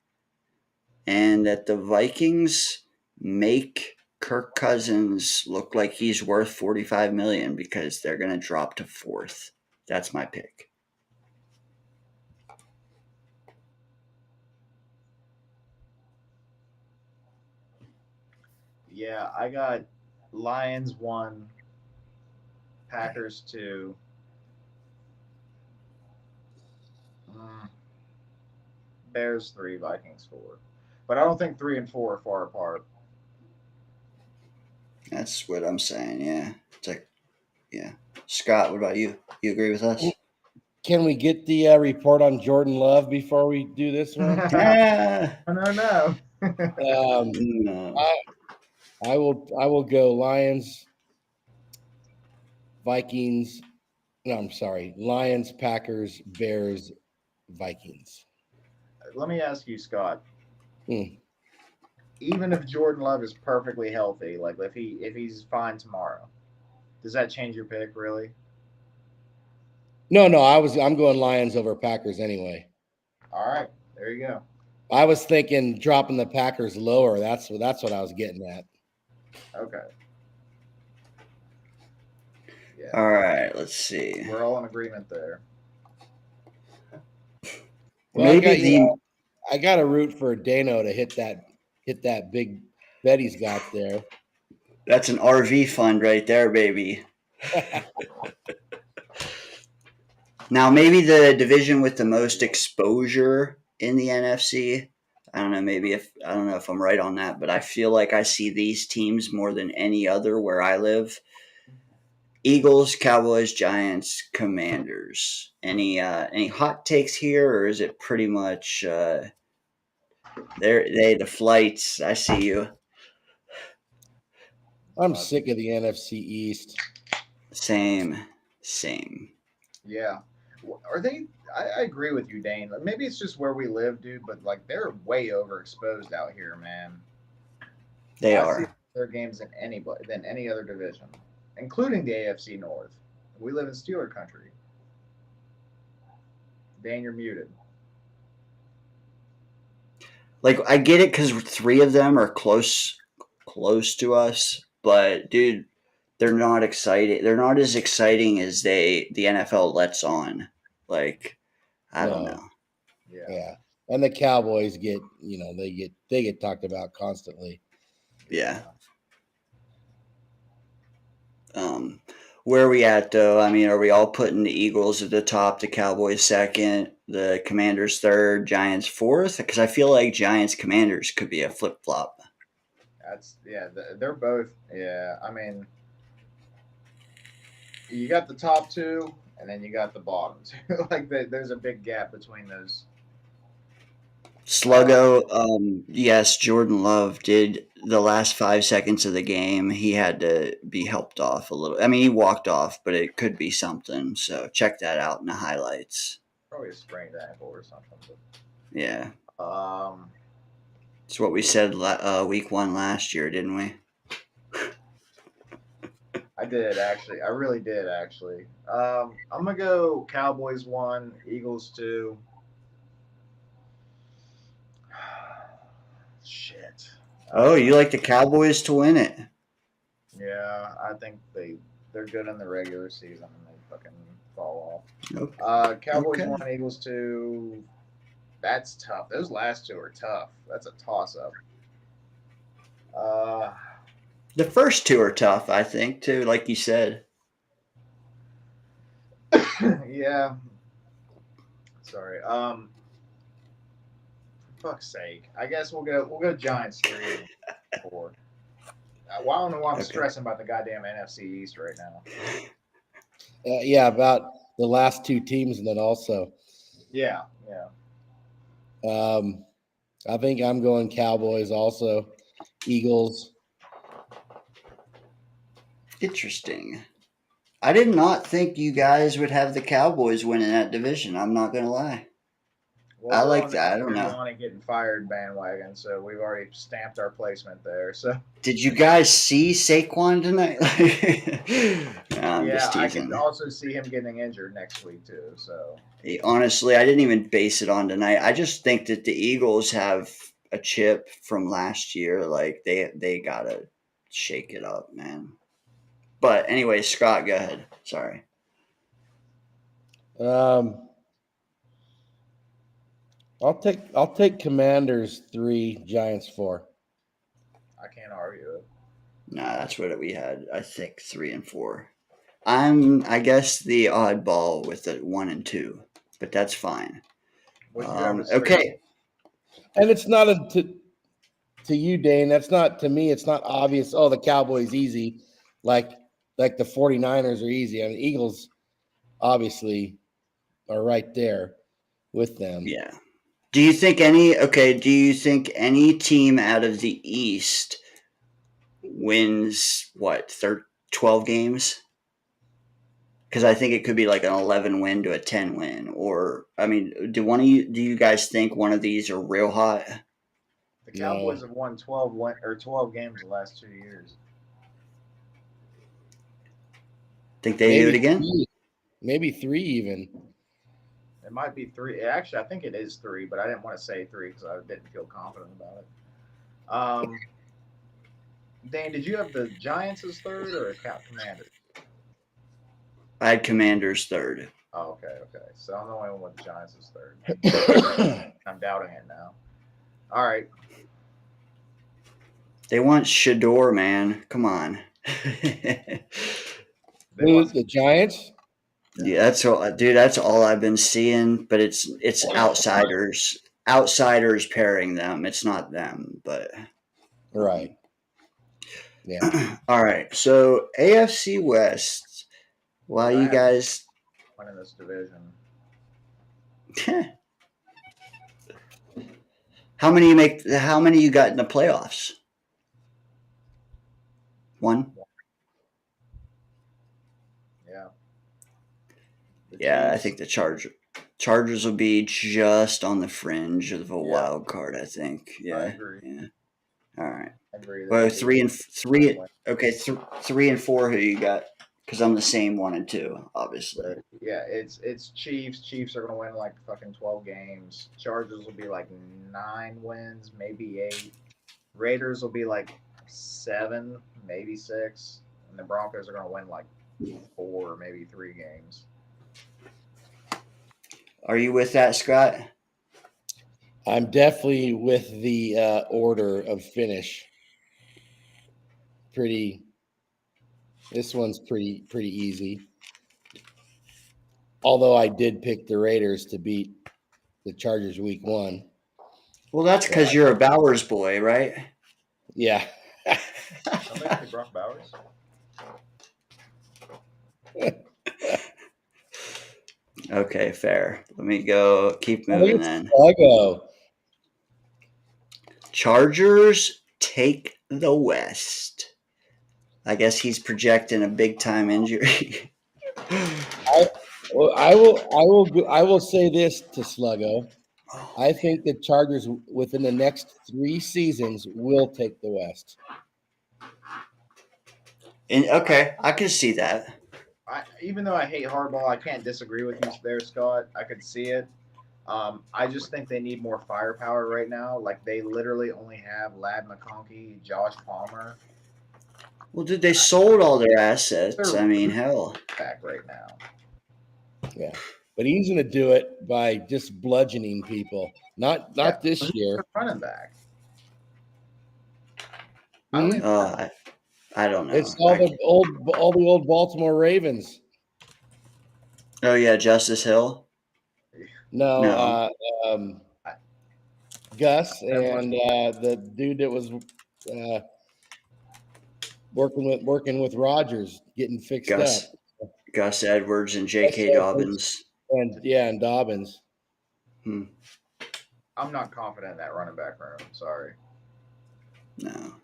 And that the Vikings make Kirk Cousins look like he's worth $45 million because they're going to drop to 4th. That's my pick. Yeah, I got Lions 1, Packers 2. Bears 3, Vikings 4. But I don't think 3 and 4 are far apart. That's what I'm saying, yeah. It's like, yeah. Scott, what about you? You agree with us? Can we get the report on Jordan Love before we do this one? No. No. I will go Lions, Vikings. No, I'm sorry. Lions, Packers, Bears, Vikings. Let me ask you, Scott. Even if Jordan Love is perfectly healthy, like if he's fine tomorrow, does that change your pick really? No, I'm going Lions over Packers anyway. All right, there you go. I was thinking dropping the Packers lower. That's what I was getting at. Okay. Yeah. All right, let's see. We're all in agreement there. Well, I got to root for Dayne-O to hit that big bet he's got there. That's an RV fund right there, baby. Now, maybe the division with the most exposure in the NFC. I don't know. I don't know if I'm right on that, but I feel like I see these teams more than any other where I live. Eagles, Cowboys, Giants, Commanders. Any hot takes here, or is it pretty much the flights? I see you. I'm sick of the NFC East. Same. Yeah. Are they? I agree with you, Dane. Maybe it's just where we live, dude. But like, they're way overexposed out here, man. They I are. see their games than any other division, including the AFC North. We live in Steeler country. Dane, you're muted. Like, I get it because 3 of them are close to us, but dude, they're not exciting. They're not as exciting as the NFL lets on. Like, I don't know. Yeah. And the Cowboys get, they get talked about constantly. Yeah. Where are we at though? I mean, are we all putting the Eagles at the top, the Cowboys second, the Commanders third, Giants fourth? Because I feel like Giants Commanders could be a flip flop. They're both. Yeah, I mean, you got the top 2, and then you got the bottom 2. Like there's a big gap between those. Sluggo, yes, Jordan Love did the last 5 seconds of the game. He had to be helped off a little. I mean, he walked off, but it could be something. So check that out in the highlights. Probably a sprained ankle or something. But, yeah. It's what we said week 1 last year, didn't we? I did actually. I really did actually. I'm gonna go Cowboys 1, Eagles 2. Shit. Oh, you like the Cowboys to win it? Yeah, I think they're good in the regular season and they fucking fall off. Okay. Cowboys 1, Eagles 2. That's tough. Those last 2 are tough. That's a toss up. The first 2 are tough, I think, too, like you said. Yeah. Sorry. For fuck's sake. I guess we'll go Giants 3 and 4. Well, I don't know why I'm stressing about the goddamn NFC East right now. Yeah, about the last 2 teams, and then also. Yeah. I think I'm going Cowboys also. Eagles. Interesting. I did not think you guys would have the Cowboys winning that division. I'm not going to lie. Well, I like that. I don't know. On getting fired bandwagon, so we've already stamped our placement there. So, did you guys see Saquon tonight? No, I'm just teasing. I can also see him getting injured next week too. So, honestly, I didn't even base it on tonight. I just think that the Eagles have a chip from last year. Like they gotta shake it up, man. But anyway, Scott, go ahead. Sorry. I'll take Commanders 3, Giants 4. I can't argue it. Nah, that's what we had. I think 3 and 4. I'm, I guess, the oddball with the 1 and 2, but that's fine. Okay. And it's not to you, Dane. That's not to me. It's not obvious. Oh, the Cowboys easy, like the 49ers are easy. I mean, Eagles obviously are right there with them. Yeah. Do you think any team out of the East wins 12 games? Because I think it could be like an 11 win to a 10 win. Or, I mean, do you guys think one of these are real hot? The Cowboys have won 12 games the last 2 years. Think they do it again? Maybe 3 even. It might be 3. Actually, I think it is 3, but I didn't want to say 3 because I didn't feel confident about it. Dane, did you have the Giants as 3rd or Commanders? I had Commanders 3rd. Oh, okay. So I'm the only one with the Giants as 3rd. I'm doubting it now. All right. They want Shador, man. Come on. The Giants? Yeah, that's all, dude. That's all I've been seeing. But it's outsiders pairing them. It's not them, but Right. Yeah. all right. So AFC West. Why Dude, I you have guys? winning this division. How many you make? How many you got in the playoffs? One. Yeah. The Yeah, I Chiefs. think the Chargers will be just on the fringe of a Yeah. wild card. I think. I Yeah. agree. Yeah. All right. I agree. Well, They'll be 3 and 3. Okay, 3 and 4. Who you got? Because I'm the same 1 and 2, obviously. But yeah, it's Chiefs. Chiefs are gonna win like fucking 12 games. Chargers will be like 9 wins, maybe 8. Raiders will be like 7, maybe 6, and the Broncos are gonna win like 4, maybe 3 games. Are you with that, Scott? I'm definitely with the order of finish. This one's pretty easy. Although I did pick the Raiders to beat the Chargers week 1. Well, that's because you're a Bowers boy, right? Yeah. Somebody pick Brock Bowers. Okay, fair. Let me go. Keep moving then. Chicago. Chargers take the West. I guess he's projecting a big time injury. I will say this to Sluggo. I think the Chargers within the next 3 seasons will take the West. And okay, I can see that. Even though I hate Harbaugh, I can't disagree with you there, Scott. I could see it. I just think they need more firepower right now. Like they literally only have Lad McConkey, Josh Palmer. Well, dude, they sold all their assets. I mean, hell. Back right now. Yeah, but he's going to do it by just bludgeoning people. Not this year. Running back. I don't know. It's all the old Baltimore Ravens. Oh yeah, Justice Hill. No. Gus and the dude that was working with Rodgers getting fixed up. Gus Edwards and J.K. Dobbins. And Dobbins. I'm not confident in that running back room. Sorry. No.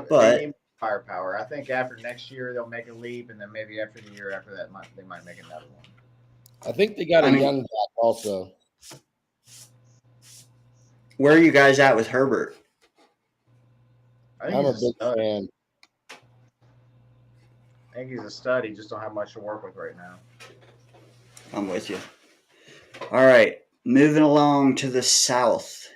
They need firepower. I think after next year they'll make a leap, and then maybe after the year after that they might make another one. I think they got a young back also. Where are you guys at with Herbert? I'm a big fan. I think he's a stud. He just don't have much to work with right now. I'm with you. All right, moving along to the South.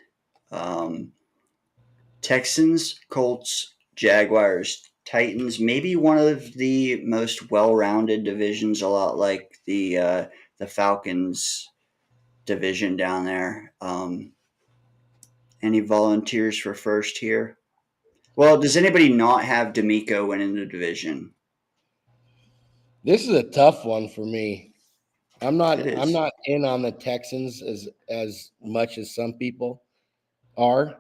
Texans, Colts, Jaguars, Titans. Maybe one of the most well-rounded divisions. A lot like the Falcons division down there. Any volunteers for first here? Well, does anybody not have D'Amico winning the division? This is a tough one for me. I'm not in on the Texans as much as some people are.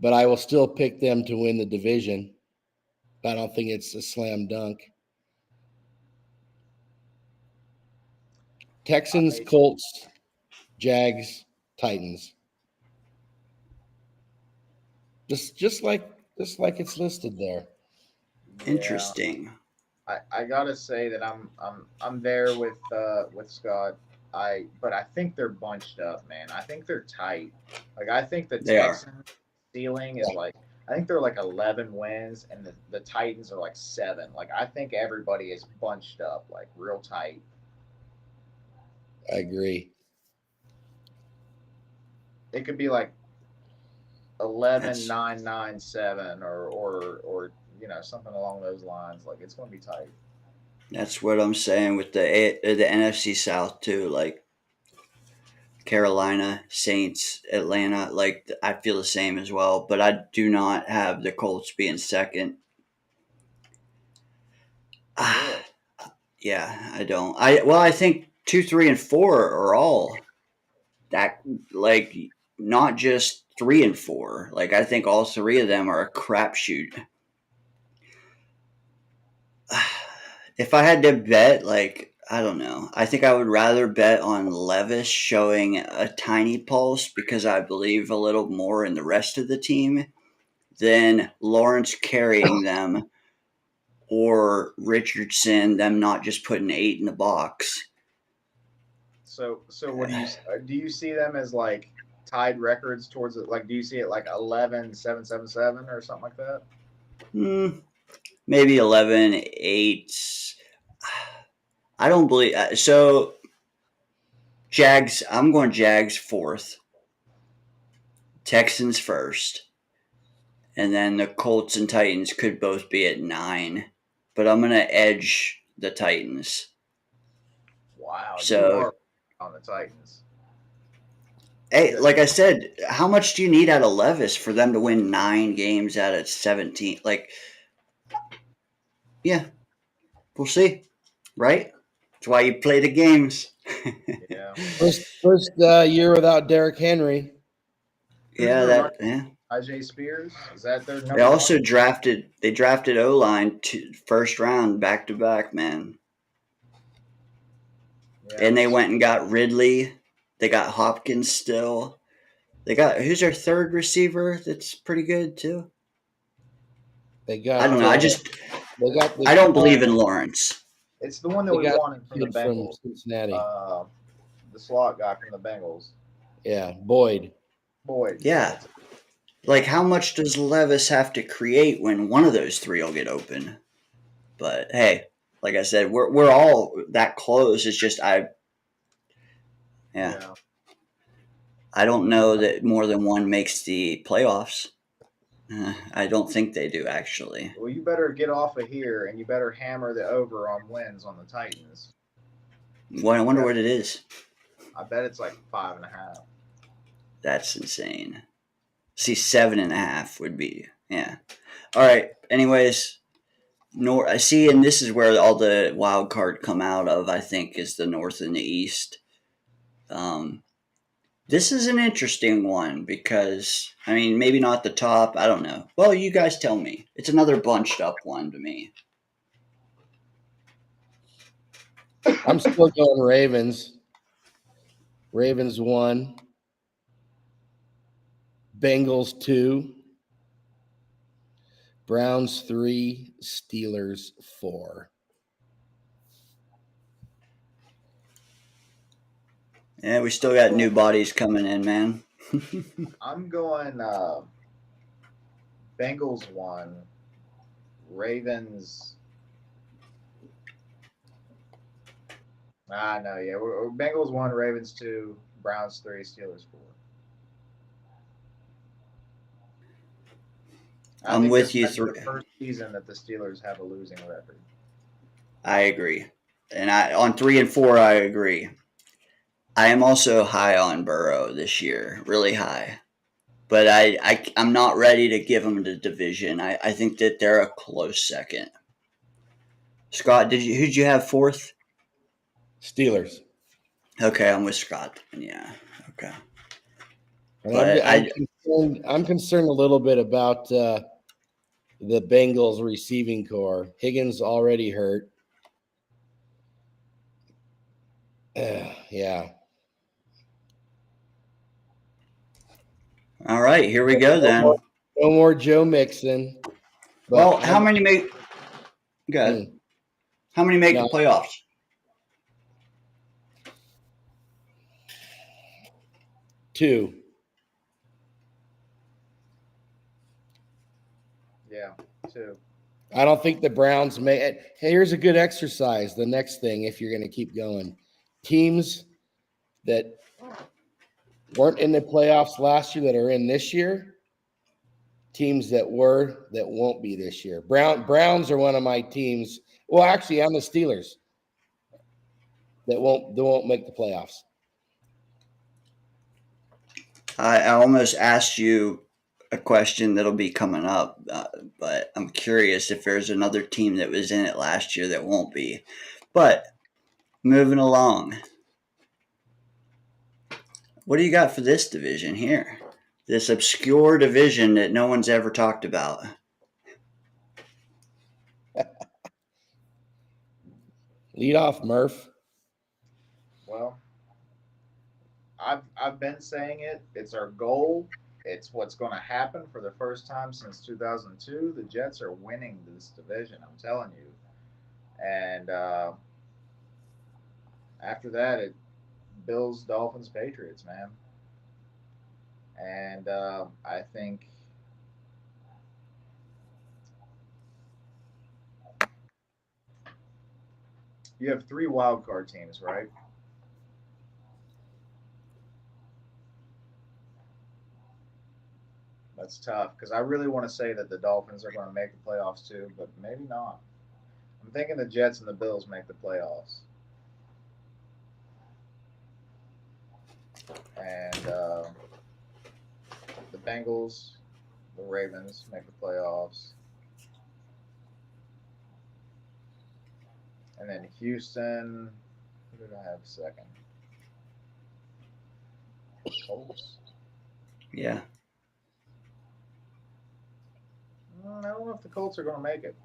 But I will still pick them to win the division. I don't think it's a slam dunk. Texans, Colts, Jags, Titans. Just like it's listed there. Interesting. I gotta say that I'm there with Scott. But I think they're bunched up, man. I think they're tight. Like I think the Texans ceiling is like I think they're like 11 wins, and the Titans are like 7. Like I think everybody is bunched up, like real tight. I agree. It could be like 11-9-9-7 or something along those lines. Like it's going to be tight. That's what I'm saying with the NFC South too. Like Carolina, Saints, Atlanta. Like I feel the same as well. But I do not have the Colts being second. Yeah, I don't. I think 2, 3, and 4 are all that, like, not just 3 and 4. Like, I think all 3 of them are a crapshoot. If I had to bet, like, I don't know. I think I would rather bet on Levis showing a tiny pulse because I believe a little more in the rest of the team than Lawrence carrying them or Richardson, them not just putting 8 in the box. So what do you see them as like tied records towards it? Like, do you see it like 11-7-7-7 or something like that? Maybe 11-8. I don't believe so. Jags. I'm going Jags 4th. Texans 1st. And then the Colts and Titans could both be at 9. But I'm going to edge the Titans. Wow. So, you are on the Titans. Hey, like I said, how much do you need out of Levis for them to win 9 games out of 17? Like, yeah, we'll see. Right? That's why you play the games. Yeah. First year without Derrick Henry. Yeah. IJ Spears, is that their number? They also one? drafted O-line first round back to back, man. Yeah. And they went and got Ridley. They got Hopkins still. They got who's their third receiver that's pretty good too? They got. I don't know. I don't believe in Lawrence. It's the one that we wanted from the Bengals. From Cincinnati. The slot guy from the Bengals. Yeah, Boyd. Yeah. Like, how much does Levis have to create when one of those 3 will get open? But hey, like I said, we're all that close. It's just I don't know that more than one makes the playoffs. I don't think they do, actually. Well, you better get off of here and you better hammer the over on wins on the Titans. Well, I wonder what it is. I bet it's like 5.5. That's insane. See, 7.5 would be, yeah. All right. Anyways, I see, and this is where all the wild card come out of, I think, is the North and the East. This is an interesting one because, I mean, maybe not the top. I don't know. Well, you guys tell me. It's another bunched up one to me. I'm still going Ravens. Ravens 1. Bengals 2. Browns 3. Steelers 4. Yeah, we still got new bodies coming in, man. I'm going Bengals 1. Ravens. No, yeah. We're Bengals 1, Ravens 2, Browns 3, Steelers 4. I'm with you. The first season that the Steelers have a losing record. I agree. And on 3 and 4, I agree. I am also high on Burrow this year, really high. But I'm not ready to give them the division. I think that they're a close second. Scott, who'd you have 4th? Steelers. Okay, I'm with Scott. Yeah. Okay. And I'm concerned a little bit about the Bengals receiving core. Higgins already hurt. Yeah. All right, here we go then. No more Joe Mixon. Well, how many make? Good. How many make the playoffs? Two. Yeah, 2. I don't think the Browns may. Hey, here's a good exercise. The next thing, if you're going to keep going, teams that weren't in the playoffs last year that are in this year, teams that won't be this year. Browns are one of my teams. Well, actually, I'm the Steelers that won't make the playoffs. I almost asked you a question that'll be coming up, but I'm curious if there's another team that was in it last year that won't be. But moving along, what do you got for this division here? This obscure division that no one's ever talked about. Lead off, Murph. Well, I've been saying it. It's our goal. It's what's going to happen for the first time since 2002. The Jets are winning this division. I'm telling you. And after that, it Bills, Dolphins, Patriots, man. And I think you have 3 wild card teams, right? That's tough because I really want to say that the Dolphins are going to make the playoffs too, but maybe not. I'm thinking the Jets and the Bills make the playoffs. And the Bengals, the Ravens make the playoffs. And then Houston, who did I have second? Colts. Yeah. I don't know if the Colts are going to make it.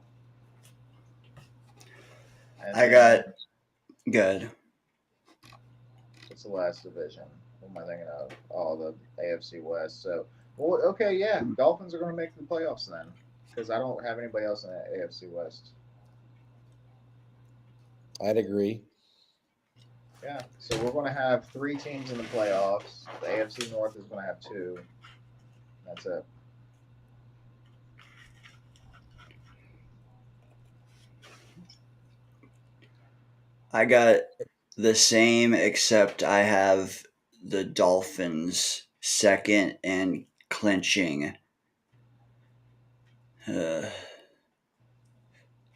And I got good. What's the last division? What am I thinking of? Oh, the AFC West. So, well, okay, yeah, Dolphins are going to make the playoffs then, because I don't have anybody else in the AFC West. I'd agree. Yeah, so we're going to have 3 teams in the playoffs. The AFC North is going to have 2. That's it. I got the same, except I have the Dolphins second and clinching.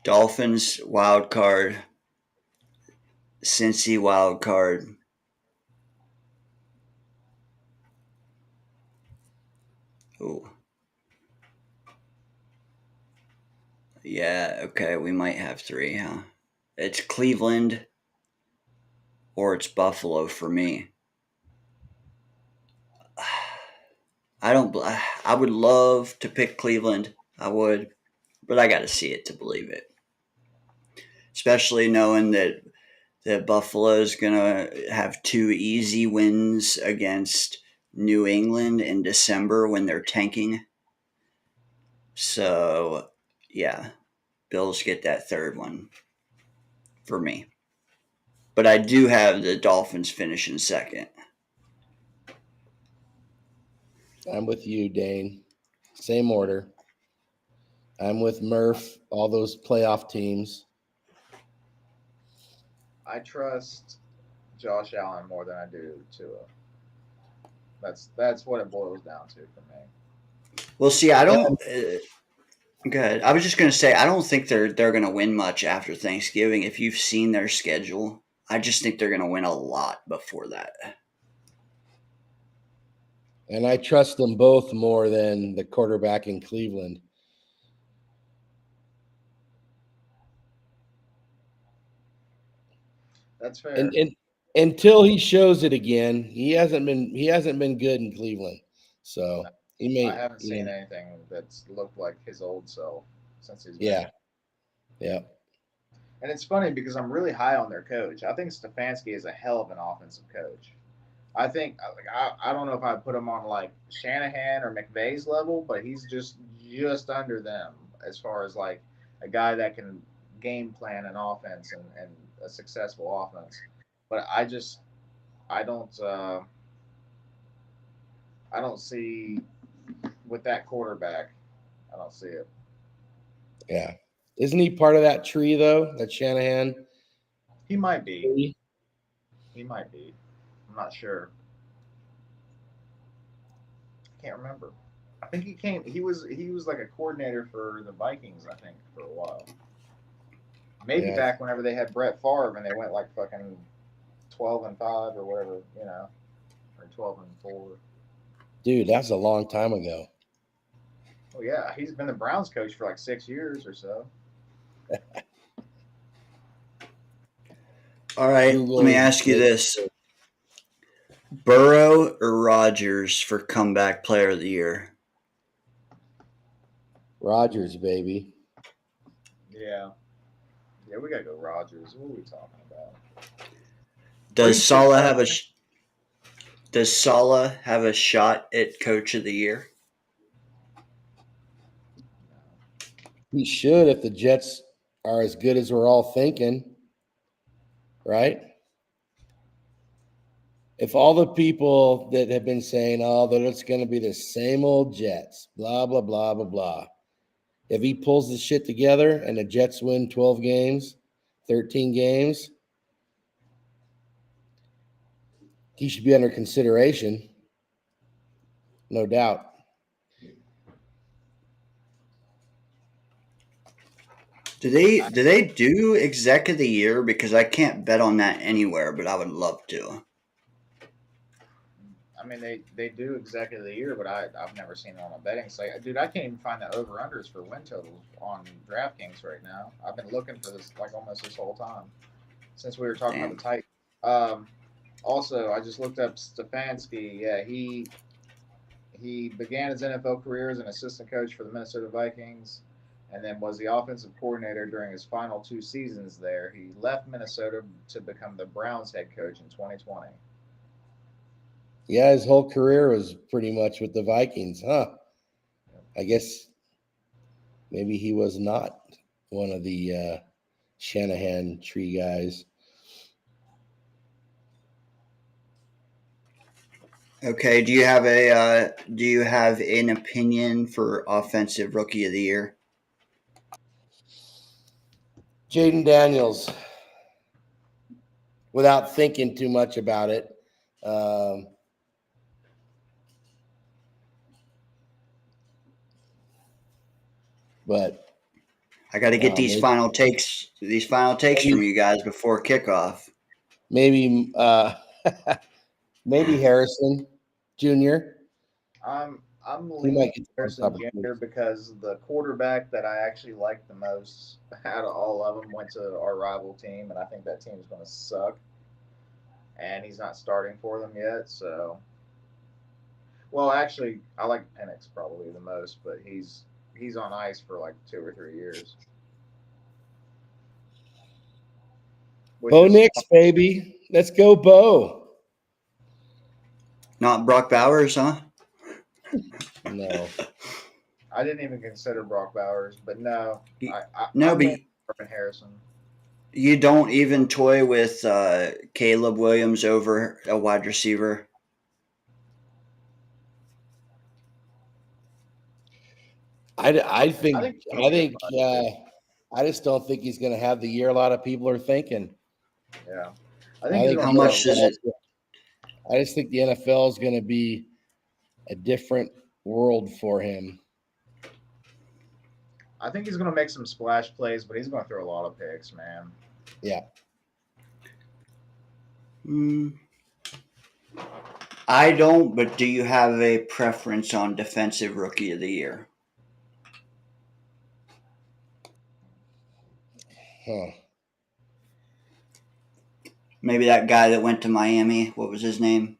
Dolphins wild card, Cincy wild card. Oh. Yeah, okay, we might have 3, huh? It's Cleveland or it's Buffalo for me. I would love to pick Cleveland. I would, but I got to see it to believe it. Especially knowing that Buffalo is going to have 2 easy wins against New England in December when they're tanking. So, yeah, Bills get that 3rd one for me. But I do have the Dolphins finishing second. I'm with you, Dane. Same order. I'm with Murph, all those playoff teams. I trust Josh Allen more than I do Tua. That's what it boils down to for me. Well, see, I don't. Good. I was just going to say I don't think they're going to win much after Thanksgiving. If you've seen their schedule, I just think they're going to win a lot before that. And I trust them both more than the quarterback in Cleveland. That's fair. And until he shows it again, he hasn't been good in Cleveland. So he may. I haven't seen anything that's looked like his old self since he's been. Yeah. And it's funny because I'm really high on their coach. I think Stefanski is a hell of an offensive coach. I think I don't know if I put him on like Shanahan or McVay's level, but he's just under them as far as like a guy that can game plan an offense and a successful offense. But I don't see with that quarterback. I don't see it. Yeah. Isn't he part of that tree though? That Shanahan? He might be. He might be. I'm not sure. I can't remember. I think he was like a coordinator for the Vikings, I think, for a while. Maybe back whenever they had Brett Favre and they went like fucking 12-5 or whatever, or 12-4. Dude, that's a long time ago. Well, yeah, he's been the Browns coach for like 6 years or so. All right, Google let me is ask you good. this: Burrow or Rodgers for comeback player of the year? Rodgers, baby. Yeah. Yeah, we gotta go Rodgers. What are we talking about? Does Preach it, Saleh bud. have a Does Saleh have a shot at coach of the year? He should if the Jets are as good as we're all thinking, right? If all the people that have been saying, oh, that it's going to be the same old Jets, blah, blah, blah, blah, blah. If he pulls the shit together and the Jets win 12 games, 13 games, he should be under consideration. No doubt. Do they do exec of the year? Because I can't bet on that anywhere, but I would love to. I mean, they do executive of the year, but I've never seen it on a betting site. Dude, I can't even find the over unders for win totals on DraftKings right now. I've been looking for this like almost this whole time since we were talking Damn. about the Titans. Also, I just looked up Stefanski. Yeah, he began his NFL career as an assistant coach for the Minnesota Vikings, and then was the offensive coordinator during his final 2 seasons there. He left Minnesota to become the Browns head coach in 2020. Yeah, his whole career was pretty much with the Vikings, huh? I guess maybe he was not one of the Shanahan tree guys. Okay, do you have an opinion for offensive rookie of the year? Jaden Daniels, without thinking too much about it. But I got to get these maybe, final takes from you guys before kickoff. maybe maybe Harrison Jr. I'm He leaning might get Harrison some Jr. because the quarterback that I actually like the most out of all of them went to our rival team, and I think that team is going to suck. And he's not starting for them yet, so. Well, actually, I like Penix probably the most, but he's on ice for like 2 or 3 years. Bo Nix, baby. Let's go, Bo. Not Brock Bowers, huh? No. I didn't even consider Brock Bowers, but no. No, I'm but leaning Marvin Harrison. you don't even toy with Caleb Williams over a wide receiver. I think I just don't think he's going to have the year a lot of people are thinking. Yeah. I think how much does it? I just think the NFL is going to be a different world for him. I think he's going to make some splash plays, but he's going to throw a lot of picks, man. Yeah. I don't, but do you have a preference on defensive rookie of the year? Huh. Maybe that guy that went to Miami. What was his name?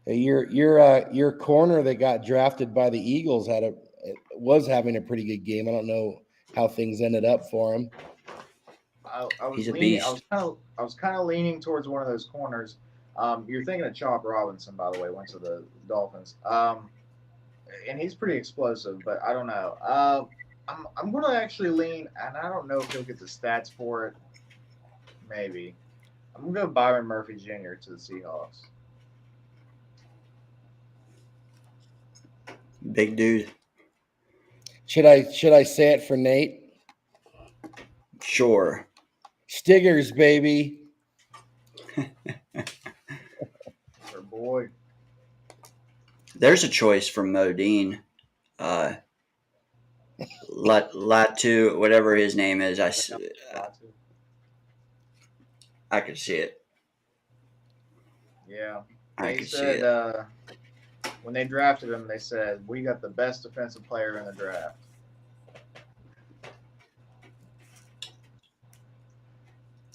Hey, your corner that got drafted by the Eagles was having a pretty good game. I don't know how things ended up for him. He's a beast. I was kind of leaning towards one of those corners. You're thinking of Chop Robinson, by the way, went to the Dolphins. And he's pretty explosive, but I don't know. I'm going to actually lean, and I don't know if he'll get the stats for it. Maybe. I'm going to go Byron Murphy Jr. to the Seahawks. Big dude. Should I say it for Nate? Sure. Stiggers, baby. Our boy. There's a choice from Modine. Latu, whatever his name is. I could see it. Yeah. I They could said see it. When they drafted him, they said, we got the best defensive player in the draft.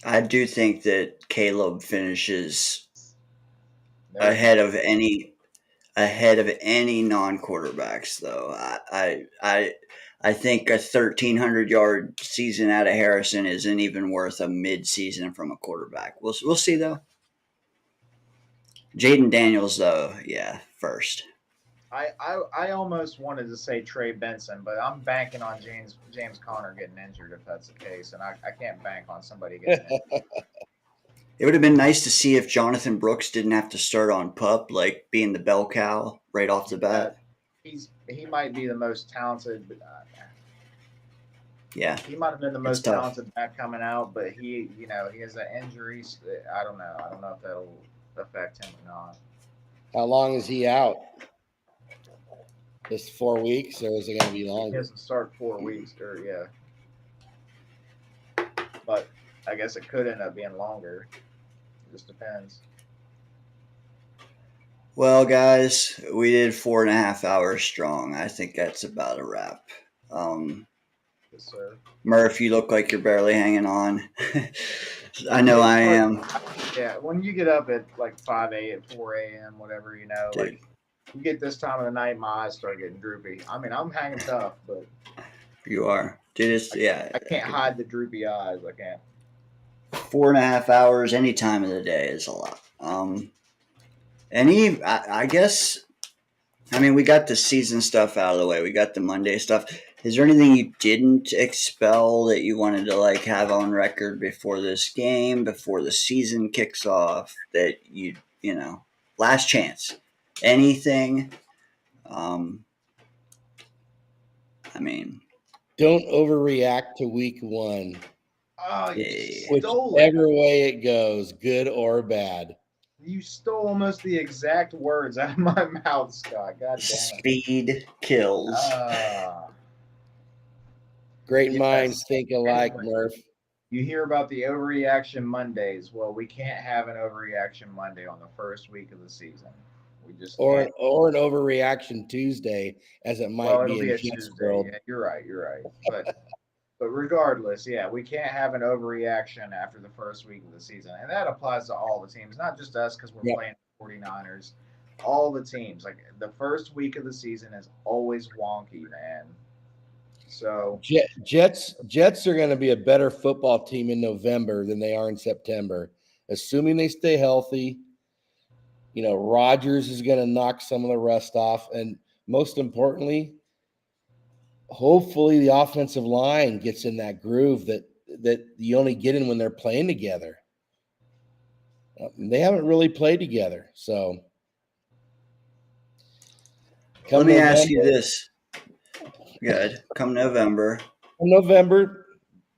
I do think that Caleb finishes There- ahead of any non-quarterbacks, though. I think a 1,300-yard season out of Harrison isn't even worth a mid-season from a quarterback. We'll see though. Jaden Daniels, though, yeah, first. I almost wanted to say Trey Benson, but I'm banking on James Conner getting injured if that's the case, and I can't bank on somebody getting injured. It would have been nice to see if Jonathan Brooks didn't have to start on PUP, like being the bell cow right off the bat. He might be the most talented. Yeah, He might have been the most tough. talented back coming out, but he has an injury. I don't know. I don't know if that'll affect him or not. How long is he out? Just 4 weeks, or is it going to be He longer? doesn't start 4 weeks, but I guess it could end up being longer. It just depends. Well, guys, we did 4.5 hours strong. I think that's about a wrap. Yes, sir. Murph, you look like you're barely hanging on. I know I am. Yeah, when you get up at like 4 a.m., whatever, Dude. like you get this time of the night, my eyes start getting droopy. I mean, I'm hanging tough, but You are. Dude, I can't hide the droopy eyes. I can't. 4.5 hours any time of the day is a lot. I guess, I mean, we got the season stuff out of the way. We got the Monday stuff. Is there anything you didn't expel that you wanted to like have on record before this game, before the season kicks off, that you know, last chance? Anything? I mean, Don't overreact to week one. Oh, you Yeah. stole it. Whichever way it goes, good or bad. You stole almost the exact words out of my mouth, Scott. God damn it. speed kills. Great Yes. minds think alike, Anyway. Murph. You hear about the overreaction Mondays. Well, we can't have an overreaction Monday on the first week of the season. We just Or can't. an overreaction Tuesday, as it might Well, be it'll in be a Jets Tuesday. world. Yeah, you're right. But regardless, yeah, we can't have an overreaction after the first week of the season. And that applies to all the teams, not just us because we're Yep. playing the 49ers. All the teams. Like the first week of the season is always wonky, man. So Jets are going to be a better football team in November than they are in September, assuming they stay healthy. You know, Rodgers is going to knock some of the rust off, and most importantly, hopefully the offensive line gets in that groove that you only get in when they're playing together. They haven't really played together, so Let me ask you this. Good. Come November. In November,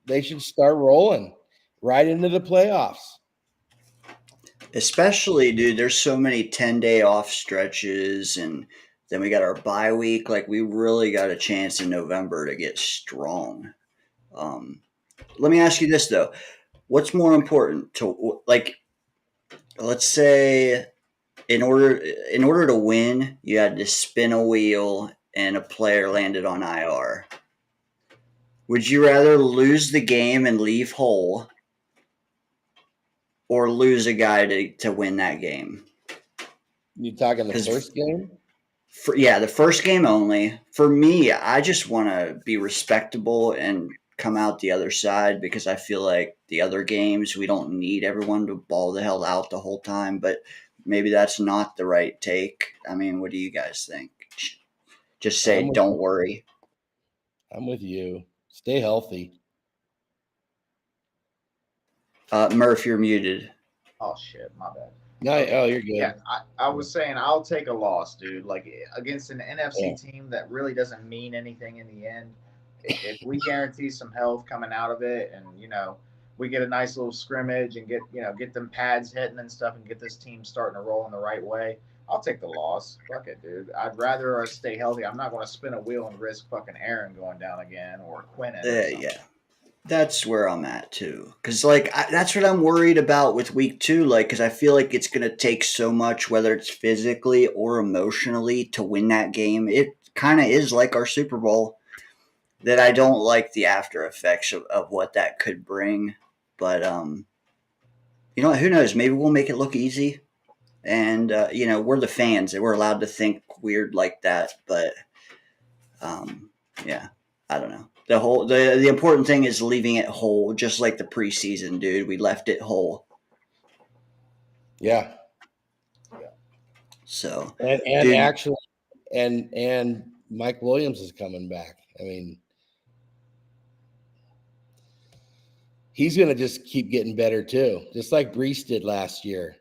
they should start rolling right into the playoffs. Especially, dude, there's so many 10-day off stretches, and then we got our bye week. Like, we really got a chance in November to get strong. Let me ask you this, though. What's more important to, like, let's say in order to win, you had to spin a wheel and a player landed on IR. Would you rather lose the game and leave whole, or lose a guy to win that game? You talking the 'Cause first game? The first game only. For me, I just want to be respectable and come out the other side, because I feel like the other games we don't need everyone to ball the hell out the whole time. But maybe that's not the right take. I mean, what do you guys think? Just say, don't worry. I'm with you. Stay healthy. Murph, you're muted. oh shit, my bad. No, oh, you're good. Yeah, I was saying I'll take a loss, dude. Like against an NFC team that really doesn't mean anything in the end. If we guarantee some health coming out of it, and we get a nice little scrimmage and get them pads hitting and stuff, and get this team starting to roll in the right way, I'll take the loss. Fuck it, dude. I'd rather us stay healthy. I'm not going to spin a wheel and risk fucking Aaron going down again or Quinnen. Yeah. That's where I'm at too, because like that's what I'm worried about with week 2. Like, because I feel like it's gonna take so much, whether it's physically or emotionally, to win that game. It kind of is like our Super Bowl, that I don't like the after effects of what that could bring. But you know, who knows? Maybe we'll make it look easy, and you know, we're the fans, and we're allowed to think weird like that. But yeah, I don't know. The important thing is leaving it whole, just like the preseason, dude. We left it whole. Yeah. So And dude, actually, and Mike Williams is coming back. I mean, he's going to just keep getting better too, just like Brees did last year.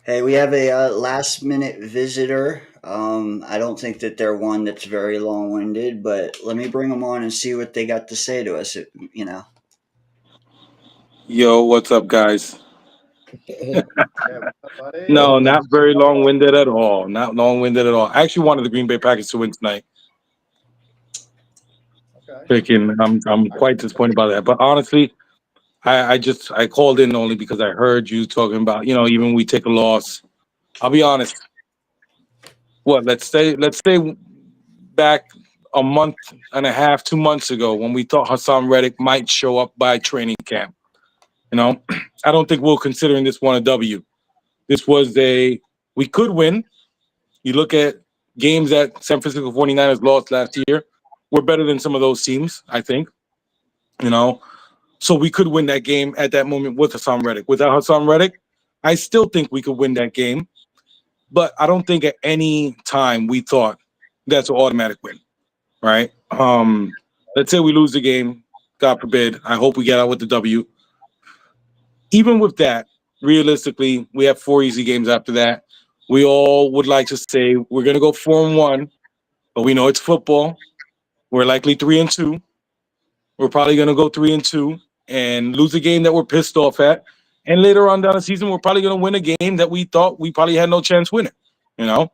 hey, we have a last minute visitor. I don't think that they're one that's very long winded, but let me bring them on and see what they got to say to us. You know. Yo, what's up, guys? Yeah, what's up, buddy? No, not very long-winded at all. Not long-winded at all. I actually wanted the Green Bay Packers to win tonight. Okay. Picking, I'm quite disappointed about that. But honestly, I called in only because I heard you talking about, even when we take a loss. I'll be honest. Let's say back a month and a half, 2 months ago, when we thought Hassan Reddick might show up by training camp. I don't think we're considering this one a W. This was we could win. You look at games that San Francisco 49ers lost last year, we're better than some of those teams, I think. So we could win that game at that moment with Hassan Reddick. Without Hassan Reddick, I still think we could win that game. But I don't think at any time we thought that's an automatic win, right? Let's say we lose the game, God forbid. I hope we get out with the W. Even with that, realistically, we have 4 easy games after that. We all would like to say we're going to go 4-1, but we know it's football. We're likely 3-2. We're probably going to go 3-2 and lose a game that we're pissed off at. And later on down the season, we're probably going to win a game that we thought we probably had no chance winning. So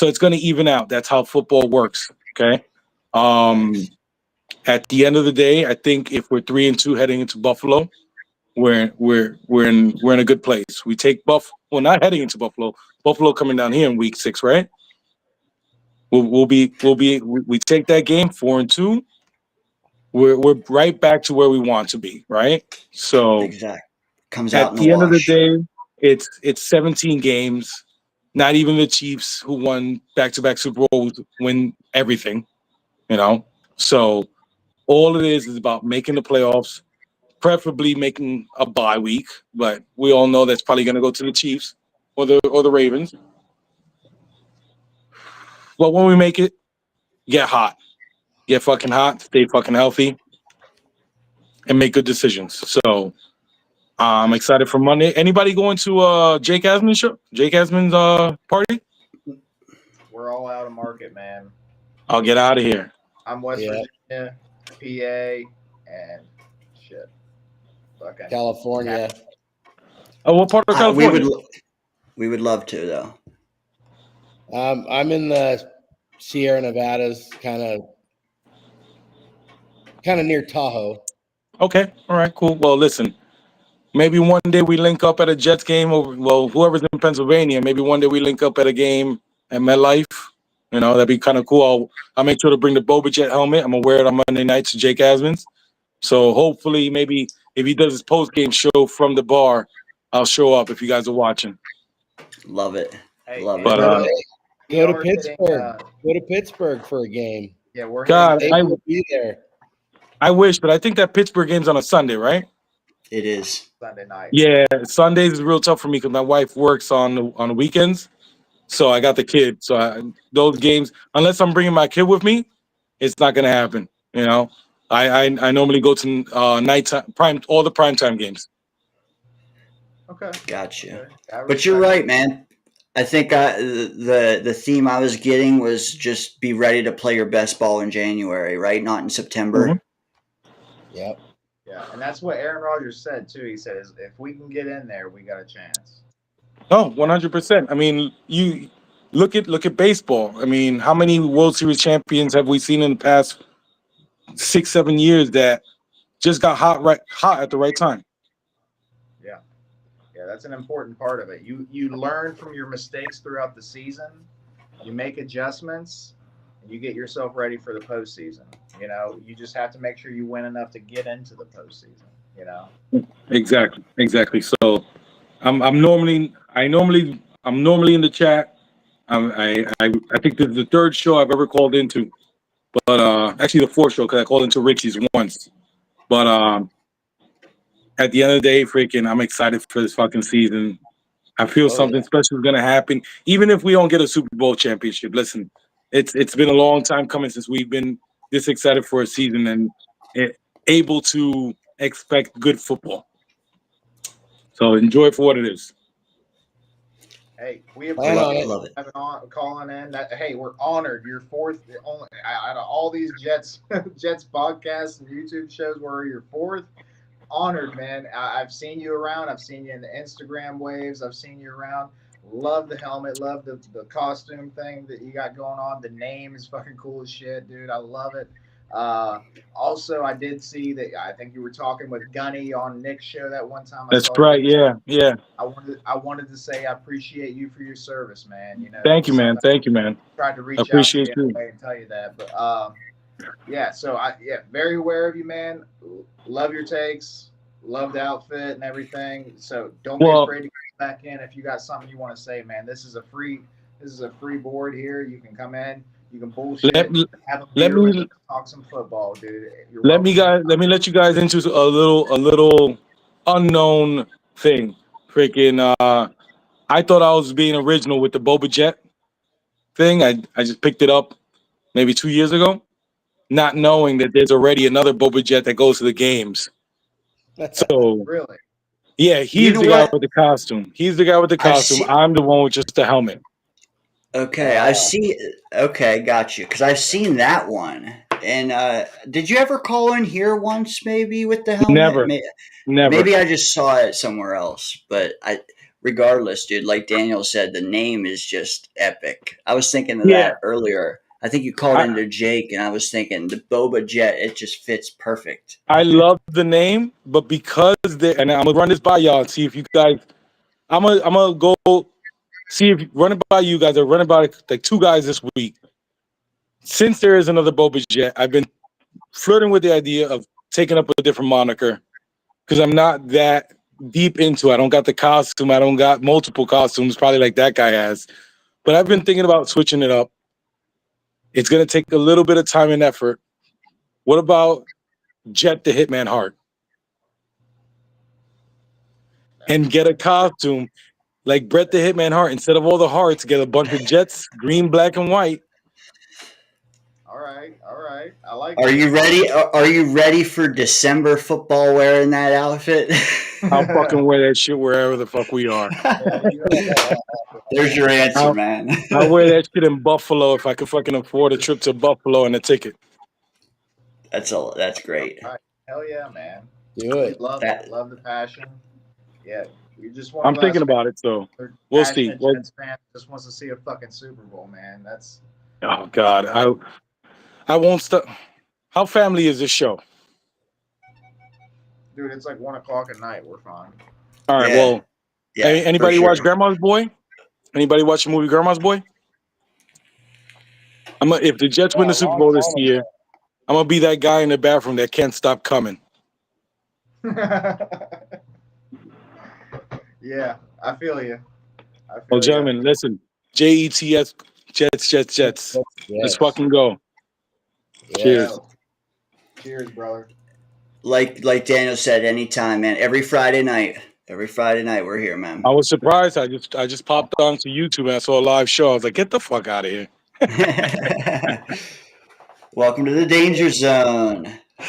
it's going to even out. That's how football works. Okay. At the end of the day, I think if we're 3-2 heading into Buffalo, we're in a good place. We take Buffalo, not heading into Buffalo coming down here in week 6, right? We take that game 4-2. We're right back to where we want to be, right? So exactly. Comes out at in the end of the wash. day, it's 17 games. Not even the Chiefs, who won back-to-back Super Bowls, win everything. So all it is about making the playoffs, preferably making a bye week, but we all know that's probably going to go to the Chiefs or the Ravens. But when we make it, get hot. Get fucking hot, stay fucking healthy, and make good decisions. So I'm excited for Monday. Anybody going to Jake Asman's show? Jake Asman's party? We're all out of market, man. I'll get out of here. I'm West Virginia, PA, and shit. Okay. California. Oh, what part of California? We would love to, though. I'm in the Sierra Nevadas, kind of near Tahoe. Okay. All right, cool. Well, listen, maybe one day we link up at a Jets game, or whoever's in Pennsylvania, maybe one day we link up at a game at MetLife. That'd be kind of cool. I'll make sure to bring the Boba Jet helmet. I'm going to wear it on Monday nights to Jake Asman's. So hopefully, maybe if he does his post-game show from the bar, I'll show up if you guys are watching. Love it. Hey, Love but, it. Go to Pittsburgh. Go to Pittsburgh for a game. Yeah, we're God, I will be there. I wish, but I think that Pittsburgh game's on a Sunday, right? It is. Sunday night. Yeah, Sundays is real tough for me because my wife works on the weekends. So I got the kid. So those games, unless I'm bringing my kid with me, it's not going to happen. I normally go to nighttime all the primetime games. Okay. Gotcha. Okay. But you're right, man. I think the theme I was getting was just be ready to play your best ball in January, right? Not in September. Mm-hmm. Yep. Yeah, and that's what Aaron Rodgers said too. He said, "If we can get in there, we got a chance." Oh, 100%. I mean, you look at baseball. I mean, how many World Series champions have we seen in the past 6-7 years that just got hot at the right time. Yeah. Yeah, that's an important part of it. You learn from your mistakes throughout the season, you make adjustments, and you get yourself ready for the postseason. You know, you just have to make sure you win enough to get into the postseason. You know. Exactly. So I'm normally in the chat. I think this is the third show I've ever called into, but actually the fourth show because I called into Richie's once. But at the end of the day, freaking, I'm excited for this fucking season. I feel something special is gonna happen, even if we don't get a Super Bowl championship. Listen, it's been a long time coming since we've been this excited for a season and able to expect good football. So enjoy it for what it is. Hey, we Plan on appreciate Love it. having calling in. Hey, we're honored. You're fourth. Only out of all these Jets podcasts and YouTube shows, we're your fourth. Honored, man. I've seen you around. I've seen you in the Instagram waves. I've seen you around. Love the helmet. Love the costume thing that you got going on. The name is fucking cool as shit, dude. I love it. Also, I did see that. I think you were talking with Gunny on Nick's show that one time. That's right. Yeah. I wanted to say I appreciate you for your service, man. You know. Thank you, man. Tried to reach Appreciate out to you you. and tell you that, but yeah. So very aware of you, man. Love your takes. Love the outfit and everything. So don't be afraid to get back in if you got something you want to say, man. This is a free board here. You can come in. You can bullshit. Have a beer with us, talk some football, dude. Let me let you guys into a little unknown thing. Freaking I thought I was being original with the Boba Jet thing. I just picked it up maybe 2 years ago, not knowing that there's already another Boba Jet that goes to the games. So really, yeah, he's the guy with the costume. He's the guy with the costume. I'm the one with just the helmet. Okay, I see. Okay, got you. Because I've seen that one. And did you ever call in here once, maybe with the helmet? Never. Maybe I just saw it somewhere else. But regardless, dude, like Daniel said, the name is just epic. I was thinking of that earlier. I think you called into Jake, and I was thinking the Boba Jet. It just fits perfect. I love the name, but because and I'm gonna run this by y'all and see if you guys. I'm gonna go see if run it by you guys. I run it by like 2 guys this week. Since there is another Boba Jet, I've been flirting with the idea of taking up a different moniker because I'm not that deep into it. I don't got the costume. I don't got multiple costumes, probably like that guy has. But I've been thinking about switching it up. It's gonna take a little bit of time and effort. What about Jet the Hitman Hart? And get a costume like Brett the Hitman Hart. Instead of all the hearts, get a bunch of jets, green, black, and white. All right. I like. Are you ready? Are you ready for December football wearing that outfit? I'll fucking wear that shit wherever the fuck we are. There's your answer, man. I'll wear that shit in Buffalo if I can fucking afford a trip to Buffalo and a ticket. That's great. Right. Hell yeah, man. Do it. Love the passion. Yeah, you just want. I'm thinking about it, so we'll see. Jets fan just wants to see a fucking Super Bowl, man. That's. Oh God, I won't stop. How family is this show? Dude, it's like 1 o'clock at night. We're fine. All right. Well, anybody watch Grandma's Boy? Anybody watch the movie Grandma's Boy? If the Jets win the Super Bowl this year, I'm gonna be that guy in the bathroom that can't stop coming. Yeah, I feel you. Well, gentlemen, listen. JETS, Jets. Let's fucking go. Yeah. Cheers. Cheers, brother. Like Daniel said, anytime, man. Every Friday night we're here, man. I was surprised. I just popped onto YouTube and I saw a live show. I was like, get the fuck out of here. Welcome to the danger zone.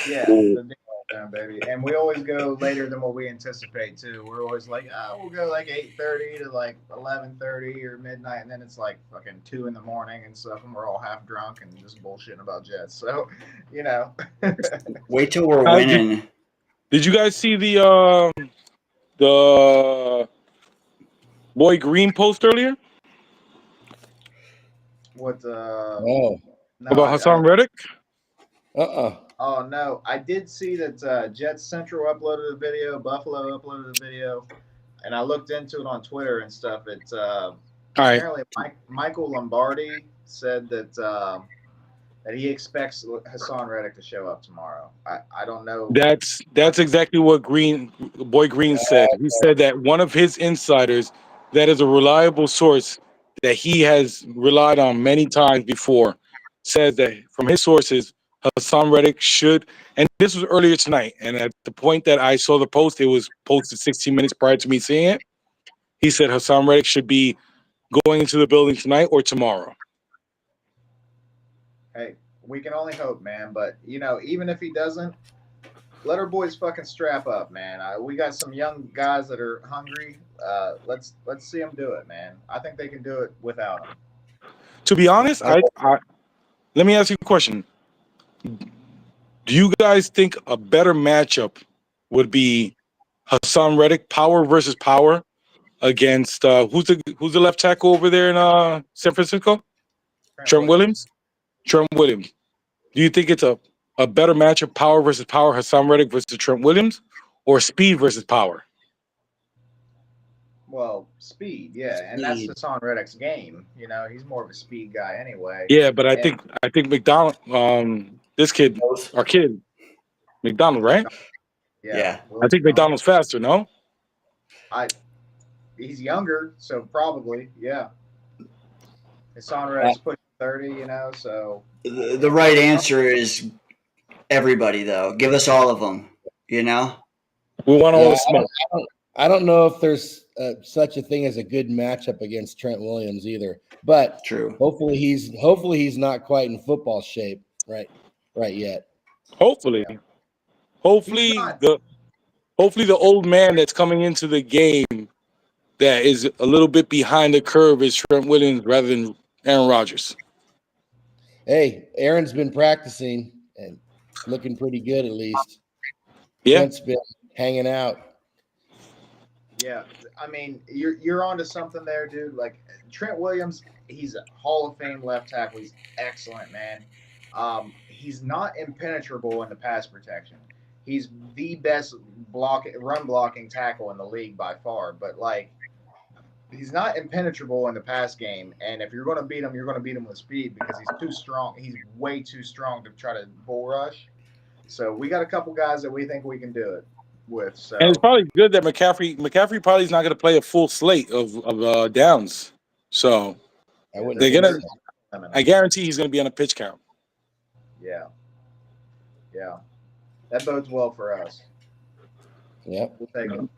Yeah, the danger zone, baby. And we always go later than what we anticipate too. We're always like, we'll go like 8:30 to like 11:30 or midnight, and then it's like fucking 2 in the morning and stuff, and we're all half drunk and just bullshitting about Jets. So, you know. Wait till we're winning. Did you guys see the Boy Green post earlier? What? No. About Hassan Reddick? Oh no, I did see that Jet Central uploaded a video, Buffalo uploaded a video, and I looked into it on Twitter and stuff. It's All right. apparently Michael Lombardi said that he expects Hassan Reddick to show up tomorrow. I don't know. That's exactly what Green said. He said that one of his insiders, that is a reliable source that he has relied on many times before, says that from his sources, Hassan Reddick should, and this was earlier tonight, and at the point that I saw the post, it was posted 16 minutes prior to me seeing it. He said Hassan Reddick should be going into the building tonight or tomorrow. Hey, we can only hope, man. But even if he doesn't, let our boys fucking strap up, man. We got some young guys that are hungry. Let's see them do it, man. I think they can do it without him. To be honest, I let me ask you a question. Do you guys think a better matchup would be Hassan Reddick, power versus power, against who's the left tackle over there in San Francisco? Trent Williams. Trent Williams. Do you think it's a better matchup, power versus power, Hassan Reddick versus Trent Williams, or speed versus power? Well, speed, yeah, and that's Hassan Reddick's game. He's more of a speed guy anyway. Yeah, but I think McDonald, this kid, our kid, McDonald, right? Yeah. I think McDonald's faster. No. He's younger, so probably, yeah. Hassan Reddick's pushing 30, so. The right answer is everybody, though. Give us all of them, We want all the smoke. I don't know if there's such a thing as a good matchup against Trent Williams either. But true. Hopefully he's not quite in football shape right yet. Hopefully the old man that's coming into the game that is a little bit behind the curve is Trent Williams rather than Aaron Rodgers. Hey, Aaron's been practicing and looking pretty good at least. Yeah. Trent's been hanging out. Yeah, I mean, you're onto something there, dude. Like Trent Williams, he's a Hall of Fame left tackle. He's excellent, man. He's not impenetrable in the pass protection. He's the best run blocking tackle in the league by far. But he's not impenetrable in the pass game. And if you're going to beat him, you're going to beat him with speed because he's too strong. He's way too strong to try to bull rush. So we got a couple guys that we think we can do it with. So. And it's probably good that McCaffrey probably is not going to play a full slate of downs. So they're gonna. I guarantee he's going to be on a pitch count. Yeah. That bodes well for us. Yep. We'll take it.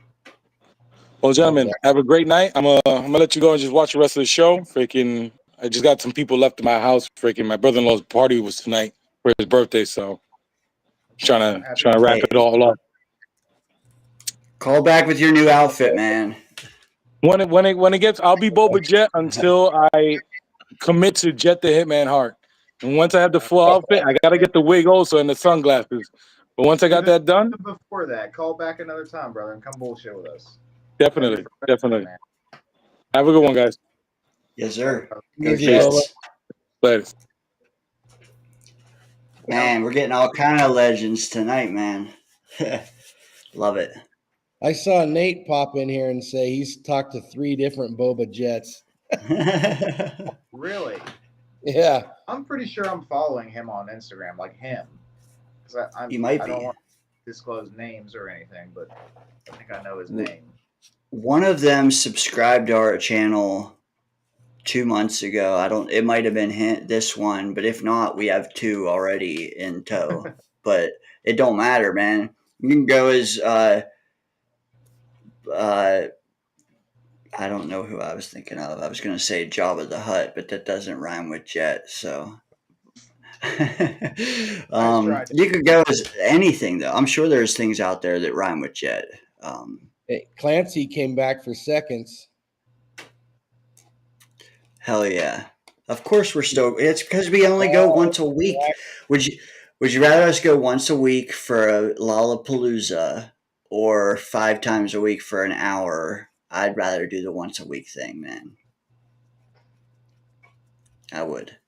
Well, gentlemen, have a great night. I'm gonna let you go and just watch the rest of the show. Freaking, I just got some people left in my house. Freaking, my brother-in-law's party was tonight for his birthday, so trying to wrap it all up. Call back with your new outfit, man. When it gets, I'll be Boba Jet until I commit to Jet the Hitman Hart. And once I have the full outfit, I gotta get the wig also and the sunglasses. But once I got that done, before that, call back another time, brother, and come bullshit with us. Definitely. Have a good one, guys. Yes, sir. Go Jets. Later. Man, we're getting all kind of legends tonight, man. Love it. I saw Nate pop in here and say he's talked to 3 different Boba Jets. Really? Yeah. I'm pretty sure I'm following him on Instagram, like him. You might be. I don't want to disclose names or anything, but I think I know his name. One of them subscribed to our channel 2 months ago. It might have been this one, but if not, we have 2 already in tow. But it don't matter, man. You can go as I don't know who I was thinking of. I was going to say Jabba the Hutt, but that doesn't rhyme with Jet. So you could go as anything, though. I'm sure there's things out there that rhyme with Jet. Hey, Clancy came back for seconds. Hell yeah! Of course we're stoked. It's because we only go once a week. Would you rather us go once a week for a Lollapalooza or 5 times a week for an hour? I'd rather do the once a week thing, man. I would.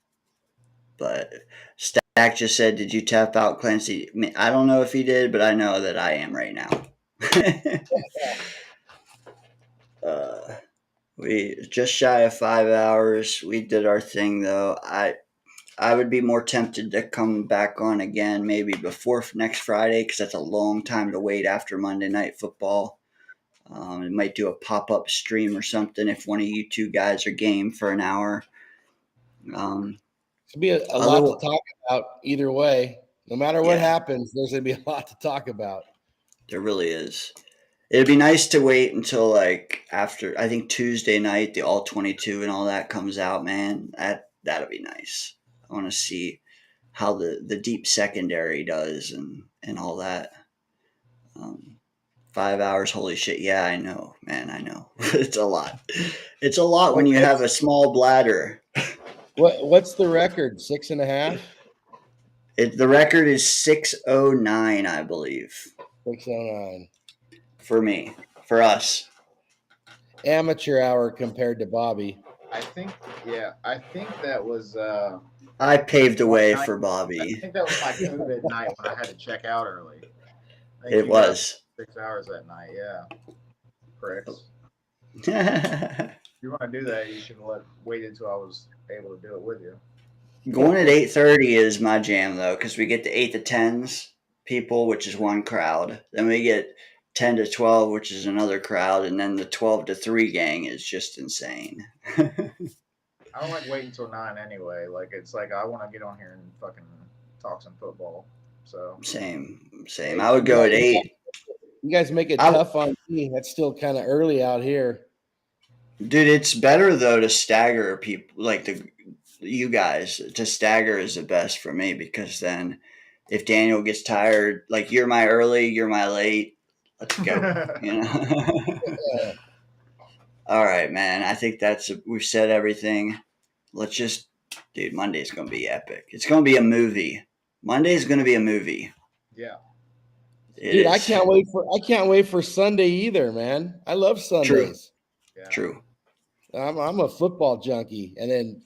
But Stack just said, "Did you tap out Clancy?" I mean, I don't know if he did, but I know that I am right now. We just shy of 5 hours. We did our thing though. I would be more tempted to come back on again maybe before next Friday because that's a long time to wait after Monday Night Football. I might do a pop-up stream or something if one of you two guys are game for an hour. It's be a lot to talk about either way. No matter what happens, there's going to be a lot to talk about. There really is. It'd be nice to wait until like after, I think Tuesday night, the all 22 and all that comes out, man. That'll be nice. I want to see how the deep secondary does and all that. 5 hours, holy shit. Yeah, I know, man. I know. It's a lot. It's a lot when you have a small bladder. What's the record? 6.5? The record is 609, I believe. 609. For me. For us. Amateur hour compared to Bobby. I think that was. I paved the way for Bobby. I think that was my COVID night when I had to check out early. It was. 6 hours that night, yeah. Correct. Going If you want to do that, you should wait until I was able to do it with you. at 8:30 is my jam though, because we get the 8 to 10s people, which is one crowd. Then we get 10 to 12, which is another crowd, and then the 12 to 3 gang is just insane. I don't like waiting until 9 anyway. Like it's like I want to get on here and fucking talk some football. So Same. I would go at 8. You guys make it tough on me. That's still kind of early out here. Dude, it's better though to stagger people like you guys. To stagger is the best for me because then if Daniel gets tired, like you're my early, you're my late. Let's go. You know. All right, man. I think we've said everything. Let's just, dude. Monday's gonna be epic. It's gonna be a movie. Monday's gonna be a movie. Yeah. Dude, I can't wait for Sunday either, man. I love Sundays. True. I'm a football junkie, and then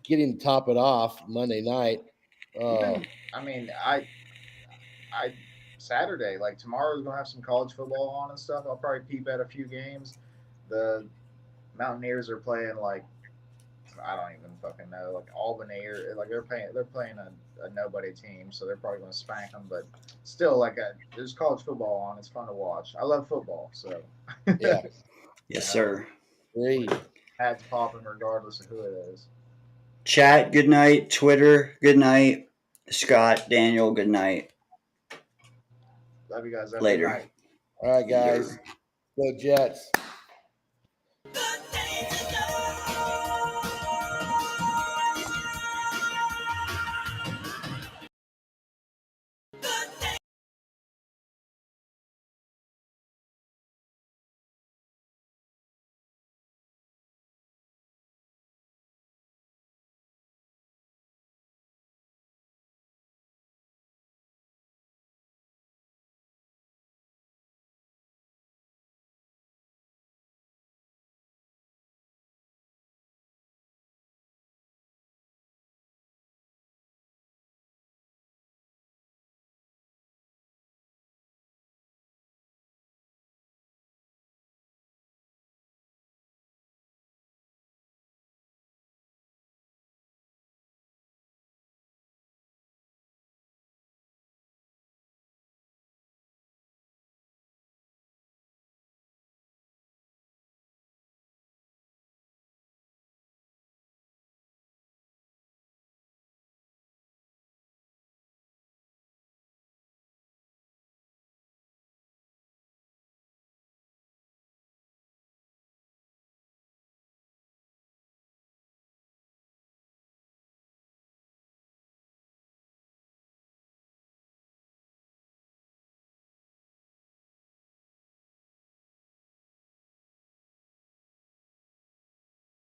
getting to top it off Monday night. I mean, I Saturday, like tomorrow's gonna have some college football on and stuff. I'll probably peep at a few games. The Mountaineers are playing like I don't even fucking know, like Albany or like they're playing a nobody team, so they're probably gonna spank them. But still, like there's college football on. It's fun to watch. I love football, so yeah. Yes, sir. Great. Hats popping regardless of who it is. Chat, good night. Twitter, good night. Scott, Daniel, good night. Love you guys. Later. Night. All right, guys. Go Jets.